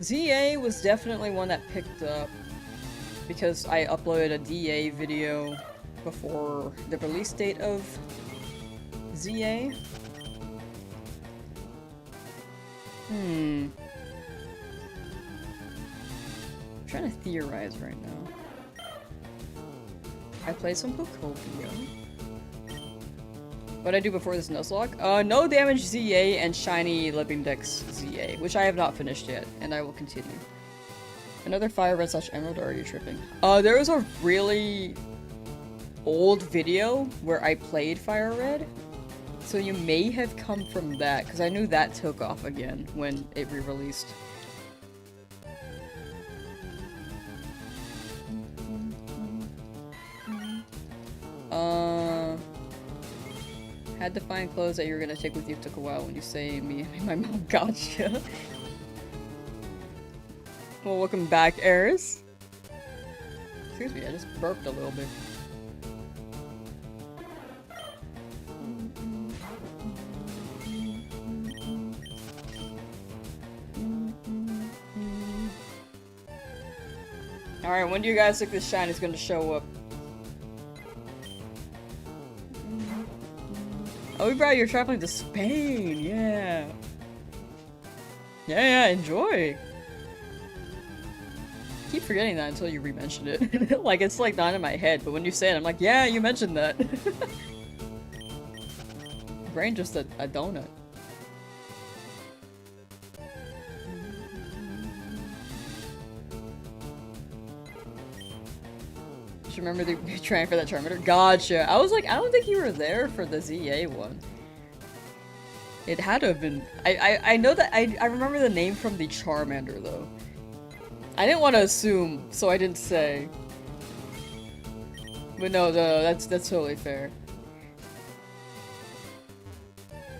ZA was definitely one that picked up because I uploaded a DA video before the release date of ZA. I'm trying to theorize right now. I play some Pokopia. What I do before this Nuzlocke? No damage ZA and shiny Living Dex ZA, which I have not finished yet, and I will continue. Another FireRed slash Emerald, or are you tripping? There was a really old video where I played FireRed, so you may have come from that, because I knew that took off again when it re-released. Had to find clothes that you were gonna take with you. Took a while when you say me and my mom gotcha. Well, welcome back, Eris. Excuse me, I just burped a little bit. Alright, when do you guys think this shine is gonna show up? Oh, bro, you're traveling to Spain, yeah. Yeah, enjoy. Keep forgetting that until you re-mentioned it. Like, it's like not in my head, but when you say it, I'm like, yeah, you mentioned that. Brain just a donut. Remember the trying for that Charmander? Gotcha. I was like, I don't think you were there for the ZA one. It had to have been. I know that I remember the name from the Charmander though. I didn't want to assume, so I didn't say. But no, that's totally fair.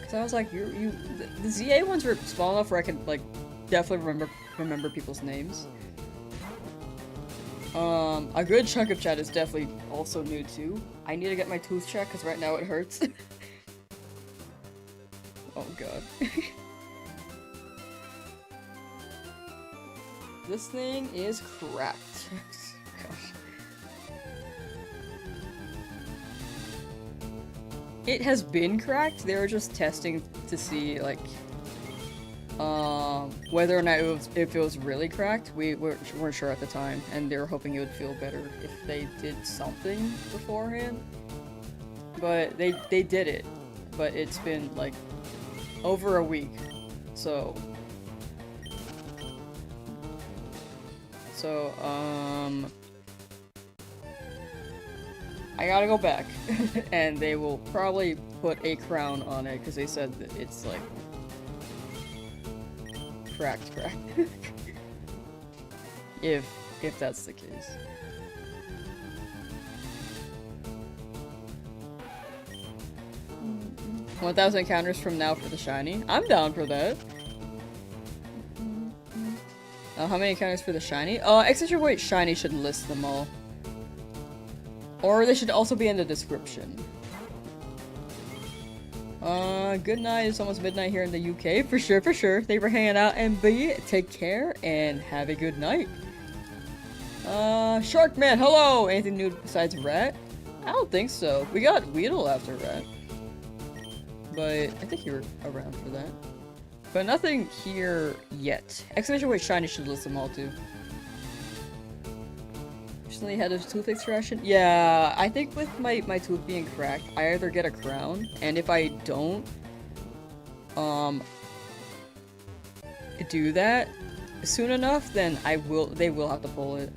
Cause I was like, the ZA ones were small enough where I could like definitely remember people's names. A good chunk of chat is definitely also new too. I need to get my tooth checked because right now it hurts. Oh god. This thing is cracked. Gosh. It has been cracked. They were just testing to see like whether or not if it was really cracked. We weren't sure at the time, and they were hoping it would feel better if they did something beforehand. But they did it. But it's been like over a week, so I gotta go back, and they will probably put a crown on it because they said that it's like cracked. if that's the case. 1,000 encounters from now for the shiny. I'm down for that. How many encounters for the shiny? Accentuate shiny should list them all. Or they should also be in the description. Good night. It's almost midnight here in the UK. For sure. Thank you for hanging out, MB. Take care and have a good night. Sharkman, hello! Anything new besides Rat? I don't think so. We got Weedle after Rat. But I think you were around for that. But nothing here yet. Exclamation point shiny should list them all too. Recently had a tooth extraction? Yeah, I think with my tooth being cracked, I either get a crown, and if I don't do that soon enough, then they will have to pull it.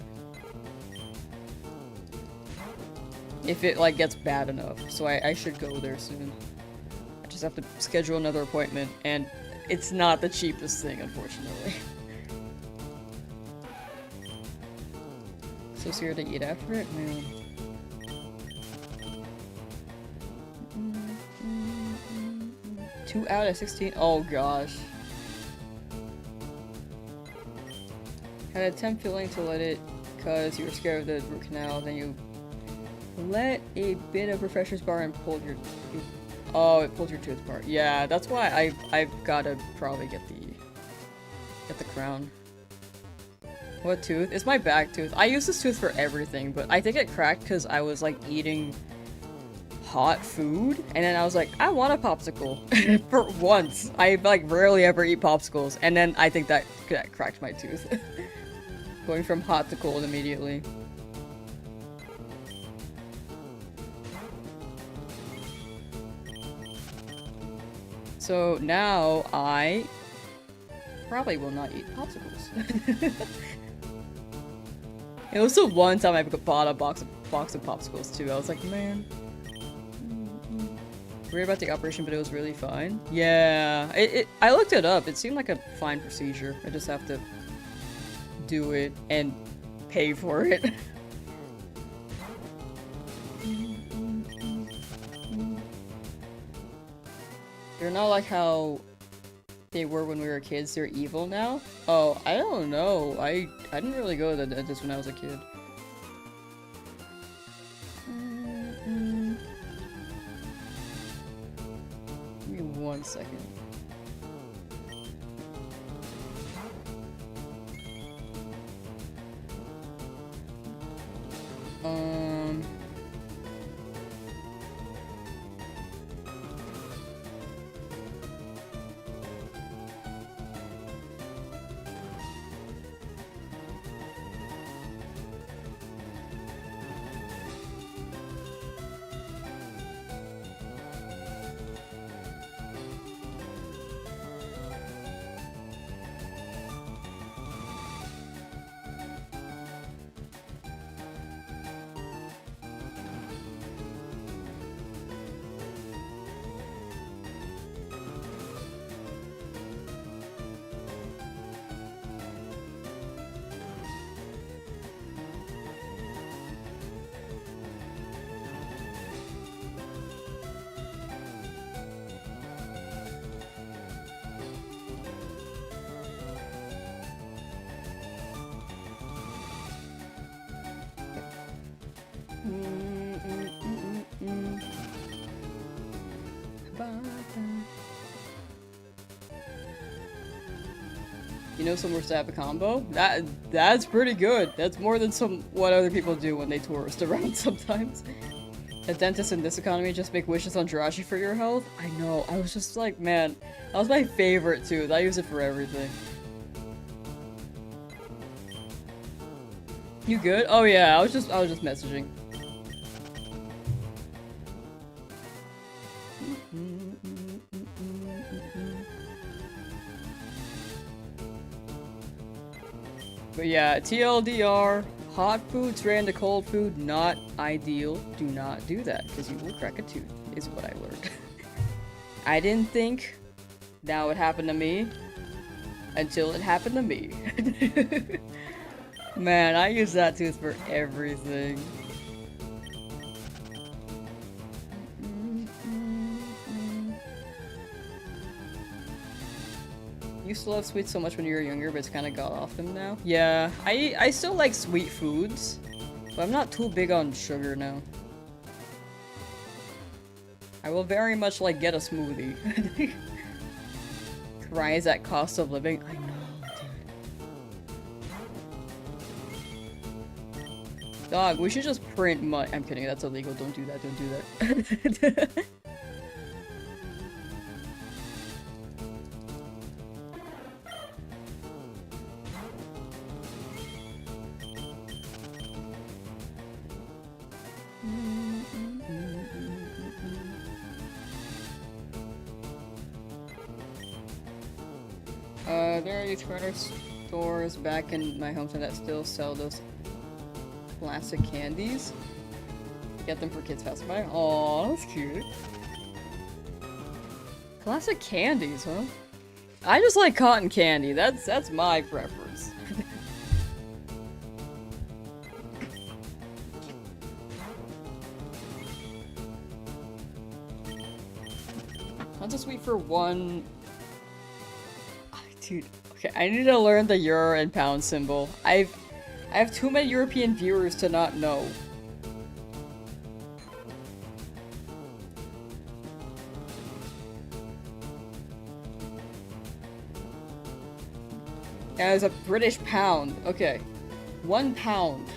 If it like gets bad enough. So I should go there soon. I just have to schedule another appointment, and it's not the cheapest thing, unfortunately. So here to eat after it? Man. 2 out of 16? Oh gosh. Had a temp feeling to let it cause you were scared of the root canal, then you let a bit of refresher's bar and pulled your oh, it pulled your tooth apart. Yeah, that's why I've gotta probably get the crown. What tooth? It's my back tooth. I use this tooth for everything, but I think it cracked because I was like eating hot food, and then I was like, I want a popsicle. For once. I like rarely ever eat popsicles, and then I think that cracked my tooth. Going from hot to cold immediately. So now I probably will not eat popsicles. It was the one time I bought a box of popsicles too. I was like, man. Worried about the operation, but it was really fine. Yeah, I looked it up. It seemed like a fine procedure. I just have to do it and pay for it. They're not like how they were when we were kids. They're evil now. Oh, I don't know. I didn't really go to the dentist when I was a kid. Give me 1 second. You know somewhere to have a combo? That's pretty good. That's more than what other people do when they tourist around sometimes. A dentist in this economy just make wishes on Jirachi for your health? I know. I was just like, man, that was my favorite too. I use it for everything. You good? Oh yeah, I was just messaging. But yeah, TLDR, hot food straight into cold food, not ideal. Do not do that, because you will crack a tooth, is what I learned. I didn't think that would happen to me, until it happened to me. Man, I use that tooth for everything. Used to love sweets so much when you were younger, but it's kind of got off them now. Yeah, I still like sweet foods, but I'm not too big on sugar now. I will very much like get a smoothie. Rise at cost of living. I know, dude. Dog, we should just print money. I'm kidding, that's illegal. Don't do that, don't do that. There are these corner stores back in my hometown that still sell those classic candies. Get them for kids passing by. Aw, that's cute. Classic candies, huh? I just like cotton candy. That's my preference. Tons of sweet for one. Dude, okay, I need to learn the euro and pound symbol. I have too many European viewers to not know. As a British pound. Okay. 1 pound.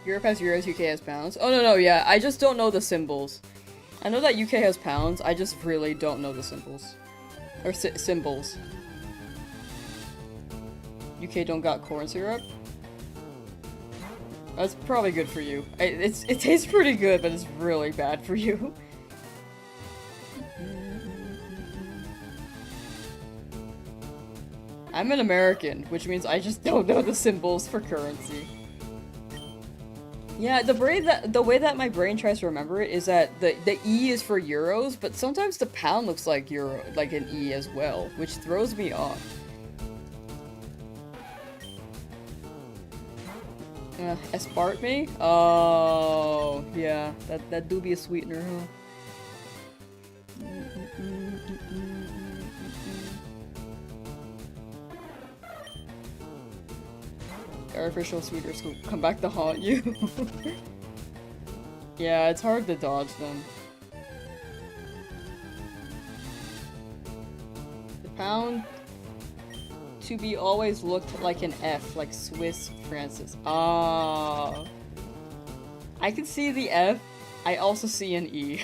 Europe has euros, UK has pounds. Oh no, yeah, I just don't know the symbols. I know that UK has pounds, I just really don't know the symbols. Or symbols. UK don't got corn syrup? That's probably good for you. It tastes pretty good, but it's really bad for you. I'm an American, which means I just don't know the symbols for currency. Yeah, the way that my brain tries to remember it is that the E is for euros, but sometimes the pound looks like an E as well, which throws me off. Aspartame? Oh, yeah, that do be a sweetener, huh? Artificial sweeteners will come back to haunt you. Yeah, it's hard to dodge them. The pound to be always looked like an F, like Swiss Francis. Ah. I can see the F. I also see an E.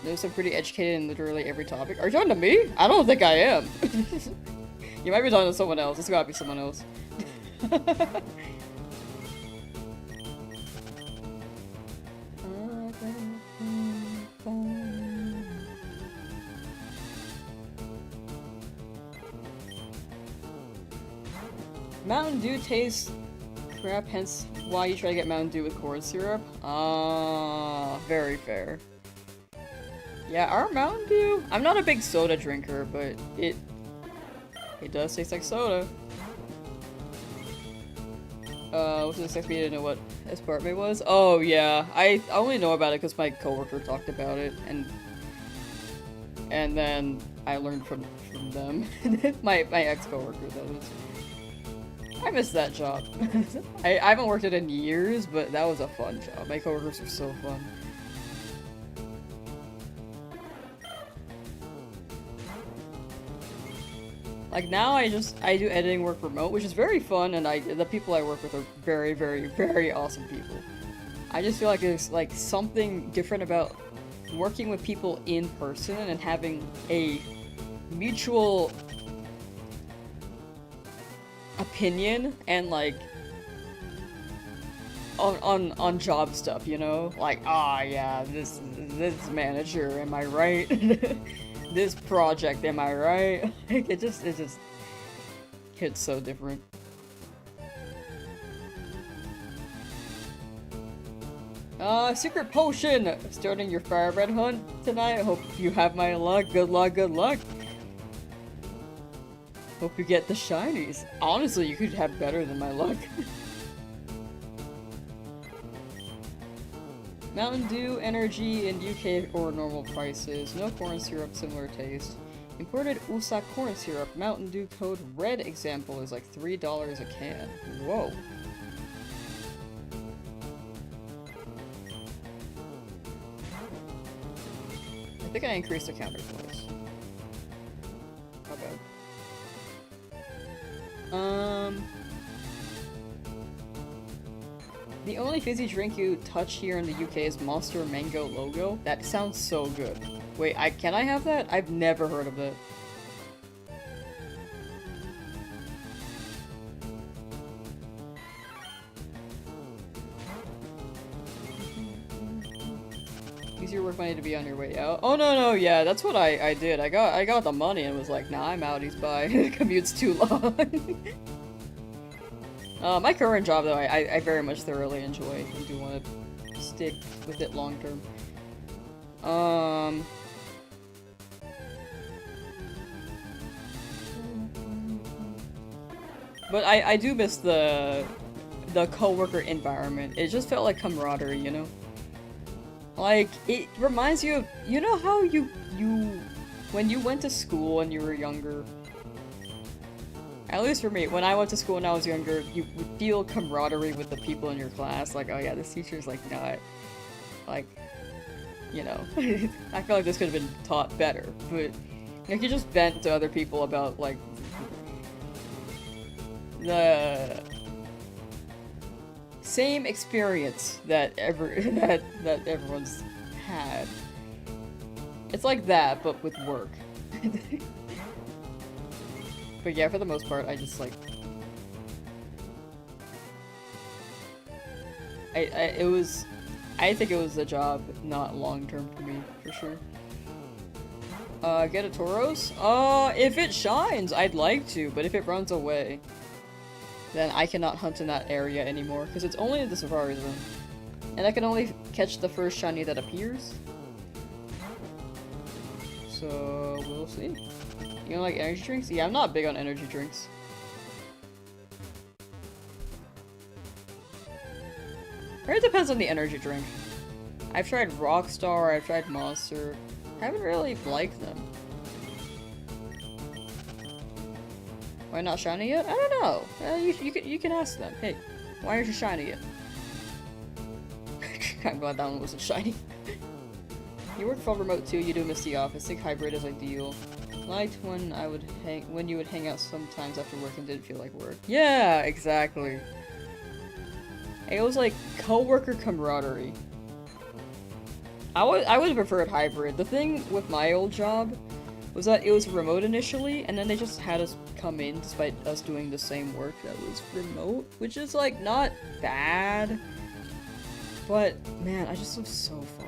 Knows I'm pretty educated in literally every topic. Are you talking to me? I don't think I am. You might be talking to someone else. It's gotta be someone else. Mountain Dew tastes crap, hence why you try to get Mountain Dew with corn syrup. Ah, very fair. Yeah, our Mountain Dew. I'm not a big soda drinker, but it does taste like soda. What's the next meeting? I didn't know what aspartame was. Oh yeah, I only know about it because my coworker talked about it, and then I learned from them. my ex-coworker, that is. I miss that job. I haven't worked it in years, but that was a fun job. My coworkers were so fun. Like now I do editing work remote, which is very fun, and the people I work with are very, very, very awesome people. I just feel like there's like something different about working with people in person and having a mutual opinion and like on job stuff, you know? Like, ah, yeah, this manager, am I right? This project, am I right? Like, it just hits so different. Secret potion! Starting your FireRed hunt tonight. Hope you have my luck. Good luck, good luck. Hope you get the shinies. Honestly, you could have better than my luck. Mountain Dew, Energy, in UK or normal prices. No corn syrup, similar taste. Imported USA corn syrup. Mountain Dew code red example is like $3 a can. Whoa. I think I increased the counter twice. Not bad. The only fizzy drink you touch here in the UK is Monster Mango Logo. That sounds so good. Wait, can I have that? I've never heard of it. Use your work money to be on your way out. Oh no, yeah, that's what I did. I got the money and was like, nah, I'm out, he's bye. The commute's too long. My current job, though, I very much thoroughly enjoy and do want to stick with it long term. But I do miss the coworker environment. It just felt like camaraderie, you know? Like, it reminds you of, you know how when you went to school and you were younger, at least for me, when I went to school when I was younger, you would feel camaraderie with the people in your class. Like, oh yeah, this teacher's like not, like, you know, I feel like this could have been taught better. But like, you just vent to other people about like same experience that that everyone's had. It's like that, but with work. But yeah, for the most part, I just like... I think it was a job, not long-term for me, for sure. Get a Tauros? If it shines, I'd like to, but if it runs away, then I cannot hunt in that area anymore, because it's only in the Safari Zone. And I can only catch the first shiny that appears. So, we'll see. You don't like energy drinks? Yeah, I'm not big on energy drinks. Or it depends on the energy drink. I've tried Rockstar, I've tried Monster. I haven't really liked them. Why not shiny yet? I don't know. You can ask them. Hey, why aren't you shiny yet? I'm glad that one wasn't shiny. You work full remote too. You do Misty office. I think hybrid is ideal. Liked when you would hang out sometimes after work and didn't feel like work. Yeah, exactly. It was like co-worker camaraderie. I would have preferred hybrid. The thing with my old job was that it was remote initially, and then they just had us come in despite us doing the same work that was remote, which is like not bad. But man, I just live so far.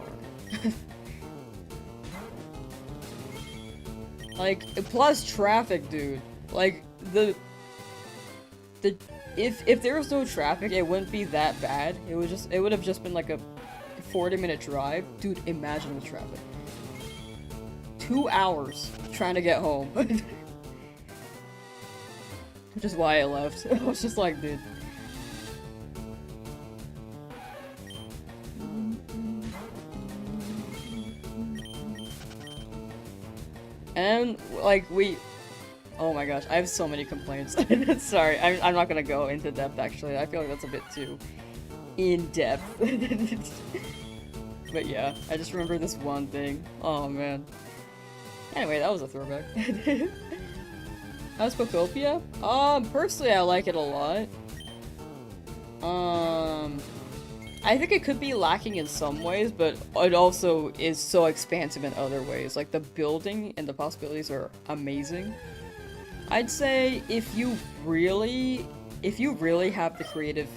Like, plus traffic, dude. Like, if there was no traffic, it wouldn't be that bad. It would have just been like a 40-minute drive. Dude, imagine the traffic. 2 hours trying to get home. Which is why I left. I was just like, dude. And, like, oh my gosh, I have so many complaints. Sorry, I'm not gonna go into depth, actually. I feel like that's a bit too in-depth. But yeah, I just remember this one thing. Oh man. Anyway, that was a throwback. How's Pokopia? Personally I like it a lot. I think it could be lacking in some ways, but it also is so expansive in other ways. Like, the building and the possibilities are amazing. I'd say if you really have the creative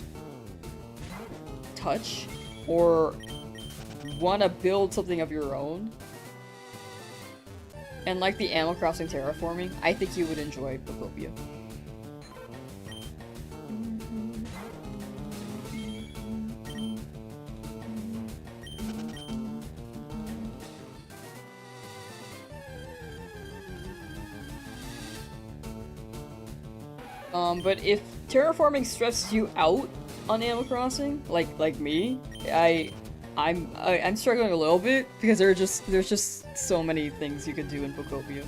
touch, or want to build something of your own, and like the Animal Crossing terraforming, I think you would enjoy Pokopia. But if terraforming stresses you out on Animal Crossing, like me, I'm struggling a little bit because there's just so many things you could do in Pokopia.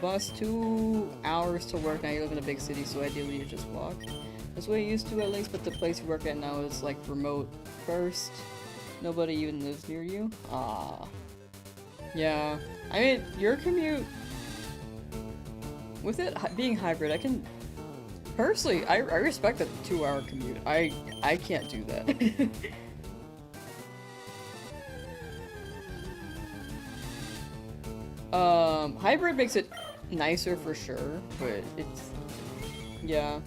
Bus 2 hours to work. Now you live in a big city, so ideally you just walk. That's what you used to at least, but the place you work at now is like remote first. Nobody even lives near you. Ah. Yeah. I mean, your commute, with it being hybrid, I can personally, I respect a 2-hour commute. I can't do that. Hybrid makes it nicer for sure, but it's, yeah.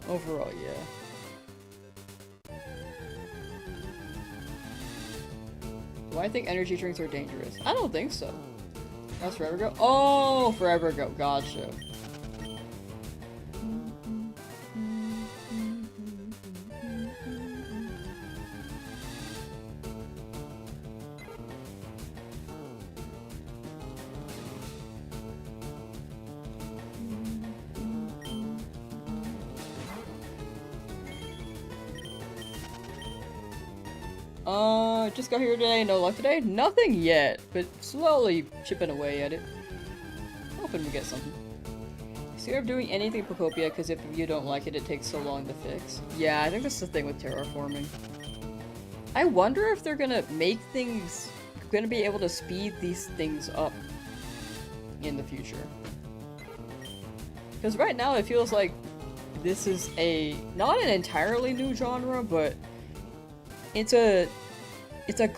Overall, yeah. Do I think energy drinks are dangerous? I don't think so. That's Forever Go? Oh, Forever Go. Gotcha. Just got here today, no luck today? Nothing yet, but slowly chipping away at it. Hoping we get something. So you're doing anything Pokopia because if you don't like it, it takes so long to fix. Yeah, I think that's the thing with terraforming. I wonder if they're gonna make things... gonna be able to speed these things up in the future. Because right now it feels like this is a... not an entirely new genre, but it's a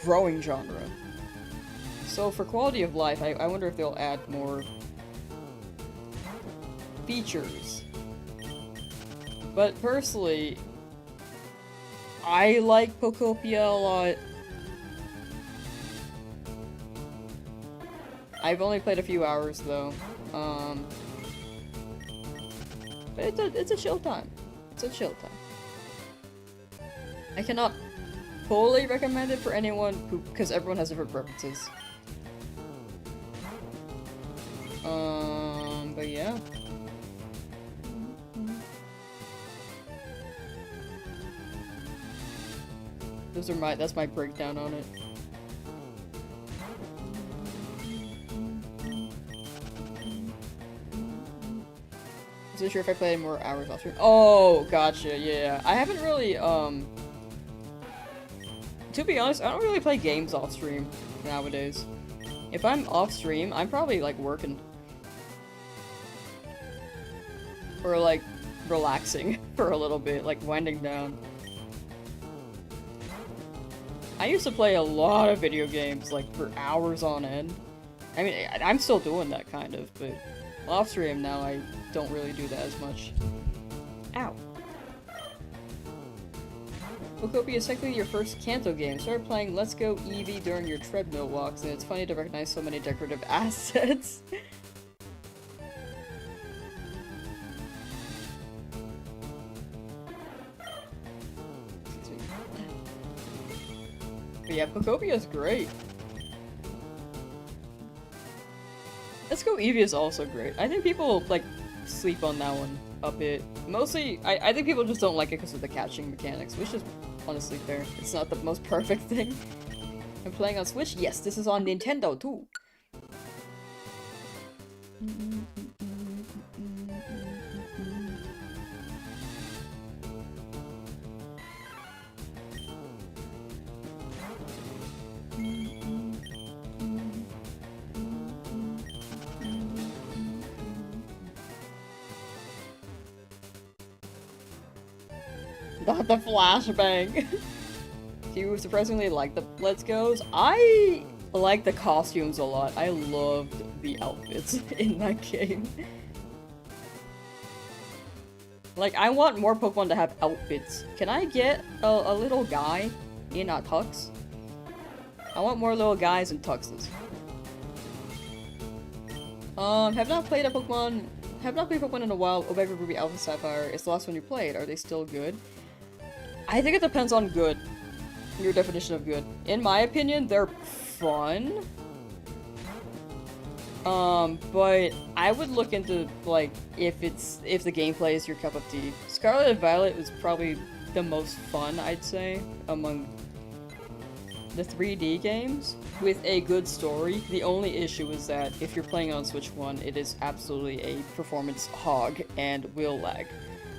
growing genre. So for quality of life, I wonder if they'll add more features. But personally, I like Pokopia a lot. I've only played a few hours though. But it's a chill time. It's a chill time. I cannot fully recommend it for anyone who, because everyone has different preferences. But yeah. That's my breakdown on it. Wasn't sure if I played more hours off stream. Oh, gotcha, yeah. I haven't really, to be honest, I don't really play games off stream nowadays. If I'm off stream, I'm probably, like, working. Or, like, relaxing for a little bit, like, winding down. I used to play a lot of video games, like, for hours on end. I mean, I'm still doing that, kind of, but off stream now, I don't really do that as much. Ow. Pokopia is technically your first Kanto game. Started playing Let's Go Eevee during your treadmill walks, and it's funny to recognize so many decorative assets. But yeah, Pokopia is great. Let's Go Eevee is also great. I think people, like, sleep on that one a bit. Mostly, I think people just don't like it because of the catching mechanics, which is honestly fair. It's not the most perfect thing. I'm playing on Switch? Yes, this is on Nintendo too. Not the flashbang. Do you surprisingly like the Let's Go's? I like the costumes a lot. I loved the outfits in that game. Like, I want more Pokemon to have outfits. Can I get a little guy in a tux? I want more little guys in tuxes. Have not played Pokemon in a while. Omega Ruby, Alpha Sapphire. It's the last one you played. Are they still good? I think it depends on good. Your definition of good. In my opinion, they're fun. But I would look into, like, if the gameplay is your cup of tea. Scarlet and Violet was probably the most fun, I'd say, among the 3D games, with a good story. The only issue is that if you're playing on Switch 1, it is absolutely a performance hog and will lag.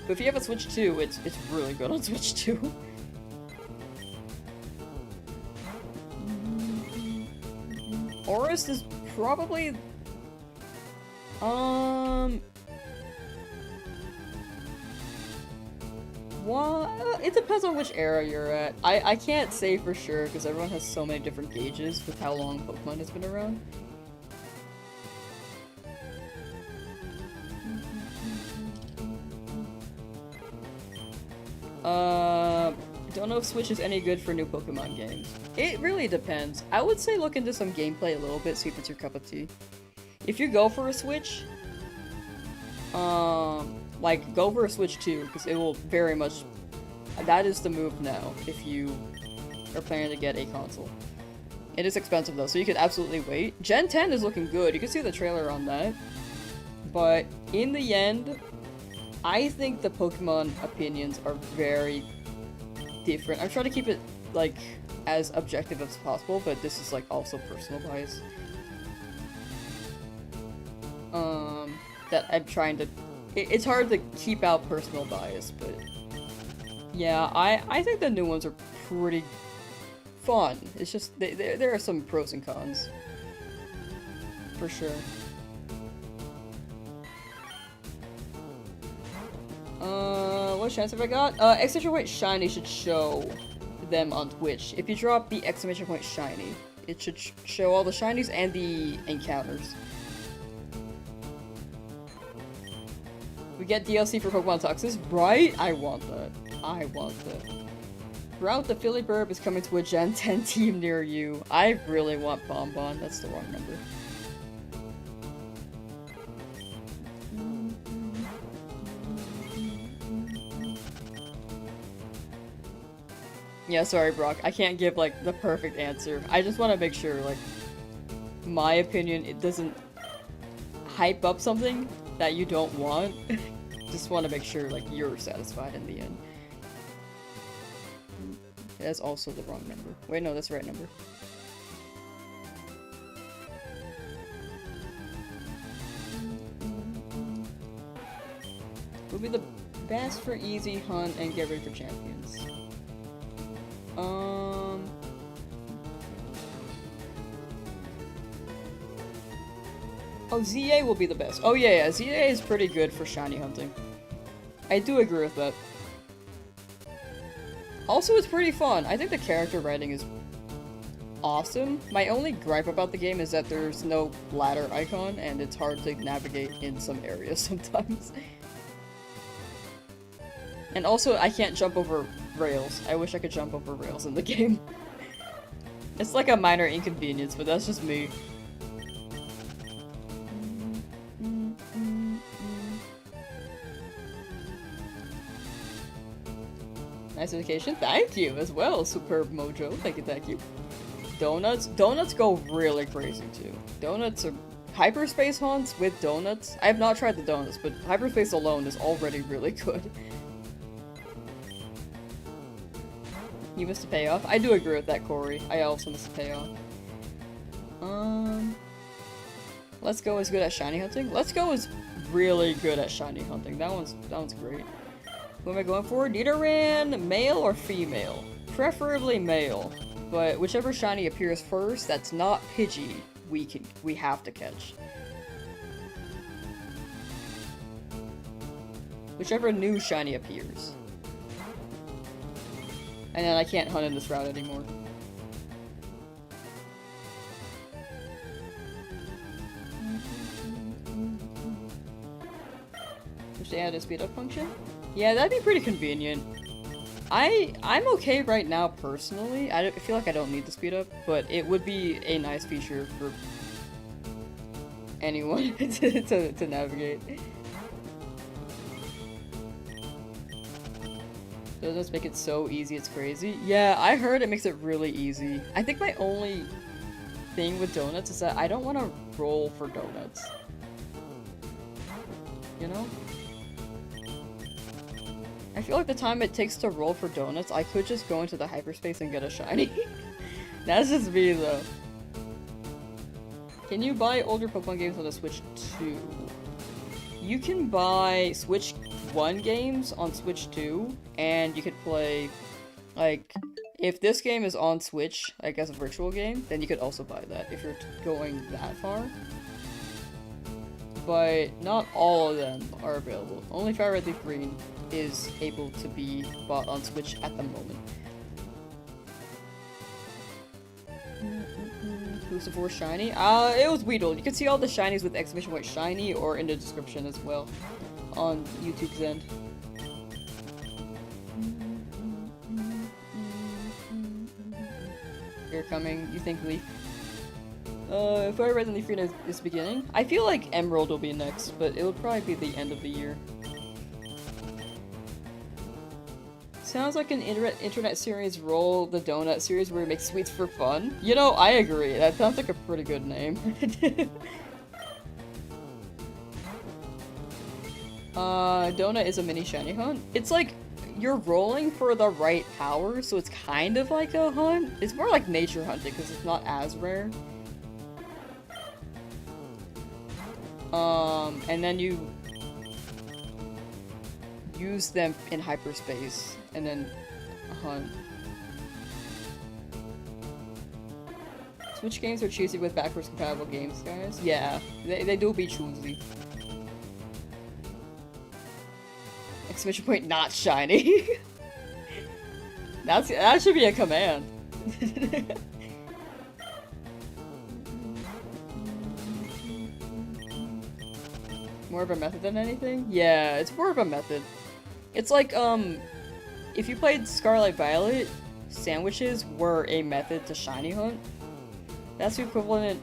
But if you have a Switch 2, it's really good on Switch 2. Aurist is probably... Well, it depends on which era you're at. I can't say for sure, because everyone has so many different gauges with how long Pokemon has been around. Don't know if Switch is any good for new Pokemon games. It really depends. I would say look into some gameplay a little bit, see if it's your cup of tea. If you go for a Switch, like, go for a Switch 2, because it will very much... That is the move now, if you are planning to get a console. It is expensive though, so you could absolutely wait. Gen 10 is looking good, you can see the trailer on that. But, in the end, I think the Pokemon opinions are very different. I'm trying to keep it, like, as objective as possible, but this is, like, also personal bias. That I'm trying to it's hard to keep out personal bias, but yeah, I think the new ones are pretty fun. It's just there are some pros and cons for sure. What shines have I got? Exclamation point shiny should show them on Twitch. If you drop the exclamation point shiny, it should show all the shinies and the encounters. We get DLC for Pokemon Toxis, right? I want that. I want that. Route the Philly Burb is coming to a Gen 10 team near you. I really want Bonbon. That's the wrong number. Yeah, sorry, Brock. I can't give, like, the perfect answer. I just want to make sure, like, my opinion, it doesn't hype up something that you don't want. Just want to make sure, like, you're satisfied in the end. That's also the wrong number. Wait, no, that's the right number. Would be the best for easy hunt and get ready for champions. Oh, ZA will be the best. Oh yeah, ZA is pretty good for shiny hunting. I do agree with that. Also, it's pretty fun. I think the character writing is awesome. My only gripe about the game is that there's no ladder icon, and it's hard to navigate in some areas sometimes. And also, I can't jump over rails. I wish I could jump over rails in the game. It's like a minor inconvenience, but that's just me. Nice education. Thank you as well, Superb Mojo. Thank you, thank you. Donuts. Donuts go really crazy too. Donuts are hyperspace haunts with donuts. I have not tried the donuts, but hyperspace alone is already really good. You missed a payoff. I do agree with that, Corey. I also missed a payoff. Let's Go is good at shiny hunting. Let's Go is really good at shiny hunting. That one's great. Who am I going for? Nidoran male or female? Preferably male, but whichever shiny appears first that's not Pidgey, we have to catch. Whichever new shiny appears. And then I can't hunt in this route anymore. Wish they had a speed up function? Yeah, that'd be pretty convenient. I'm okay right now personally. I feel like I don't need the speed up, but it would be a nice feature for anyone to navigate. Donuts make it so easy, it's crazy. Yeah, I heard it makes it really easy. I think my only thing with donuts is that I don't want to roll for donuts. You know? I feel like the time it takes to roll for donuts, I could just go into the hyperspace and get a shiny. That's just me, though. Can you buy older Pokemon games on the Switch 2? You can buy Switch 1 games on Switch 2, and you could play, like, if this game is on Switch, like as a virtual game, then you could also buy that if you're going that far. But not all of them are available. Only FireRed Leafgreen is able to be bought on Switch at the moment. Who's the fourth shiny? It was Weedle. You can see all the shinies with exclamation point shiny or in the description as well on YouTube's end. You're coming, you think Leaf? If I read the Leafgreen is beginning, I feel like Emerald will be next, but it will probably be the end of the year. Sounds like an internet series Roll the Donut series where we make sweets for fun. You know, I agree. That sounds like a pretty good name. Donut is a mini shiny hunt. It's like, you're rolling for the right power, so it's kind of like a hunt. It's more like nature hunting, because it's not as rare. And then you use them in hyperspace and then hunt. Switch games are choosy with backwards compatible games, guys. Yeah, they do be choosy. Exclamation point, not shiny. That should be a command. More of a method than anything? Yeah, it's more of a method. It's like, if you played Scarlet Violet, sandwiches were a method to shiny hunt. That's the equivalent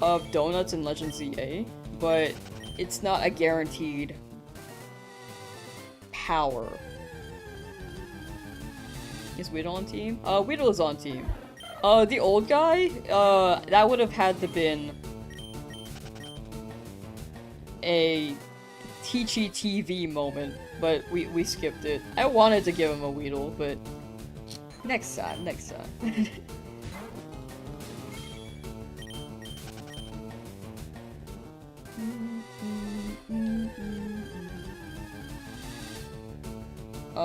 of donuts in Legend ZA, but it's not a guaranteed power. Is Weedle on team? Weedle is on team. The old guy, that would have had to been a Teachy TV moment, but we skipped it. I wanted to give him a Weedle, but next time, next time.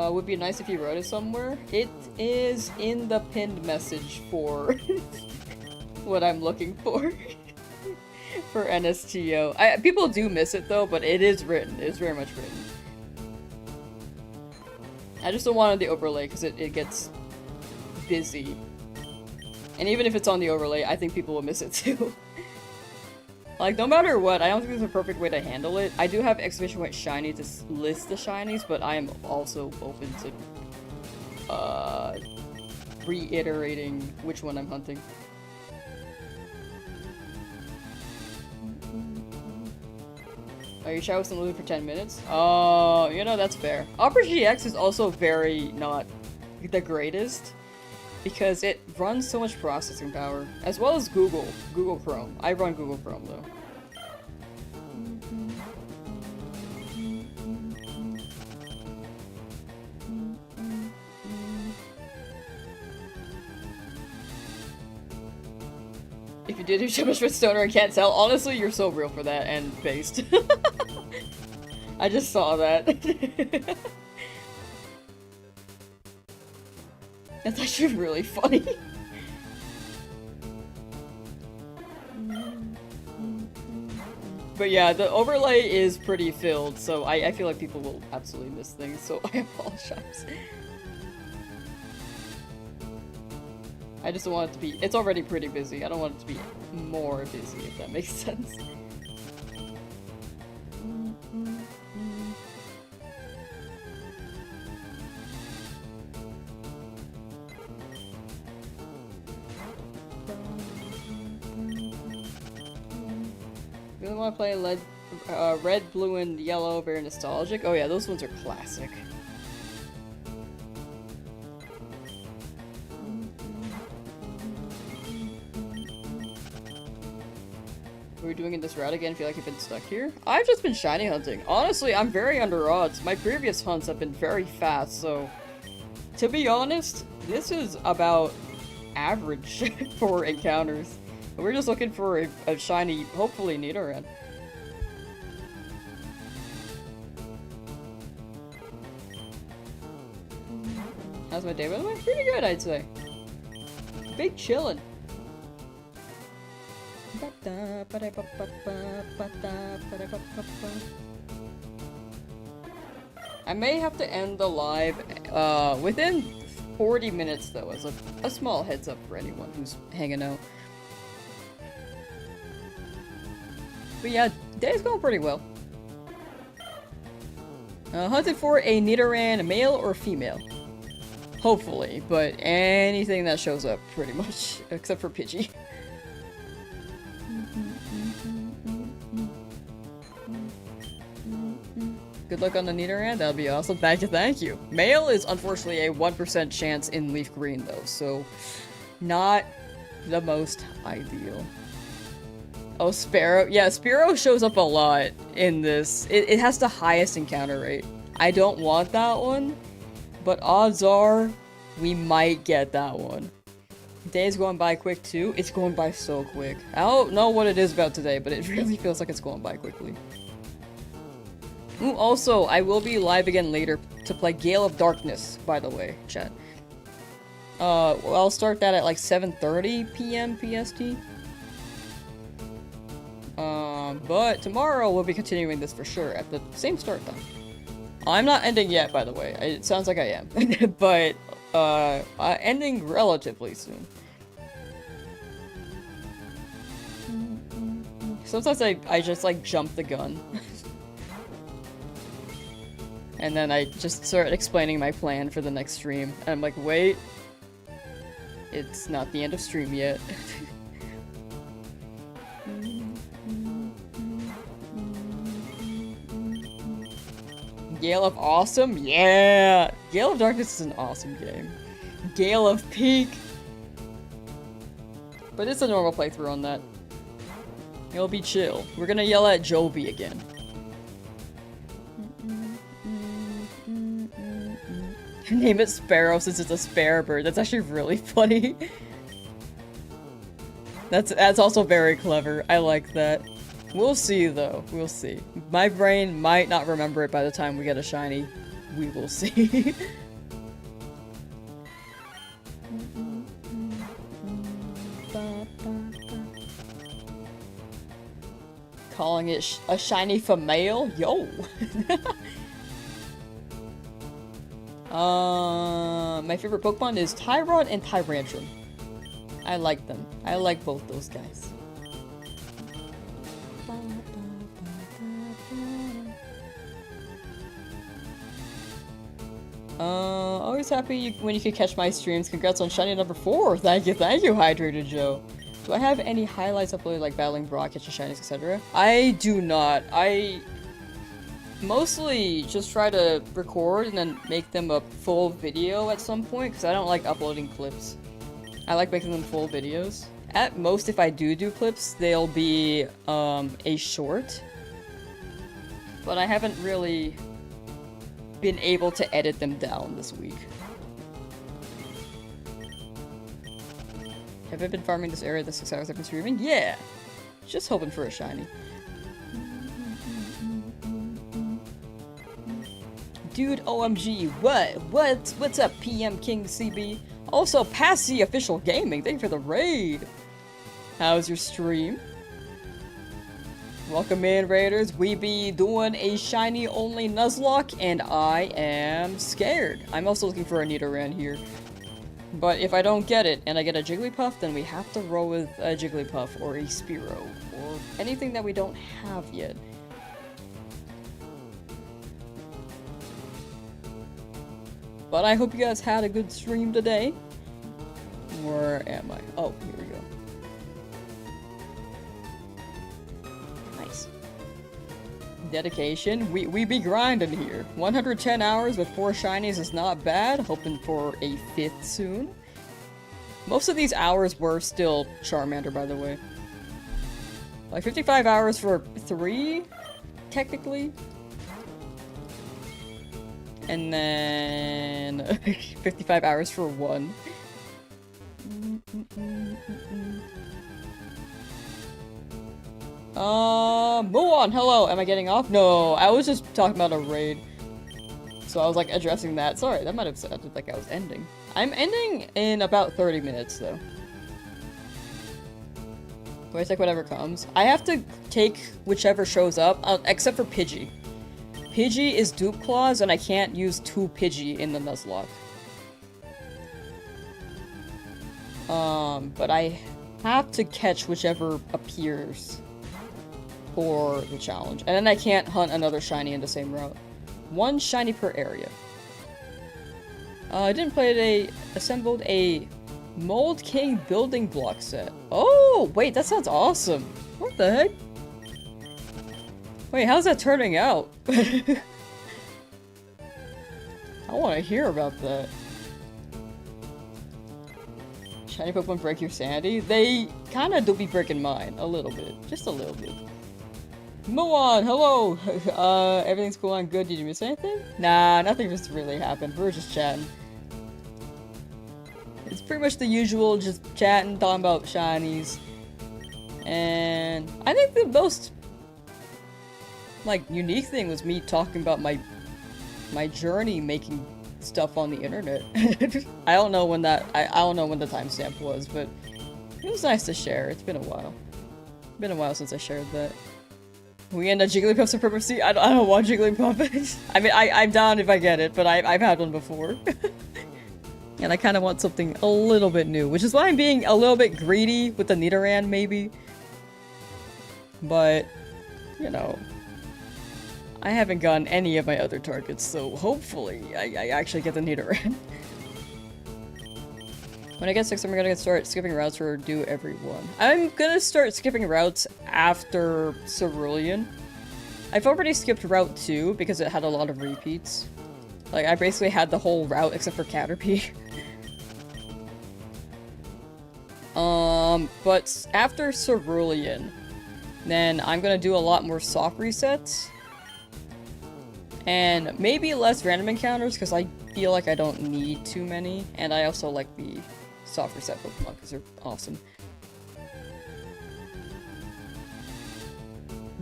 Would be nice if you wrote it somewhere. It is in the pinned message for what I'm looking for. For NSTO. People do miss it though, but it is written. It's very much written. I just don't want it on the overlay because it gets busy. And even if it's on the overlay, I think people will miss it too. Like, no matter what, I don't think there's a perfect way to handle it. I do have exclamation point shiny to list the shinies, but I am also open to reiterating which one I'm hunting. Oh, your chat wasn't moving for 10 minutes? Oh, you know, that's fair. Opera GX is also very not the greatest because it runs so much processing power, as well as Google Chrome. I run Google Chrome though. If you did do too much for Stoner and can't tell, honestly, you're so real for that and based. I just saw that. That's actually really funny. But yeah, the overlay is pretty filled, so I feel like people will absolutely miss things, so I apologize. I just don't want it to be- it's already pretty busy, I don't want it to be more busy, if that makes sense. Really want to play red, blue, and yellow, very nostalgic? Oh yeah, those ones are classic. Are we doing it this route again? Feel like you've been stuck here? I've just been shiny hunting. Honestly, I'm very under odds. My previous hunts have been very fast, so to be honest, this is about average for encounters. We're just looking for a shiny, hopefully, Nidoran. How's my day, by the way? Pretty good, I'd say. Big chillin'. I may have to end the live within 40 minutes, though, as a small heads up for anyone who's hanging out. But yeah, day's going pretty well. Hunted for a Nidoran male or female. Hopefully, but anything that shows up, pretty much. Except for Pidgey. Good luck on the Nidoran, that would be awesome. Thank you. Male is unfortunately a 1% chance in Leafgreen though, so not the most ideal. Oh, Sparrow. Yeah, Sparrow shows up a lot in this. It has the highest encounter rate. I don't want that one, but odds are we might get that one. Day's going by quick too. It's going by so quick. I don't know what it is about today, but it really feels like it's going by quickly. Ooh, also, I will be live again later to play Gale of Darkness, by the way, chat. Well, I'll start that at like 7:30 p.m. PST. But tomorrow we'll be continuing this for sure at the same start time. I'm not ending yet, by the way. It sounds like I am. But, ending relatively soon. Sometimes I just, like, jump the gun. And then I just start explaining my plan for the next stream. And I'm like, wait. It's not the end of stream yet. Gale of Awesome? Yeah! Gale of Darkness is an awesome game. Gale of Peak! But it's a normal playthrough on that. It'll be chill. We're gonna yell at Jovi again. Name it Sparrow since it's a spare bird. That's actually really funny. That's also very clever. I like that. We'll see, though. We'll see. My brain might not remember it by the time we get a shiny. We will see. Calling it a shiny female? Yo! My favorite Pokemon is Tyron and Tyrantrum. I like them. I like both those guys. Always happy when you can catch my streams. Congrats on shiny number 4. Thank you, Hydrated Joe. Do I have any highlights uploaded like battling Brock, catching shinies, etc.? I do not. I mostly just try to record and then make them a full video at some point because I don't like uploading clips. I like making them full videos. At most, if I do clips, they'll be a short. But I haven't really been able to edit them down this week. Have I been farming this area the 6 hours I've been streaming? Yeah! Just hoping for a shiny. Dude, OMG, what's up, PM King CB? Also, Passy Official Gaming, thank you for the raid! How's your stream? Welcome in, Raiders. We be doing a shiny only Nuzlocke, and I am scared. I'm also looking for a Nidoran here. But if I don't get it, and I get a Jigglypuff, then we have to roll with a Jigglypuff, or a Spearow, or anything that we don't have yet. But I hope you guys had a good stream today. Where am I? Oh, here we go. Nice. Dedication. We be grinding here. 110 hours with 4 shinies is not bad. Hoping for a 5th soon. Most of these hours were still Charmander, by the way. Like 55 hours for 3, technically. And then 55 hours for 1. Muon, hello! Am I getting off? No, I was just talking about a raid. So I was like addressing that. Sorry, that might have sounded like I was ending. I'm ending in about 30 minutes though. Do I take whatever comes? I have to take whichever shows up, except for Pidgey. Pidgey is dupe clause and I can't use 2 Pidgey in the Nuzlocke. But I have to catch whichever appears for the challenge. And then I can't hunt another shiny in the same route. 1 shiny per area. I didn't play assembled a Mold King building block set. Oh, wait, that sounds awesome. What the heck? Wait, how's that turning out? I want to hear about that. Shiny Pokemon break your sanity? They kind of do be breaking mine. A little bit. Just a little bit. Muon, hello! Everything's cool and good. Did you miss anything? Nah, nothing just really happened. We were just chatting. It's pretty much the usual, just chatting, talking about shinies. And I think the like unique thing was me talking about my journey making stuff on the internet. I don't know when that I don't know when the timestamp was, but it was nice to share. It's been a while. Been a while since I shared that. We end up Jigglypuffs of Purposely. I don't want Jigglypuff. I mean, I'm down if I get it, but I've had one before. And I kind of want something a little bit new, which is why I'm being a little bit greedy with the Nidoran, maybe. But, you know, I haven't gotten any of my other targets, so hopefully I actually get the Nidoran. When I get 6, I'm gonna start skipping routes for do everyone. I'm gonna start skipping routes after Cerulean. I've already skipped Route 2 because it had a lot of repeats. Like, I basically had the whole route except for Caterpie. But after Cerulean, then I'm gonna do a lot more soft resets. And maybe less random encounters, because I feel like I don't need too many. And I also like the soft reset Pokemon, because they're awesome.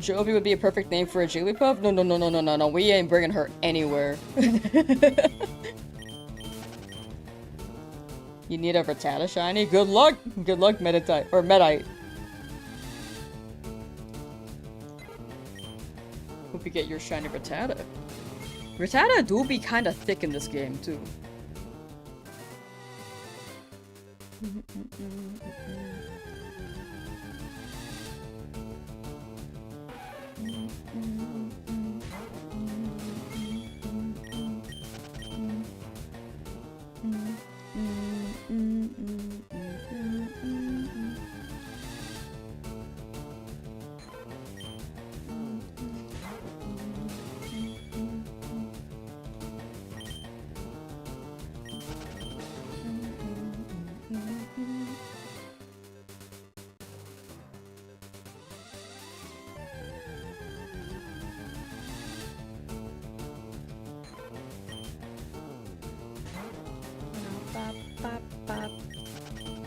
Jovi would be a perfect name for a Jigglypuff? No, we ain't bringing her anywhere. You need a Rattata shiny? Good luck! Good luck, Meditite. Or Medite. Hope you get your shiny Rattata. Rattata do be kinda thick in this game, too.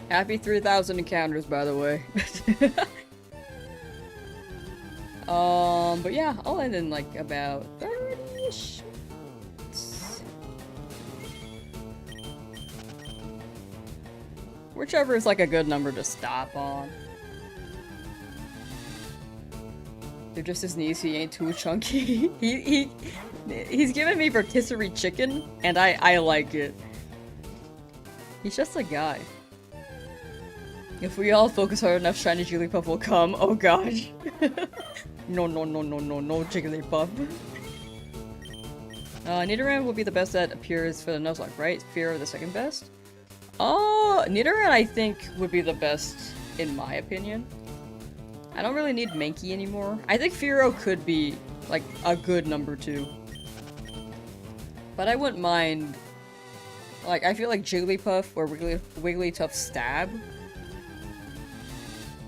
Happy 3,000 encounters, by the way. But yeah, I'll end in like about 30-ish. Whichever is like a good number to stop on. They're just his knees, he ain't too chunky. He's giving me rotisserie chicken, and I like it. He's just a guy. If we all focus hard enough, shiny Jigglypuff will come. Oh gosh. No, Jigglypuff. Nidoran will be the best that appears for the Nuzlocke, right? Fear the second best? Oh, Nidoran I think would be the best in my opinion. I don't really need Mankey anymore. I think Fearow could be like a good number 2. But I wouldn't mind. Like, I feel like Jigglypuff or Wigglytuff Stab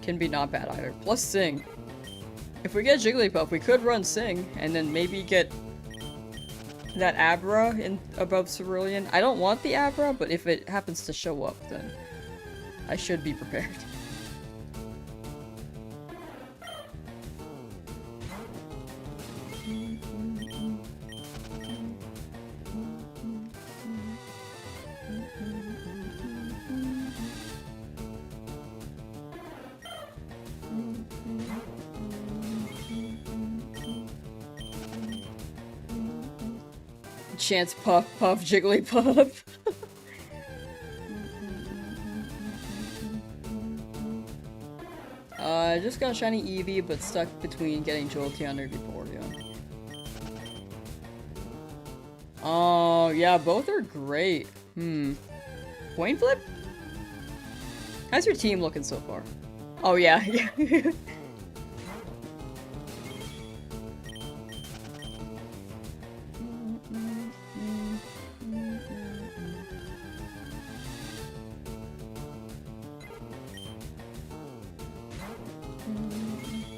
can be not bad either. Plus Sing. If we get Jigglypuff, we could run Sing, and then maybe get that Abra in above Cerulean. I don't want the Abra, but if it happens to show up, then I should be prepared. Chance Puff Jigglypuff. I just got shiny Eevee, but stuck between getting Jolteon or Vaporeon. Oh, yeah, both are great. Coin flip? How's your team looking so far? Oh, yeah.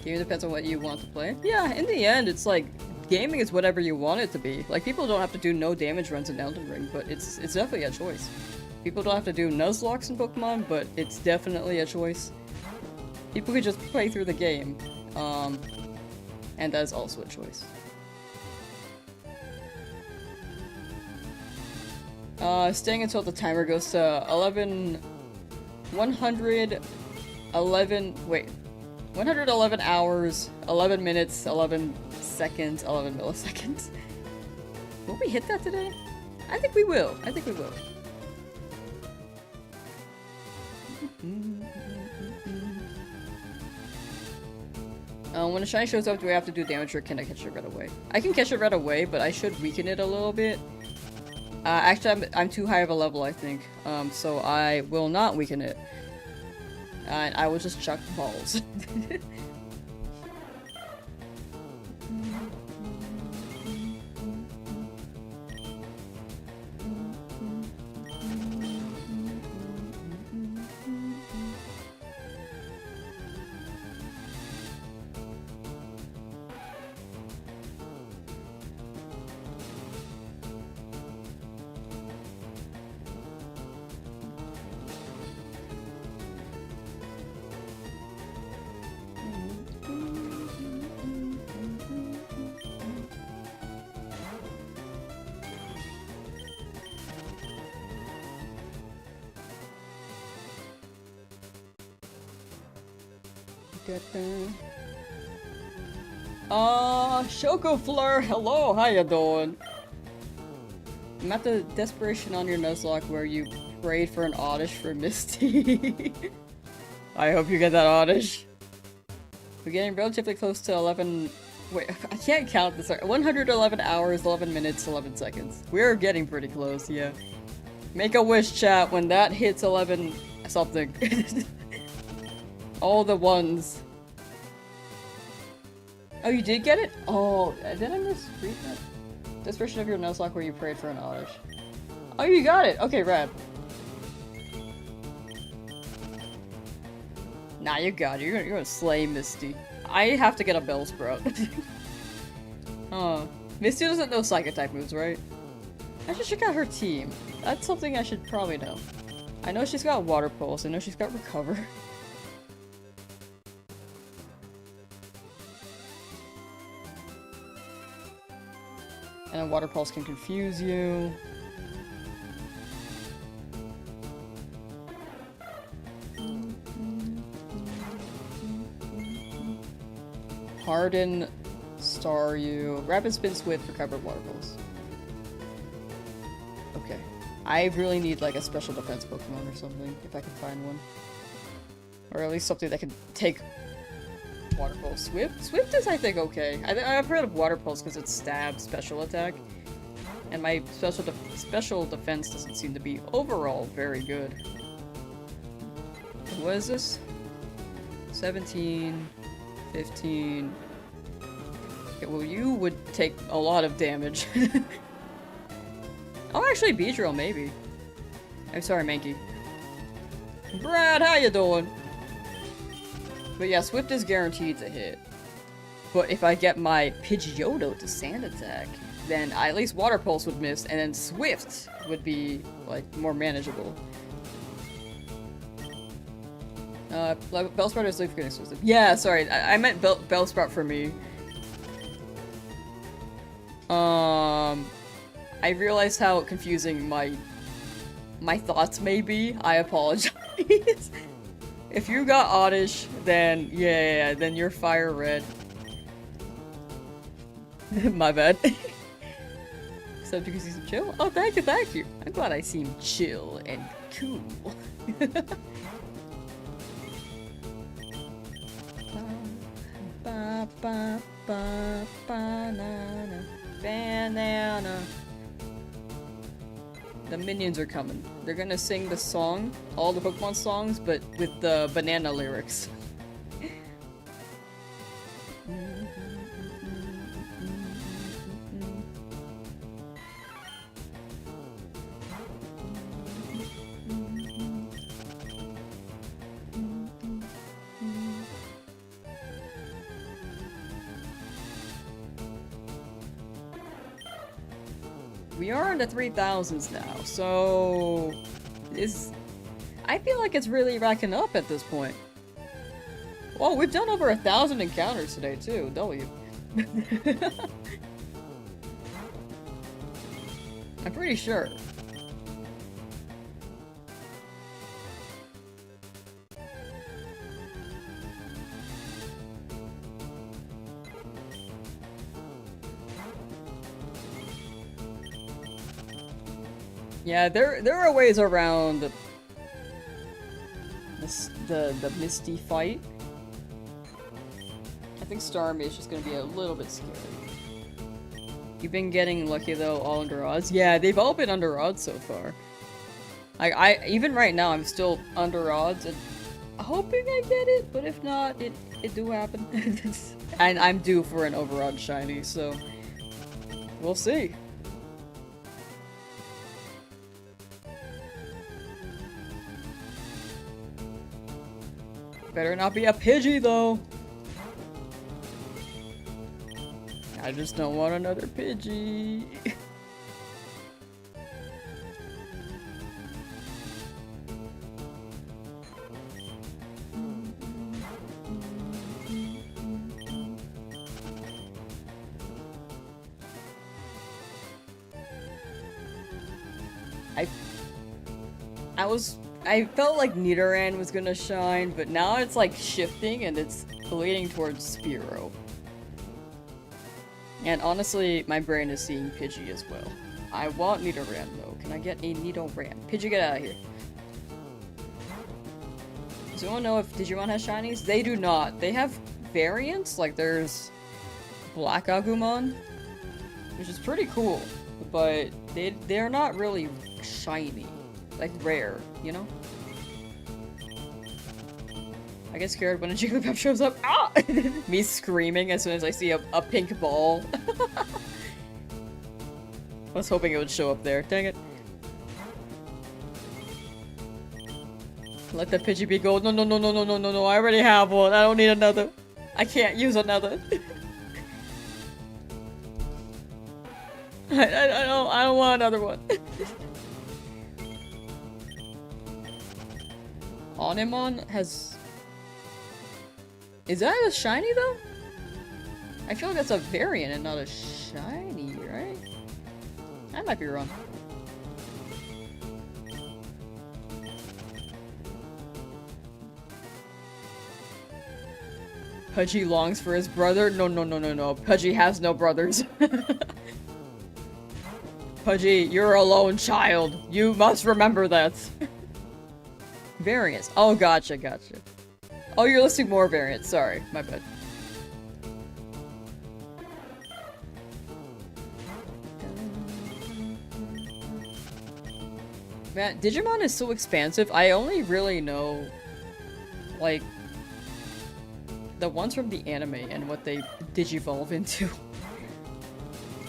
Game depends on what you want to play. Yeah, in the end, it's like, gaming is whatever you want it to be. Like, people don't have to do no damage runs in Elden Ring, but it's definitely a choice. People don't have to do Nuzlocks in Pokemon, but it's definitely a choice. People could just play through the game. And that is also a choice. Staying until the timer goes to 111 hours, 11 minutes, 11 seconds, 11 milliseconds. Will we hit that today? I think we will. I think we will. When a shiny shows up, do I have to do damage or can I catch it right away? I can catch it right away, but I should weaken it a little bit. Actually, I'm too high of a level, I think. So I will not weaken it. And I will just chuck balls. Chocofleur, hello, how you doing? I'm at the desperation on your Nuzlocke where you prayed for an oddish for Misty. I hope you get that oddish. We're getting relatively close to 11... Wait, I can't count this. 111 hours, 11 minutes, 11 seconds. We're getting pretty close, yeah. Make a wish, chat, when that hits 11 something. All the ones. Oh, you did get it? Oh, did I misread that? This version of your Nuzlocke where you prayed for an oddish. Oh, you got it! Okay, rad. Nah, you got it. You're gonna slay Misty. I have to get a Bellsprout. Oh. Misty doesn't know Psychic-type moves, right? I should check out her team. That's something I should probably know. I know she's got Water Pulse. I know she's got Recover. And a Water Pulse can confuse you. Harden, Star you. Rapid Spin, Swift, Recover, Water Pulse. Okay. I really need like a special defense Pokemon or something, if I can find one. Or at least something that can take Water Pulse. Swift is, I think, okay. I've heard of Water Pulse because it's stab special attack. And my special defense doesn't seem to be overall very good. What is this? 17, 15... Okay, well, you would take a lot of damage. Oh, actually, Beedrill, maybe. I'm sorry, Mankey. Brad, how you doing? But yeah, Swift is guaranteed to hit. But if I get my Pidgeotto to Sand Attack, then at least Water Pulse would miss, and then Swift would be, like, more manageable. Bellsprout is Leafgreen exclusive. Yeah, sorry, I meant Bellsprout for me. I realized how confusing my thoughts may be. I apologize. If you got Oddish, then yeah, then you're FireRed. My bad. Except because you seem chill? Oh, thank you, thank you. I'm glad I seem chill and cool. Banana. The minions are coming. They're gonna sing the song, all the Pokemon songs, but with the banana lyrics. We are in the 3000s now, so I feel like it's really racking up at this point. Well, we've done over 1,000 encounters today too, W. I'm pretty sure. Yeah, there are ways around the Misty fight. I think Starmie is just gonna be a little bit scary. You've been getting lucky though, all under odds. Yeah, they've all been under odds so far. I even right now I'm still under odds and hoping I get it, but if not, it do happen. And I'm due for an overodd shiny, so we'll see. Better not be a Pidgey though. I just don't want another Pidgey. I felt like Nidoran was gonna shine, but now it's like shifting and it's leaning towards Spearow. And honestly, my brain is seeing Pidgey as well. I want Nidoran though. Can I get a Nidoran? Pidgey, get out of here. Does anyone know if Digimon has shinies? They do not. They have variants, like there's Black Agumon, which is pretty cool, but they're not really shiny. Like rare, you know? I get scared when a Jigglypuff shows up. Ah! Me screaming as soon as I see a pink ball. I was hoping it would show up there. Dang it. Let the Pidgey be gold. No, no, no, no, no, no, no, no. I already have one. I don't need another. I can't use another. I don't want another one. Onimon has... Is that a shiny though? I feel like that's a variant and not a shiny, right? I might be wrong. Pudgy longs for his brother? No, no, no, no, no. Pudgy has no brothers. Pudgy, you're a lone child. You must remember that. Variants. Oh, gotcha, gotcha. Oh, you're listing more variants. Sorry, my bad. Man, Digimon is so expansive. I only really know, like, the ones from the anime and what they digivolve into.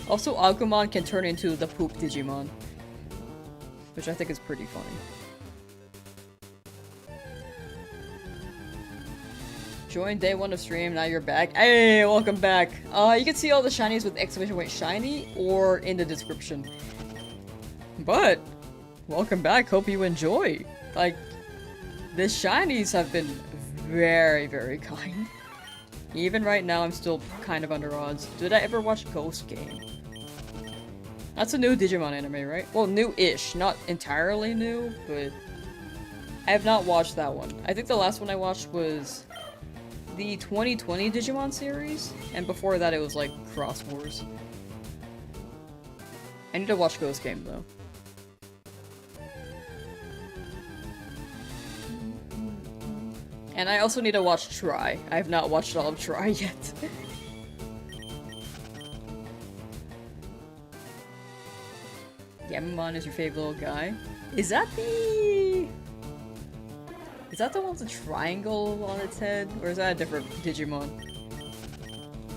Also, Agumon can turn into the poop Digimon, which I think is pretty funny. Join day 1 of stream, now you're back. Hey, welcome back. You can see all the shinies with exclamation point shiny or in the description. But, welcome back, hope you enjoy. Like, the shinies have been very, very kind. Even right now, I'm still kind of under odds. Did I ever watch Ghost Game? That's a new Digimon anime, right? Well, new-ish. Not entirely new, but... I have not watched that one. I think the last one I watched was... the 2020 Digimon series, and before that it was like Cross Wars. I need to watch Ghost Game though. And I also need to watch Try. I have not watched all of Try yet. Gamamon is your favorite little guy? Is that the... Is that the one with the triangle on its head? Or is that a different Digimon?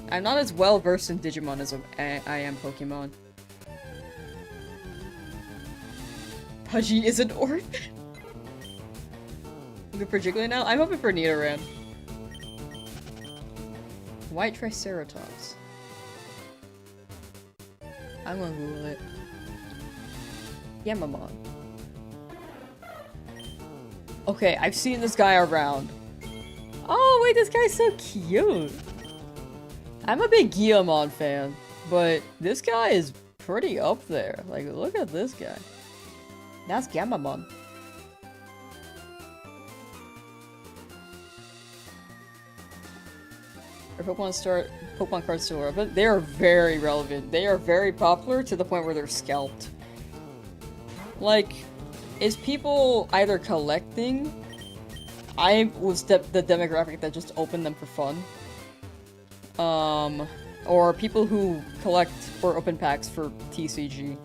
I'm not as well versed in Digimon as I am Pokemon. Pudgy is an orphan? Looking for Jiggly now? I'm hoping for Nidoran. White Triceratops. I'm gonna Google it. Gamamon. Okay, I've seen this guy around. Oh, wait, this guy's so cute. I'm a big Guillemon fan, but this guy is pretty up there. Like, look at this guy. That's Gamamon. Our Pokemon cards still relevant. They are very relevant. They are very popular to the point where they're scalped. Like, is people either collecting? I was the demographic that just opened them for fun. Or people who collect or open packs for TCG.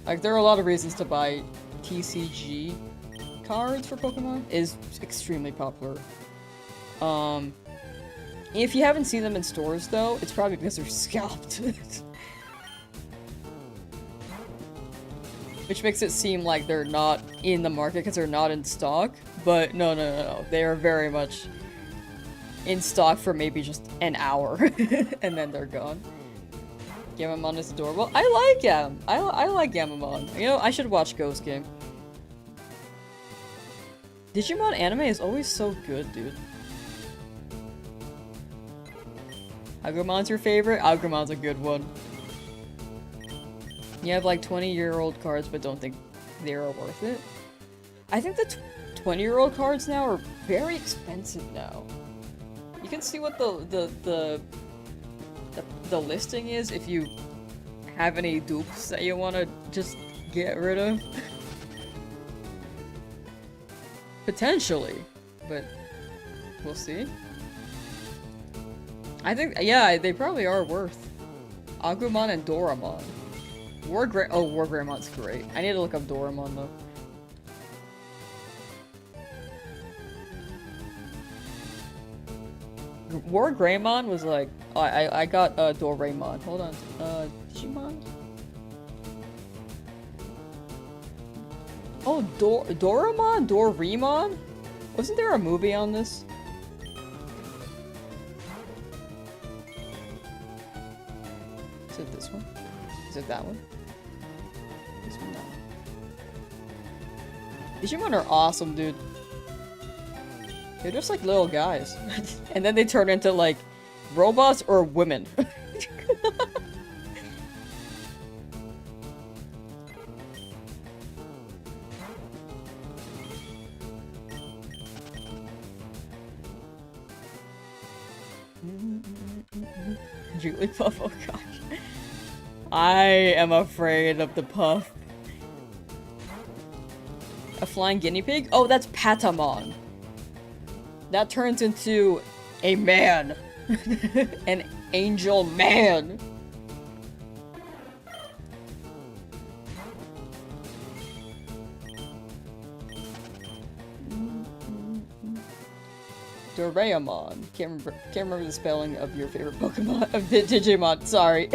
Like, there are a lot of reasons to buy TCG cards for Pokemon. It is extremely popular. If you haven't seen them in stores, though, it's probably because they're scalped. Which makes it seem like they're not in the market because they're not in stock. But no. They are very much in stock for maybe just an hour. And then they're gone. Gamamon is adorable. I like him. I like Gamamon. You know, I should watch Ghost Game. Digimon anime is always so good, dude. Agumon's your favorite? Agumon's a good one. You have like 20-year-old cards but don't think they are worth it? I think the 20-year-old cards now are very expensive now. You can see what the listing is if you have any dupes that you want to just get rid of. Potentially, but we'll see. I think, yeah, they probably are worth. Agumon and Doramon. Wargreymmon's great. I need to look up Doramon though. Wargreymon was like, oh, I got Doraemon. Hold on, Digimon. Oh, Doraemon, Doraemon. Wasn't there a movie on this? Is it this one? Is it that one? This one, that one. Digimon are awesome, dude. They're just like little guys. And then they turn into like robots or women. Jigglypuff, oh gosh. I am afraid of the puff. A flying guinea pig? Oh, that's Patamon. That turns into a man. An angel man. Doraemon. Can't remember the spelling of your favorite Pokemon of Digimon. Sorry.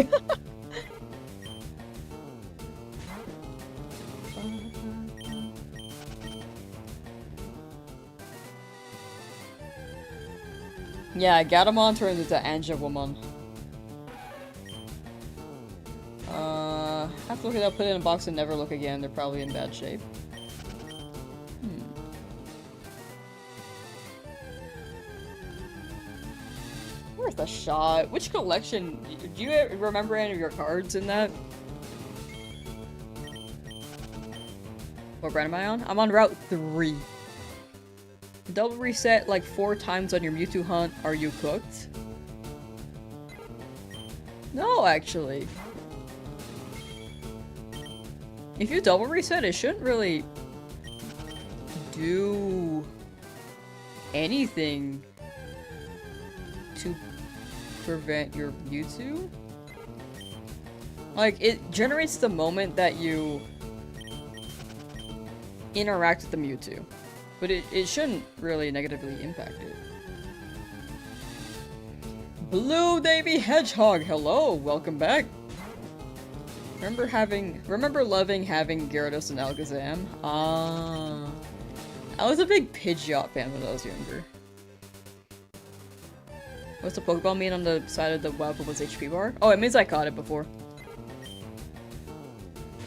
Yeah, Gatomon turns into Angelwoman. Have to look it up, put it in a box, and never look again. They're probably in bad shape. Worth a shot. Which collection? Do you remember any of your cards in that? What brand am I on? I'm on Route 3. Double reset like 4 times on your Mewtwo hunt. Are you cooked? No, actually. If you double reset, it shouldn't really do anything to prevent your Mewtwo. Like, it generates the moment that you interact with the Mewtwo. But it shouldn't really negatively impact it. Blue Baby Hedgehog, hello, welcome back. Remember loving having Gyarados and Alakazam? Ah. I was a big Pidgeot fan when I was younger. What's the Pokeball mean on the side of the WoW Pokemon's HP bar? Oh, it means I caught it before.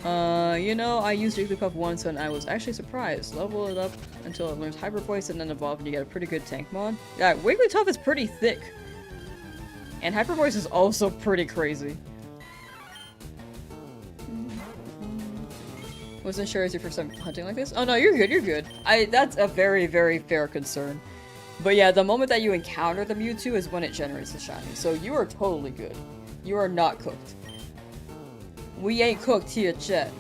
You know, I used Jigglypuff once and I was actually surprised. Level it up until it learns Hyper Voice and then evolve and you get a pretty good tank mod. Yeah, Wigglytuff is pretty thick. And Hyper Voice is also pretty crazy. Wasn't sure it's your first time hunting like this? Oh no, you're good, you're good. That's a very, very fair concern. But yeah, the moment that you encounter the Mewtwo is when it generates the shiny. So you are totally good. You are not cooked. We ain't cooked here, chat.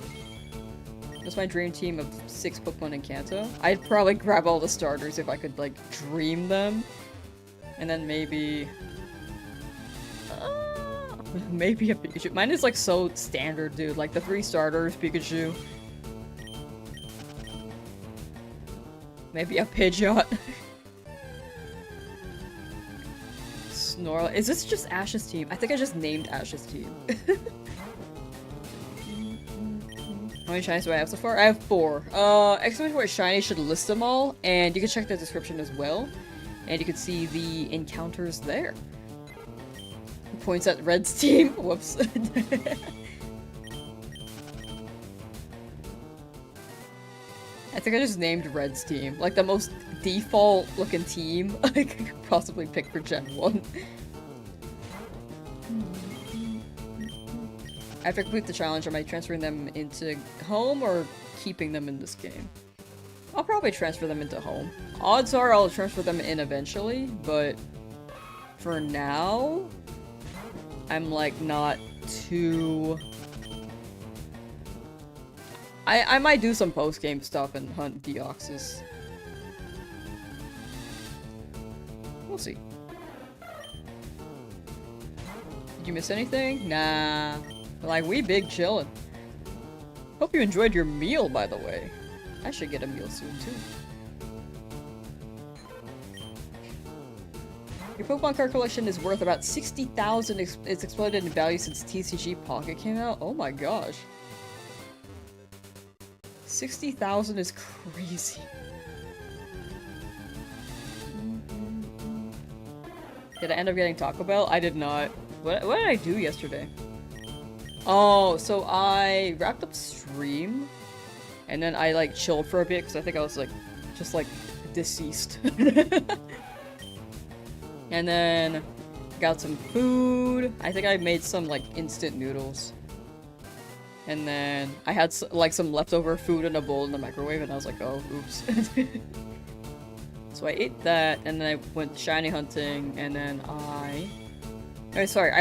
That's my dream team of 6 Pokemon in Kanto. I'd probably grab all the starters if I could, like, dream them. And then maybe... maybe a Pikachu. Mine is, like, so standard, dude. Like, the 3 starters, Pikachu. Maybe a Pidgeot. Snorlax. Is this just Ash's team? I think I just named Ash's team. How many shinies do I have so far? I have 4. Exclamation point shiny should list them all, and you can check the description as well. And you can see the encounters there. Points at Red's team. Whoops. I think I just named Red's team. Like the most default looking team I could possibly pick for Gen 1. After I complete the challenge, am I transferring them into home or keeping them in this game? I'll probably transfer them into home. Odds are I'll transfer them in eventually, but for now, I'm like not too... I might do some post-game stuff and hunt Deoxys. We'll see. Did you miss anything? Nah. Like, we big chillin'. Hope you enjoyed your meal, by the way. I should get a meal soon, too. Your Pokemon card collection is worth about 60,000. It's exploded in value since TCG Pocket came out. Oh my gosh. 60,000 is crazy. Did I end up getting Taco Bell? I did not. What did I do yesterday? Oh, so I wrapped up stream, and then I like chilled for a bit because I think I was like, just like deceased. And then got some food. I think I made some like instant noodles. And then I had like some leftover food in a bowl in the microwave, and I was like, oh, oops. So I ate that, and then I went shiny hunting, and then I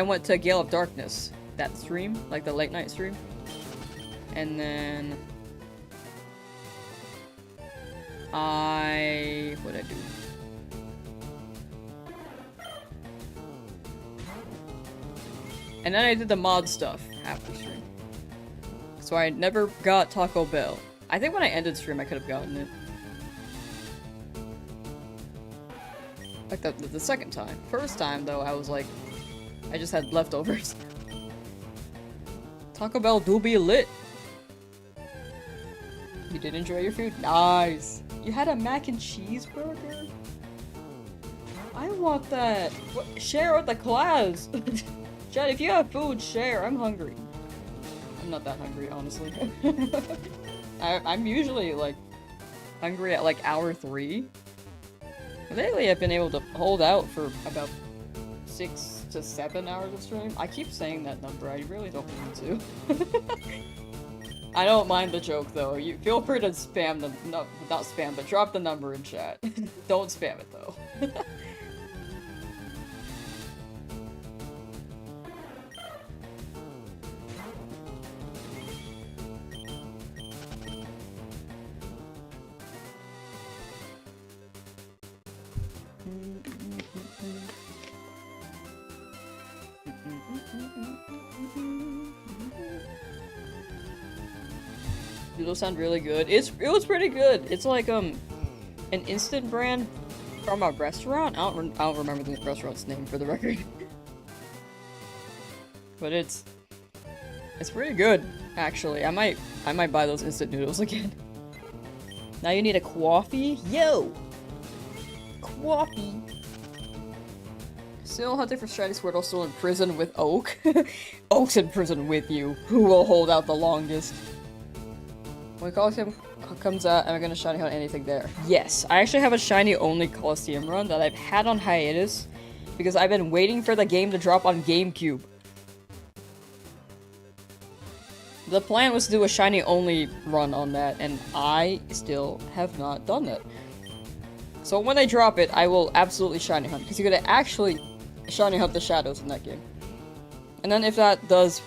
went to Gale of Darkness. That stream, like the late night stream. And then what'd I do? And then I did the mod stuff after stream. So I never got Taco Bell. I think when I ended stream I could have gotten it. Like the second time. First time though, I was like, I just had leftovers. Taco Bell do be lit. You did enjoy your food? Nice. You had a mac and cheese burger? I want that. What? Share with the class. Chad, if you have food, share. I'm hungry. I'm not that hungry, honestly. I'm usually like hungry at like hour 3. Lately, I've been able to hold out for about 6 to 7 hours of stream. I keep saying that number. I really don't mean to. I don't mind the joke though. You feel free to spam the not spam, but drop the number in chat. Don't spam it though. It'll sound really good. It was pretty good. It's like an instant brand from a restaurant. I don't remember the restaurant's name for the record. But it's pretty good, actually. I might buy those instant noodles again. Now you need a coffee? Yo! Coffee! Still hunting for Shiny Squirtle, still in prison with Oak. Oak's in prison with you. Who will hold out the longest? When Colosseum comes out, am I gonna shiny hunt anything there? Yes, I actually have a shiny only Colosseum run that I've had on hiatus because I've been waiting for the game to drop on GameCube. The plan was to do a Shiny Only run on that, and I still have not done that. So when they drop it, I will absolutely Shiny Hunt, because you're gonna actually Shiny Hunt the shadows in that game. And then if that does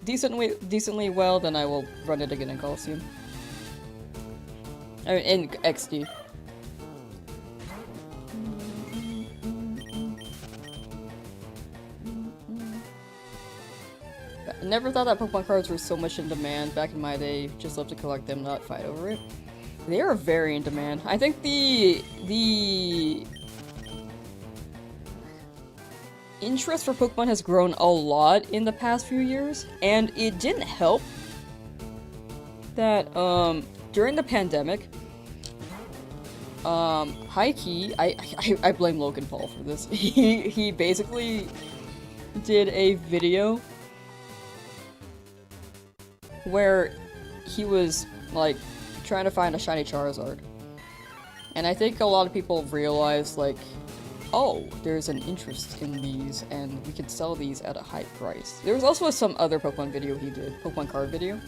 decently well, then I will run it again in Colosseum. I mean, in XD. I never thought that Pokemon cards were so much in demand back in my day. Just love to collect them, not fight over it. They are very in demand. I think the interest for Pokemon has grown a lot in the past few years, and it didn't help that during the pandemic, high-key, I blame Logan Paul for this. He basically did a video where he was, like, trying to find a shiny Charizard. And I think a lot of people realized, like, oh, there's an interest in these, and we could sell these at a high price. There was also some other Pokemon video he did, Pokemon card video.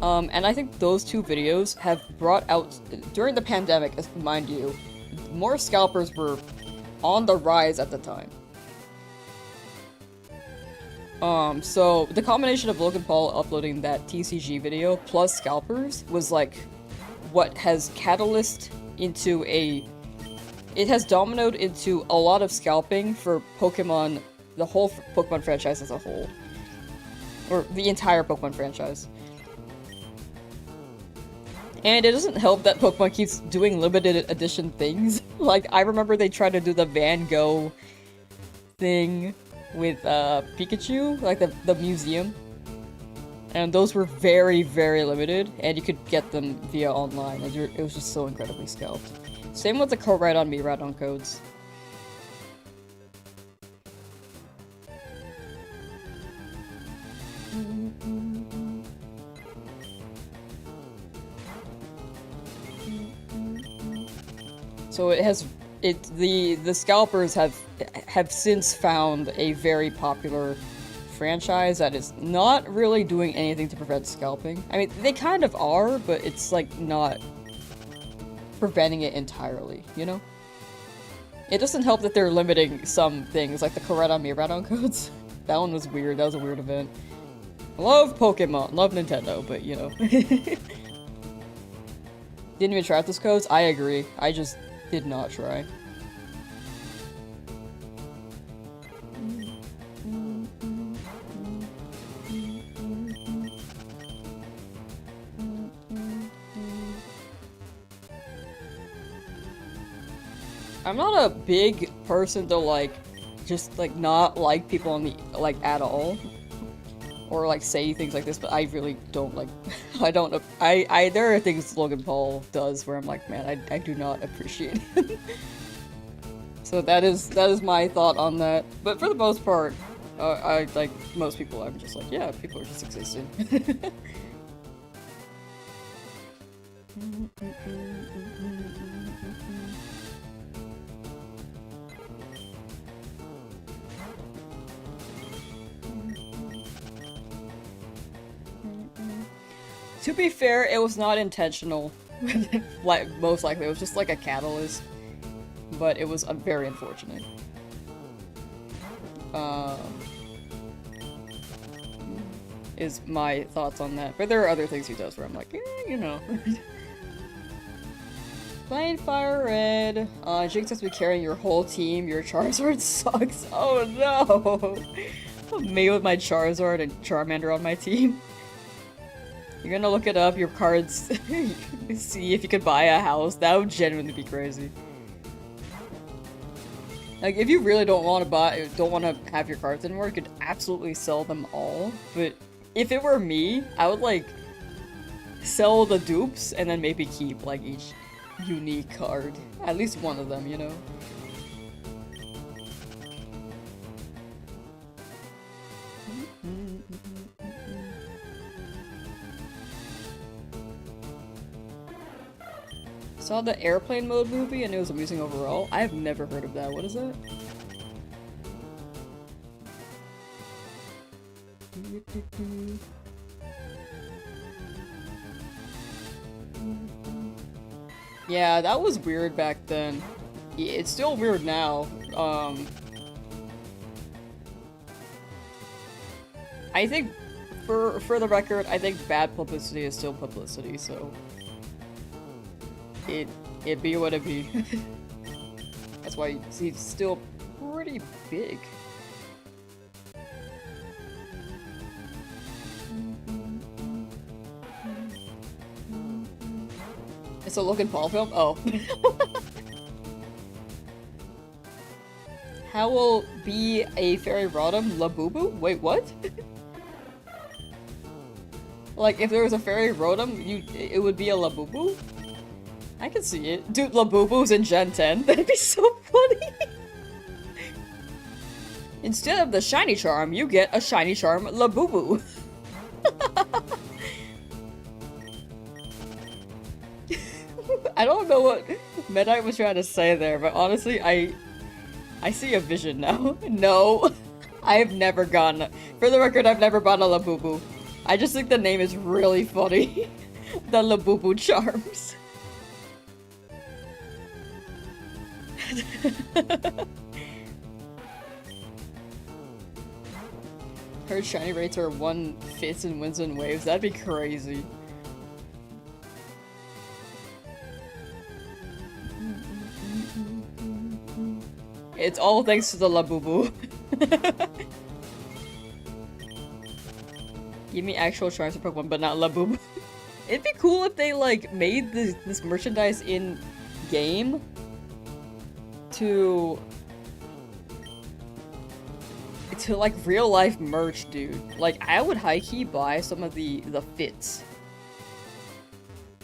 And I think those two videos have brought out, during the pandemic, mind you, more scalpers were on the rise at the time. So the combination of Logan Paul uploading that TCG video plus scalpers was like what has catalyzed into it has dominoed into a lot of scalping for Pokemon, the whole Pokemon franchise as a whole. Or the entire Pokemon franchise. And it doesn't help that Pokemon keeps doing limited edition things. Like, I remember they tried to do the Van Gogh thing with Pikachu, like the museum. And those were very, very limited, and you could get them via online, and it was just so incredibly scalped. Same with the co-write-on me write-on codes. So the scalpers have since found a very popular franchise that is not really doing anything to prevent scalping. I mean, they kind of are, but it's like not preventing it entirely, you know? It doesn't help that they're limiting some things, like the Coretta Miradon codes. That one was weird, that was a weird event. Love Pokemon, love Nintendo, but you know. Didn't even try out those codes? I agree, I just did not try. I'm not a big person to like, just like not like people on the, like at all. Or like say things like this, but I really don't like, there are things Logan Paul does where I'm like, man, I do not appreciate it. So that is my thought on that. But for the most part, I like most people, I'm just like, yeah, people are just existing. To be fair, it was not intentional. Like, most likely, it was just like a catalyst. But it was very unfortunate. Is my thoughts on that. But there are other things he does where I'm like, eh, you know. Playing FireRed. Jinx has to be carrying your whole team. Your Charizard sucks. Oh no! Me with my Charizard and Charmander on my team. You're gonna look it up, your cards, see if you could buy a house. That would genuinely be crazy. Like, if you really don't want to have your cards anymore, you could absolutely sell them all. But if it were me, I would, like, sell the dupes and then maybe keep, like, each unique card. At least one of them, you know? Saw the airplane mode movie and it was amusing overall. I have never heard of that. What is that? Yeah, that was weird back then. Yeah, it's still weird now. I think, for the record, I think bad publicity is still publicity, so it be what it be. That's why he's still pretty big. It's a Logan Paul film? Oh. How will be a fairy Rotom? Labubu? Wait, what? Like, if there was a fairy Rotom, it would be a Labubu? I can see it. Dude, Labubu's in Gen 10. That'd be so funny! Instead of the shiny charm, you get a shiny charm Labubu. I don't know what Medite was trying to say there, but honestly, I see a vision now. No, I've never gone. For the record, I've never bought a Labubu. I just think the name is really funny. The Labubu charms. Heard shiny rates are 1/5 in winds and waves. That'd be crazy. It's all thanks to the Labubu. Give me actual charms for Pokemon, but not Labubu. It'd be cool if they, like, made this merchandise in game to like real life merch, dude. Like, I would high-key buy some of the fits.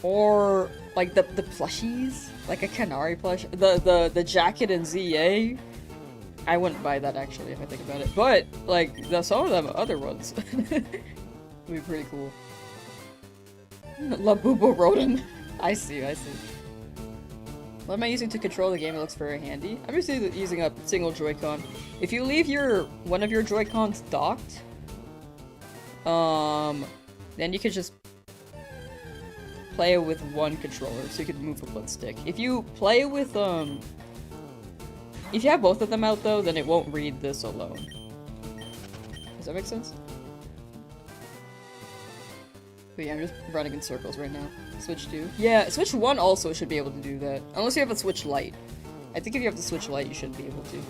Or like the plushies, like a Canary plush, the jacket in ZA. I wouldn't buy that actually if I think about it, but like some of them other ones would be pretty cool. Labubu Rotom. I see. What am I using to control the game? It looks very handy. I'm just using a single Joy-Con. If you leave one of your Joy-Cons docked, then you could just play it with one controller, so you can move with one stick. If you play with, if you have both of them out though, then it won't read this alone. Does that make sense? But yeah, I'm just running in circles right now. Switch 2. Yeah, Switch 1 also should be able to do that. Unless you have a Switch Lite. I think if you have the Switch Lite, you should be able to.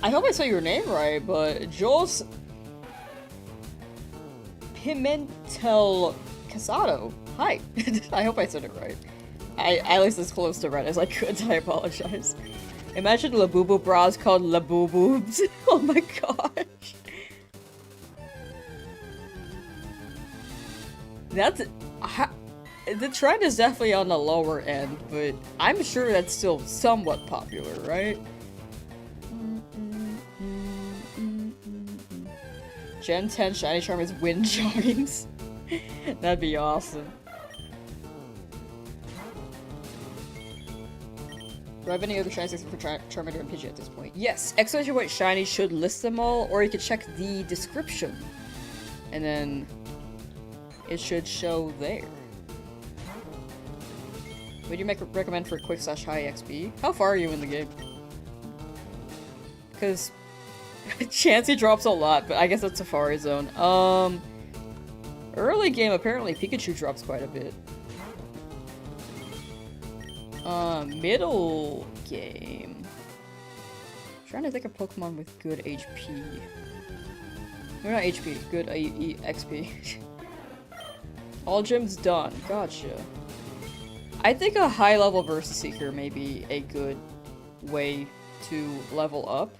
I hope I said your name right, but Jules Pimentel Casado. Hi. I hope I said it right. I was as close to right as I could, I apologize. Imagine Labubu bras called Labuboobs. Oh my gosh. That's... the trend is definitely on the lower end, but I'm sure that's still somewhat popular, right? Gen 10 shiny charm is wind chimes. That'd be awesome. Do I have any other shinies except for Charmander and Pidgey at this point? Yes! Exclamation point shiny should list them all, or you could check the description. And then it should show there. Would you recommend for quick / high XP? How far are you in the game? Because Chansey drops a lot, but I guess that's Safari Zone. Early game, apparently Pikachu drops quite a bit. Middle game. I'm trying to think of Pokemon with good HP. No, not HP, good XP. All gyms done. Gotcha. I think a high level Versus Seeker may be a good way to level up.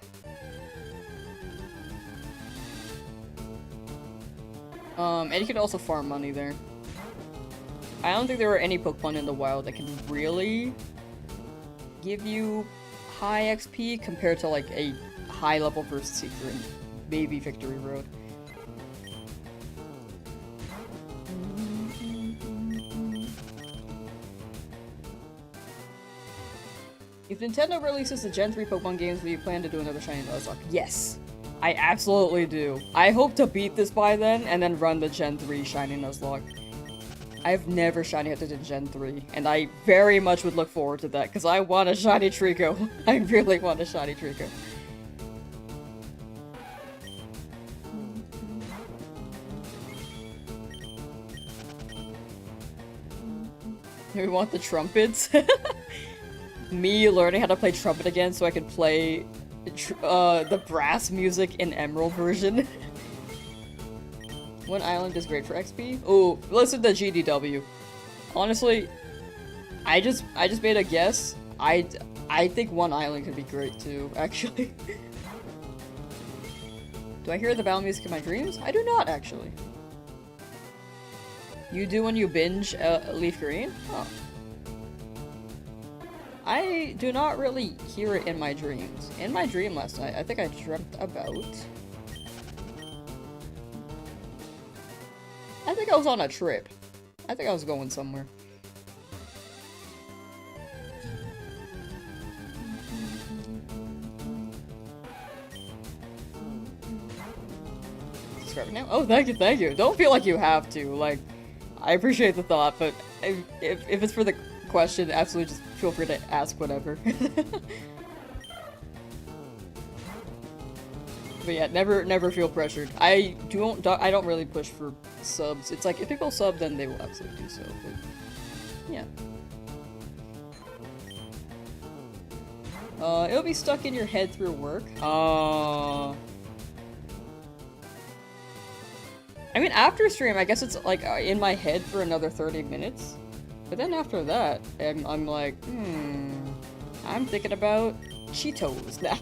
And you can also farm money there. I don't think there are any Pokemon in the wild that can really give you high XP compared to like a high level Versus Seeker in maybe Victory Road. If Nintendo releases the Gen 3 Pokemon games, will you plan to do another Shiny Nuzlocke? Yes! I absolutely do. I hope to beat this by then, and then run the Gen 3 Shiny Nuzlocke. I've never shiny hunted in Gen 3, and I very much would look forward to that, because I want a shiny Trico. I really want a shiny Trico. We want the trumpets. Me learning how to play trumpet again so I could play the brass music in Emerald version. One island is great for XP. Oh, listen to GDW. Honestly, I just made a guess. I think one island could be great too, actually. Do I hear the battle music in my dreams? I do not, actually. You do when you binge Leafgreen? Oh. I do not really hear it in my dreams. In my dream last night, I think I dreamt about... I think I was on a trip. I think I was going somewhere. Subscribe now? Oh, thank you, thank you. Don't feel like you have to. Like, I appreciate the thought, but if it's for the question, absolutely just feel free to ask whatever. But yeah, never feel pressured. I don't really push for subs. It's like if people sub, then they will absolutely do so. But yeah. It'll be stuck in your head through work. I mean, after stream, I guess it's like in my head for another 30 minutes. But then after that, I'm like, I'm thinking about Cheetos now.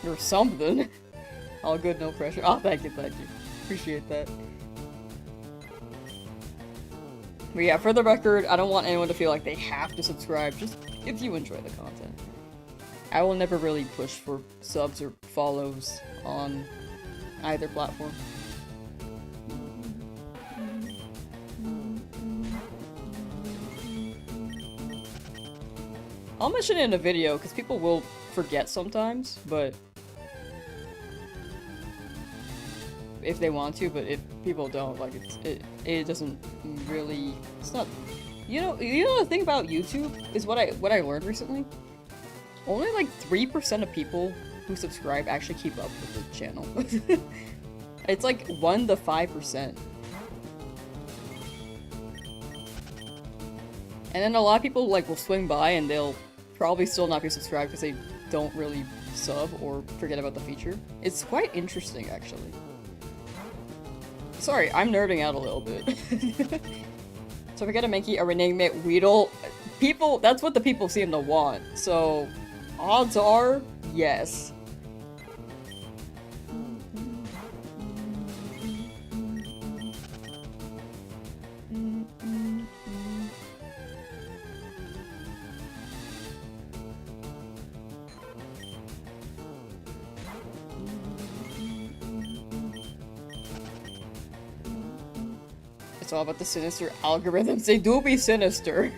Or something. All good, no pressure. Oh, thank you, thank you. Appreciate that. But yeah, for the record, I don't want anyone to feel like they have to subscribe, just if you enjoy the content. I will never really push for subs or follows on either platform. I'll mention it in a video, because people will forget sometimes, but if they want to, but if people don't, like, it doesn't really, it's not, you know the thing about YouTube is what I learned recently? Only like 3% of people who subscribe actually keep up with the channel. It's like 1 to 5%. And then a lot of people like will swing by and they'll probably still not be subscribed because they don't really sub or forget about the feature. It's quite interesting, actually. Sorry, I'm nerding out a little bit. So if we gotta make a renegade Weedle, people, that's what the people seem to want. So, odds are, yes. It's all about the sinister algorithms. They do be sinister.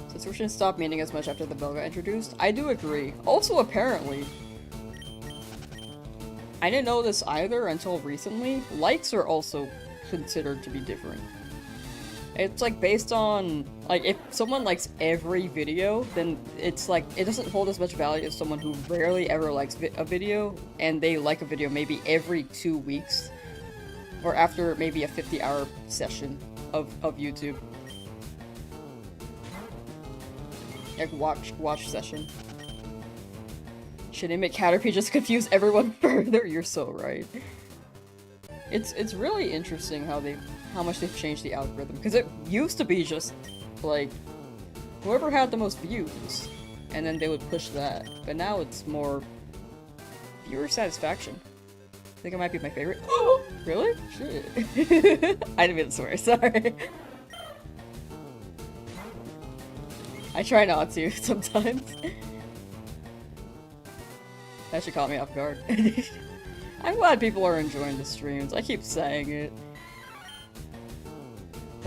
So switching stopped meaning as much after the bell got introduced. I do agree. Also, apparently, I didn't know this either until recently. Likes are also considered to be different. It's like based on, like, if someone likes every video, then it's like, it doesn't hold as much value as someone who rarely ever likes a video, and they like a video maybe every 2 weeks. Or after maybe a 50-hour session of YouTube. Like watch session. Should they make Caterpie just confuse everyone further? You're so right. It's really interesting how much they've changed the algorithm, because it used to be just like whoever had the most views, and then they would push that. But now it's more viewer satisfaction. I think it might be my favorite. Really? Shit. I didn't mean to swear, sorry. I try not to sometimes. That should caught me off guard. I'm glad people are enjoying the streams. I keep saying it.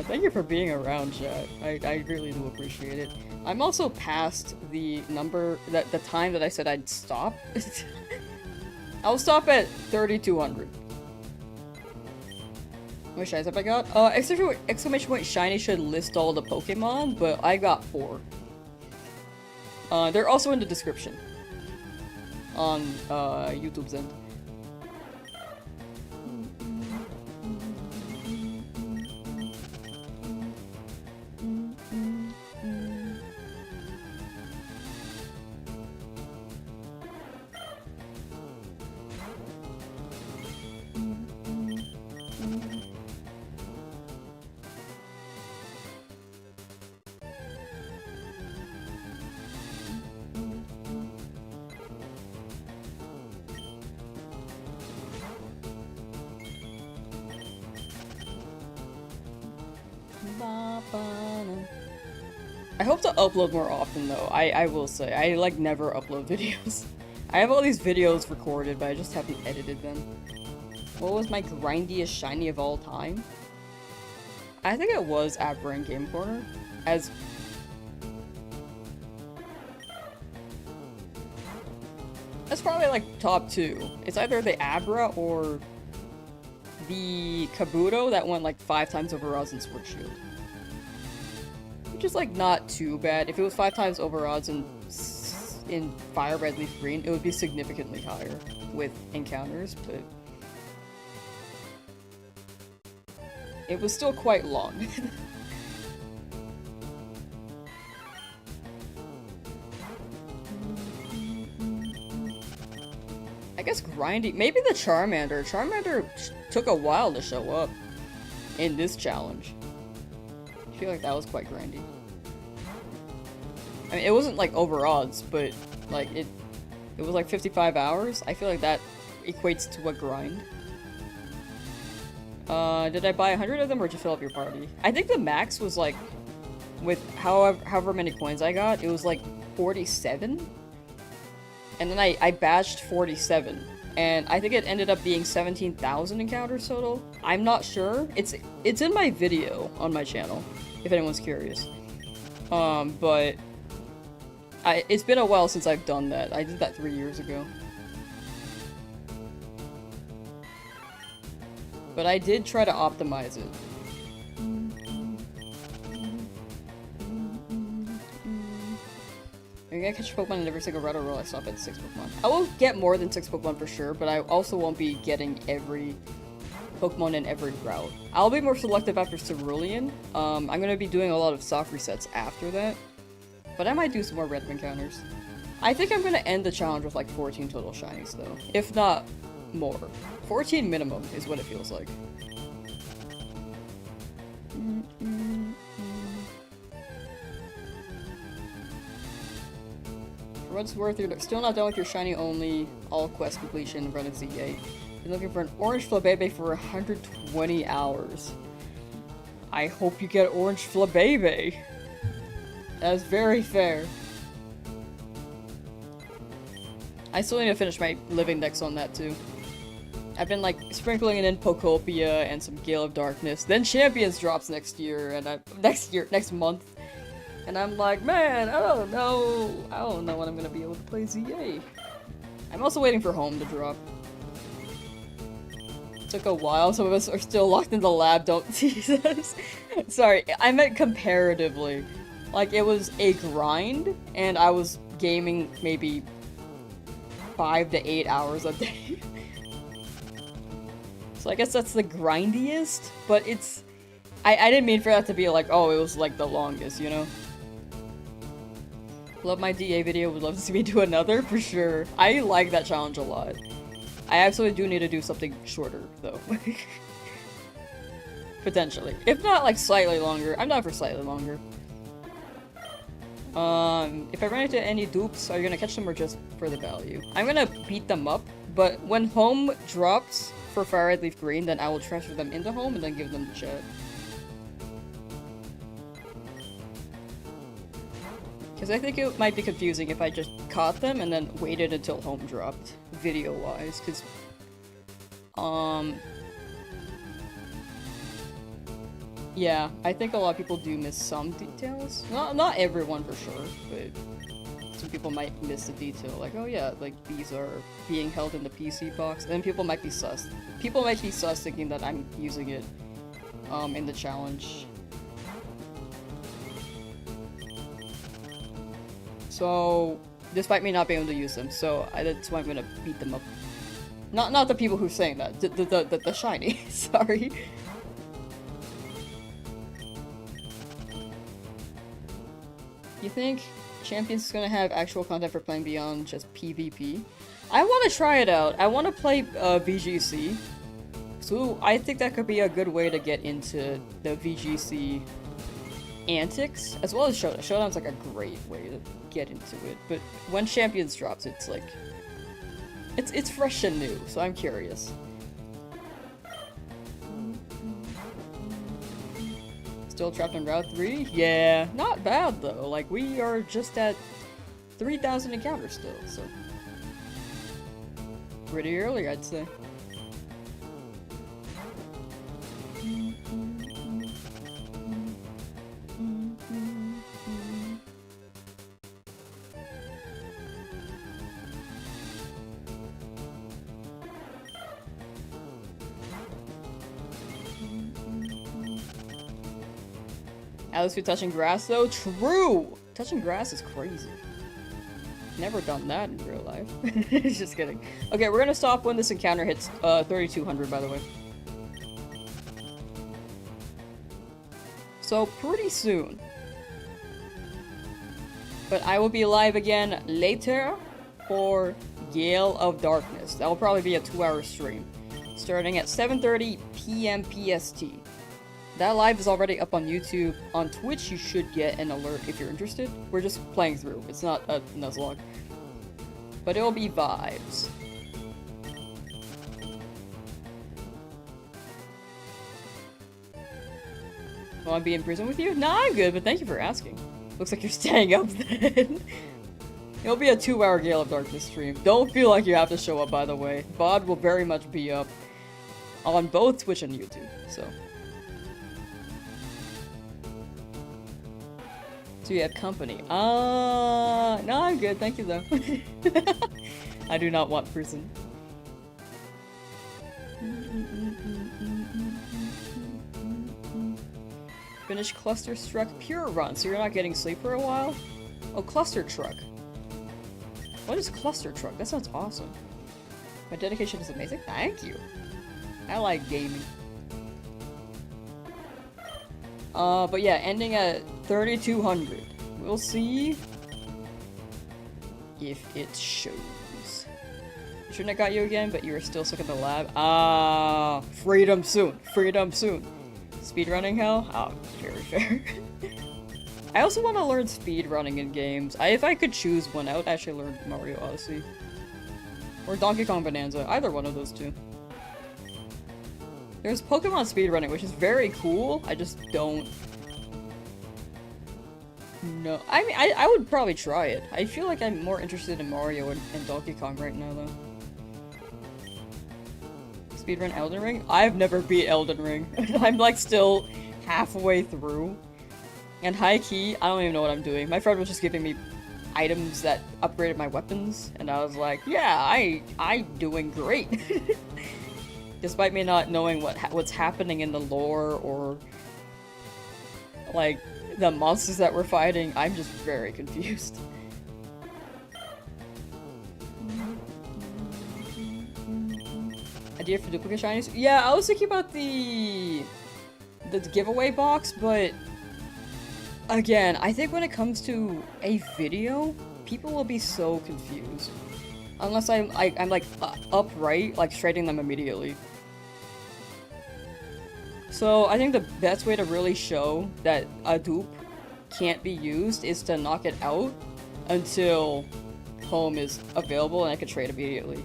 Thank you for being around, chat. I really do appreciate it. I'm also past the the time that I said I'd stop. I'll stop at 3,200. What shinies have I got? Exclamation point shiny should list all the Pokemon, but I got 4. They're also in the description. On, YouTube's end. I hope to upload more often though, I will say. I like never upload videos. I have all these videos recorded, but I just haven't edited them. What was my grindiest shiny of all time? I think it was Aberrant Game Corner. That's probably like top 2. It's either the Abra or the Kabuto that went like 5 times over odds in Sword Shield. Which is like not too bad. If it was 5 times over odds in FireRed Leafgreen, it would be significantly higher with encounters, but it was still quite long. I guess grinding. Maybe the Charmander. Charmander took a while to show up in this challenge. I feel like that was quite grindy. I mean, it wasn't like over odds, but like it was like 55 hours. I feel like that equates to a grind. Did I buy 100 of them or just fill up your party? I think the max was like, with however many coins I got, it was like 47. And then I batched 47. And I think it ended up being 17,000 encounters total. I'm not sure. It's in my video on my channel, if anyone's curious. But it's been a while since I've done that. I did that 3 years ago. But I did try to optimize it. I'm gonna catch Pokemon in every single route or roll. I stop at 6 Pokemon. I will get more than 6 Pokemon for sure, but I also won't be getting every Pokemon in every route. I'll be more selective after Cerulean. I'm gonna be doing a lot of soft resets after that. But I might do some more random encounters. I think I'm gonna end the challenge with like 14 total shinies though. If not more. 14 minimum is what it feels like. For what it's worth, you're still not done with your shiny only all quest completion run at Z8. You're looking for an orange Flabébé for 120 hours. I hope you get orange Flabébé. That's very fair. I still need to finish my living decks on that too. I've been like sprinkling it in Pokopia and some Gale of Darkness. Then Champions drops next year and next month. And I'm like, man, I don't know when I'm gonna be able to play ZA. I'm also waiting for Home to drop. Took a while. Some of us are still locked in the lab. Don't tease us. Sorry, I meant comparatively. Like, it was a grind, and I was gaming maybe 5 to 8 hours a day. So I guess that's the grindiest, but it's... I didn't mean for that to be like, oh, it was like the longest, you know? Love my DA video, would love to see me do another, for sure. I like that challenge a lot. I absolutely do need to do something shorter, though. Potentially. If not, like, slightly longer. I'm down for slightly longer. If I run into any dupes, are you gonna catch them or just for the value? I'm gonna beat them up, but when Home drops for FireRed Leafgreen, then I will transfer them into Home and then give them to chat. Because I think it might be confusing if I just caught them and then waited until Home dropped, video-wise, because, Yeah, I think a lot of people do miss some details. Not everyone for sure, but some people might miss the detail. Like, oh yeah, like these are being held in the PC box. And then people might be sus. People might be sus thinking that I'm using it in the challenge. So, despite me not being able to use them, so that's why I'm gonna beat them up. Not the people who are saying that, the shiny, sorry. You think Champions is gonna have actual content for playing beyond just PvP? I wanna try it out. I wanna play VGC. So I think that could be a good way to get into the VGC antics, as well as Showdown. Showdown's like a great way to get into it, but when Champions drops, it's like... It's fresh and new, so I'm curious. Still trapped in Route 3? Yeah, not bad though. Like, we are just at 3,000 encounters still, so... Pretty early, I'd say. At least we're touching grass though? True! Touching grass is crazy. Never done that in real life. Just kidding. Okay, we're gonna stop when this encounter hits 3,200, by the way. So, pretty soon. But I will be live again later for Gale of Darkness. That will probably be a 2-hour stream. Starting at 7:30 p.m. PST. That live is already up on YouTube. On Twitch, you should get an alert if you're interested. We're just playing through. It's not a Nuzlocke. But it'll be vibes. Want to be in prison with you? Nah, I'm good, but thank you for asking. Looks like you're staying up then. It'll be a 2-hour Gale of Darkness stream. Don't feel like you have to show up, by the way. VOD will very much be up on both Twitch and YouTube, so... So you have company. No, I'm good. Thank you, though. I do not want prison. Finish Cluster Struck Pure Run, so you're not getting sleep for a while? Oh, Cluster Truck. What is Cluster Truck? That sounds awesome. My dedication is amazing. Thank you. I like gaming. But yeah, ending at 3,200. We'll see if it shows. Shouldn't have got you again, but you were still stuck in the lab. Freedom soon. Freedom soon. Speedrunning hell? Oh, very fair. I also want to learn speedrunning in games. If I could choose one, I would actually learn Mario Odyssey. Or Donkey Kong Bonanza. Either one of those two. There's Pokemon speedrunning, which is very cool. I just don't know. I mean, I would probably try it. I feel like I'm more interested in Mario and Donkey Kong right now, though. Speedrun Elden Ring? I've never beat Elden Ring. I'm like still halfway through. And high-key, I don't even know what I'm doing. My friend was just giving me items that upgraded my weapons, and I was like, yeah, I'm doing great. Despite me not knowing what's happening in the lore or like the monsters that we're fighting, I'm just very confused. Idea for duplicate shinies? Yeah, I was thinking about the giveaway box, but again, I think when it comes to a video, people will be so confused. Unless I'm like upright, like straightening them immediately. So I think the best way to really show that a dupe can't be used is to knock it out until home is available and I can trade immediately.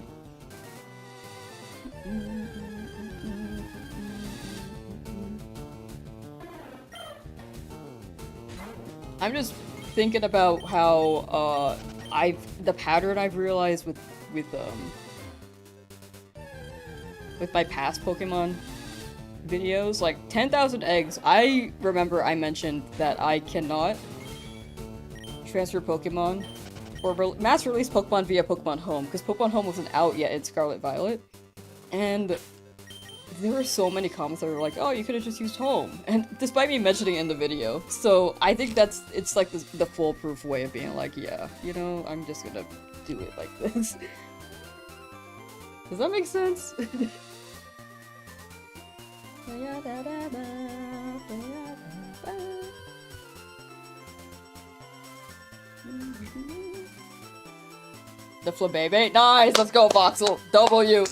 I'm just thinking about how the pattern I've realized with my past Pokemon videos, like 10,000 eggs, I remember I mentioned that I cannot transfer Pokemon or mass release Pokemon via Pokemon Home, because Pokemon Home wasn't out yet in Scarlet Violet. And there were so many comments that were like, oh, you could have just used Home. And despite me mentioning it in the video. So I think it's like the foolproof way of being like, yeah, you know, I'm just gonna do it like this. Does that make sense? The Flabébé, nice! Let's go, Voxel! W!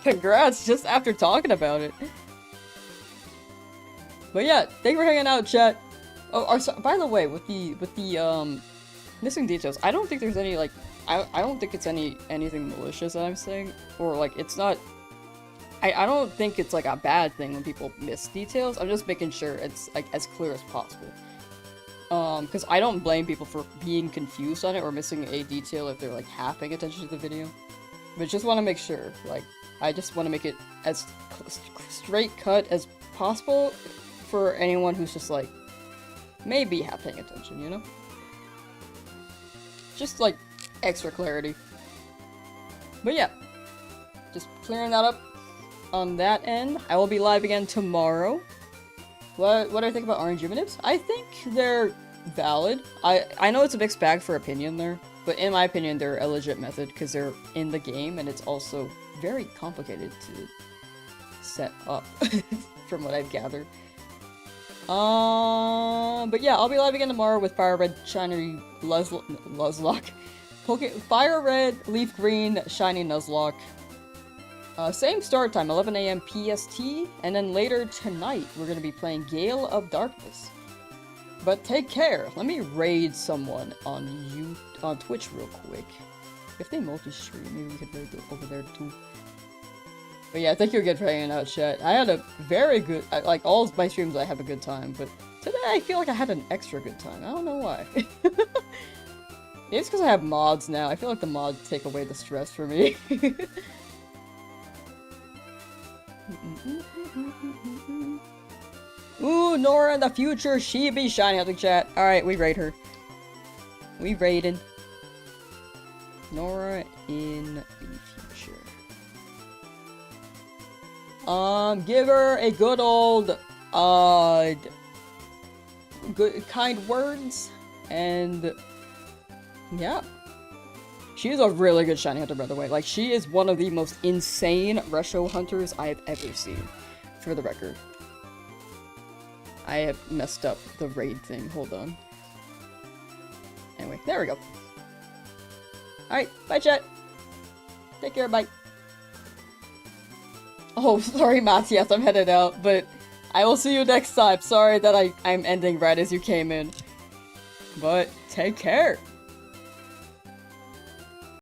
Congrats, just after talking about it. But yeah, thank you for hanging out, chat. Oh, by the way, with the missing details, I don't think there's any, like, I don't think it's anything malicious that I'm saying, or, like, it's not, I don't think it's, like, a bad thing when people miss details. I'm just making sure it's, like, as clear as possible. Because I don't blame people for being confused on it or missing a detail if they're, like, half paying attention to the video. But just want to make sure, like, I just want to make it as straight cut as possible for anyone who's just, like, maybe half paying attention, you know? Just, like, extra clarity. But yeah, just clearing that up on that end. I will be live again tomorrow. What do I think about RNG manipes? I think they're valid. I know it's a mixed bag for opinion there, but in my opinion, they're a legit method because they're in the game and it's also very complicated to set up from what I've gathered. But yeah, I'll be live again tomorrow with FireRed, Shiny Nuzlocke, FireRed, Leafgreen, Shiny Nuzlocke. Same start time, 11 AM PST, and then later tonight we're gonna be playing Gale of Darkness. But take care. Let me raid someone on Twitch real quick. If they multi-stream, maybe we could raid over there too. But yeah, thank you again for hanging out, chat. I had a very good, like all of my streams I have a good time, but today I feel like I had an extra good time. I don't know why. Maybe it's because I have mods now. I feel like the mods take away the stress for me. Ooh, Nora in the future, she be shiny out the chat. Alright, we raid her. We raided. Nora in the future. Give her a good old, good, kind words, and yeah. She's a really good shiny hunter, by the way. Like, she is one of the most insane Resho hunters I have ever seen, for the record. I have messed up the raid thing. Hold on. Anyway, there we go. Alright, bye, chat. Take care, bye. Oh, sorry, Matthias, I'm headed out, but I will see you next time. Sorry that I'm ending right as you came in. But take care.